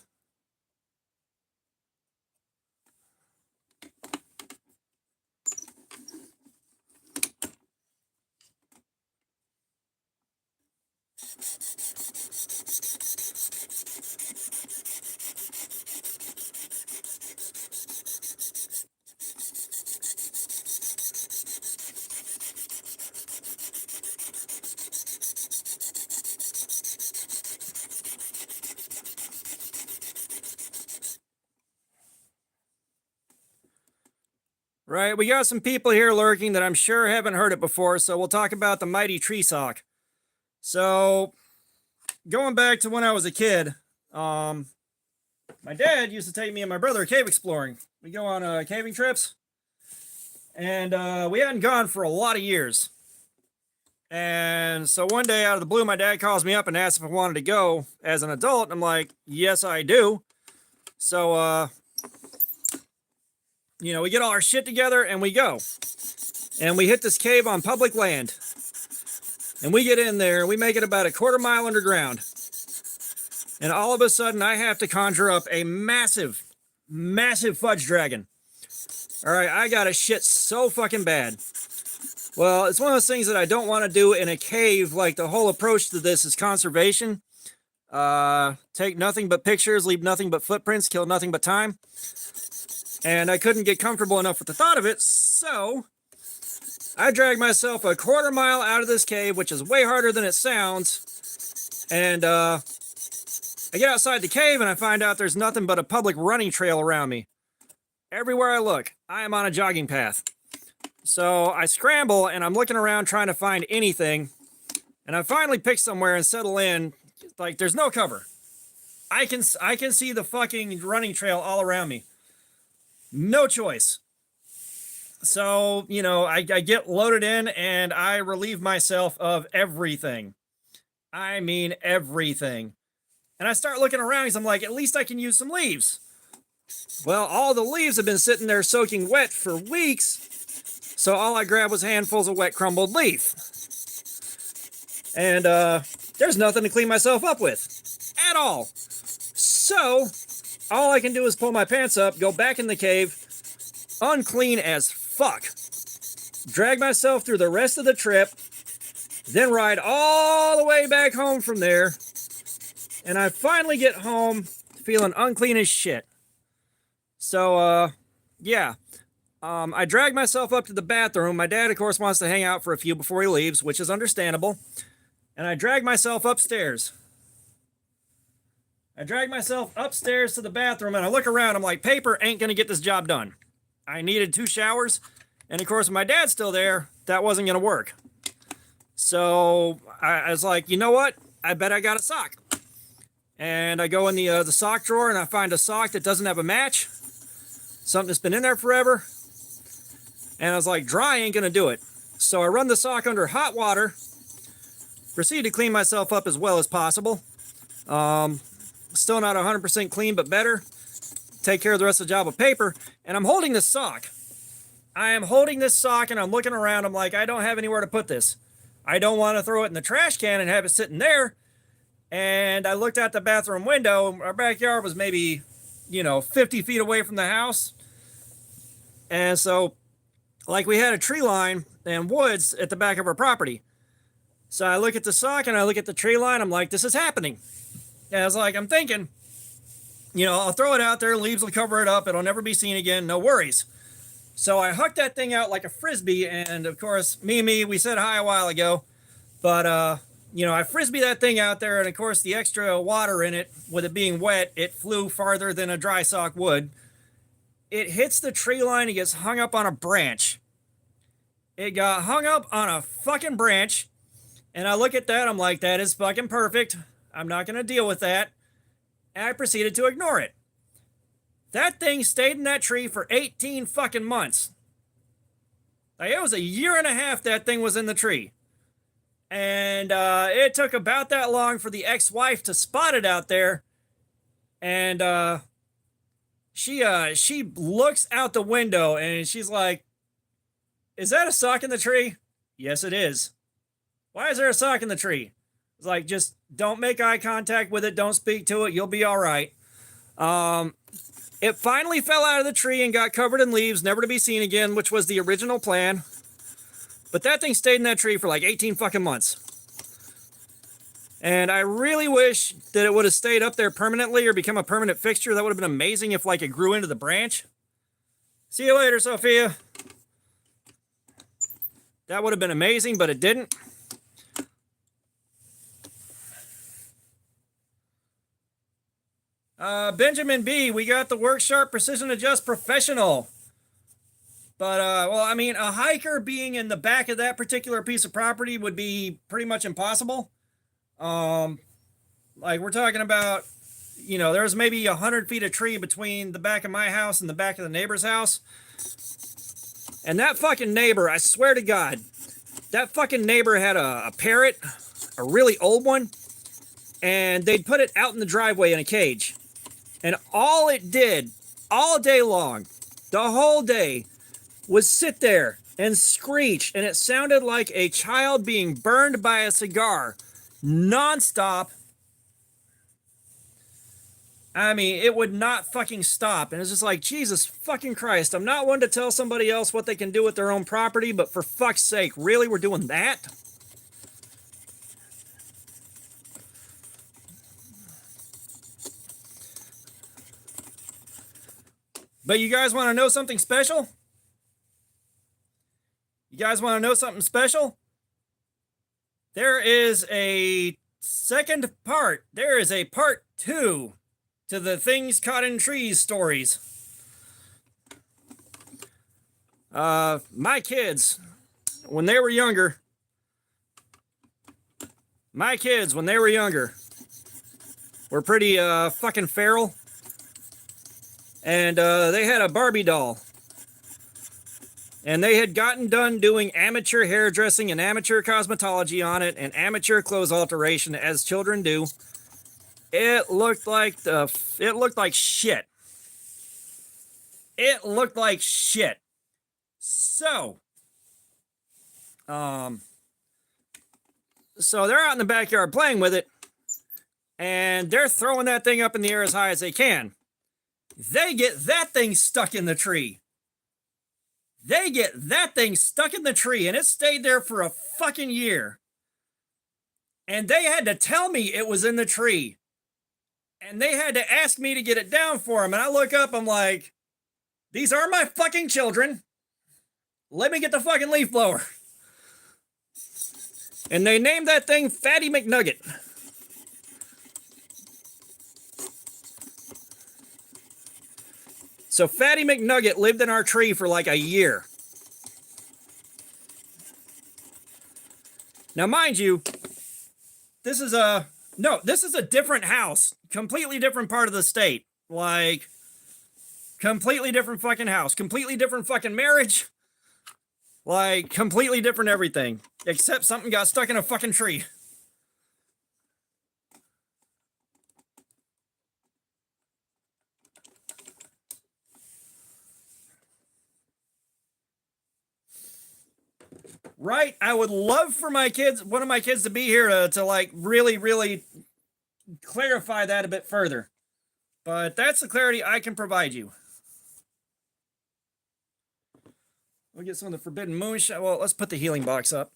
Right, we got some people here lurking that I'm sure haven't heard it before, so we'll talk about the mighty tree sock. So, going back to when I was a kid, my dad used to take me and my brother cave exploring. We go on caving trips, and we hadn't gone for a lot of years. And so one day out of the blue, my dad calls me up and asks if I wanted to go as an adult. And I'm like, yes, I do. So, you know, we get all our shit together and we go. And we hit this cave on public land. And we get in there and we make it about a quarter mile underground. And all of a sudden, I have to conjure up a massive, massive fudge dragon. All right, I got a shit so fucking bad. Well, it's one of those things that I don't want to do in a cave. Like, the whole approach to this is conservation. Take nothing but pictures, leave nothing but footprints, kill nothing but time. And I couldn't get comfortable enough with the thought of it, so I dragged myself a quarter mile out of this cave, which is way harder than it sounds. And I get outside the cave and I find out there's nothing but a public running trail around me. Everywhere I look, I am on a jogging path. So I scramble and I'm looking around trying to find anything. And I finally pick somewhere and settle in. Like, there's no cover. I can see the fucking running trail all around me. No choice. So, you know, I get loaded in and I relieve myself of everything. I mean, everything. And I start looking around because I'm like, at least I can use some leaves. Well, all the leaves have been sitting there soaking wet for weeks. So all I grabbed was handfuls of wet crumbled leaf. And there's nothing to clean myself up with at all. So all I can do is pull my pants up, go back in the cave, unclean as fuck, drag myself through the rest of the trip, then ride all the way back home from there. And I finally get home feeling unclean as shit. So, yeah. I drag myself up to the bathroom. My dad, of course, wants to hang out for a few before he leaves, which is understandable. And I drag myself upstairs. I drag myself upstairs to the bathroom, and I look around. I'm like, paper ain't going to get this job done. I needed 2 showers. And, of course, with my dad's still there, that wasn't going to work. So I was like, you know what? I bet I got a sock. And I go in the sock drawer, and I find a sock that doesn't have a match. Something that's been in there forever. And I was like, dry ain't going to do it. So I run the sock under hot water. Proceed to clean myself up as well as possible. Still not 100% clean, but better. Take care of the rest of the job with paper. And I'm holding this sock. I am holding this sock, and I'm looking around. I'm like, I don't have anywhere to put this. I don't want to throw it in the trash can and have it sitting there. And I looked out the bathroom window. Our backyard was maybe, 50 feet away from the house. And so, like, we had a tree line and woods at the back of our property. So I look at the sock and I look at the tree line. I'm like, this is happening. And I was like, I'm thinking, I'll throw it out there. Leaves will cover it up. It'll never be seen again. No worries. So I hucked that thing out like a Frisbee. And, of course, we said hi a while ago. But I frisbee that thing out there, and of course, the extra water in it, with it being wet, it flew farther than a dry sock would. It hits the tree line and gets hung up on a branch. It got hung up on a fucking branch, and I look at that, I'm like, that is fucking perfect. I'm not going to deal with that. And I proceeded to ignore it. That thing stayed in that tree for 18 fucking months. Like, it was a year and a half that thing was in the tree. And it took about that long for the ex-wife to spot it out there. And she looks out the window and she's like, "Is that a sock in the tree?" "Yes, it is." "Why is there a sock in the tree?" It's like, just don't make eye contact with it. Don't speak to it. You'll be all right. It finally fell out of the tree and got covered in leaves, never to be seen again, which was the original plan. But that thing stayed in that tree for like 18 fucking months. And I really wish that it would have stayed up there permanently or become a permanent fixture. That would have been amazing if, like, it grew into the branch. See you later, Sophia. That would have been amazing, but it didn't. Benjamin B, we got the Work Sharp Precision Adjust Professional. But, well, I mean, a hiker being in the back of that particular piece of property would be pretty much impossible. Like, we're talking about, there's maybe 100 feet of tree between the back of my house and the back of the neighbor's house. And that fucking neighbor, I swear to God, that fucking neighbor had a parrot, a really old one, and they'd put it out in the driveway in a cage. And all it did, all day long, the whole day, was sit there and screech, and it sounded like a child being burned by a cigar, nonstop. I mean, it would not fucking stop, and it's just like, Jesus fucking Christ, I'm not one to tell somebody else what they can do with their own property, but for fuck's sake, really, we're doing that? But you guys want to know something special? You guys want to know something special? There is a second part. There is a part 2 to the Things Caught in Trees stories. My kids, when they were younger, were pretty fucking feral. And they had a Barbie doll. And they had gotten done doing amateur hairdressing and amateur cosmetology on it and amateur clothes alteration, as children do. It looked like shit. It looked like shit. So they're out in the backyard playing with it, and they're throwing that thing up in the air as high as they can. They get that thing stuck in the tree. And it stayed there for a fucking year. And they had to tell me it was in the tree. And they had to ask me to get it down for them. And I look up, I'm like, these are my fucking children. Let me get the fucking leaf blower. And they named that thing Fatty McNugget. So Fatty McNugget lived in our tree for like a year. Now, mind you, this is a different house. Completely different part of the state. Like, completely different fucking house. Completely different fucking marriage. Like, completely different everything. Except something got stuck in a fucking tree. Right? I would love for one of my kids to be here to like really, really clarify that a bit further. But that's the clarity I can provide you. We'll get some of the Forbidden Moonshine. Well, let's put the healing box up.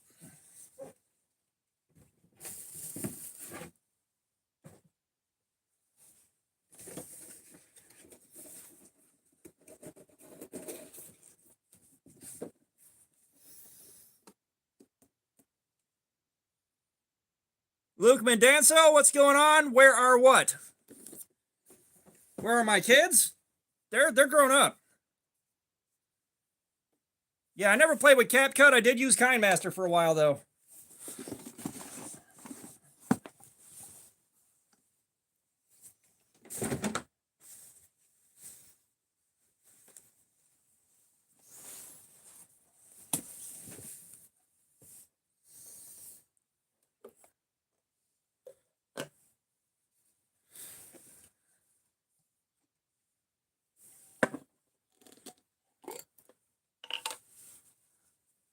Luke Mendanzo, what's going on? Where are what? Where are my kids? They're grown up. Yeah, I never played with CapCut. I did use KineMaster for a while though.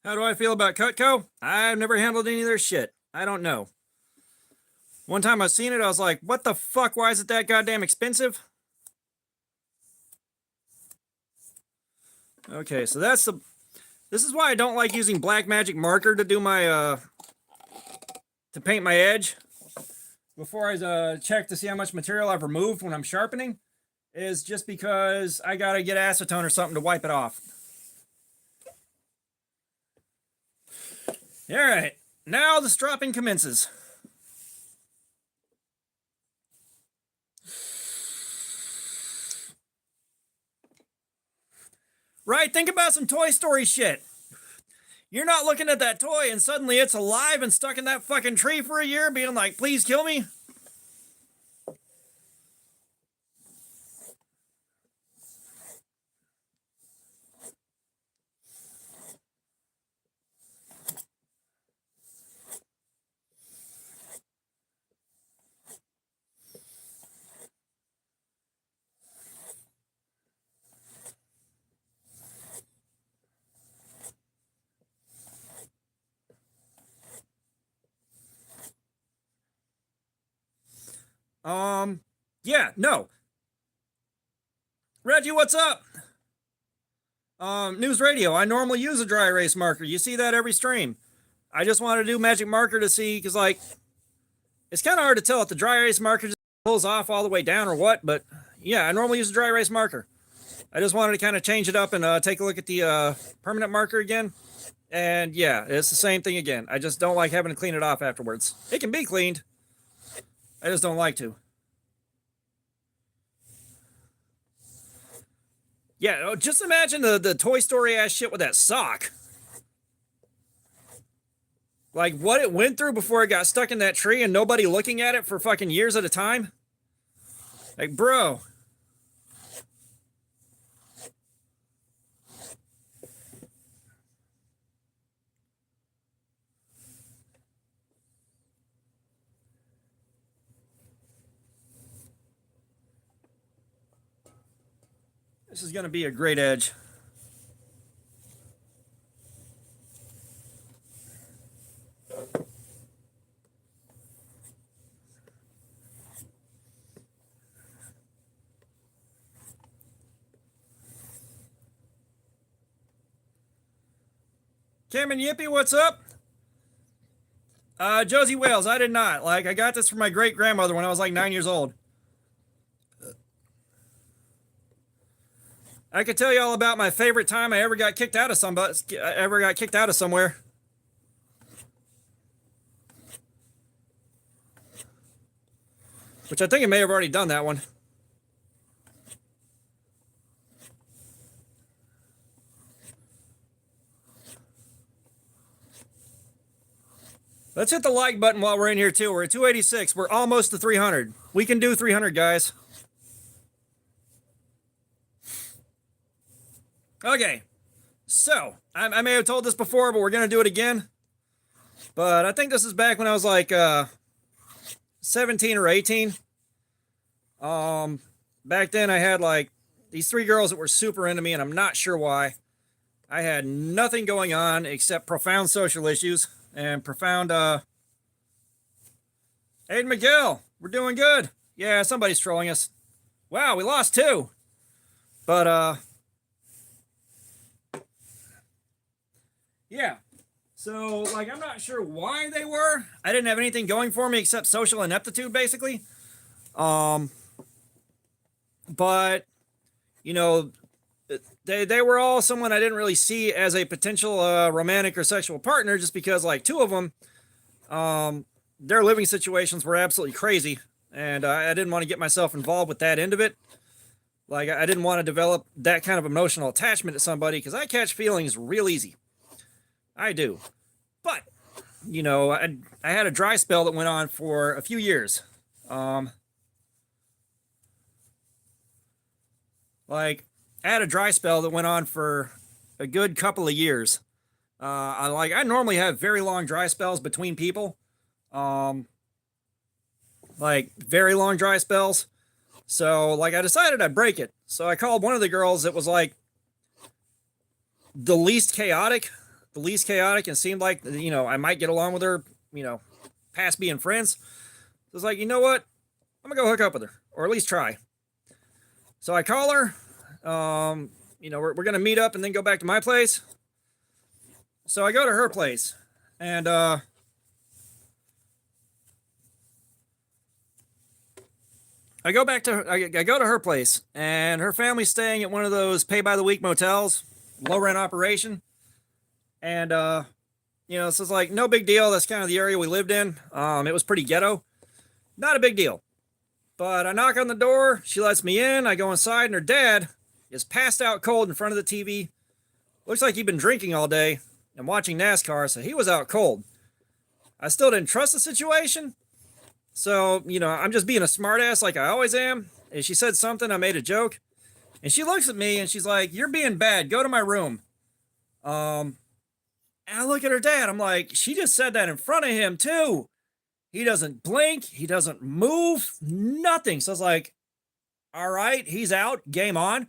How do I feel about Cutco? I've never handled any of their shit. I don't know. One time I seen it, I was like, what the fuck? Why is it that goddamn expensive? Okay, so this is why I don't like using Blackmagic marker to do my, to paint my edge. Before I check to see how much material I've removed when I'm sharpening, is just because I gotta get acetone or something to wipe it off. Alright, now the stropping commences. Right, think about some Toy Story shit. You're not looking at that toy and suddenly it's alive and stuck in that fucking tree for a year being like, please kill me. Yeah, no. Reggie, what's up? News Radio. I normally use a dry erase marker. You see that every stream. I just want to do magic marker to see, because, like, it's kind of hard to tell if the dry erase marker just pulls off all the way down or what, but yeah, I normally use a dry erase marker. I just wanted to kind of change it up and take a look at the permanent marker again. And yeah, it's the same thing again. I just don't like having to clean it off afterwards. It can be cleaned. I just don't like to. Yeah, just imagine the Toy Story ass shit with that sock. Like what it went through before it got stuck in that tree and nobody looking at it for fucking years at a time. Like, bro. This is going to be a great edge. Cameron Yippee, what's up? Josie Wales, I did not. Like, I got this from my great grandmother when I was like 9 years old. I could tell you all about my favorite time I ever got kicked out of somewhere. Which I think I may have already done that one. Let's hit the like button while we're in here too. We're at 286. We're almost to 300. We can do 300, guys. Okay. So, I may have told this before, but we're going to do it again. But I think this is back when I was like 17 or 18. Back then I had like these 3 girls that were super into me, and I'm not sure why. I had nothing going on except profound social issues and profound, Aiden McGill, we're doing good. Yeah, somebody's trolling us. Wow, we lost 2. But, yeah. So, like, I'm not sure why they were. I didn't have anything going for me except social ineptitude, basically. But, you know, they were all someone I didn't really see as a potential romantic or sexual partner, just because like 2 of them their living situations were absolutely crazy, and I didn't want to get myself involved with that end of it. Like, I didn't want to develop that kind of emotional attachment to somebody because I catch feelings real easy. I do. But, you know, I had a dry spell that went on for a few years. Like, I had a dry spell that went on for a good couple of years. I normally have very long dry spells between people. Um, like very long dry spells. So like I decided I'd break it. So I called one of the girls that was like the least chaotic, and seemed like, you know, I might get along with her, you know, past being friends. So I was like, you know what? I'm gonna go hook up with her, or at least try. So I call her. You know, we're gonna meet up and then go back to my place. So I go to her place, and I go back to her, I go to her place, and her family's staying at one of those pay by the week motels, low rent operation, and you know, so it's like no big deal. That's kind of the area we lived in. It was pretty ghetto, not a big deal. But I knock on the door, she lets me in. I go inside, and her dad is passed out cold in front of the TV. Looks like he'd been drinking all day and watching NASCAR, so he was out cold. I still didn't trust the situation. So, you know, I'm just being a smartass like I always am. And she said something, I made a joke. And she looks at me and she's like, "You're being bad. Go to my room." And I look at her dad. I'm like, she just said that in front of him, too. He doesn't blink. He doesn't move. Nothing. So I was like, all right, he's out. Game on.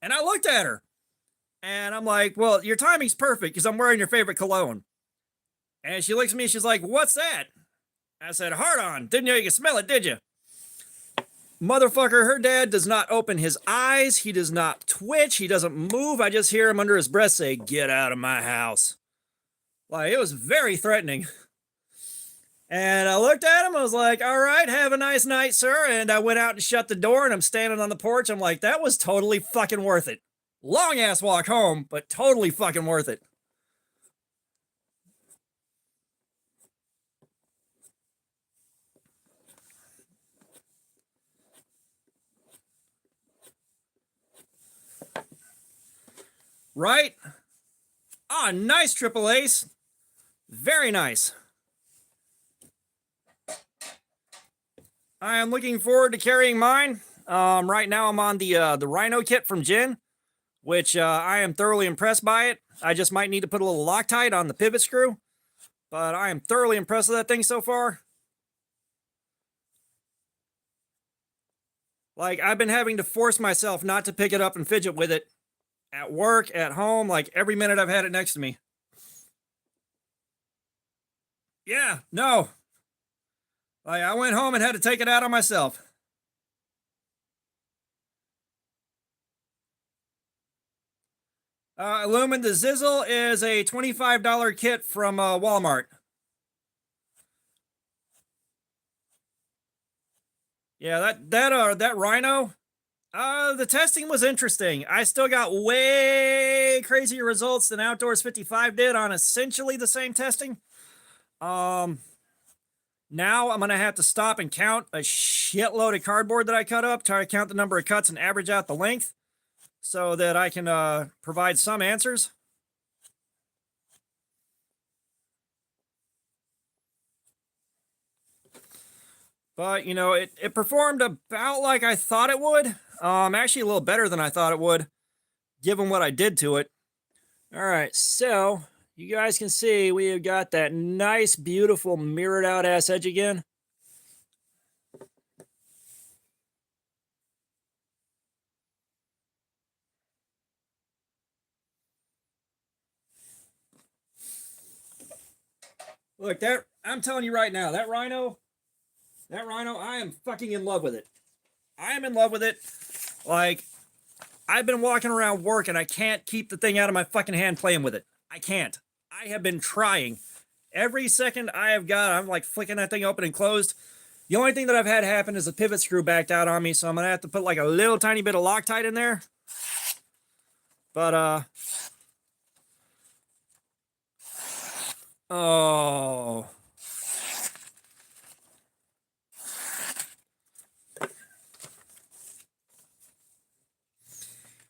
And I looked at her. And I'm like, well, your timing's perfect because I'm wearing your favorite cologne. And she looks at me. She's like, "What's that?" I said, "Hard on. Didn't know you could smell it, did you?" Motherfucker, her dad does not open his eyes. He does not twitch. He doesn't move. I just hear him under his breath say, "Get out of my house." Like, it was very threatening. And I looked at him. I was like, all right, have a nice night, sir. And I went out and shut the door, and I'm standing on the porch. I'm like, that was totally fucking worth it. Long ass walk home, but totally fucking worth it. Right? Ah, nice triple ace. Very nice. I am looking forward to carrying mine. Right now I'm on the Rhino kit from Jin, which I am thoroughly impressed by it. I just might need to put a little Loctite on the pivot screw, but I am thoroughly impressed with that thing so far. Like, I've been having to force myself not to pick it up and fidget with it at work, at home, like every minute I've had it next to me. Yeah, no. Like, I went home and had to take it out on myself. Lumen, the Zizzle is a $25 kit from Walmart. Yeah, that Rhino. The testing was interesting. I still got way crazier results than Outdoors 55 did on essentially the same testing. Now I'm gonna have to stop and count a shitload of cardboard that I cut up, try to count the number of cuts and average out the length, so that I can provide some answers. But, you know, it performed about like I thought it would. Actually a little better than I thought it would, given what I did to it. All right, so you guys can see we have got that nice, beautiful, mirrored out ass edge again. Look, I'm telling you right now, that Rhino, I am fucking in love with it. I am in love with it. Like, I've been walking around work and I can't keep the thing out of my fucking hand playing with it. I can't. I have been trying. Every second I have got, I'm like flicking that thing open and closed. The only thing that I've had happen is the pivot screw backed out on me, so I'm gonna have to put like a little tiny bit of Loctite in there. But oh,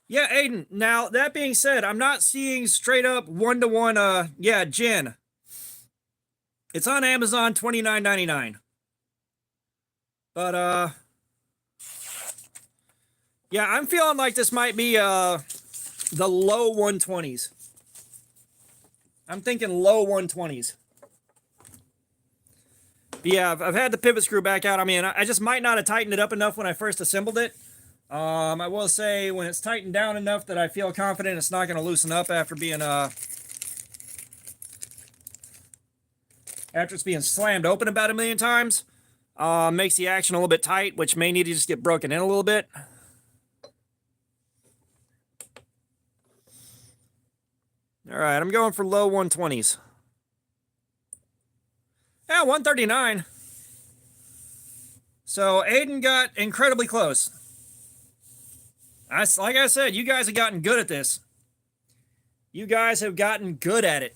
Yeah, Aiden. Now that being said, I'm not seeing straight up 1-to-1. Yeah, Jin. It's on Amazon, $29.99. But yeah, I'm feeling like this might be the low 120s. I'm thinking low 120s. But yeah, I've had the pivot screw back out. I mean, I just might not have tightened it up enough when I first assembled it. I will say when it's tightened down enough that I feel confident it's not going to loosen up after being after it's being slammed open about 1,000,000 times. Makes the action a little bit tight, which may need to just get broken in a little bit. All right, I'm going for low 120s. Yeah, 139. So Aiden got incredibly close. Like I said, you guys have gotten good at this. You guys have gotten good at it.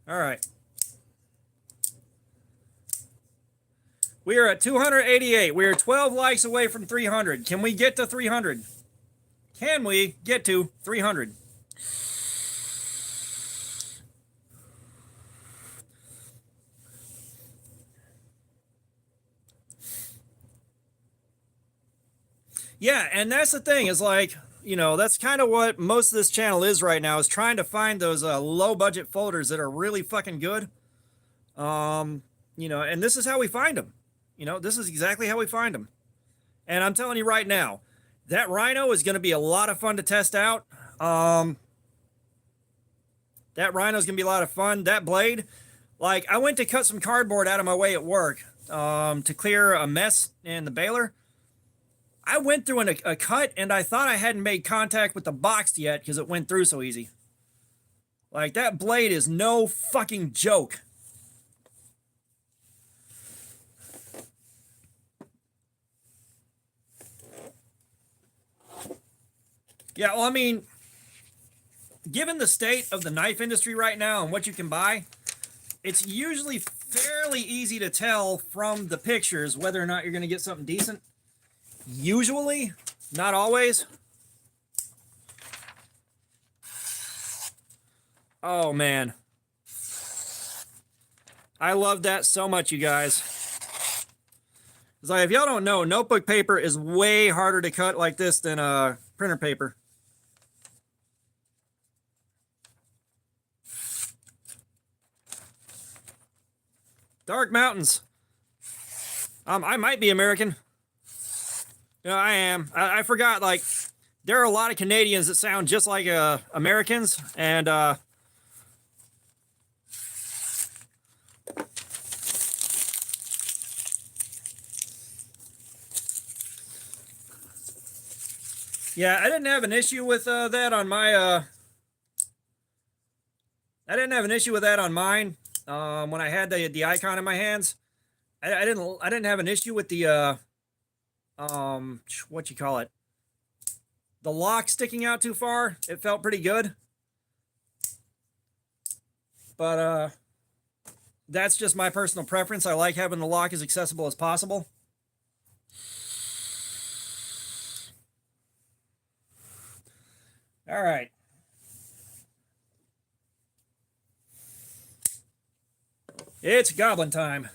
All right. We are at 288. We are 12 likes away from 300. Can we get to 300? Can we get to 300? Yeah, and that's the thing is like, you know, that's kind of what most of this channel is right now, is trying to find those low budget folders that are really fucking good. You know, and this is how we find them. You know, this is exactly how we find them. And I'm telling you right now, that Rhino is going to be a lot of fun to test out. That Rhino is going to be a lot of fun. That blade, like, I went to cut some cardboard out of my way at work to clear a mess in the baler. I went through a cut, and I thought I hadn't made contact with the box yet because it went through so easy. Like, that blade is no fucking joke. Yeah, well, I mean, given the state of the knife industry right now and what you can buy, it's usually fairly easy to tell from the pictures whether or not you're going to get something decent. Usually, not always. Oh, man. I love that so much, you guys. It's like, if y'all don't know, notebook paper is way harder to cut like this than printer paper. Dark Mountains. I might be American. Yeah, I am. I forgot, like, there are a lot of Canadians that sound just like Americans, and yeah, I didn't have an issue with that on my I didn't have an issue with that on mine when I had the icon in my hands. I didn't have an issue with the what you call it, the lock sticking out too far. It felt pretty good, but that's just my personal preference. I like having the lock as accessible as possible. All right. It's goblin time.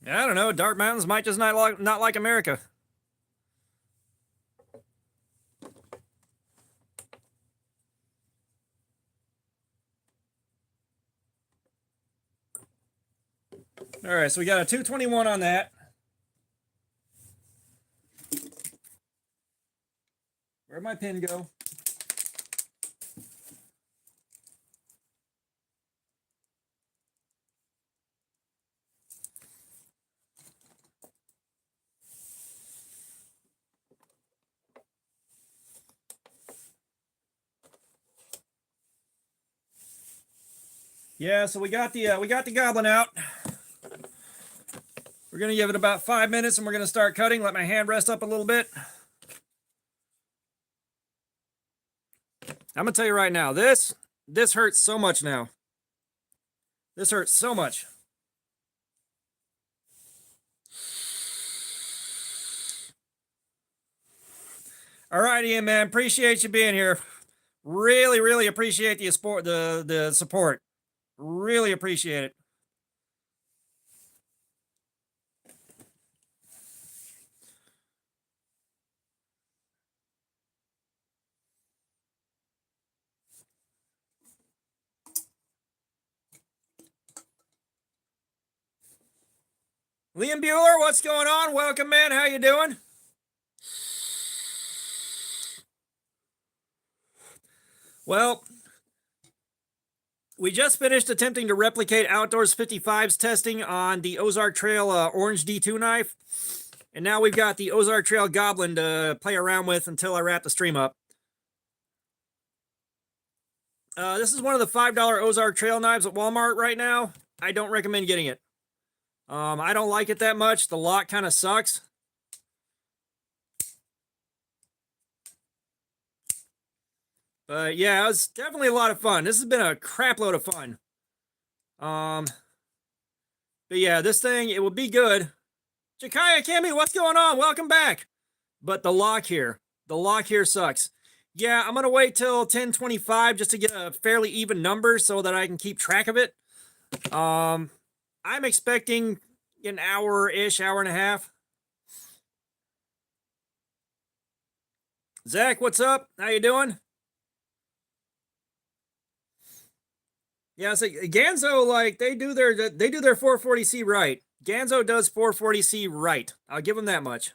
I don't know. Dark Mountains might just not like America. All right, so we got a 221 on that. Where'd my pin go? Yeah, so we got the goblin out. We're gonna give it about 5 minutes, and we're gonna start cutting. Let my hand rest up a little bit. I'm gonna tell you right now, this hurts so much now. This hurts so much. All right, Ian, man, appreciate you being here. Really, really appreciate the support. Really appreciate it. Liam Bueller, what's going on? Welcome, man. How you doing? Well, we just finished attempting to replicate Outdoors 55's testing on the Ozark Trail Orange D2 knife. And now we've got the Ozark Trail Goblin to play around with until I wrap the stream up. This is one of the $5 Ozark Trail knives at Walmart right now. I don't recommend getting it. I don't like it that much. The lock kind of sucks. But yeah, it was definitely a lot of fun. This has been a crap load of fun. But yeah, this thing, it will be good. Jakaya Kimmy, what's going on? Welcome back. But the lock here sucks. Yeah, I'm going to wait till 10:25 just to get a fairly even number so that I can keep track of it. I'm expecting an hour-ish, hour and a half. Zach, what's up? How you doing? Yeah, so Ganzo, like, they do their 440C right. Ganzo does 440C right. I'll give them that much.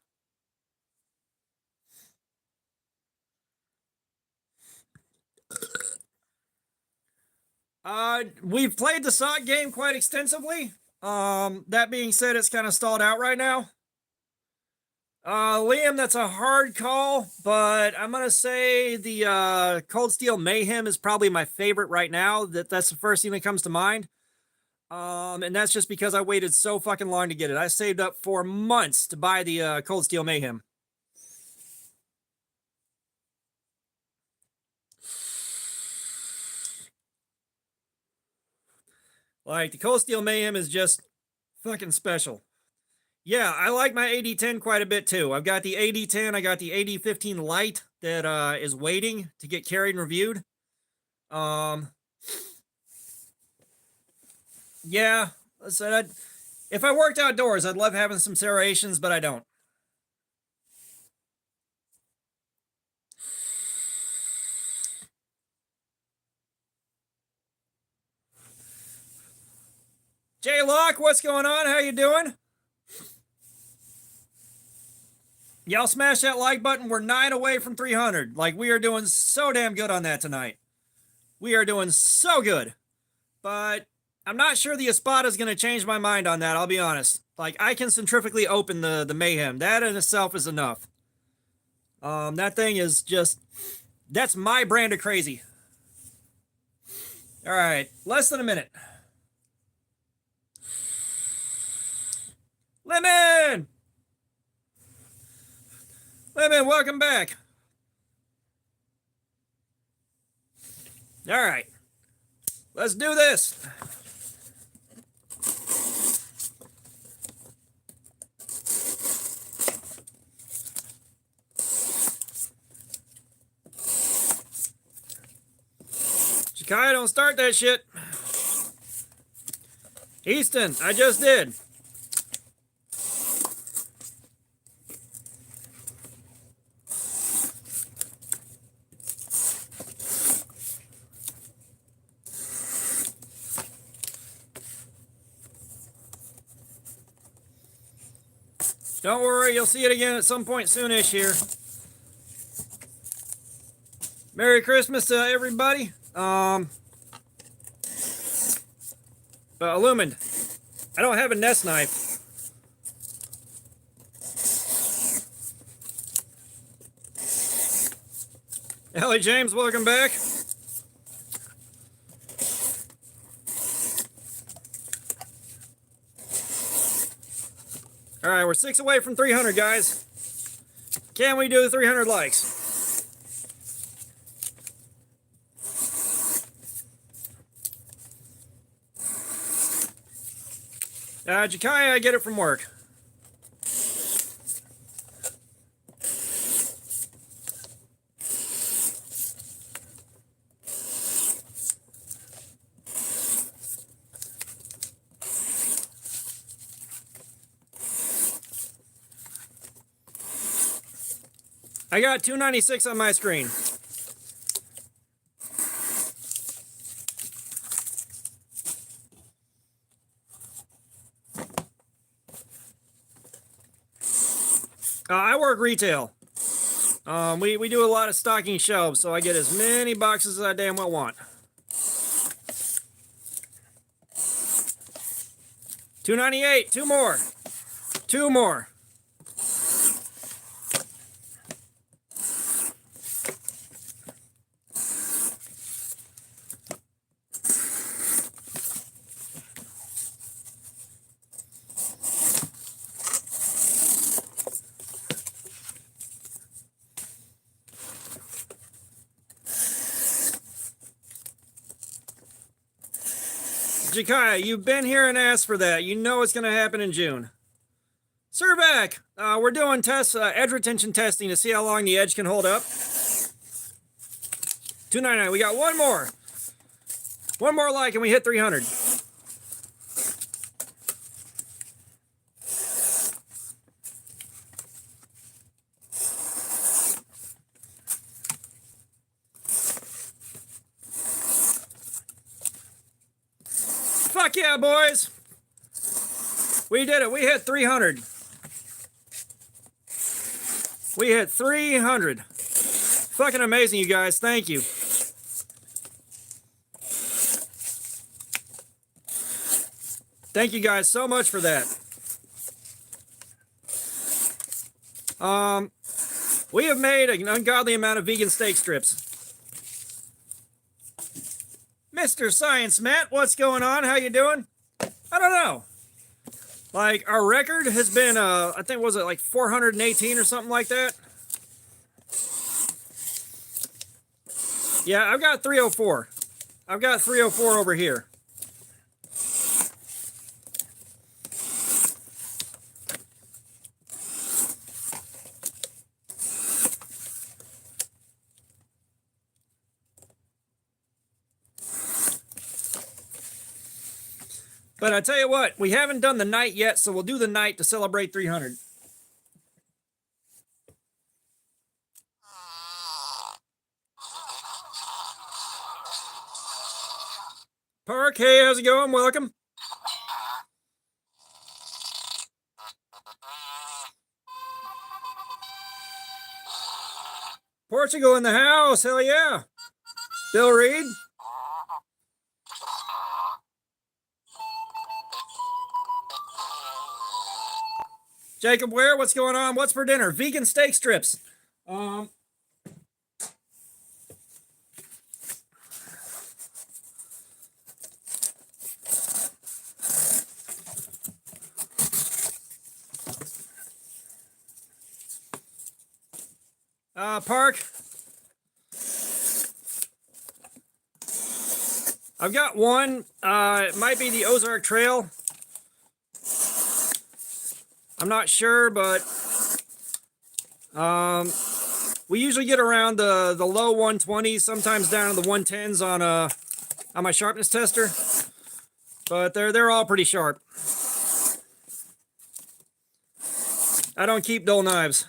We've played the SOC game quite extensively. That being said, it's kind of stalled out right now. Liam, that's a hard call, but I'm gonna say the Cold Steel Mayhem is probably my favorite right now. That's the first thing that comes to mind. And that's just because I waited so fucking long to get it. I saved up for months to buy the Cold Steel Mayhem. Like, the Cold Steel Mayhem is just fucking special. Yeah, I like my AD10 quite a bit too. I've got the AD10, I got the AD15 Lite that is waiting to get carried and reviewed. Yeah, so if I worked outdoors, I'd love having some serrations, but I don't. Jay Locke, what's going on? How you doing? Y'all smash that like button. We're 9 away from 300. Like, we are doing so damn good on that tonight. We are doing so good. But I'm not sure the Espada is going to change my mind on that, I'll be honest. Like, I can centrifugally open the Mayhem. That in itself is enough. That thing is just... That's my brand of crazy. All right, less than a minute. Lemon! Lemon, welcome back. All right, let's do this. Jakaya, don't start that shit. Easton, I just did. Don't worry, you'll see it again at some point soonish here. Merry Christmas to everybody. But Illumined, I don't have a Nest knife. Ellie James, welcome back. All right, we're 6 away from 300, guys. Can we do 300 likes? Jakaya, I get it from work. I got 296 on my screen. I work retail. We do a lot of stocking shelves, so I get as many boxes as I damn well want. 298, 2 more. 2 more. Jakaya, you've been here and asked for that. You know it's going to happen in June. Surback, we're doing tests, edge retention testing to see how long the edge can hold up. 299. We got one more. One more like and we hit 300. Fuck yeah, boys. We did it. We hit 300. We hit 300. Fucking amazing, you guys. Thank you. Thank you guys so much for that. We have made an ungodly amount of vegan steak strips. Mr. Science Matt, what's going on? How you doing? I don't know. Like, our record has been, I think, was it like 418 or something like that? Yeah, I've got 304. I've got 304 over here. But I tell you what, we haven't done the night yet, so we'll do the night to celebrate 300. Park, hey, how's it going? Welcome. Portugal in the house, hell yeah. Bill Reed. Jacob Ware, what's going on? What's for dinner? Vegan steak strips. Park. I've got one. It might be the Ozark Trail. I'm not sure, but we usually get around the low 120s, sometimes down to the 110s on my sharpness tester. But they're all pretty sharp. I don't keep dull knives.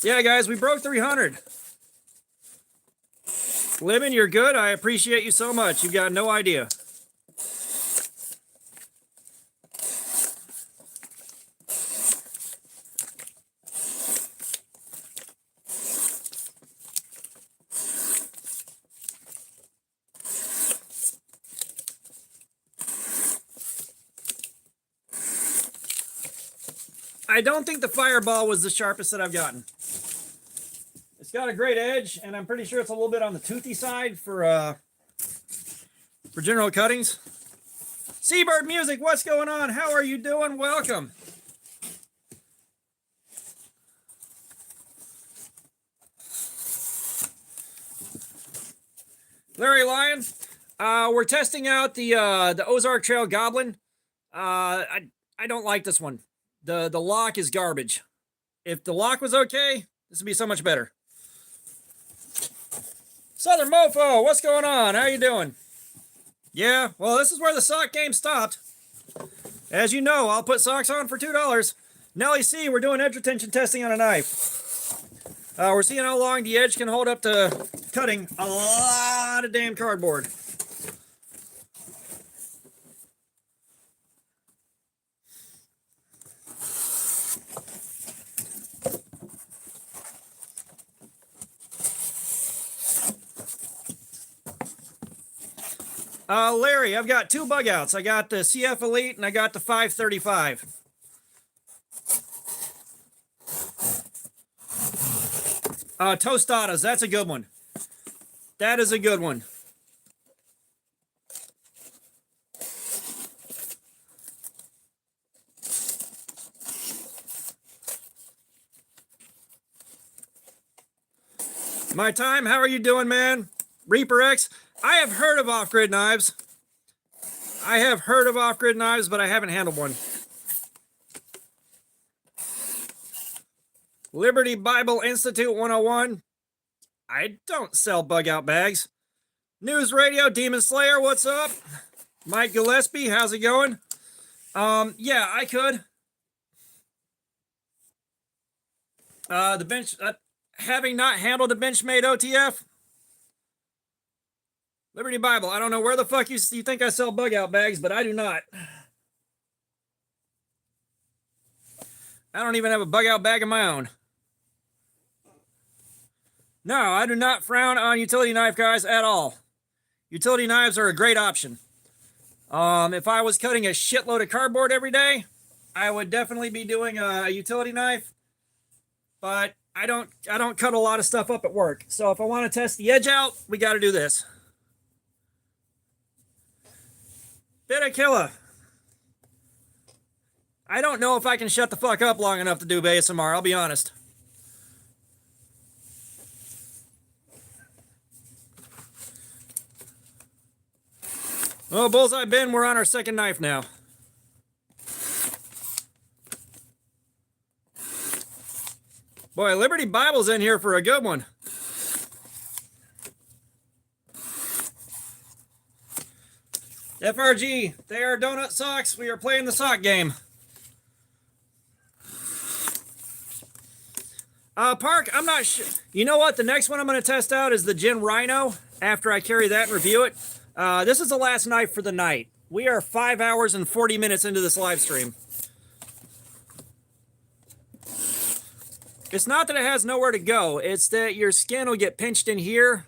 Yeah, guys, we broke 300. Lemon, you're good. I appreciate you so much. You've got no idea. I don't think the Fireball was the sharpest that I've gotten. It's got a great edge, and I'm pretty sure it's a little bit on the toothy side for general cuttings. Seabird Music, what's going on? How are you doing? Welcome. Larry Lyon, we're testing out the Ozark Trail Goblin. I don't like this one. The lock is garbage. If the lock was okay, this would be so much better. Southern Mofo, what's going on? How you doing? Yeah, well, this is where the sock game stopped. As you know, I'll put socks on for $2. Nelly C, we're doing edge retention testing on a knife. We're seeing how long the edge can hold up to cutting a lot of damn cardboard. Larry, I've got two bug outs. I got the CF Elite and I got the 535. Tostadas, that's a good one. That is a good one. My time, how are you doing, man? Reaper X, I have heard of off-grid knives. I have heard of off-grid knives, but I haven't handled one. Liberty Bible Institute 101. I don't sell bug out bags. News Radio, Demon Slayer, what's up? Mike Gillespie, how's it going? Yeah, I could. The bench, having not handled a Benchmade OTF. Liberty Bible, I don't know where the fuck you think I sell bug out bags, but I do not. I don't even have a bug out bag of my own. No, I do not frown on utility knife guys at all. Utility knives are a great option. If I was cutting a shitload of cardboard every day, I would definitely be doing a utility knife. But I don't cut a lot of stuff up at work. So if I want to test the edge out, we got to do this. Beta Killa. I don't know if I can shut the fuck up long enough to do ASMR, I'll be honest. Oh, Bullseye Ben, we're on our second knife now. Boy, Liberty Bible's in here for a good one. FRG, they are donut socks. We are playing the sock game. Park, I'm not sure. You know what? The next one I'm going to test out is the Gin Rhino after I carry that and review it. This is the last knife for the night. We are 5 hours and 40 minutes into this live stream. It's not that it has nowhere to go. It's that your skin will get pinched in here.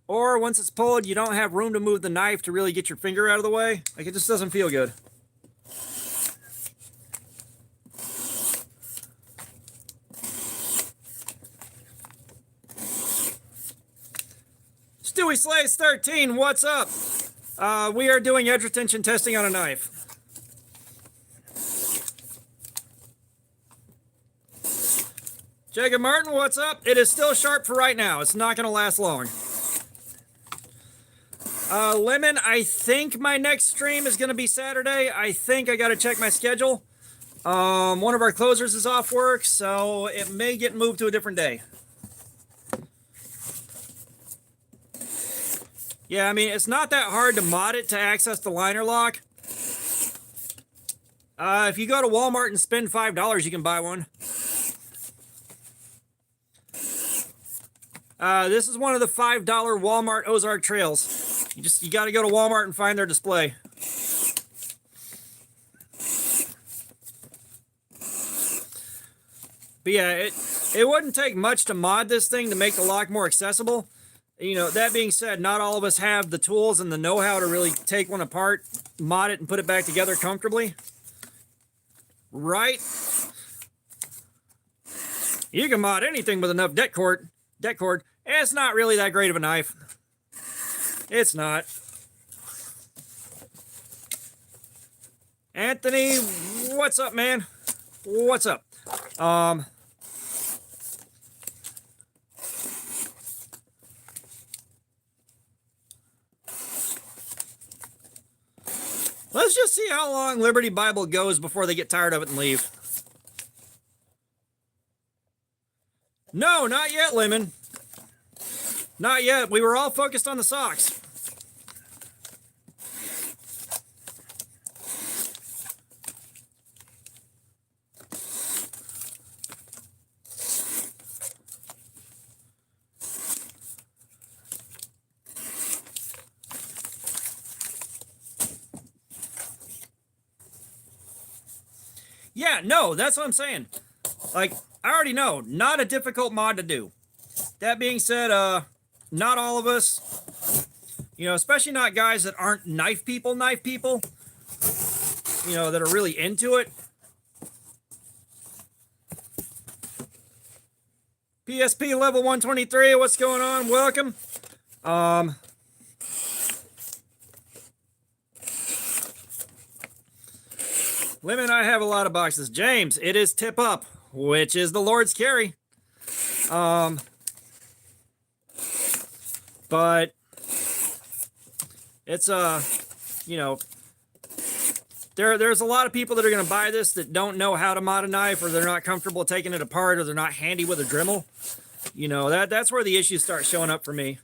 Or once it's pulled, you don't have room to move the knife to really get your finger out of the way. Like, it just doesn't feel good. Stewie Slays 13, what's up? We are doing edge retention testing on a knife. Jacob Martin, what's up? It is still sharp for right now. It's not going to last long. Lemon, I think my next stream is going to be Saturday. I think I got to check my schedule. One of our closers is off work, so it may get moved to a different day. Yeah, I mean, it's not that hard to mod it to access the liner lock. If you go to Walmart and spend $5, you can buy one. This is one of the $5 Walmart Ozark Trails. You got to go to Walmart and find their display. But yeah, it wouldn't take much to mod this thing to make the lock more accessible. You know, that being said, not all of us have the tools and the know-how to really take one apart, mod it, and put it back together comfortably. Right? You can mod anything with enough det cord. It's not really that great of a knife. It's not. Anthony, what's up, man? What's up? Let's just see how long Liberty Bible goes before they get tired of it and leave. No, not yet, Lemon. Not yet. We were all focused on the socks. Yeah, no, that's what I'm saying. Like, I already know, not a difficult mod to do. That being said, not all of us, you know, especially not guys that aren't knife people, you know, that are really into it. PSP level 123, what's going on? Welcome. Lemon, I have a lot of boxes. James, it is tip up, which is the Lord's carry. But it's you know, there's a lot of people that are going to buy this that don't know how to mod a knife, or they're not comfortable taking it apart, or they're not handy with a Dremel. You know, that's where the issues start showing up for me.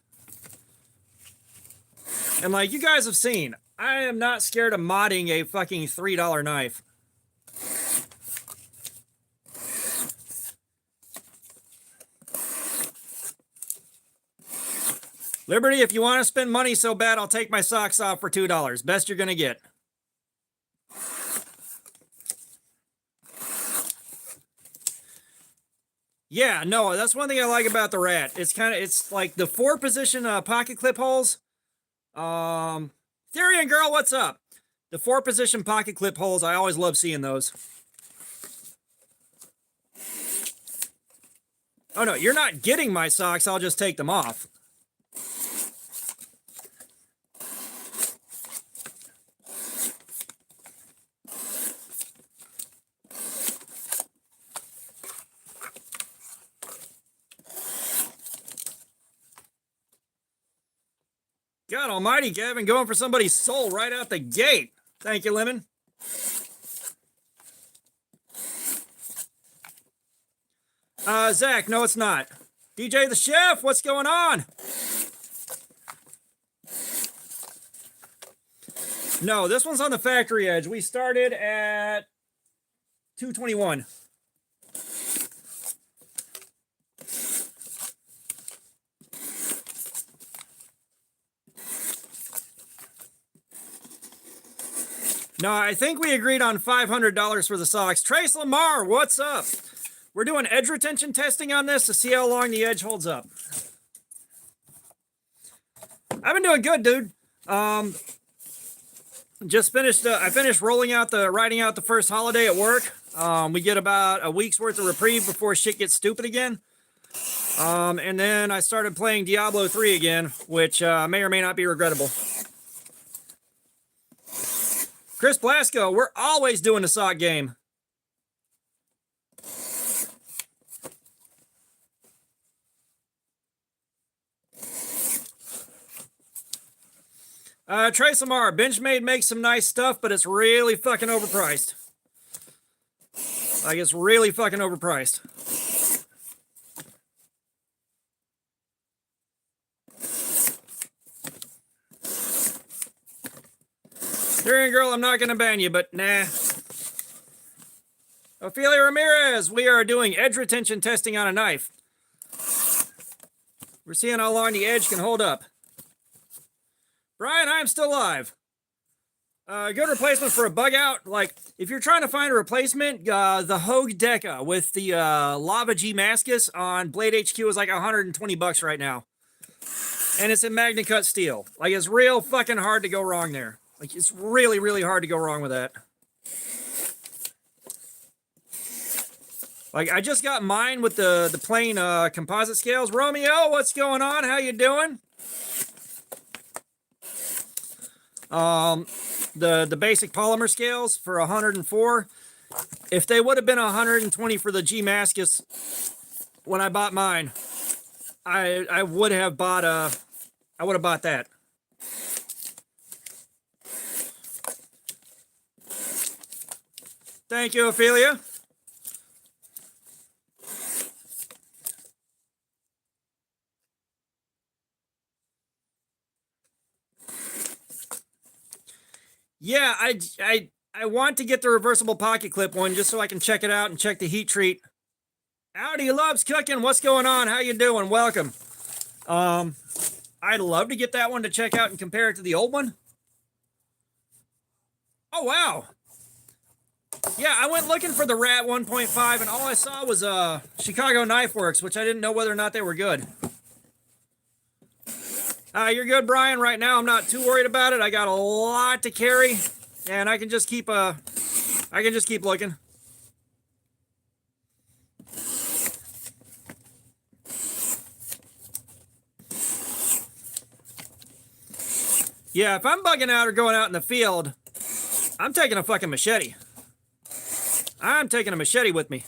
And like you guys have seen, I am not scared of modding a fucking $3 knife. Liberty, if you want to spend money so bad, I'll take my socks off for $2. Best you're going to get. Yeah, no, that's one thing I like about the Rat. It's like the 4-position pocket clip holes. Therian Girl, what's up? The 4-position pocket clip holes, I always love seeing those. Oh no, you're not getting my socks, I'll just take them off. God almighty, Gavin, going for somebody's soul right out the gate. Thank you, Lemon. Zach, no, it's not. DJ the Chef, what's going on? No, this one's on the factory edge. We started at 221. No, I think we agreed on $500 for the socks. Trace Lamar, what's up? We're doing edge retention testing on this to see how long the edge holds up. I've been doing good, dude. Just finished. I finished writing out the first holiday at work. We get about a week's worth of reprieve before shit gets stupid again. And then I started playing Diablo 3 again, which may or may not be regrettable. Chris Blasco, we're always doing a sock game. Trace Lamar, Benchmade makes some nice stuff, but it's really fucking overpriced. Like, it's really fucking overpriced. Syrian Girl, I'm not going to ban you, but nah. Ophelia Ramirez, we are doing edge retention testing on a knife. We're seeing how long the edge can hold up. Brian, I'm still alive. Good replacement for a bug out. Like, if you're trying to find a replacement, the Hogue Deca with the Lava G Mascus on Blade HQ is like $120 right now. And it's in Magna Cut steel. Like, it's real fucking hard to go wrong there. Like, it's really, really hard to go wrong with that. Like, I just got mine with the plain composite scales. Romeo, what's going on? How you doing? the basic polymer scales for 104. If they would have been 120 for the G Mascus when I bought mine, I would have bought that. Thank you, Ophelia. Yeah, I want to get the reversible pocket clip one just so I can check it out and check the heat treat. Howdy loves cooking. What's going on? How you doing? Welcome. I'd love to get that one to check out and compare it to the old one. Oh wow. Yeah, I went looking for the Rat 1.5 and all I saw was Chicago Knife Works, which I didn't know whether or not they were good. You're good, Brian. Right now, I'm not too worried about it. I got a lot to carry, and I can just keep looking. Yeah, if I'm bugging out or going out in the field, I'm taking a fucking machete. I'm taking a machete with me.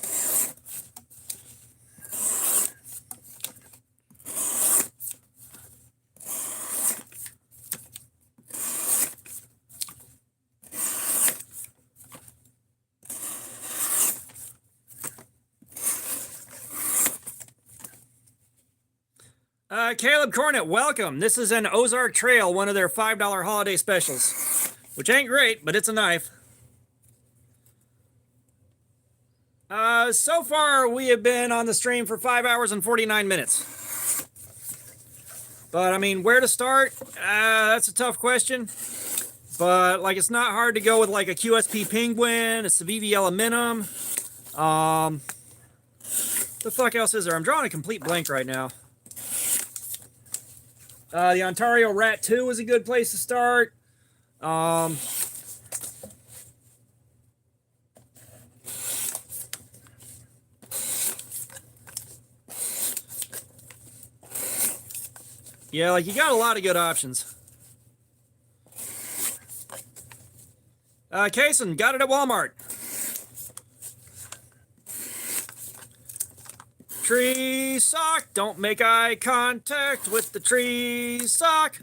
Caleb Cornett, welcome. This is an Ozark Trail, one of their $5 holiday specials, which ain't great, but it's a knife. So far, we have been on the stream for 5 hours and 49 minutes. But, I mean, where to start? That's a tough question. But, like, it's not hard to go with, like, a QSP Penguin, a Civivi Elementum. The fuck else is there? I'm drawing a complete blank right now. The Ontario Rat 2 is a good place to start. Yeah, like, you got a lot of good options. Kaysen, got it at Walmart. Tree sock, don't make eye contact with the tree sock.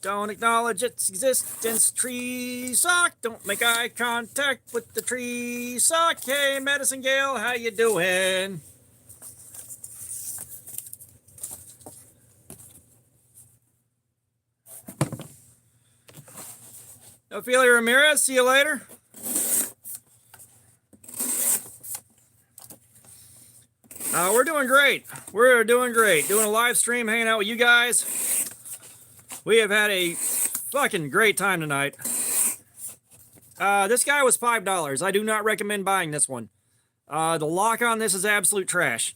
Don't acknowledge its existence, tree sock. Don't make eye contact with the tree sock. Hey, Medicine Gale, how you doing? Ophelia Ramirez, see you later. We're doing great. We're doing great. Doing a live stream, hanging out with you guys. We have had a fucking great time tonight. This guy was $5. I do not recommend buying this one. The lock on this is absolute trash.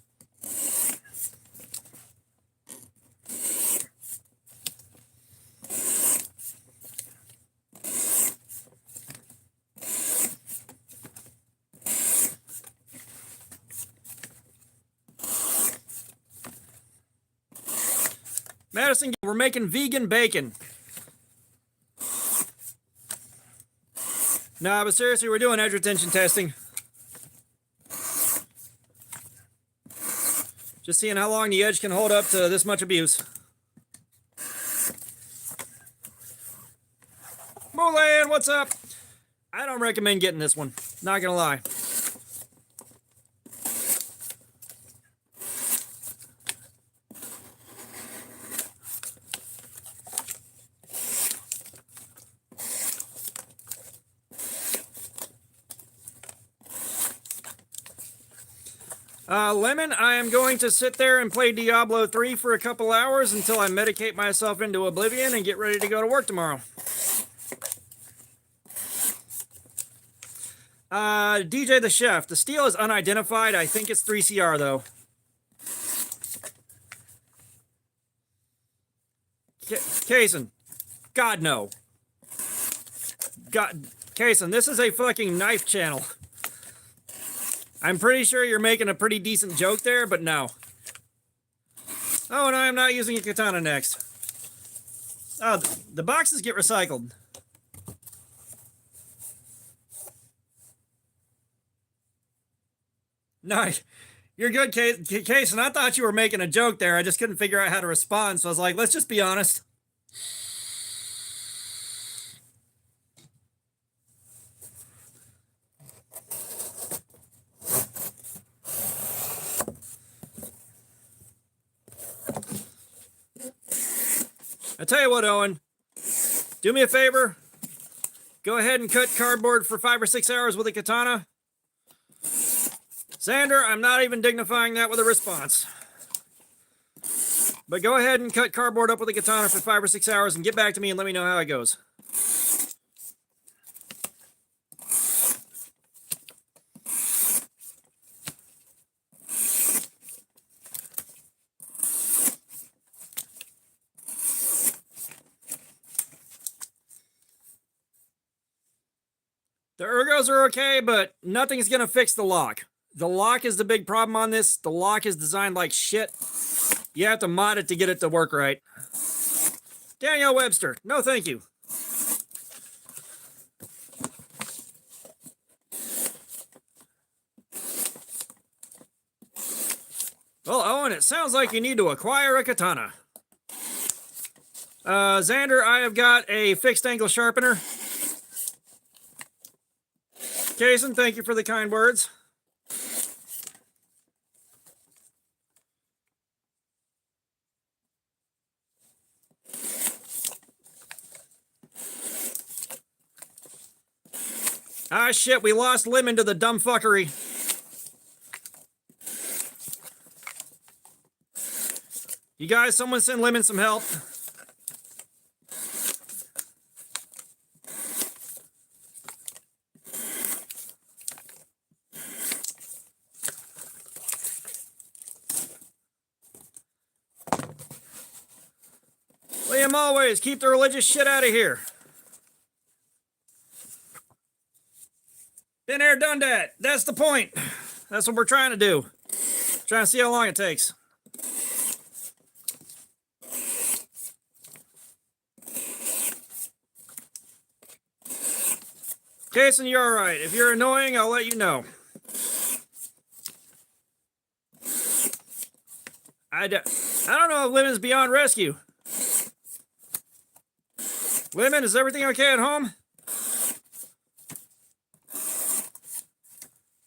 Madison, we're making vegan bacon. Nah, but seriously, we're doing edge retention testing. Just seeing how long the edge can hold up to this much abuse. Mulan, what's up? I don't recommend getting this one. Not gonna lie. Lemon, I am going to sit there and play Diablo 3 for a couple hours until I medicate myself into oblivion and get ready to go to work tomorrow. DJ the Chef, the steel is unidentified. I think it's 3CR though. Kaysen, God no. God, Kaysen, this is a fucking knife channel. I'm pretty sure you're making a pretty decent joke there, but no. Oh, and I'm not using a katana next. Oh, the boxes get recycled. No, you're good, Case. And I thought you were making a joke there. I just couldn't figure out how to respond. So I was like, let's just be honest. I tell you what, Owen, do me a favor. Go ahead and cut cardboard for 5 or 6 hours with a katana. Xander, I'm not even dignifying that with a response. But go ahead and cut cardboard up with a katana for 5 or 6 hours and get back to me and let me know how it goes. The ergos are okay, but nothing's going to fix the lock. The lock is the big problem on this. The lock is designed like shit. You have to mod it to get it to work right. Danielle Webster, no thank you. Well, Owen, it sounds like you need to acquire a katana. Xander, I have got a fixed angle sharpener. Jason, thank you for the kind words. Ah, shit, we lost Lemon to the dumb fuckery. You guys, someone send Lemon some help. Liam, always keep the religious shit out of here. Been there, done that. That's the point. That's what we're trying to do. Trying to see how long it takes. Jason, you're all right. If you're annoying, I'll let you know. I don't know if Lemon's beyond rescue. Lemon, is everything okay at home?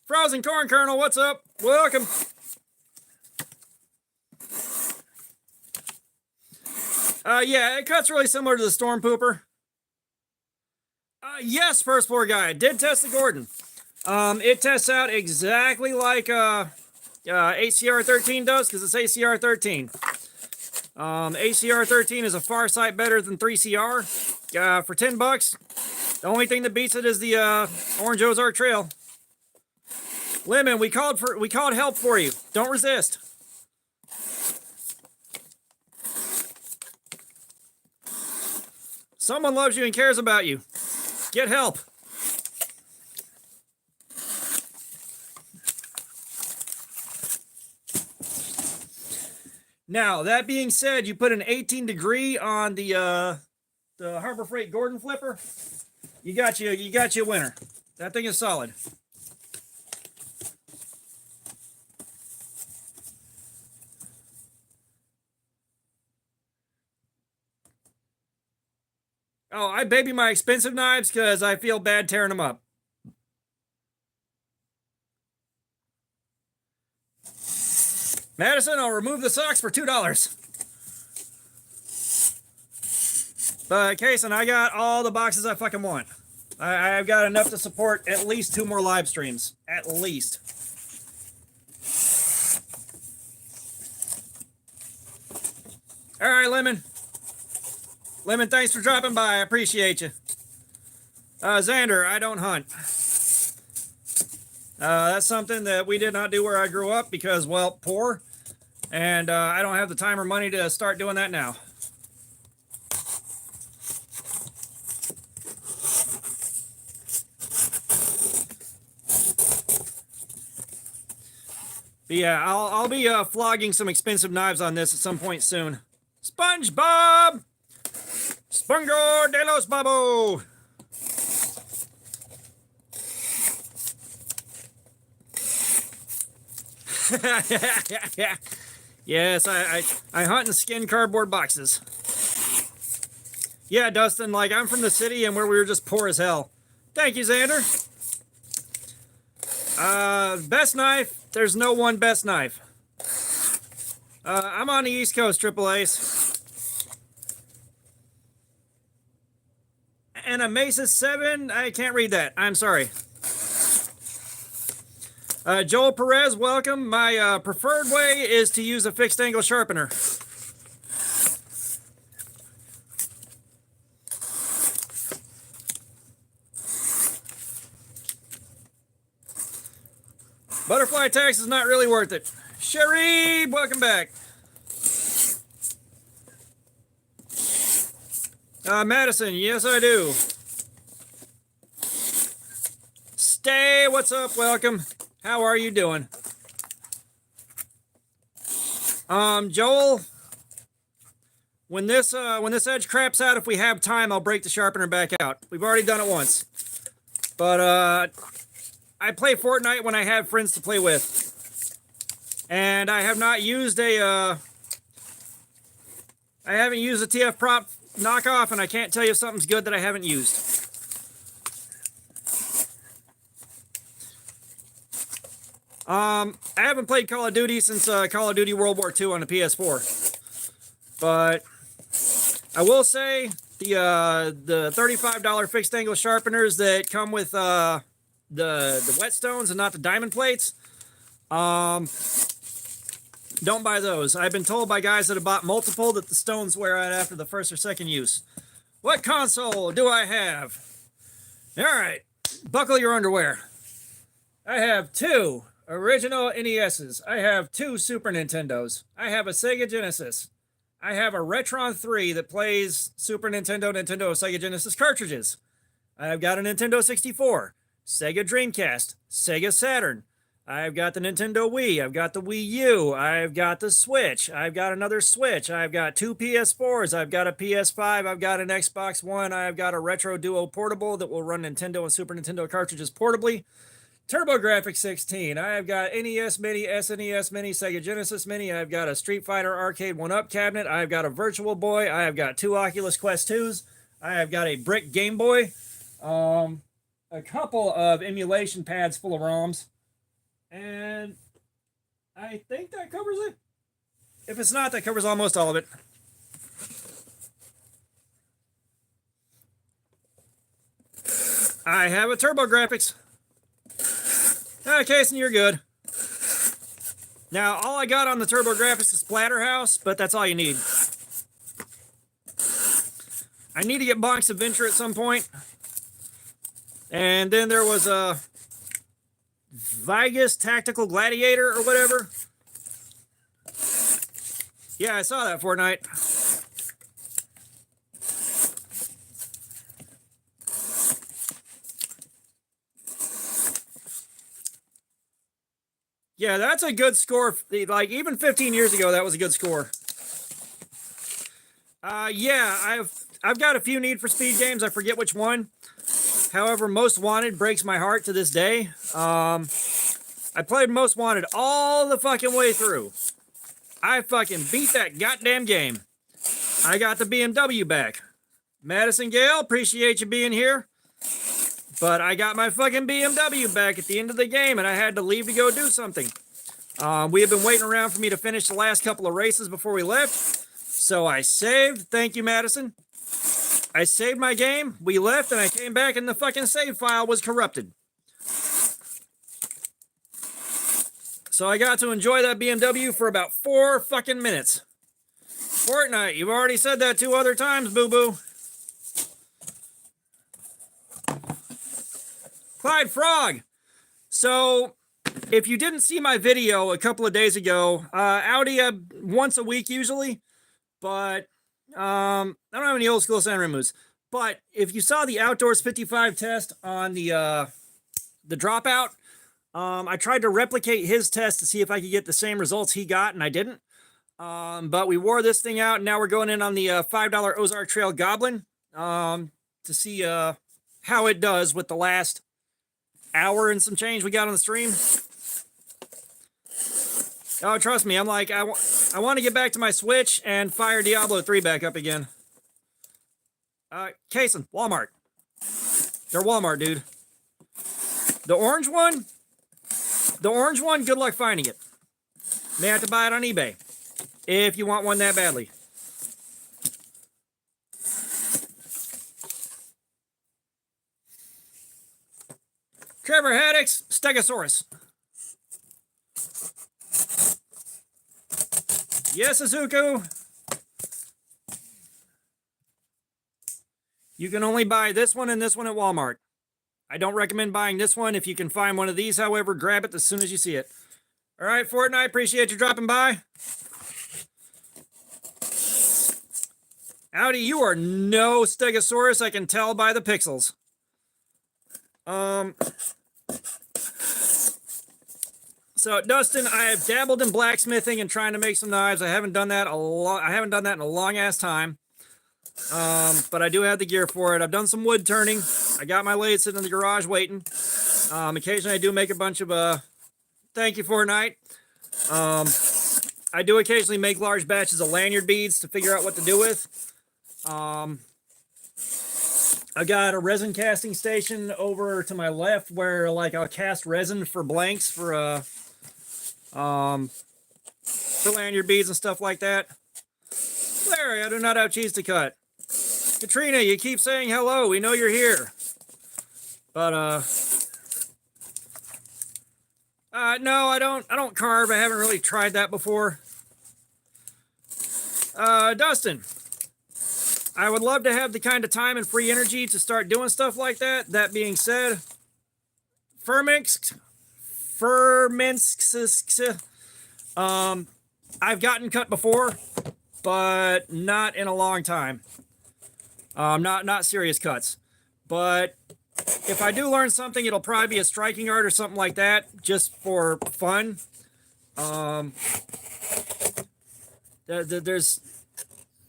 Frozen Corn Kernel, what's up? Welcome. Yeah, it cuts really similar to the Storm Pooper. Yes, First Floor Guy. I did test the Gordon. It tests out exactly like ACR 13 does, because it's ACR 13. ACR 13 is a far sight better than 3CR. For $10, the only thing that beats it is the Orange Ozark Trail. Lemon, we called help for you. Don't resist. Someone loves you and cares about you. Get help. Now, that being said, you put an 18 degree on the Harbor Freight Gordon flipper. You got you a winner. That thing is solid. Oh, I baby my expensive knives because I feel bad tearing them up. Madison, I'll remove the socks for $2. But Kaysen, I got all the boxes I fucking want. I've got enough to support at least 2 more live streams. At least. All right, Lemon. Lemon, thanks for dropping by. I appreciate you. Xander, I don't hunt. That's something that we did not do where I grew up because, well, poor. And I don't have the time or money to start doing that now. But yeah, I'll be flogging some expensive knives on this at some point soon. SpongeBob! Spongo de los Babo! Yes, I hunt and skin cardboard boxes. Yeah, Dustin, like I'm from the city and where we were just poor as hell. Thank you, Xander. Best knife. There's no one best knife. I'm on the East Coast, Triple Ace. And a Mesa 7, I can't read that. I'm sorry. Joel Perez, welcome. My preferred way is to use a fixed angle sharpener. Butterfly tax is not really worth it. Sherry, welcome back. Madison, yes I do. Stay, what's up? Welcome. How are you doing? Joel, when this edge craps out, if we have time, I'll break the sharpener back out. We've already done it once. But I play Fortnite when I have friends to play with. And I have not used I haven't used a TF prop knockoff, and I can't tell you if something's good that I haven't used. I haven't played Call of Duty since Call of Duty World War II on the PS4. But I will say the $35 fixed angle sharpeners that come with the whetstones and not the diamond plates, don't buy those. I've been told by guys that have bought multiple that the stones wear out after the first or second use. What console do I have? All right, buckle your underwear. I have two original NESs. I have two Super Nintendos. I have a Sega Genesis. I have a Retron 3 that plays Super Nintendo, Sega Genesis cartridges. I've got a Nintendo 64, Sega Dreamcast, Sega Saturn. I've got the Nintendo Wii. I've got the Wii U. I've got the Switch. I've got another Switch. I've got two PS4s. I've got a PS5. I've got an Xbox One. I've got a Retro Duo portable that will run Nintendo and Super Nintendo cartridges portably. TurboGrafx 16. I've got NES Mini, SNES Mini, Sega Genesis Mini. I've got a Street Fighter Arcade 1-Up cabinet. I've got a Virtual Boy. I have got two Oculus Quest 2s. I have got a brick Game Boy. A couple of emulation pads full of ROMs. And I think that covers it. If it's not, that covers almost all of it. I have a TurboGrafx. Okay, so you're good. Now, all I got on the TurboGrafx is Splatterhouse, but that's all you need. I need to get Bonk's Adventure at some point. And then there was a Vigus Tactical Gladiator or whatever. Yeah, I saw that Fortnite. Yeah, that's a good score. Like, even 15 years ago, that was a good score. Yeah, I've got a few Need for Speed games. I forget which one. However, Most Wanted breaks my heart to this day. I played Most Wanted all the fucking way through. I fucking beat that goddamn game. I got the BMW back. Madison Gale, appreciate you being here. But I got my fucking BMW back at the end of the game, and I had to leave to go do something. We have been waiting around for me to finish the last couple of races before we left. So I saved. Thank you, Madison. I saved my game. We left, and I came back, and the fucking save file was corrupted. So I got to enjoy that BMW for about 4 fucking minutes. Fortnite, you've already said that 2 other times, boo-boo. Clyde Frog. So, if you didn't see my video a couple of days ago, Audi once a week usually, but I don't have any old school San Remus. But if you saw the Outdoors 55 test on the Dropout, I tried to replicate his test to see if I could get the same results he got, and I didn't. But we wore this thing out, and now we're going in on the $5 Ozark Trail Goblin to see how it does with the last hour and some change we got on the stream. Oh, trust me, I'm like, I want to get back to my Switch and fire Diablo 3 back up again. Kaysen, Walmart. They're Walmart, dude. The orange one, good luck finding it. May have to buy it on eBay if you want one that badly. Trevor Haddix, Stegosaurus. Yes, Izuku. You can only buy this one and this one at Walmart. I don't recommend buying this one. If you can find one of these, however, grab it as soon as you see it. All right, Fortnite, appreciate you dropping by. Audi, you are no Stegosaurus. I can tell by the pixels. So Dustin, I have dabbled in blacksmithing and trying to make some knives. I haven't done that in a long ass time. But I do have the gear for it. I've done some wood turning. I got my lathe sitting in the garage waiting. Occasionally I do make a bunch of thank you, Fortnite. I do occasionally make large batches of lanyard beads to figure out what to do with. I got a resin casting station over to my left where like I'll cast resin for blanks for lanyard beads and stuff like that. Larry, I do not have cheese to cut. Katrina, you keep saying hello. We know you're here. But no, I don't carve. I haven't really tried that before. Dustin, I would love to have the kind of time and free energy to start doing stuff like that. That being said, Fermix, I've gotten cut before, but not in a long time. Not serious cuts. But if I do learn something, it'll probably be a striking art or something like that, just for fun. There's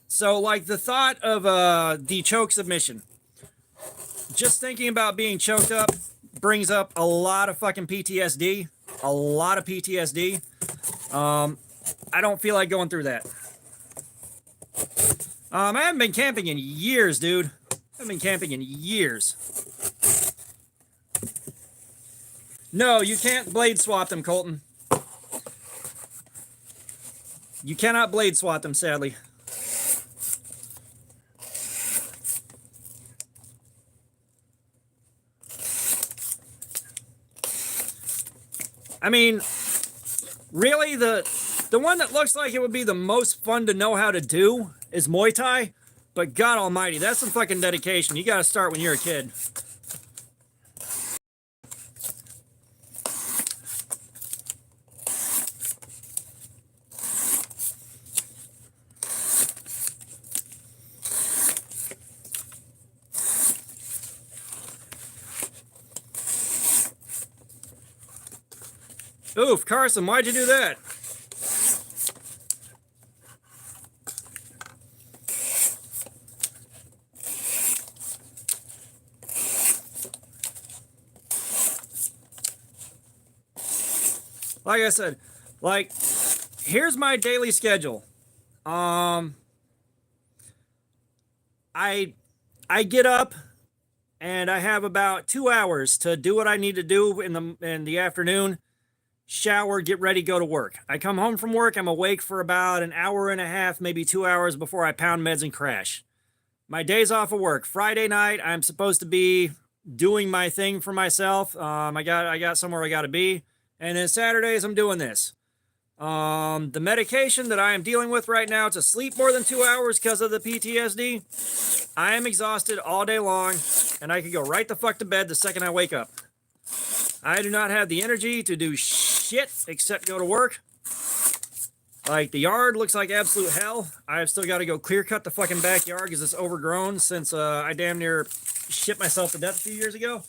so like the thought of the choke submission. Just thinking about being choked up brings up a lot of fucking PTSD. A lot of PTSD. I don't feel like going through that. I haven't been camping in years, dude. I haven't been camping in years. No, you can't blade swap them, Colton. You cannot blade swap them, sadly. I mean, really, the one that looks like it would be the most fun to know how to do is Muay Thai, but God almighty, that's some fucking dedication. You got to start when you're a kid. Oof, Carson, why'd you do that? Like I said, like, here's my daily schedule. I get up and I have about 2 hours to do what I need to do in the afternoon. Shower, get ready, go to work. I come home from work, I'm awake for about an hour and a half, maybe 2 hours before I pound meds and crash. My day's off of work. Friday night, I'm supposed to be doing my thing for myself. I got somewhere I got to be. And then Saturdays, I'm doing this. The medication that I am dealing with right now to sleep more than 2 hours because of the PTSD, I am exhausted all day long, and I can go right the fuck to bed the second I wake up. I do not have the energy to do shit except go to work. Like, the yard looks like absolute hell. I've still got to go clear cut the fucking backyard because it's overgrown since I damn near shit myself to death a few years ago.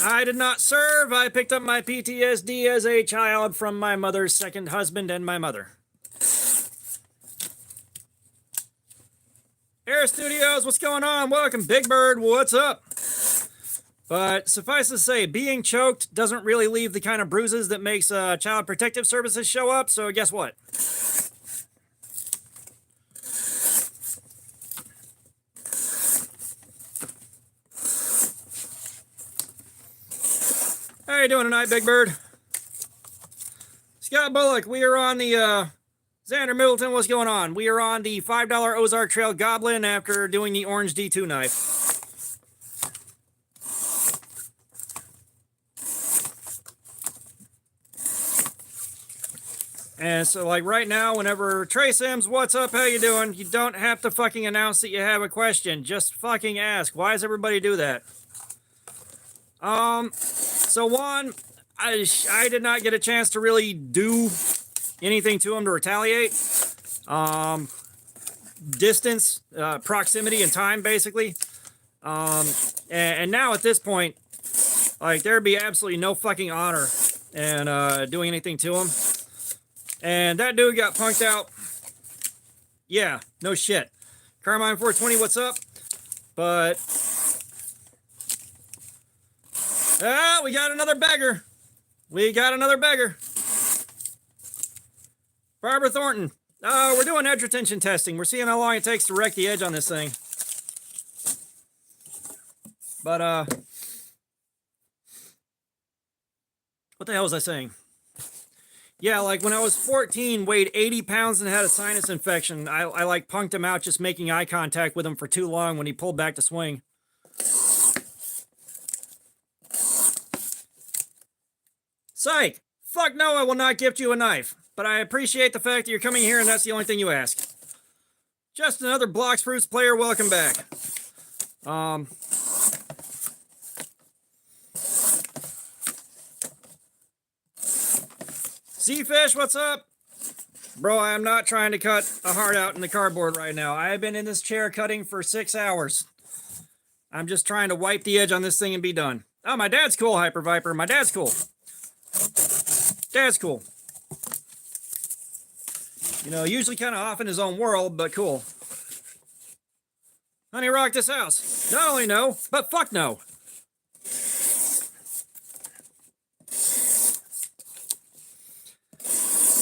I did not serve. I picked up my PTSD as a child from my mother's second husband and my mother. Air Studios, what's going on? Welcome, Big Bird. What's up? But suffice to say, being choked doesn't really leave the kind of bruises that makes Child Protective Services show up. So guess what? How you doing tonight, Big Bird? Scott Bullock, we are on the Xander Middleton, what's going on? We are on the $5 Ozark Trail Goblin after doing the orange D2 knife. And so, like, right now, whenever Trey Sims, what's up, how you doing? You don't have to fucking announce that you have a question. Just fucking ask. Why does everybody do that? So one, I did not get a chance to really do anything to him to retaliate. Distance, proximity, and time, basically. And now at this point, like, there'd be absolutely no fucking honor in doing anything to him. And that dude got punked out. Yeah, no shit. Carmine 420, what's up? But we got another beggar. We got another beggar. Barbara Thornton. We're doing edge retention testing. We're seeing how long it takes to wreck the edge on this thing. But what the hell was I saying? Yeah, like when I was 14, weighed 80 pounds and had a sinus infection. I like punked him out just making eye contact with him for too long when he pulled back to swing. Psych! Fuck no, I will not gift you a knife. But I appreciate the fact that you're coming here and that's the only thing you ask. Just another Blox Fruits player, welcome back. Z-Fish, what's up? Bro, I am not trying to cut a heart out in the cardboard right now. I have been in this chair cutting for 6 hours. I'm just trying to wipe the edge on this thing and be done. Oh, my dad's cool, Hyper Viper. My dad's cool. Dad's cool. You know, usually kind of off in his own world, but cool. Honey, rock this house. Not only no, but fuck no.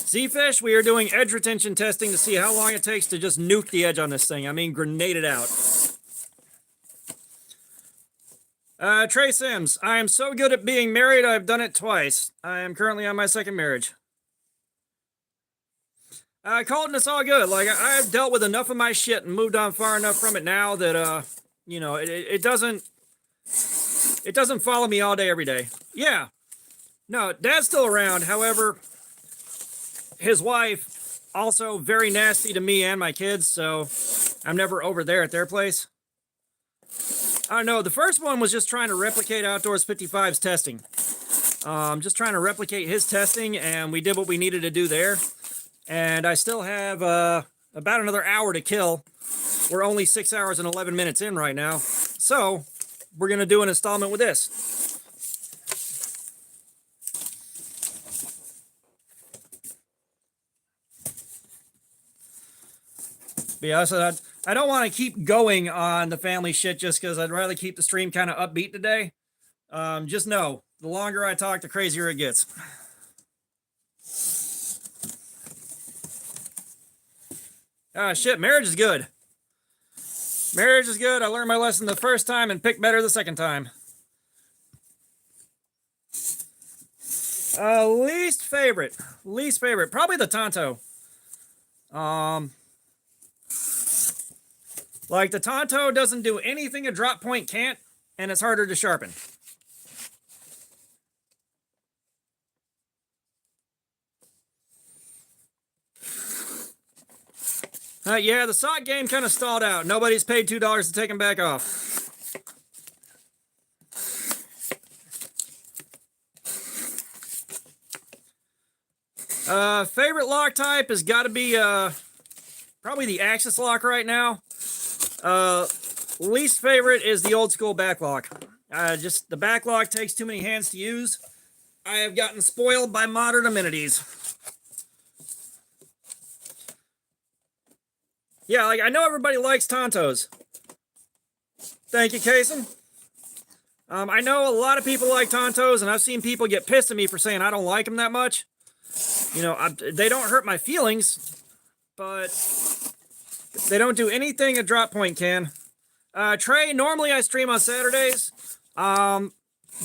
Z-Fish, we are doing edge retention testing to see how long it takes to just nuke the edge on this thing. I mean, grenade it out. Trey Sims, I am so good at being married, I've done it twice. I am currently on my second marriage. Colton, it's all good. Like, I've dealt with enough of my shit and moved on far enough from it now that, you know, it doesn't follow me all day, every day. Yeah. No, Dad's still around. However, his wife, also very nasty to me and my kids, so I'm never over there at their place. I don't know. The first one was just trying to replicate Outdoors 55's testing. Just trying to replicate his testing, and we did what we needed to do there. And I still have about another hour to kill. We're only 6 hours and 11 minutes in right now. So we're going to do an installment with this. But yeah, so I don't want to keep going on the family shit just because I'd rather keep the stream kind of upbeat today. Just know, the longer I talk, the crazier it gets. Shit, marriage is good. Marriage is good. I learned my lesson the first time and picked better the second time. Least favorite. Probably the Tonto. Like, the Tonto doesn't do anything a drop point can't, and it's harder to sharpen. Yeah, the sock game kind of stalled out. Nobody's paid $2 to take them back off. Favorite lock type has got to be probably the Axis lock right now. Least favorite is the old school back lock. Just the back lock takes too many hands to use. I have gotten spoiled by modern amenities. Yeah, like I know everybody likes Tontos. Thank you, Kason. I know a lot of people like Tontos, and I've seen people get pissed at me for saying I don't like them that much. You know, they don't hurt my feelings, but they don't do anything a drop point can. Trey, normally I stream on Saturdays. The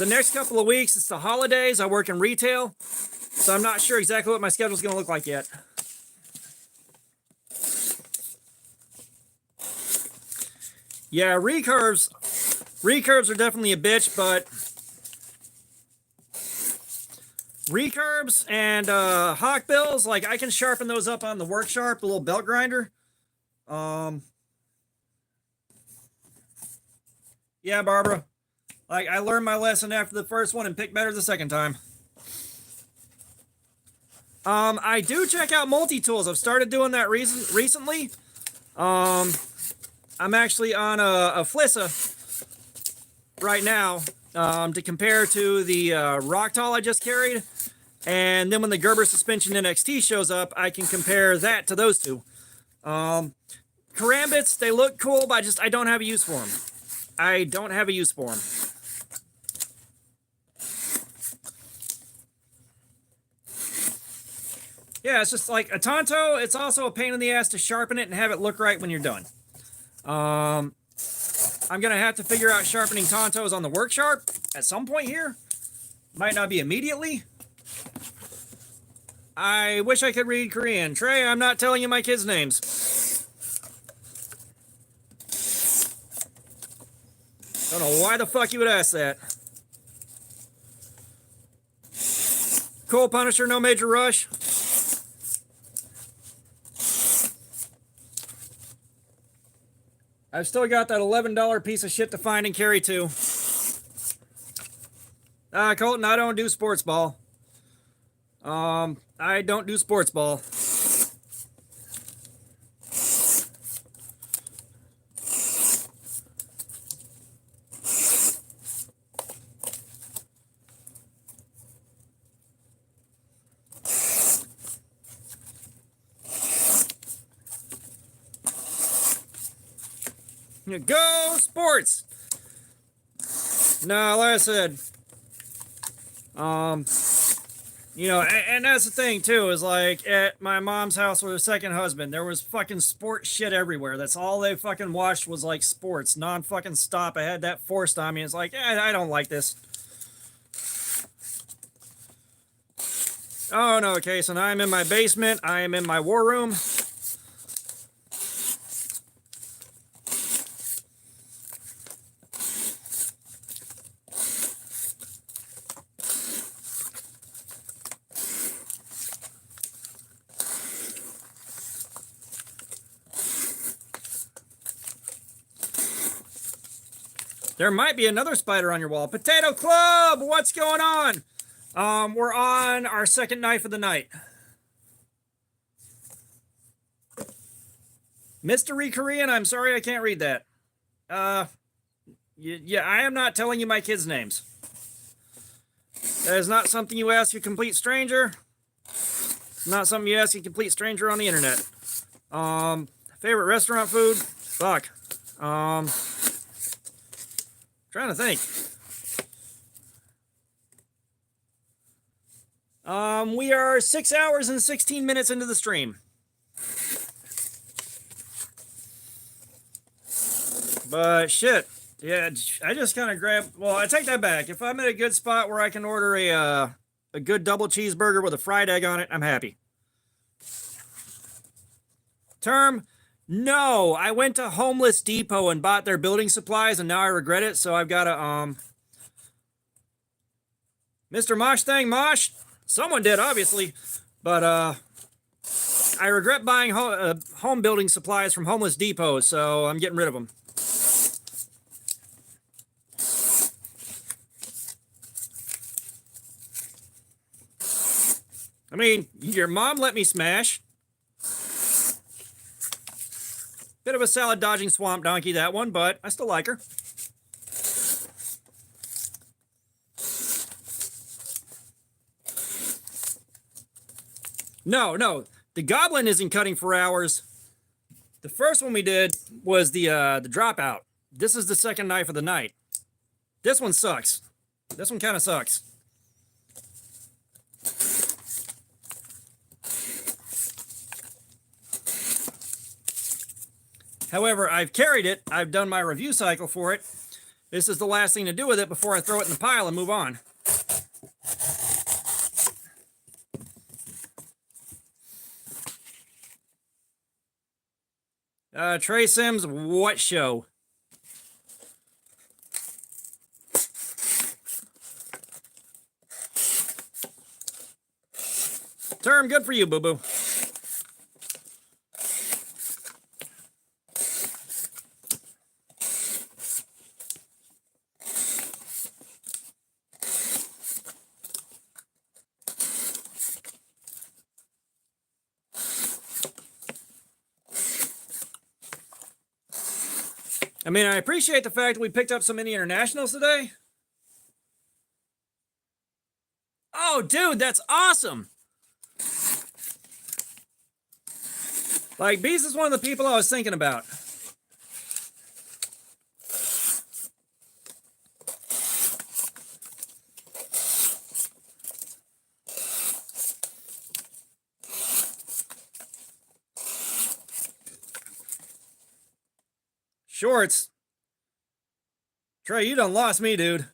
next couple of weeks, it's the holidays. I work in retail, so I'm not sure exactly what my schedule's going to look like yet. Yeah, recurves are definitely a bitch, but recurves and hawkbills, like I can sharpen those up on the work sharp, the little belt grinder. Yeah, Barbara. Like I learned my lesson after the first one and picked better the second time. I do check out multi-tools. I've started doing that recently. I'm actually on a Flissa right now to compare to the Rocktall I just carried. And then when the Gerber Suspension NXT shows up, I can compare that to those two. Karambits, they look cool, but I don't have a use for them. I don't have a use for them. Yeah, it's just like a Tonto, it's also a pain in the ass to sharpen it and have it look right when you're done. I'm going to have to figure out sharpening Tontos on the work sharp at some point here. Might not be immediately. I wish I could read Korean. Trey, I'm not telling you my kids' names. Don't know why the fuck you would ask that. Cool Punisher, no major rush. I've still got that $11 piece of shit to find and carry too. Colton, I don't do sports ball. I don't do sports ball. Go sports! No, like I said, you know, and that's the thing too, is like at my mom's house with her second husband, there was fucking sports shit everywhere. That's all they fucking watched was like sports, non-fucking stop. I had that forced on me. It's like, I don't like this. Oh no, okay, so now I'm in my basement. I am in my war room. There might be another spider on your wall. Potato Club, what's going on? We're on our second knife of the night. Mystery Korean, I'm sorry I can't read that. Yeah, I am not telling you my kids' names. That is not something you ask a complete stranger. Not something you ask a complete stranger on the internet. Favorite restaurant food? Fuck. Trying to think. We are 6 hours and 16 minutes into the stream. But shit. Yeah, I just kind of grabbed, well, I take that back. If I'm in a good spot where I can order a good double cheeseburger with a fried egg on it, I'm happy. Term, no, I went to Homeless Depot and bought their building supplies, and now I regret it. So I've got to, Mr. Mosh thing, Mosh. Someone did, obviously, but I regret buying home building supplies from Homeless Depot, so I'm getting rid of them. I mean, your mom let me smash. Bit of a salad dodging swamp donkey, that one, but I still like her. No, the goblin isn't cutting for hours. The first one we did was the Dropout. This is the second knife of the night. This one sucks. This one kind of sucks. However, I've carried it. I've done my review cycle for it. This is the last thing to do with it before I throw it in the pile and move on. Trey Sims, what show? Term, good for you, boo-boo. I mean, I appreciate the fact that we picked up so many internationals today. Oh, dude, that's awesome. Like, Beast is one of the people I was thinking about. Shorts. Trey, you done lost me, dude.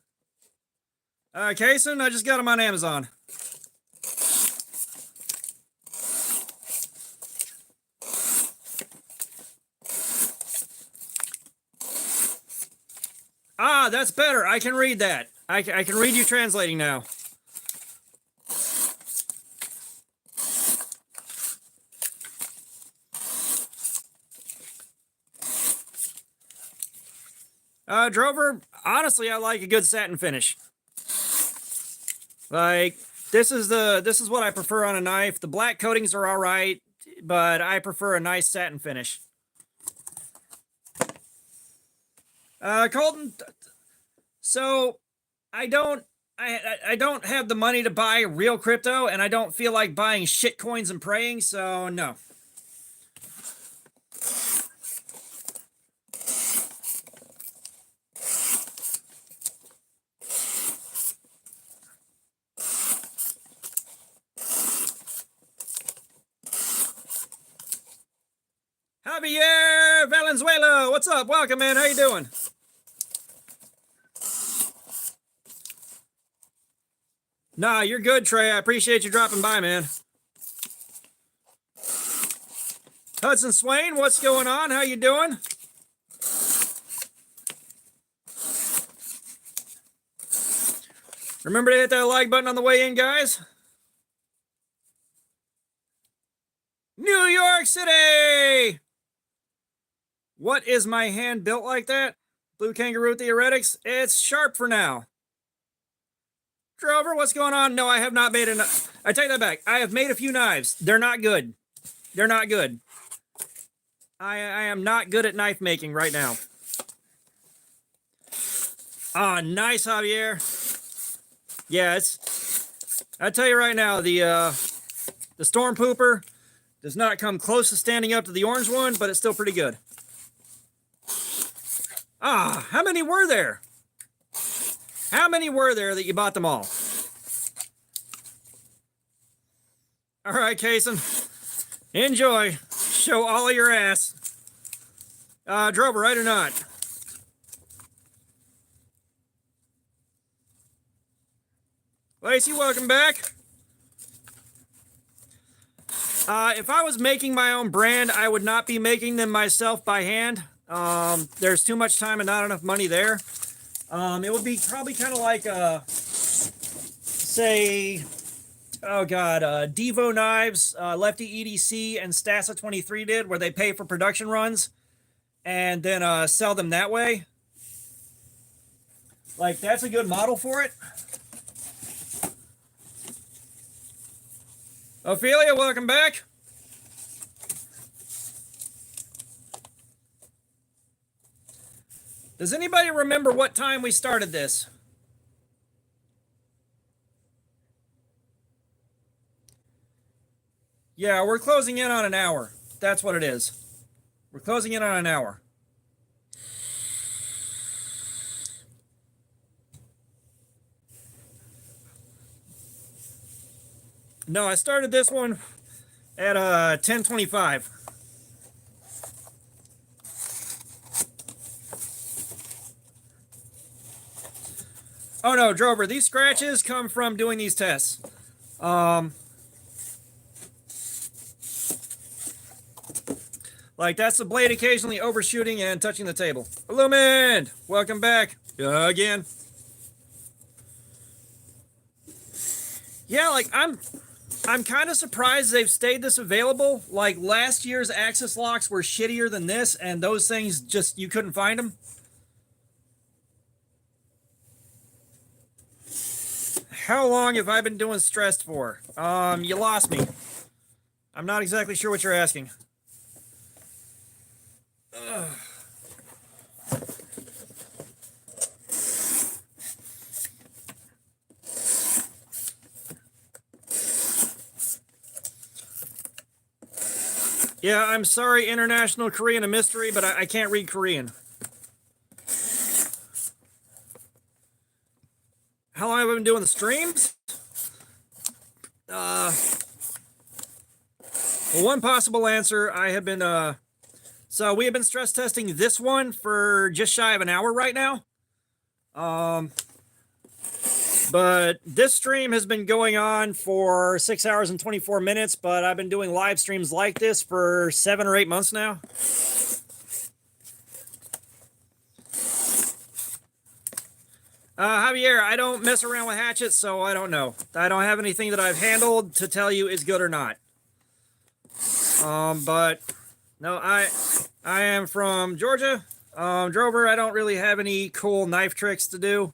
Kaysen, I just got them on Amazon. Ah, that's better. I can read that. I can read you translating now. Drover, honestly, I like a good satin finish. Like, this is what I prefer on a knife. The black coatings are all right, but I prefer a nice satin finish. Colton, so I don't have the money to buy real crypto, and I don't feel like buying shit coins and praying, so no. Javier Valenzuela, what's up? Welcome, man. How you doing? Nah, you're good, Trey. I appreciate you dropping by, man. Hudson Swain, what's going on? How you doing? Remember to hit that like button on the way in, guys. New York City! What is my hand built like that? Blue Kangaroo Theoretics? It's sharp for now. Drover, what's going on? No, I have not made enough. I take that back. I have made a few knives. They're not good. They're not good. I am not good at knife making right now. Ah, nice, Javier. Yeah, I tell you right now, the Storm Pooper does not come close to standing up to the orange one, but it's still pretty good. Ah, how many were there? How many were there that you bought them all? All right, Kaysen. Enjoy. Show all of your ass. Drover, right or not? Lacey, welcome back. If I was making my own brand, I would not be making them myself by hand. There's too much time and not enough money there. It would be probably kind of like, say, oh god, Devo Knives, Lefty EDC, and Stassa 23 did, where they pay for production runs and then sell them that way. Like, that's a good model for it. Ophelia, welcome back. Does anybody remember what time we started this? Yeah, we're closing in on an hour. That's what it is. We're closing in on an hour. No, I started this one at 10:25. Oh no, Drover, these scratches come from doing these tests. Like, that's the blade occasionally overshooting and touching the table. Illumined! Welcome back. Again. Yeah, like, I'm kind of surprised they've stayed this available. Like, last year's Axis locks were shittier than this, and those things just, you couldn't find them. How long have I been doing stressed for? You lost me. I'm not exactly sure what you're asking. Ugh. Yeah, I'm sorry, International Korean a mystery, but I can't read Korean. How long have I been doing the streams? Well, one possible answer, I have been, so we have been stress testing this one for just shy of an hour right now. But this stream has been going on for 6 hours and 24 minutes, but I've been doing live streams like this for 7 or 8 months now. Javier, I don't mess around with hatchets, so I don't know. I don't have anything that I've handled to tell you is good or not. But no, I am from Georgia. Drover, I don't really have any cool knife tricks to do.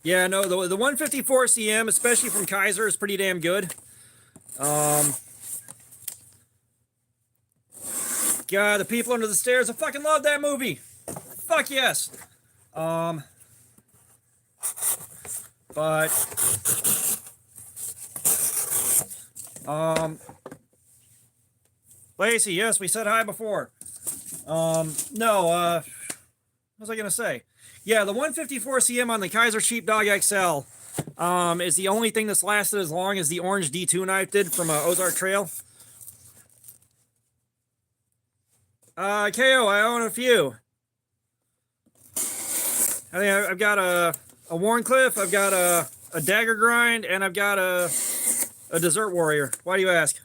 Yeah, no, the 154 CM, especially from Kaiser, is pretty damn good. God, The People Under the Stairs, I fucking love that movie. Fuck yes. But Lacey, yes, we said hi before. No, what was I gonna say? Yeah, the 154 CM on the Kaiser Sheepdog XL is the only thing that's lasted as long as the orange D2 knife did from Ozark Trail. KO, I own a few. I think I've got a Warncliffe, I've got a Dagger Grind, and I've got a Desert Warrior. Why do you ask?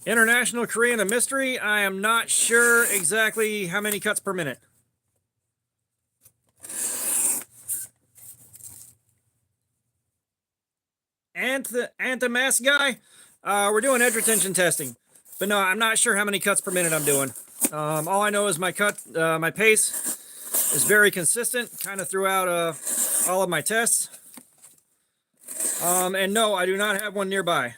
International Korean a mystery. I am not sure exactly how many cuts per minute. And the mask guy, we're doing edge retention testing, but no, I'm not sure how many cuts per minute I'm doing. All I know is my pace is very consistent, kind of throughout all of my tests. And no, I do not have one nearby.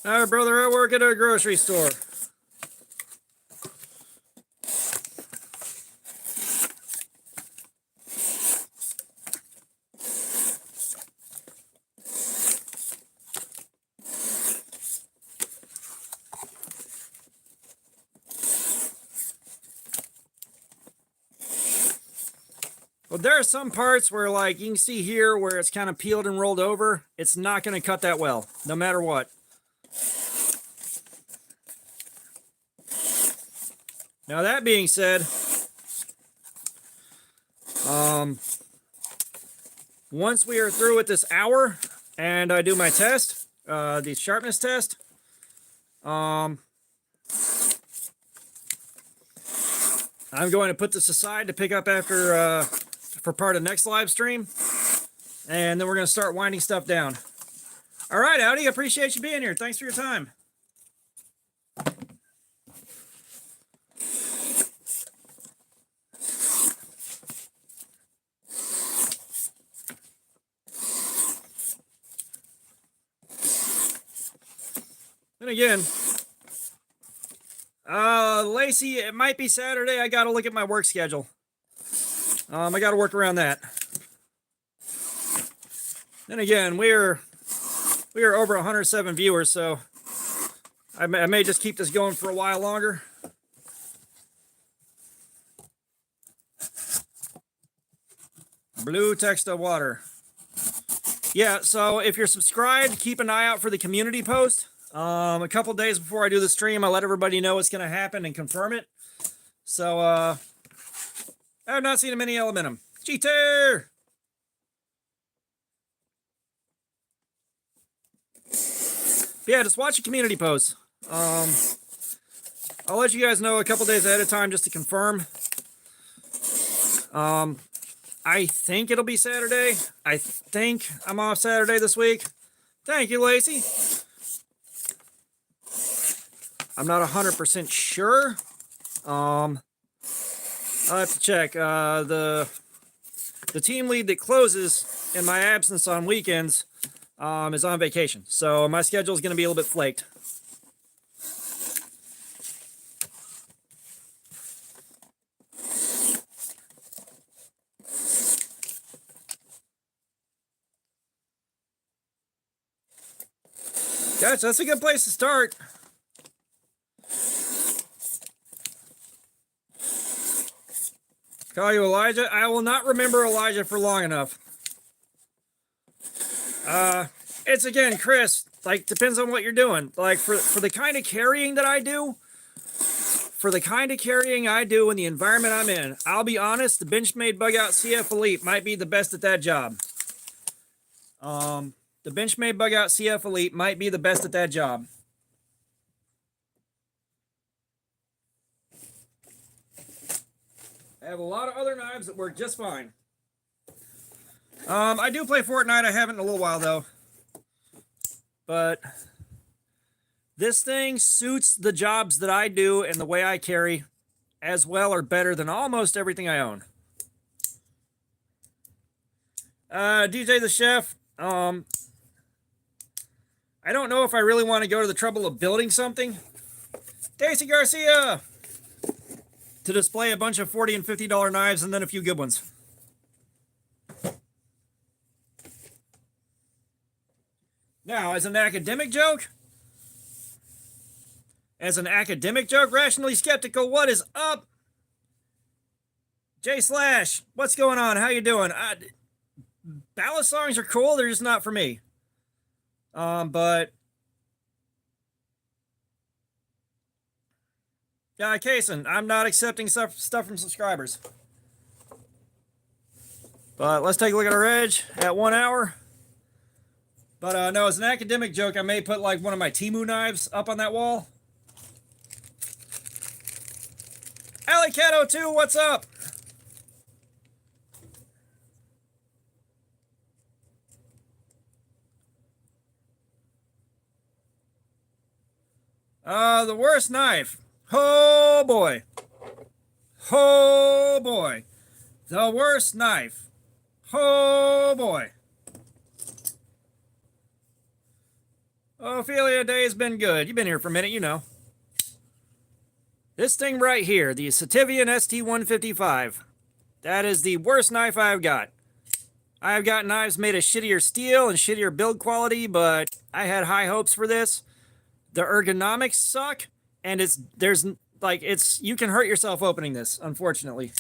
All right, brother, I work at a grocery store. Well, there are some parts where, like, you can see here where it's kind of peeled and rolled over. It's not going to cut that well, no matter what. Now, that being said, once we are through with this hour and I do my test, the sharpness test, I'm going to put this aside to pick up after for part of next live stream, and then we're going to start winding stuff down. All right, Audi, appreciate you being here. Thanks for your time. And again, Lacey, it might be Saturday. I got to look at my work schedule. I got to work around that. Then again, we are over 107 viewers, so I may just keep this going for a while longer. Blue text of water. Yeah, so if you're subscribed, keep an eye out for the community post. A couple days before I do the stream, I let everybody know what's going to happen and confirm it. So, I have not seen a mini elementum. Cheater! Yeah, just watch the community post. I'll let you guys know a couple days ahead of time just to confirm. I think it'll be Saturday. I think I'm off Saturday this week. Thank you, Lacey. I'm not 100% sure. I'll have to check. The team lead that closes in my absence on weekends is on vacation. So my schedule is going to be a little bit flaked. Gosh, that's a good place to start. Call you Elijah? I will not remember Elijah for long enough. It's again, Chris, like, depends on what you're doing. Like, for the kind of carrying that I do, in the environment I'm in, I'll be honest, the Benchmade Bug Out CF Elite might be the best at that job. The Benchmade Bug Out CF Elite might be the best at that job. I have a lot of other knives that work just fine. I do play Fortnite. I haven't in a little while, though. But this thing suits the jobs that I do and the way I carry as well or better than almost everything I own. DJ the Chef, I don't know if I really want to go to the trouble of building something. Daisy Garcia! To display a bunch of $40 and $50 knives and then a few good ones. Now, as an academic joke, rationally skeptical, what is up? J Slash, what's going on? How you doing? Ballad songs are cool. They're just not for me. But yeah, Kaysen, I'm not accepting stuff from subscribers. But let's take a look at our edge at 1 hour. But no, as an academic joke, I may put like one of my Temu knives up on that wall. Alley Cato 2, what's up? The worst knife. Oh boy. Oh boy. The worst knife. Oh boy. Ophelia Day's been good. You've been here for a minute, you know. This thing right here, the Sativian ST-155. That is the worst knife I've got. I've got knives made of shittier steel and shittier build quality, but I had high hopes for this. The ergonomics suck, and you can hurt yourself opening this, unfortunately.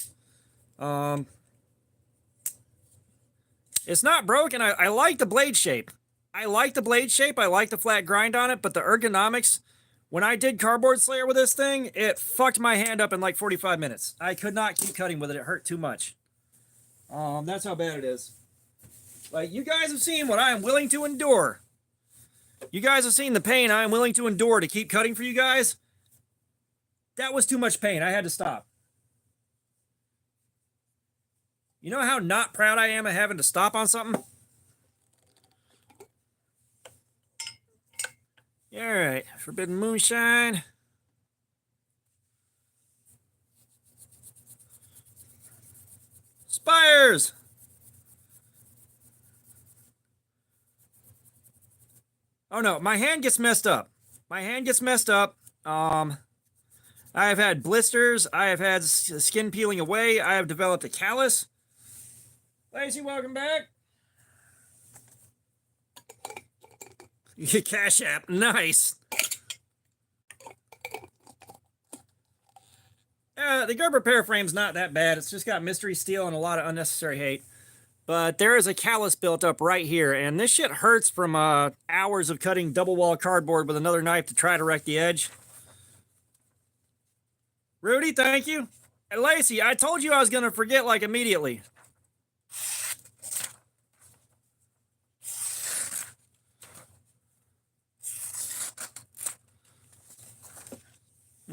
It's not broken. I like the blade shape. I like the flat grind on it, but the ergonomics, when I did Cardboard Slayer with this thing, it fucked my hand up in like 45 minutes. I could not keep cutting with it. It hurt too much. That's how bad it is. Like, you guys have seen what I am willing to endure. You guys have seen the pain I am willing to endure to keep cutting for you guys. That was too much pain. I had to stop. You know how not proud I am of having to stop on something? All right, Forbidden Moonshine. Spires! Oh no, my hand gets messed up. My hand gets messed up. I have had blisters. I have had skin peeling away. I have developed a callus. Lacey, welcome back. Cash App, nice. The Gerber Pair frame's not that bad. It's just got mystery steel and a lot of unnecessary hate. But there is a callus built up right here, and this shit hurts from hours of cutting double wall cardboard with another knife to try to wreck the edge. Rudy, thank you. And Lacey, I told you I was going to forget like immediately.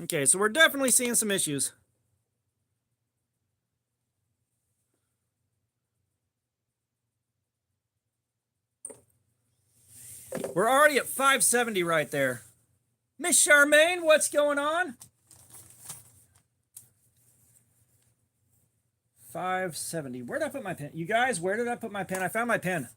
Okay, so we're definitely seeing some issues. We're already at 570 right there. Miss Charmaine, what's going on? 570. Where did I put my pen? You guys, where did I put my pen? I found my pen.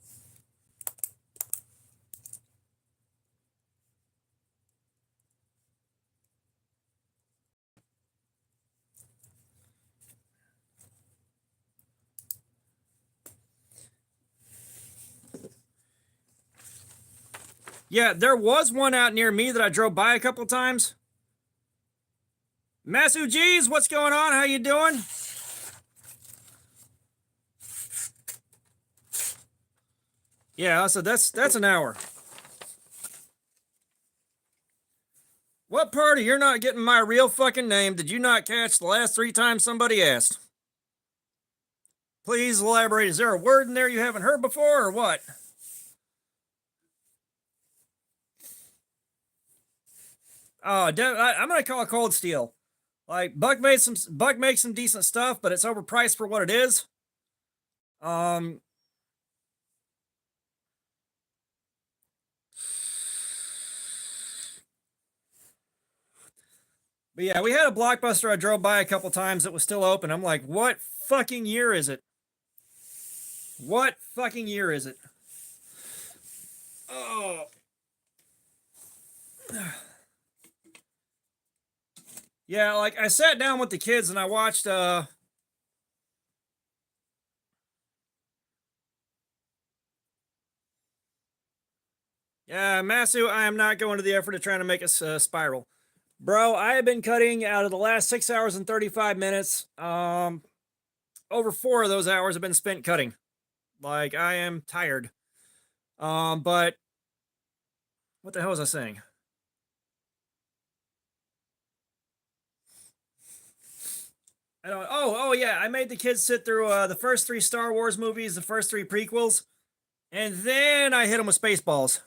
Yeah, there was one out near me that I drove by a couple times. Masu G's, what's going on? How you doing? Yeah, so that's an hour. What part of you're not getting my real fucking name did you not catch the last 3 times somebody asked? Please elaborate. Is there a word in there you haven't heard before or what? Oh, I'm gonna call it Cold Steel. Like Buck makes some decent stuff, but it's overpriced for what it is. But yeah, we had a Blockbuster I drove by a couple times that was still open. I'm like, what fucking year is it? What fucking year is it? Oh. Yeah, like I sat down with the kids and I watched yeah, Masu, I am not going to the effort of trying to make us spiral. Bro, I have been cutting out of the last 6 hours and 35 minutes. Over 4 of those hours have been spent cutting. Like, I am tired. But what the hell was I saying? I don't. Oh yeah. I made the kids sit through the first 3 Star Wars movies, the first 3 prequels, and then I hit them with Spaceballs.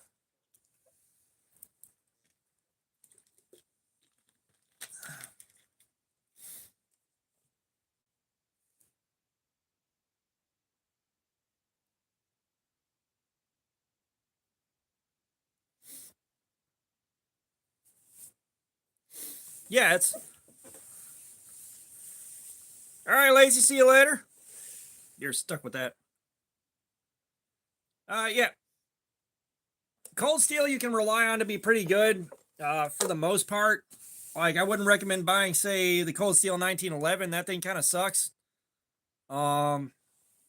Yeah, it's all right. Lazy, see you later. You're stuck with that. Yeah. Cold Steel you can rely on to be pretty good for the most part. Like, I wouldn't recommend buying, say, the Cold Steel 1911. That thing kind of sucks. But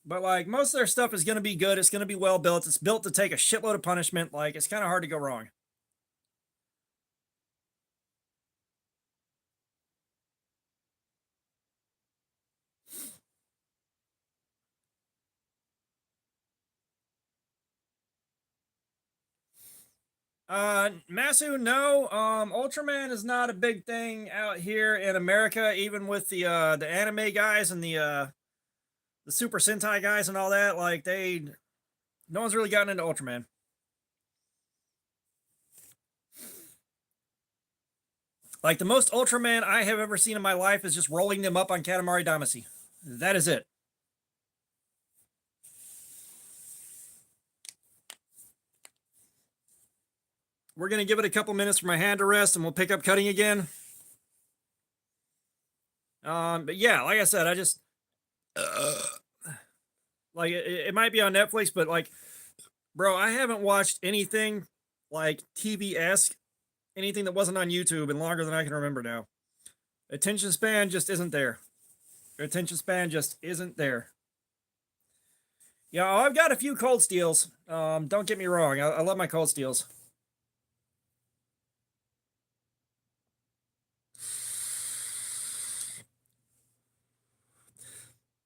like most of their stuff is going to be good. It's going to be well built. It's built to take a shitload of punishment. Like, it's kind of hard to go wrong. Masu, no. Ultraman is not a big thing out here in America, even with the anime guys and the Super Sentai guys and all that. Like, no one's really gotten into Ultraman. Like, the most Ultraman I have ever seen in my life is just rolling them up on Katamari Damacy. That is it. we're going to give it a couple minutes for my hand to rest and we'll pick up cutting again. But yeah, like I said, I just like it might be on Netflix, but like, bro, I haven't watched anything like TV-esque, anything that wasn't on YouTube in longer than I can remember now. Attention span just isn't there. Attention span just isn't there. Yeah, I've got a few Cold Steels. Don't get me wrong. I love my Cold Steels.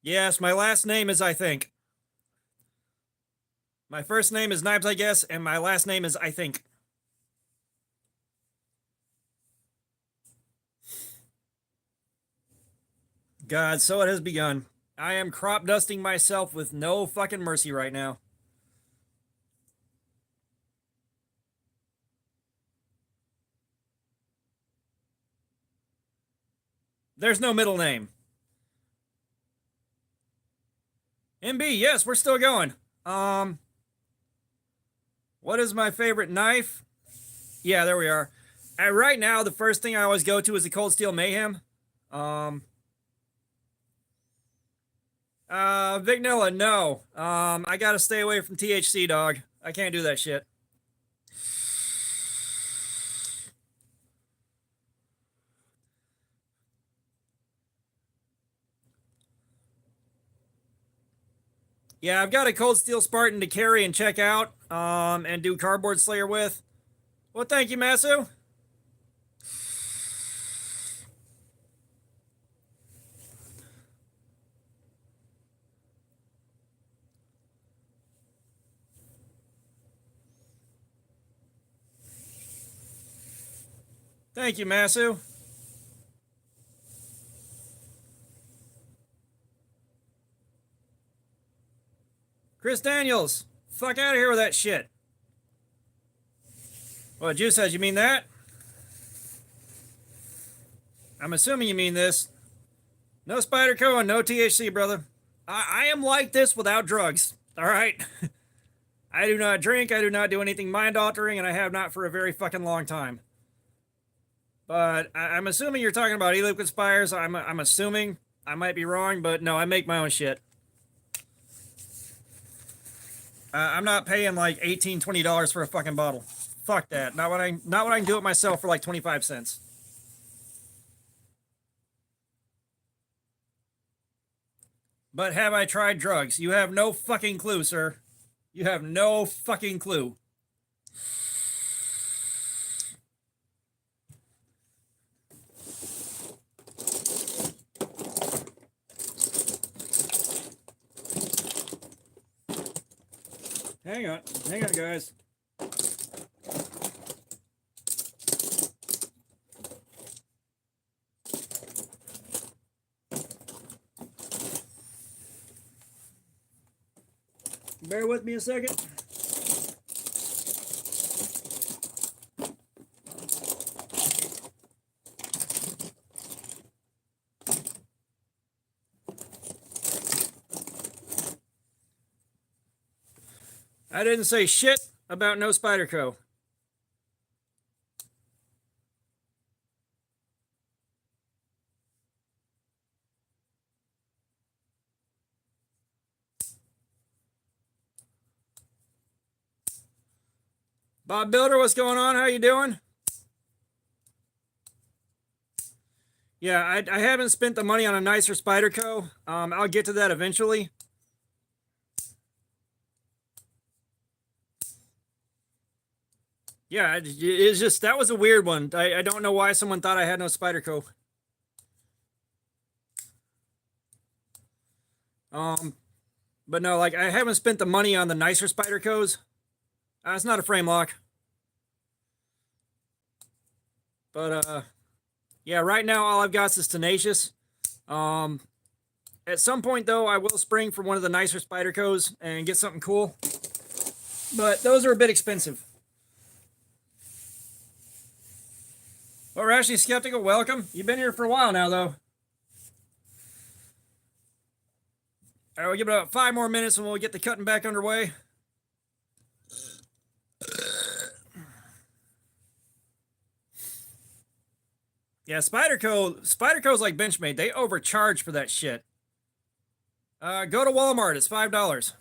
Yes, my last name is I think. My first name is Knives, I guess, and my last name is I think. God, so it has begun. I am crop dusting myself with no fucking mercy right now. There's no middle name. MB, yes, we're still going. What is my favorite knife? Yeah, there we are. Right now, the first thing I always go to is the Cold Steel Mayhem. Vignilla, no. I gotta stay away from THC, dog. I can't do that shit. Yeah, I've got a Cold Steel Spartan to carry and check out, and do Cardboard Slayer with. Well, thank you, Masu. Thank you, Masu. Chris Daniels, fuck out of here with that shit. What, Juice says, you mean that? I'm assuming you mean this. No Spyderco and no THC, brother. I am like this without drugs, all right? I do not drink, I do not do anything mind-altering, and I have not for a very fucking long time. But I'm assuming you're talking about e-liquid spires. I'm assuming. I might be wrong, but no, I make my own shit. I'm not paying like $18, $20 for a fucking bottle. Fuck that. Not when I can do it myself for like 25 cents. But have I tried drugs? You have no fucking clue, sir. You have no fucking clue. Hang on, guys. Bear with me a second. I didn't say shit about no Spyderco. Bob Builder, what's going on? How you doing? Yeah, I haven't spent the money on a nicer Spyderco. I'll get to that eventually. Yeah, it's just, that was a weird one. I don't know why someone thought I had no Spyderco. But no, like, I haven't spent the money on the nicer Spydercos. It's not a frame lock. But, yeah, right now all I've got is Tenacious. At some point, though, I will spring for one of the nicer Spydercos and get something cool. But those are a bit expensive. Well, Rashy Skeptical, welcome. You've been here for a while now, though. All right, we'll give it about 5 more minutes and we'll get the cutting back underway. Yeah, Spyderco's like Benchmade. They overcharge for that shit. Go to Walmart. It's $5.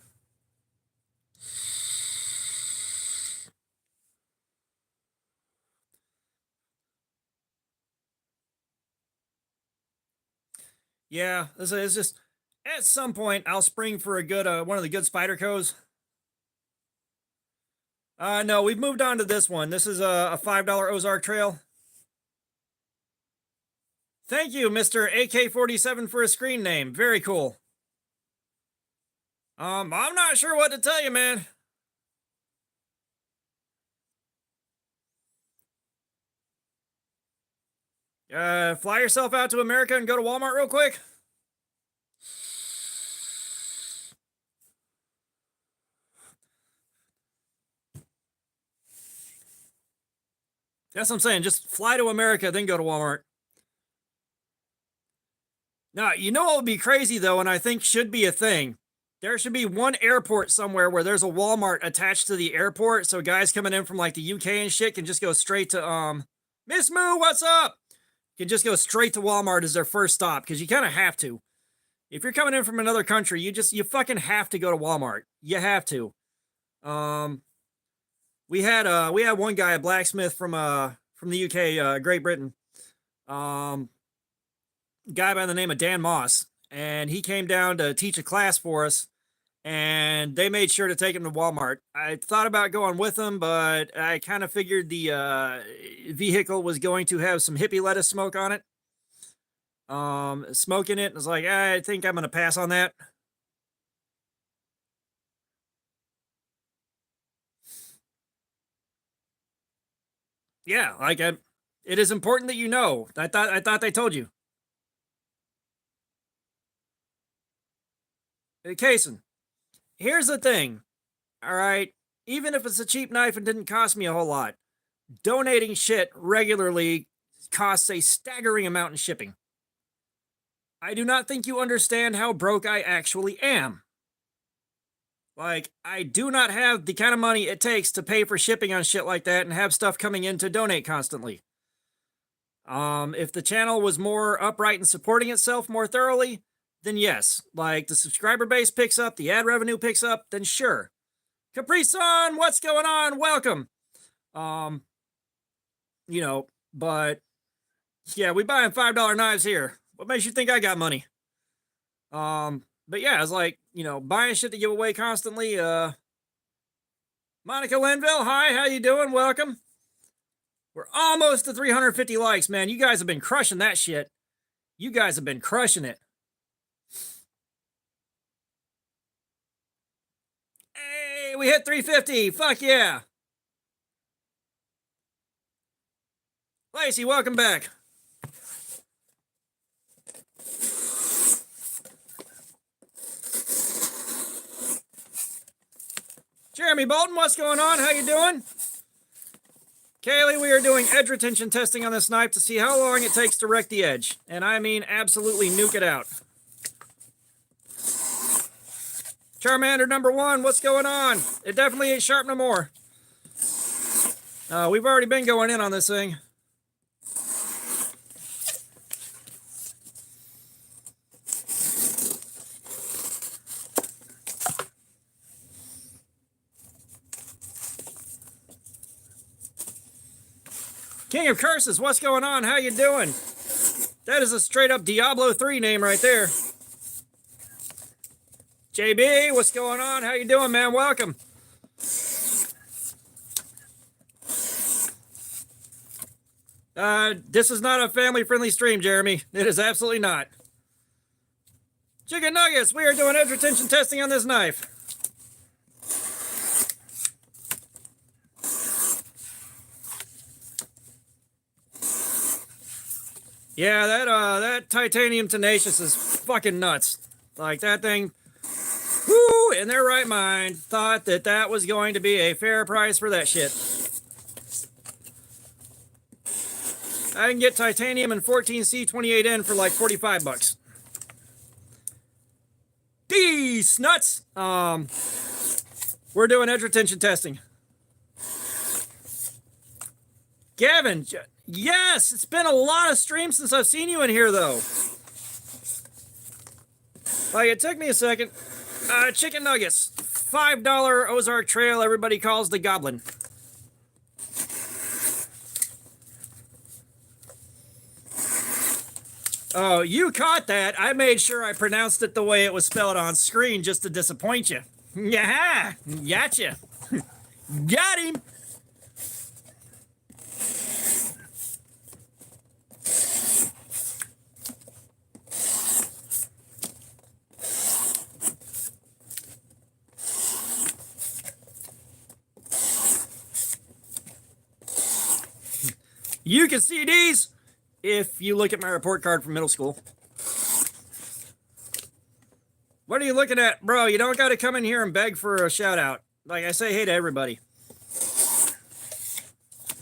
Yeah, this is just at some point I'll spring for a good one of the good Spydercos. No, we've moved on to this one. This is a $5 Ozark Trail. Thank you, Mr. AK-47 for a screen name. Very cool. I'm not sure what to tell you, man. Fly yourself out to America and go to Walmart real quick. That's what I'm saying. Just fly to America, then go to Walmart. Now, you know what would be crazy, though, and I think should be a thing? There should be one airport somewhere where there's a Walmart attached to the airport, so guys coming in from, like, the UK and shit can just go straight to, Miss Moo, what's up? Can just go straight to Walmart as their first stop, because you kind of have to. If you're coming in from another country, you fucking have to go to Walmart. You have to. We had one guy, a blacksmith from the UK, Great Britain. Guy by the name of Dan Moss, and he came down to teach a class for us, and they made sure to take him to Walmart. I thought about going with him, but I kind of figured the vehicle was going to have some hippie lettuce smoke on it. Smoking it, and I was like, I think I'm gonna pass on that. Yeah, like it is important that you know. I thought they told you. Hey, Kason, here's the thing. All right, even if it's a cheap knife and didn't cost me a whole lot, donating shit regularly costs a staggering amount in shipping. I do not think you understand how broke I actually am. Like, I do not have the kind of money it takes to pay for shipping on shit like that and have stuff coming in to donate constantly. If the channel was more upright and supporting itself more thoroughly, then yes. Like, the subscriber base picks up, the ad revenue picks up, then sure. Capri-san, what's going on? Welcome. But yeah, we buying $5 knives here. What makes you think I got money? But yeah, it's like, buying shit to give away constantly. Monica Linville, hi, how you doing? Welcome. We're almost to 350 likes, man. You guys have been crushing that shit. You guys have been crushing it. Hey, we hit 350. Fuck yeah. Lacey, welcome back. Jeremy Bolton, what's going on? How you doing? Kaylee, we are doing edge retention testing on this knife to see how long it takes to wreck the edge. And I mean absolutely nuke it out. Charmander number 1, what's going on? It definitely ain't sharp no more. We've already been going in on this thing. King of Curses, what's going on? How you doing? That is a straight up Diablo 3 name right there. JB, what's going on? How you doing, man? Welcome. This is not a family-friendly stream, Jeremy. It is absolutely not. Chicken Nuggets, we are doing edge retention testing on this knife. Yeah, that titanium tenacious is fucking nuts. Like, that thing, whoo, in their right mind, thought that was going to be a fair price for that shit. I can get titanium and 14C28N for like 45 bucks. These nuts! We're doing edge retention testing. Gavin, yes, it's been a lot of streams since I've seen you in here, though. Like, it took me a second. Chicken nuggets, $5 Ozark Trail, everybody calls the Goblin. Oh, you caught that. I made sure I pronounced it the way it was spelled on screen just to disappoint you. Yeah, gotcha. Got him. You can see these if you look at my report card from middle school. What are you looking at? Bro, you don't got to come in here and beg for a shout out. Like, I say hey to everybody.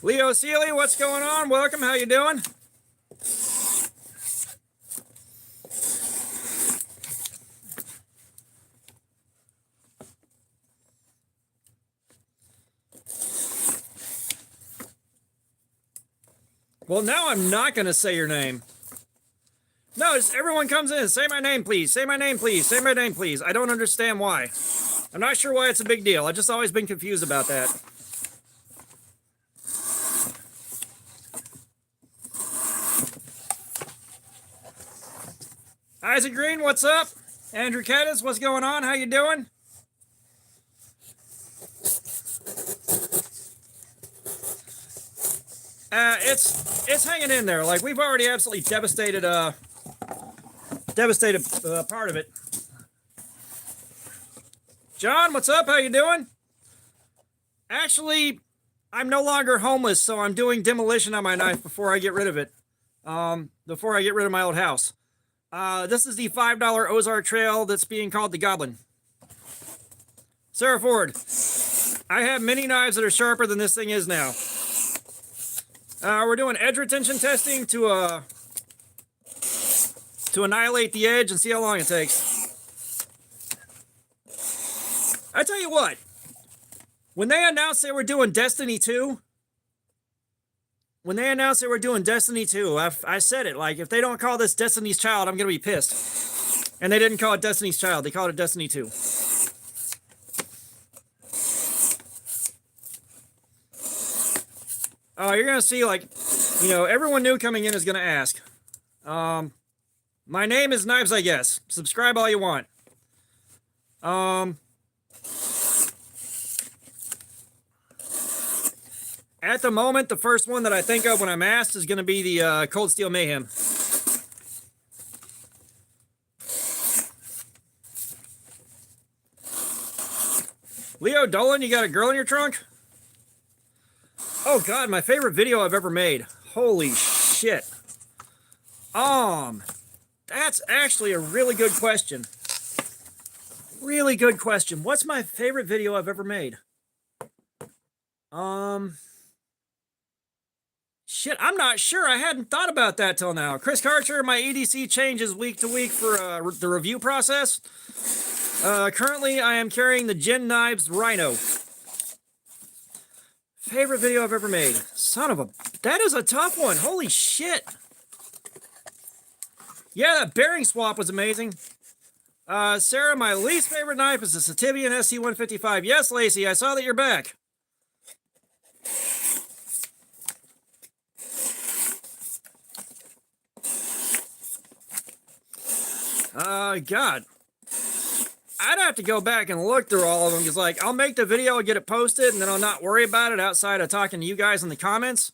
Leo Seeley, what's going on? Welcome. How you doing? Well, now I'm not going to say your name. No, just everyone comes in. Say my name, please. Say my name, please. Say my name, please. I don't understand why. I'm not sure why it's a big deal. I've just always been confused about that. Isaac Green, what's up? Andrew Caddes, what's going on? How you doing? It's hanging in there. Like, we've already absolutely devastated part of it. John, what's up? How you doing? Actually, I'm no longer homeless, so I'm doing demolition on my knife before I get rid of it. Before I get rid of my old house. This is the $5 Ozark Trail that's being called the Goblin. Sarah Ford, I have many knives that are sharper than this thing is now. We're doing edge retention testing to annihilate the edge and see how long it takes. I tell you what, when they announced they were doing Destiny 2, I said it, like, if they don't call this Destiny's Child, I'm going to be pissed. And they didn't call it Destiny's Child, they called it Destiny 2. Oh, you're going to see, like, you know, everyone new coming in is going to ask. My name is Knives, I guess. Subscribe all you want. At the moment, the first one that I think of when I'm asked is going to be the Cold Steel Mayhem. Leo Dolan, you got a girl in your trunk? Oh God, my favorite video I've ever made. Holy shit. That's actually a really good question. Really good question. What's my favorite video I've ever made? Shit, I'm not sure. I hadn't thought about that till now. Chris Karcher, my EDC changes week to week for the review process. Currently, I am carrying the Gin Knives Rhino. Favorite video I've ever made. Son of a... That is a tough one. Holy shit. Yeah, that bearing swap was amazing. Sarah, my least favorite knife is the Sativian SC-155. Yes, Lacey, I saw that you're back. God. I'd have to go back and look through all of them, because, like, I'll make the video and get it posted, and then I'll not worry about it outside of talking to you guys in the comments,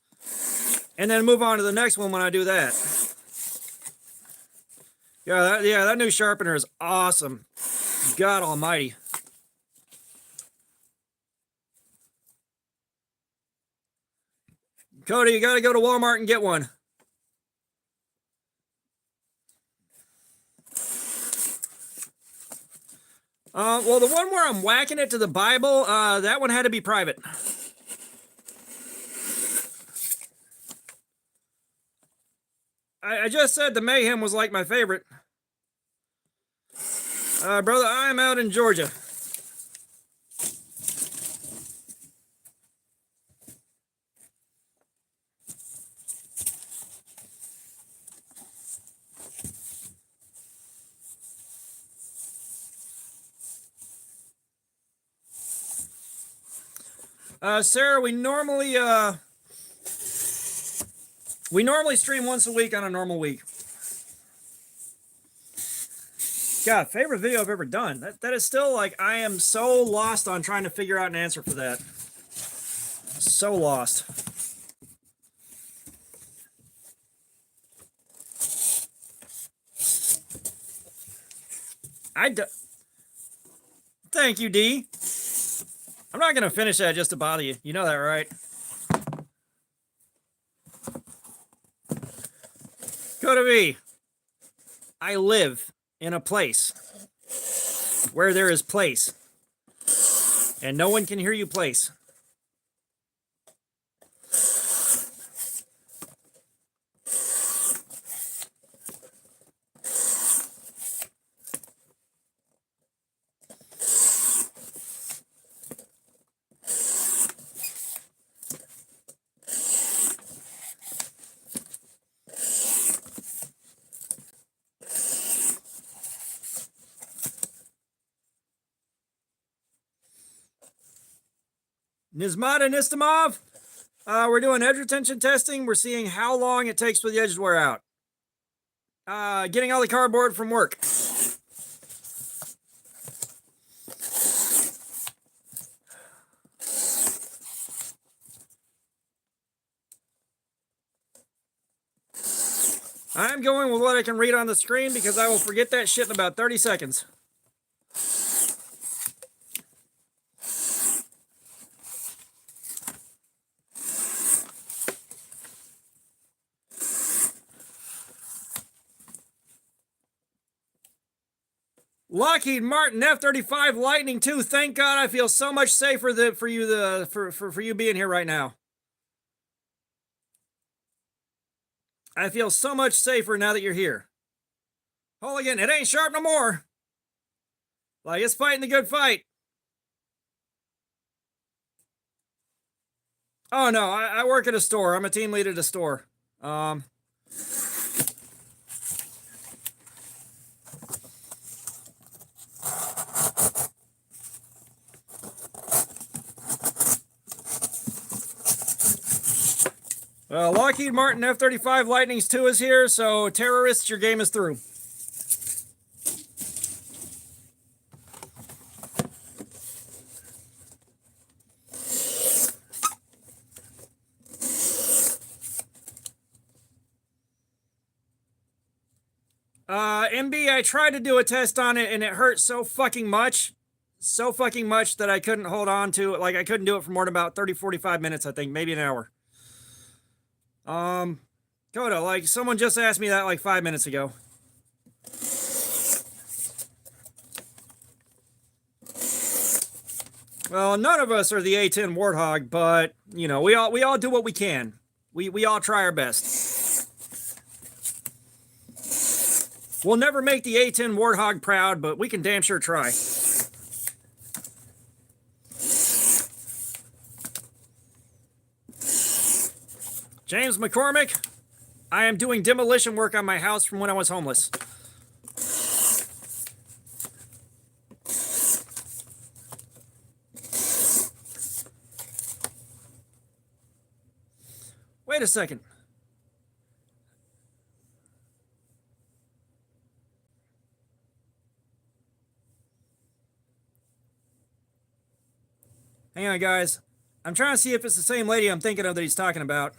and then move on to the next one when I do that. Yeah, that new sharpener is awesome. God almighty. Cody, you got to go to Walmart and get one. Well, the one where I'm whacking it to the Bible, that one had to be private. I just said the Mayhem was like my favorite. Brother, I'm out in Georgia. Sarah, we normally stream once a week on a normal week. God, favorite video I've ever done. That is still like, I am so lost on trying to figure out an answer for that. So lost. Thank you, D. I'm not gonna finish that just to bother you. You know that, right? Go to me. I live in a place where there is place, and no one can hear you place. Nizmata Nistamov, we're doing edge retention testing. We're seeing how long it takes for the edges to wear out. Getting all the cardboard from work. I'm going with what I can read on the screen because I will forget that shit in about 30 seconds. Lockheed Martin F-35 Lightning II. Thank God, I feel so much safer for you being here right now. I feel so much safer now that you're here. Hooligan, it ain't sharp no more. Like, it's fighting the good fight. Oh no, I work at a store. I'm a team lead at a store. Lockheed Martin F-35 Lightning II is here, so terrorists, your game is through. MB, I tried to do a test on it and it hurt so fucking much that I couldn't hold on to it. Like, I couldn't do it for more than about 30, 45 minutes, I think, maybe an hour. Coda, like, someone just asked me that like 5 minutes ago. Well, none of us are the A10 Warthog, but, you know, we all do what we can. We all try our best. We'll never make the A10 Warthog proud, but we can damn sure try. James McCormick, I am doing demolition work on my house from when I was homeless. Wait a second. Hang on, guys. I'm trying to see if it's the same lady I'm thinking of that he's talking about.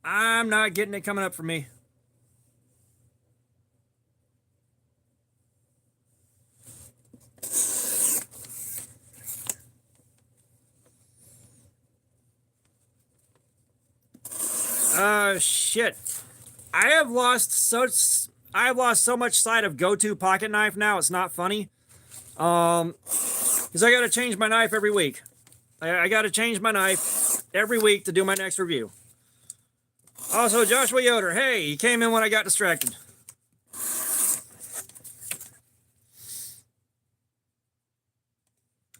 I'm not getting it coming up for me. Shit. I have lost so much sight of go-to pocket knife now, it's not funny. Because I gotta change my knife every week. I gotta change my knife every week to do my next review. Also, Joshua Yoder, hey, he came in when I got distracted.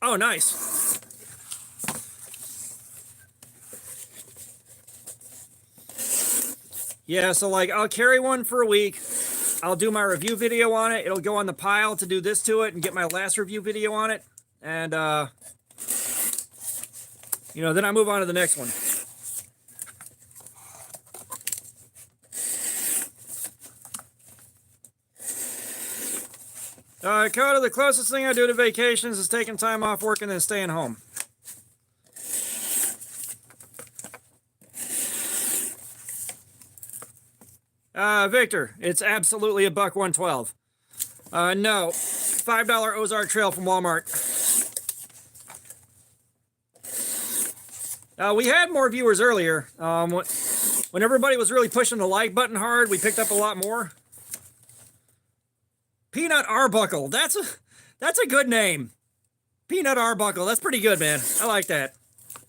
Oh, nice. Yeah, so like, I'll carry one for a week. I'll do my review video on it. It'll go on the pile to do this to it and get my last review video on it. and you know, then I move on to the next one. Coda, the closest thing I do to vacations is taking time off work and then staying home. Victor, it's absolutely $1.12. No, $5 Ozark Trail from Walmart. We had more viewers earlier. When everybody was really pushing the like button hard, we picked up a lot more. Peanut Arbuckle. That's a good name. Peanut Arbuckle. That's pretty good, man. I like that.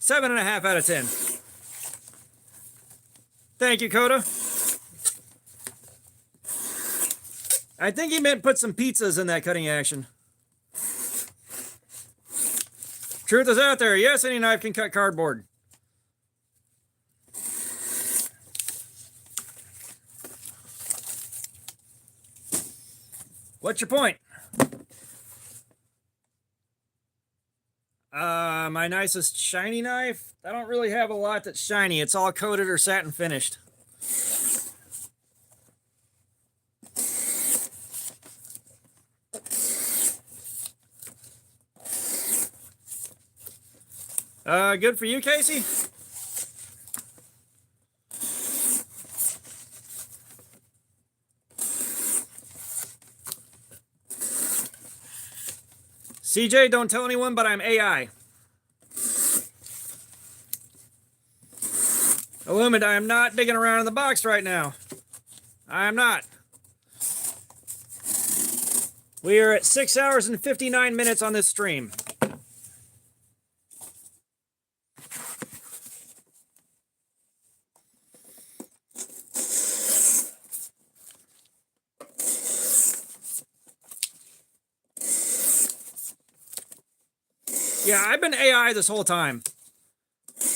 7.5 out of 10. Thank you, Coda. I think he meant put some pizzas in that cutting action. Truth is out there. Yes, any knife can cut cardboard. What's your point? My nicest shiny knife? I don't really have a lot that's shiny. It's all coated or satin finished. Good for you, Casey? CJ, don't tell anyone, but I'm AI. Illumid, I am not digging around in the box right now. I am not. We are at 6 hours and 59 minutes on this stream. Yeah, I've been AI this whole time.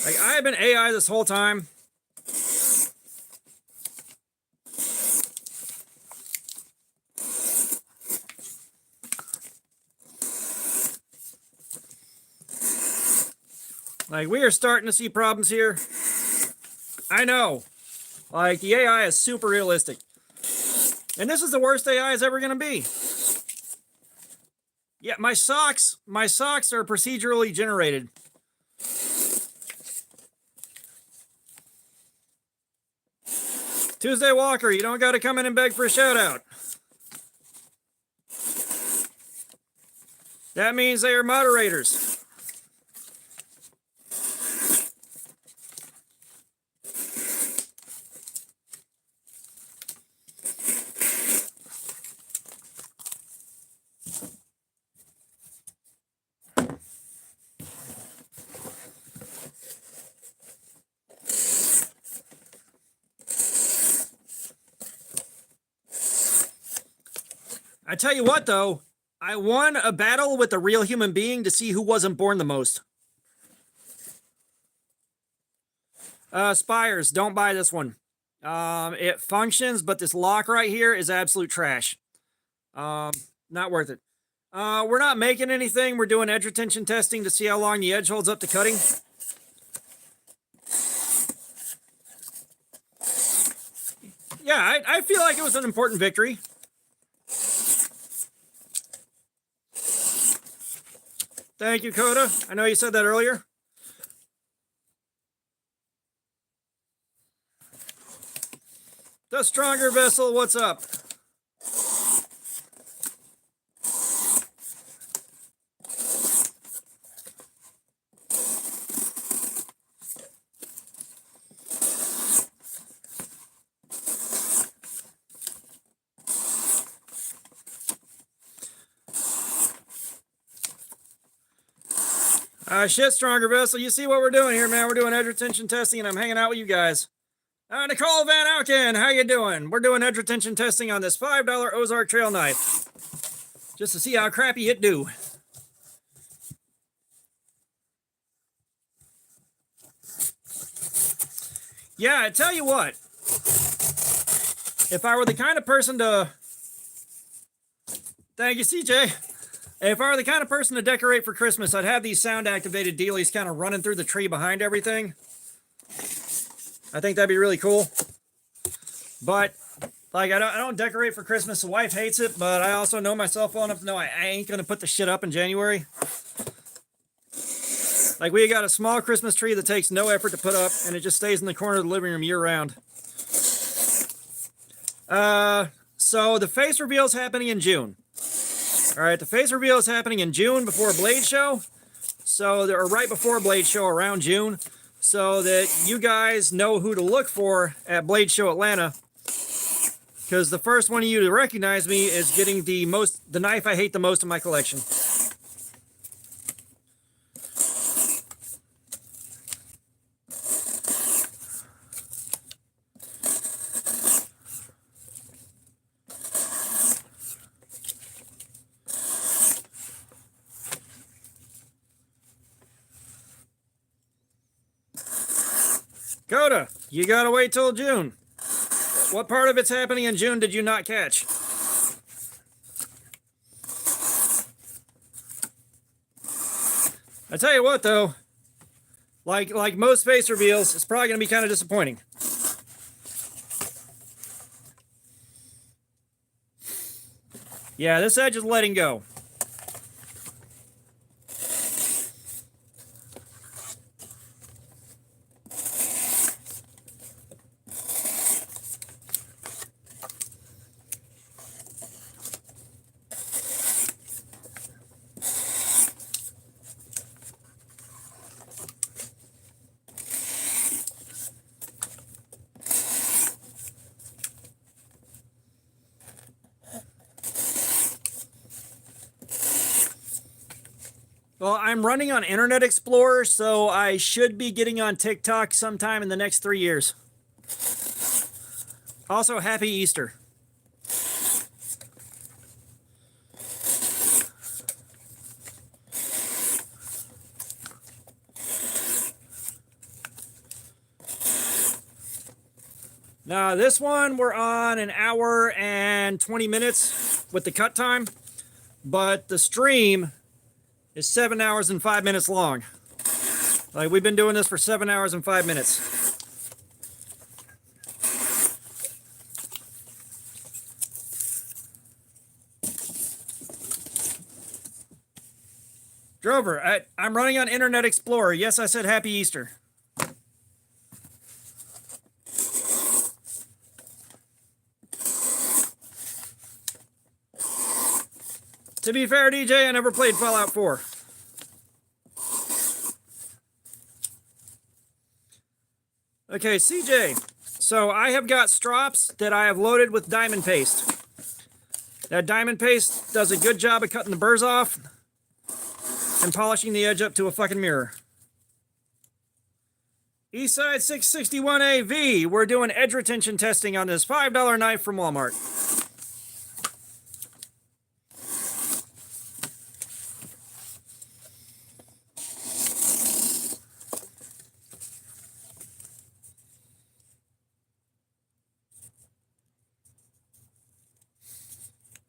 Like, I've been AI this whole time. Like, we are starting to see problems here. I know. Like, the AI is super realistic. And this is the worst AI is ever going to be. Yeah, my socks are procedurally generated. Tuesday Walker, you don't got to come in and beg for a shout out. That means they are moderators. I tell you what, though, I won a battle with a real human being to see who wasn't born the most. Spires, don't buy this one. It functions, but this lock right here is absolute trash. Not worth it. We're not making anything. We're doing edge retention testing to see how long the edge holds up to cutting. Yeah, I feel like it was an important victory. Thank you, Coda. I know you said that earlier. The Stronger Vessel, what's up? Shit, Stronger Vessel. You see what we're doing here, man. We're doing edge retention testing, and I'm hanging out with you guys. Nicole Van Auken, how you doing? We're doing edge retention testing on this $5 Ozark Trail knife. Just to see how crappy it do. Yeah, I tell you what. If I were the kind of person to... Thank you, CJ. If I were the kind of person to decorate for Christmas, I'd have these sound activated dealies kind of running through the tree behind everything. I think that'd be really cool. But like, I don't decorate for Christmas. The wife hates it, but I also know myself well enough to know I ain't gonna put the shit up in January. Like, we got a small Christmas tree that takes no effort to put up, and it just stays in the corner of the living room year round. So the face reveal is happening in June. All right, the face reveal is happening in June before Blade Show. So they're right before Blade Show, around June, so that you guys know who to look for at Blade Show Atlanta. Because the first one of you to recognize me is getting the knife I hate the most in my collection. Coda, you gotta wait till June. What part of it's happening in June did you not catch? I tell you what, though, like most face reveals, it's probably gonna be kind of disappointing. Yeah, this edge is letting go. Well, I'm running on Internet Explorer, so I should be getting on TikTok sometime in the next 3 years. Also, Happy Easter. Now, this one, we're on 1 hour and 20 minutes with the cut time, but the stream is 7 hours and 5 minutes long. Like, we've been doing this for 7 hours and 5 minutes. Drover, I'm running on Internet Explorer. Yes, I said Happy Easter. To be fair, DJ, I never played Fallout 4. Okay, CJ. So I have got strops that I have loaded with diamond paste. That diamond paste does a good job of cutting the burrs off and polishing the edge up to a fucking mirror. Eastside 661AV, we're doing edge retention testing on this $5 knife from Walmart.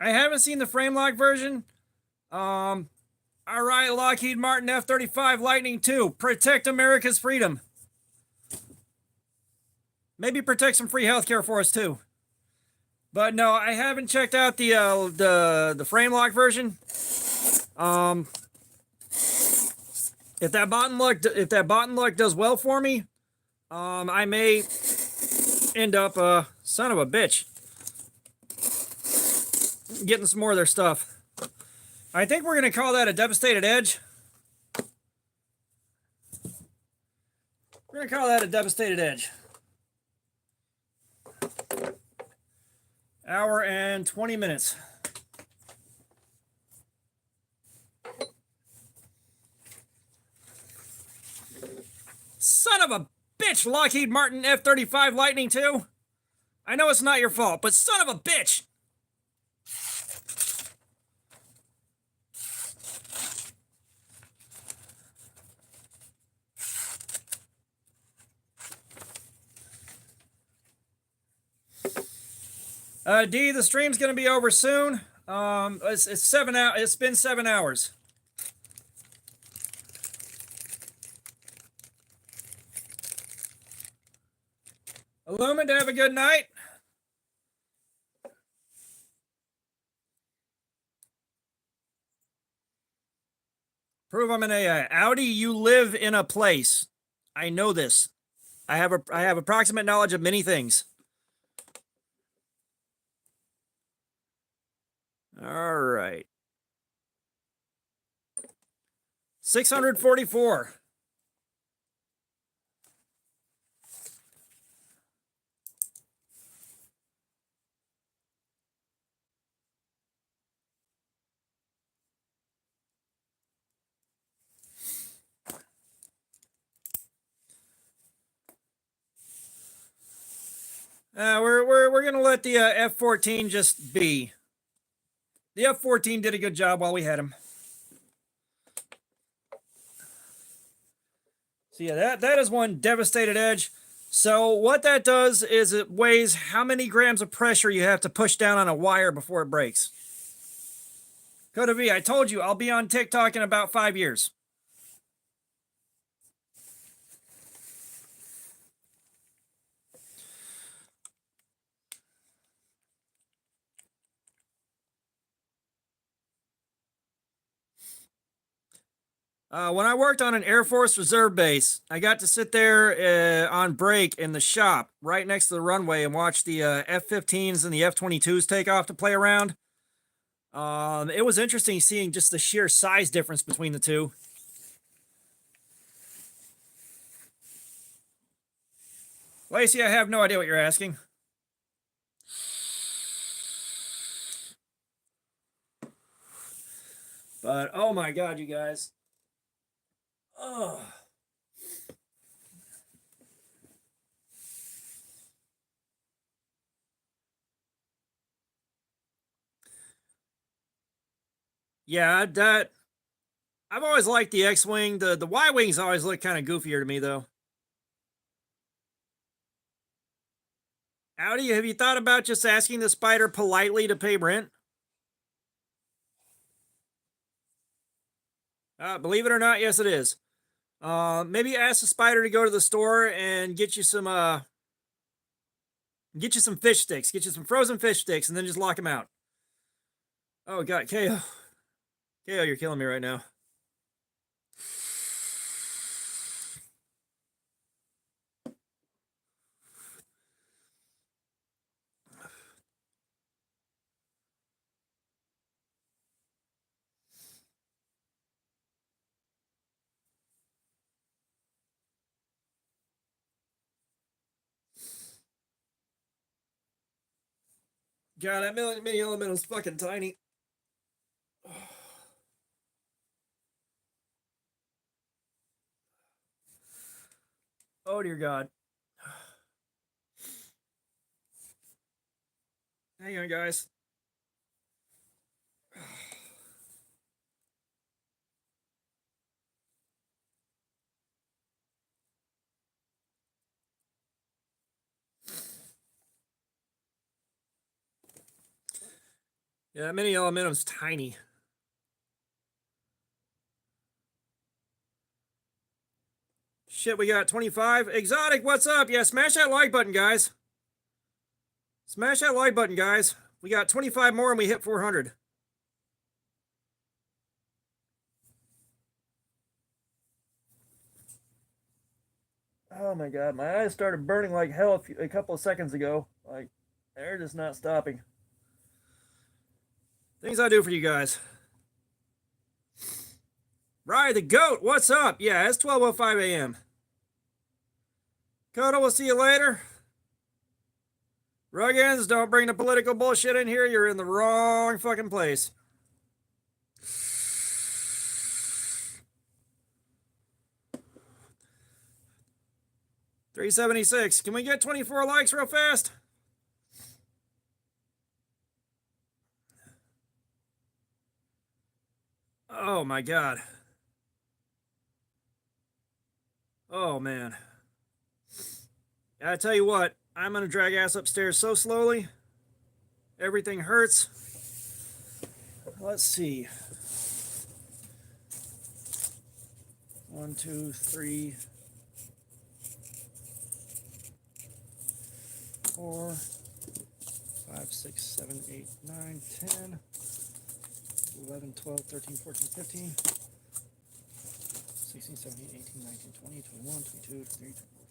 I haven't seen the frame lock version. All right, Lockheed Martin F-35 Lightning II. Protect America's freedom. Maybe protect some free healthcare for us too. But no, I haven't checked out the frame lock version. If that button lock does well for me, I may end up son of a bitch getting some more of their stuff. I think we're going to call that a devastated edge. We're going to call that a devastated edge. Hour and 20 minutes. Son of a bitch, Lockheed Martin F-35 Lightning II. I know it's not your fault, but son of a bitch. D, the stream's going to be over soon. It's 7 hours. It's been 7 hours. Illumined, have a good night. Prove I'm an AI. Audi, you live in a place. I know this. I have approximate knowledge of many things. All right. 644. We're gonna let the F-14 just be. The F-14 did a good job while we had him. So yeah, that is one devastated edge. So what that does is it weighs how many grams of pressure you have to push down on a wire before it breaks. Coda V, I told you I'll be on TikTok in about 5 years. When I worked on an Air Force Reserve base, I got to sit there on break in the shop right next to the runway and watch the F-15s and the F-22s take off to play around. It was interesting seeing just the sheer size difference between the two. Lacey, I have no idea what you're asking. But, oh my God, you guys. Oh. Yeah, that I've always liked the X-Wing. The Y-Wings always look kind of goofier to me, though. Audi, have you thought about just asking the spider politely to pay rent? Believe it or not, yes, it is. Maybe ask the spider to go to the store and get you some fish sticks, get you some frozen fish sticks, and then just lock him out. Oh God, KO, you're killing me right now. God, that mini element is fucking tiny. Oh dear God. Hang on, guys. Yeah, that mini elementum's tiny. Shit, we got 25. Exotic, what's up? Yeah, smash that like button, guys. Smash that like button, guys. We got 25 more and we hit 400. Oh my God, my eyes started burning like hell a couple of seconds ago. Like, they're just not stopping. Things I do for you guys. Rye the Goat, what's up? Yeah, it's 12:05 a.m. Coda, we'll see you later. Ruggins, don't bring the political bullshit in here. You're in the wrong fucking place. $376. Can we get 24 likes real fast? Oh my God. Oh man. I tell you what, I'm gonna drag ass upstairs so slowly. Everything hurts. let's see. 1, 2, 3, 4, 5, 6, 7, 8, 9, 10, 11, 12, 13, 14, 15, 16, 17, 18, 19, 20, 21, 22, 23, 24,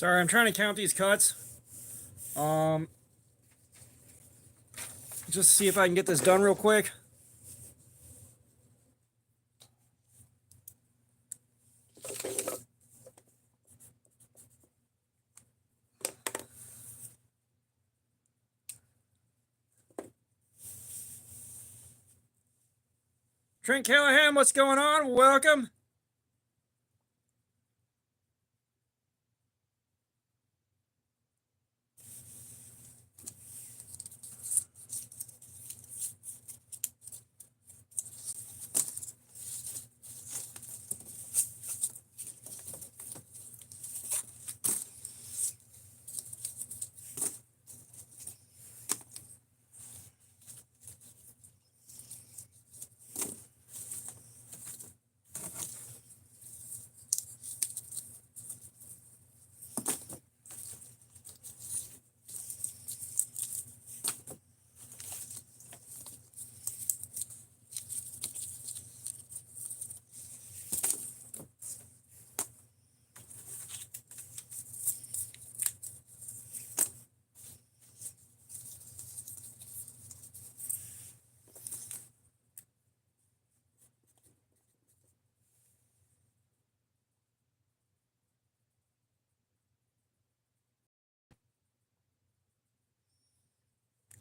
Sorry, I'm trying to count these cuts. Just see if I can get this done real quick. Trent Callahan, what's going on? Welcome.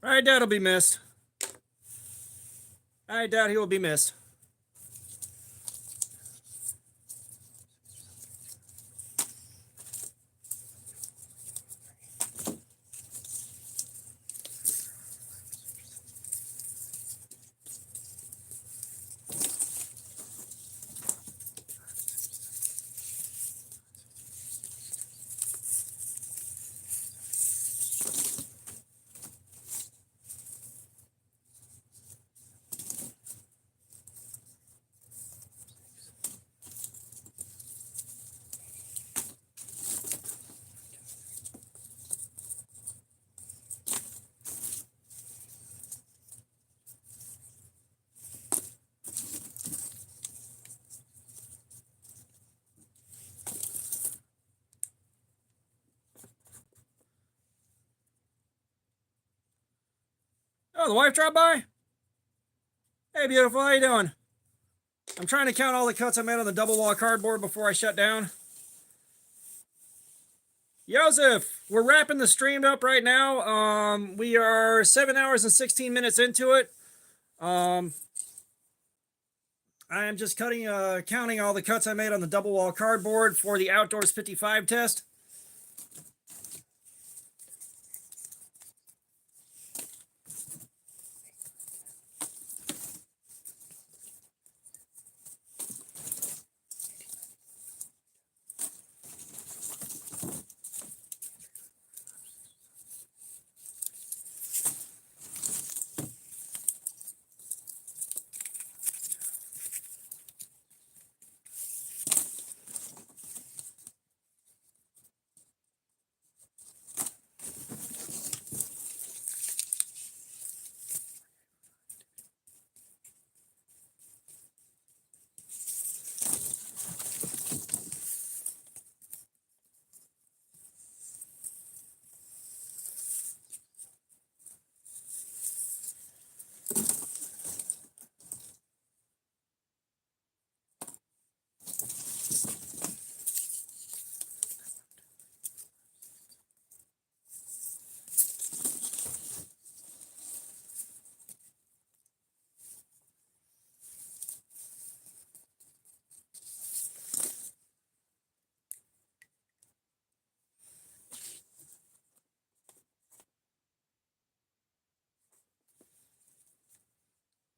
I doubt he'll be missed. I doubt he will be missed. Oh, the wife dropped by? Hey, beautiful, how you doing? I'm trying to count all the cuts I made on the double wall cardboard before I shut down. Joseph, we're wrapping the stream up right now. We are 7 hours and 16 minutes into it. I am just counting all the cuts I made on the double wall cardboard for the Outdoors 55 test.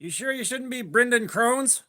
You sure you shouldn't be Brendan Crones?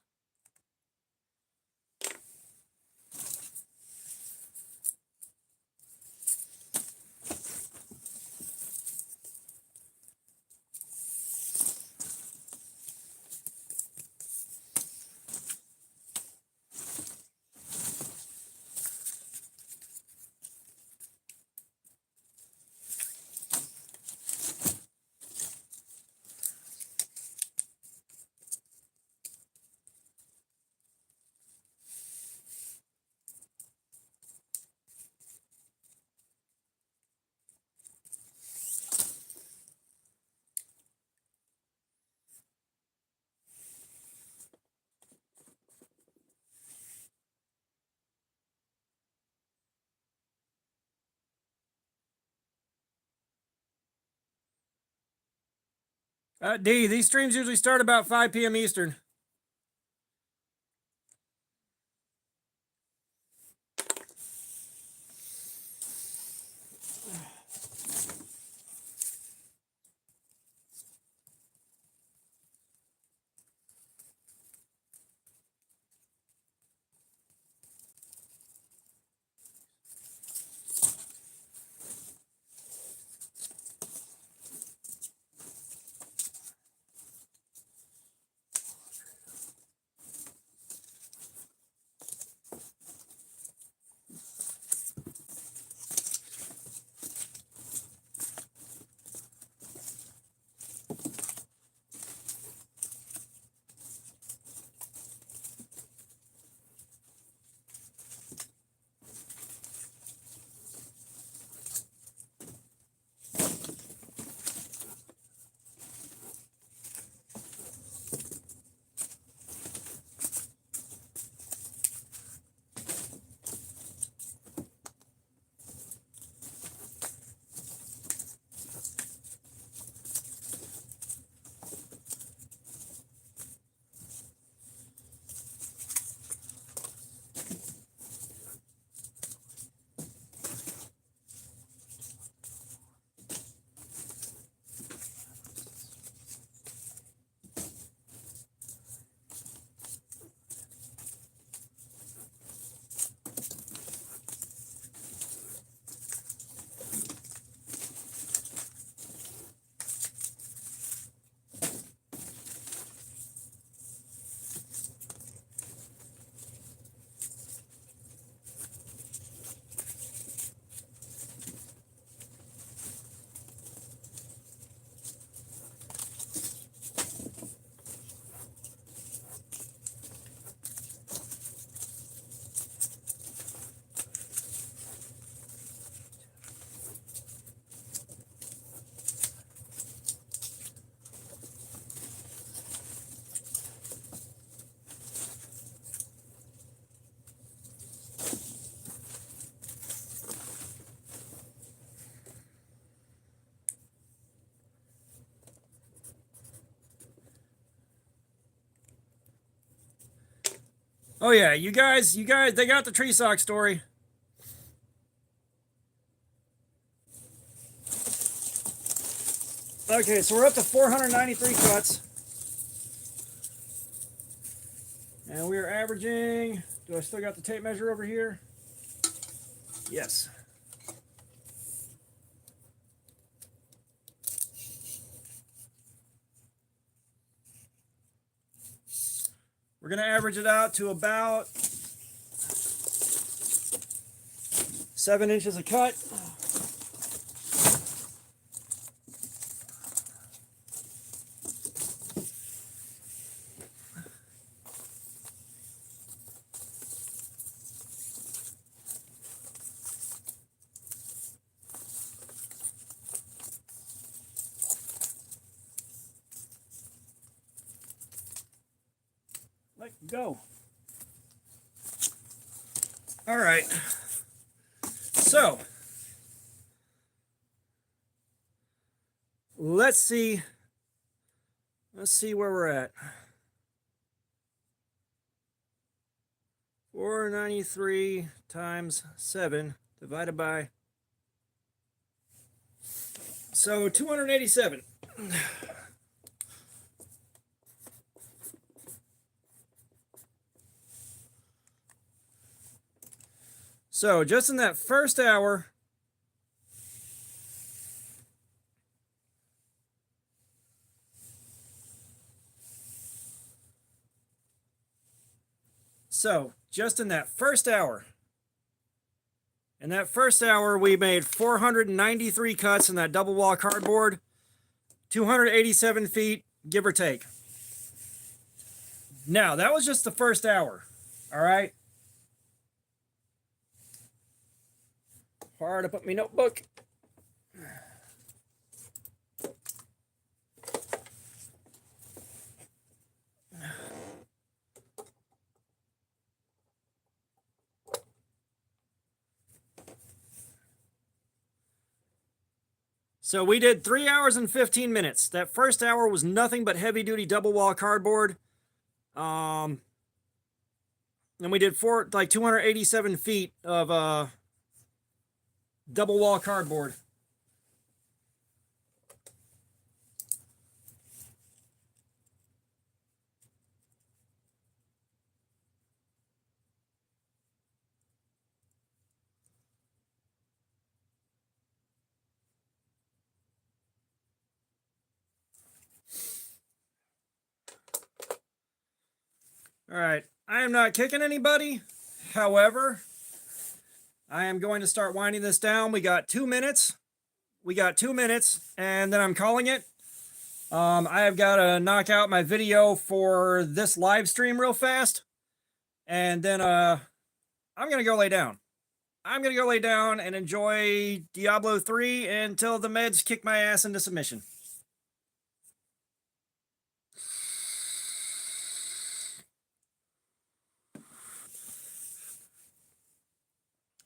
D, these streams usually start about 5 p.m. Eastern. Oh yeah, you guys, they got the tree sock story. Okay, so we're up to 493 cuts. And we're averaging, do I still got the tape measure over here? Yes. We're going to average it out to about 7 inches a cut. Let go. All right. So let's see where we're at. 493 times 7 divided by, so 287. So just in that first hour, in that first hour, we made 493 cuts in that double wall cardboard, 287 feet, give or take. Now, that was just the first hour, all right? Where to put my notebook? So we did 3 hours and 15 minutes. That first hour was nothing but heavy duty double wall cardboard. And we did 287 feet of double wall cardboard. All right, I am not kicking anybody. However, I am going to start winding this down. We got 2 minutes. And then I'm calling it. I have got to knock out my video for this live stream real fast. And then I'm going to go lay down. I'm going to go lay down and enjoy Diablo 3 until the meds kick my ass into submission.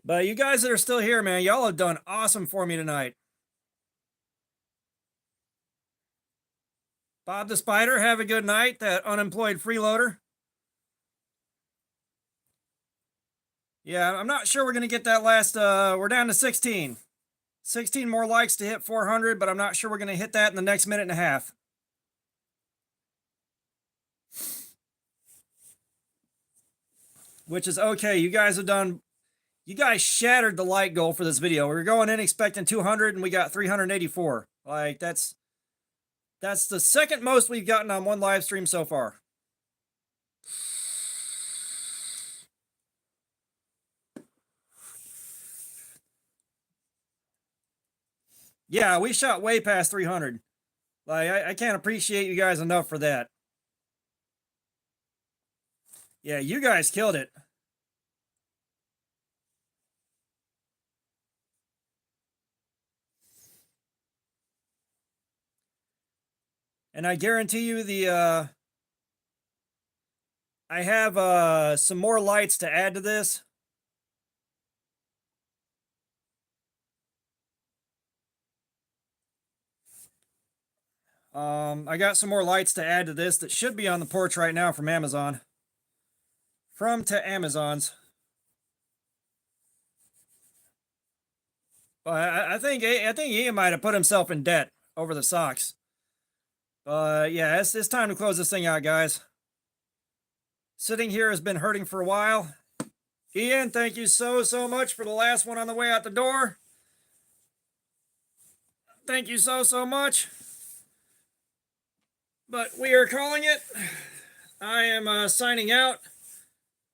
But you guys that are still here, man, y'all have done awesome for me tonight. Bob the Spider, have a good night, that unemployed freeloader. Yeah, I'm not sure we're going to get that last, we're down to 16. 16 more likes to hit 400, but I'm not sure we're going to hit that in the next minute and a half. Which is okay. You guys shattered the like goal for this video. We were going in expecting 200 and we got 384. Like, that's the second most we've gotten on one live stream so far. Yeah, we shot way past 300. Like, I can't appreciate you guys enough for that. Yeah, you guys killed it. And I guarantee you I have some more lights to add to this. I got some more lights to add to this that should be on the porch right now from Amazon. From to Amazons. But I think Ian might have put himself in debt over the socks. But yeah, it's time to close this thing out, guys. Sitting here has been hurting for a while. Ian, thank you so much for the last one on the way out the door. Thank you so much. But we are calling it. I am signing out.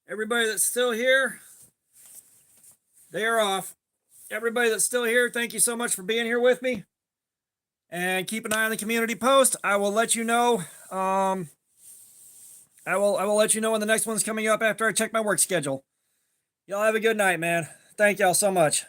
Everybody that's still here, they are off. Everybody that's still here, thank you so much for being here with me. And keep an eye on the community post. I will let you know. I will let you know when the next one's coming up after I check my work schedule. Y'all have a good night, man. Thank y'all so much.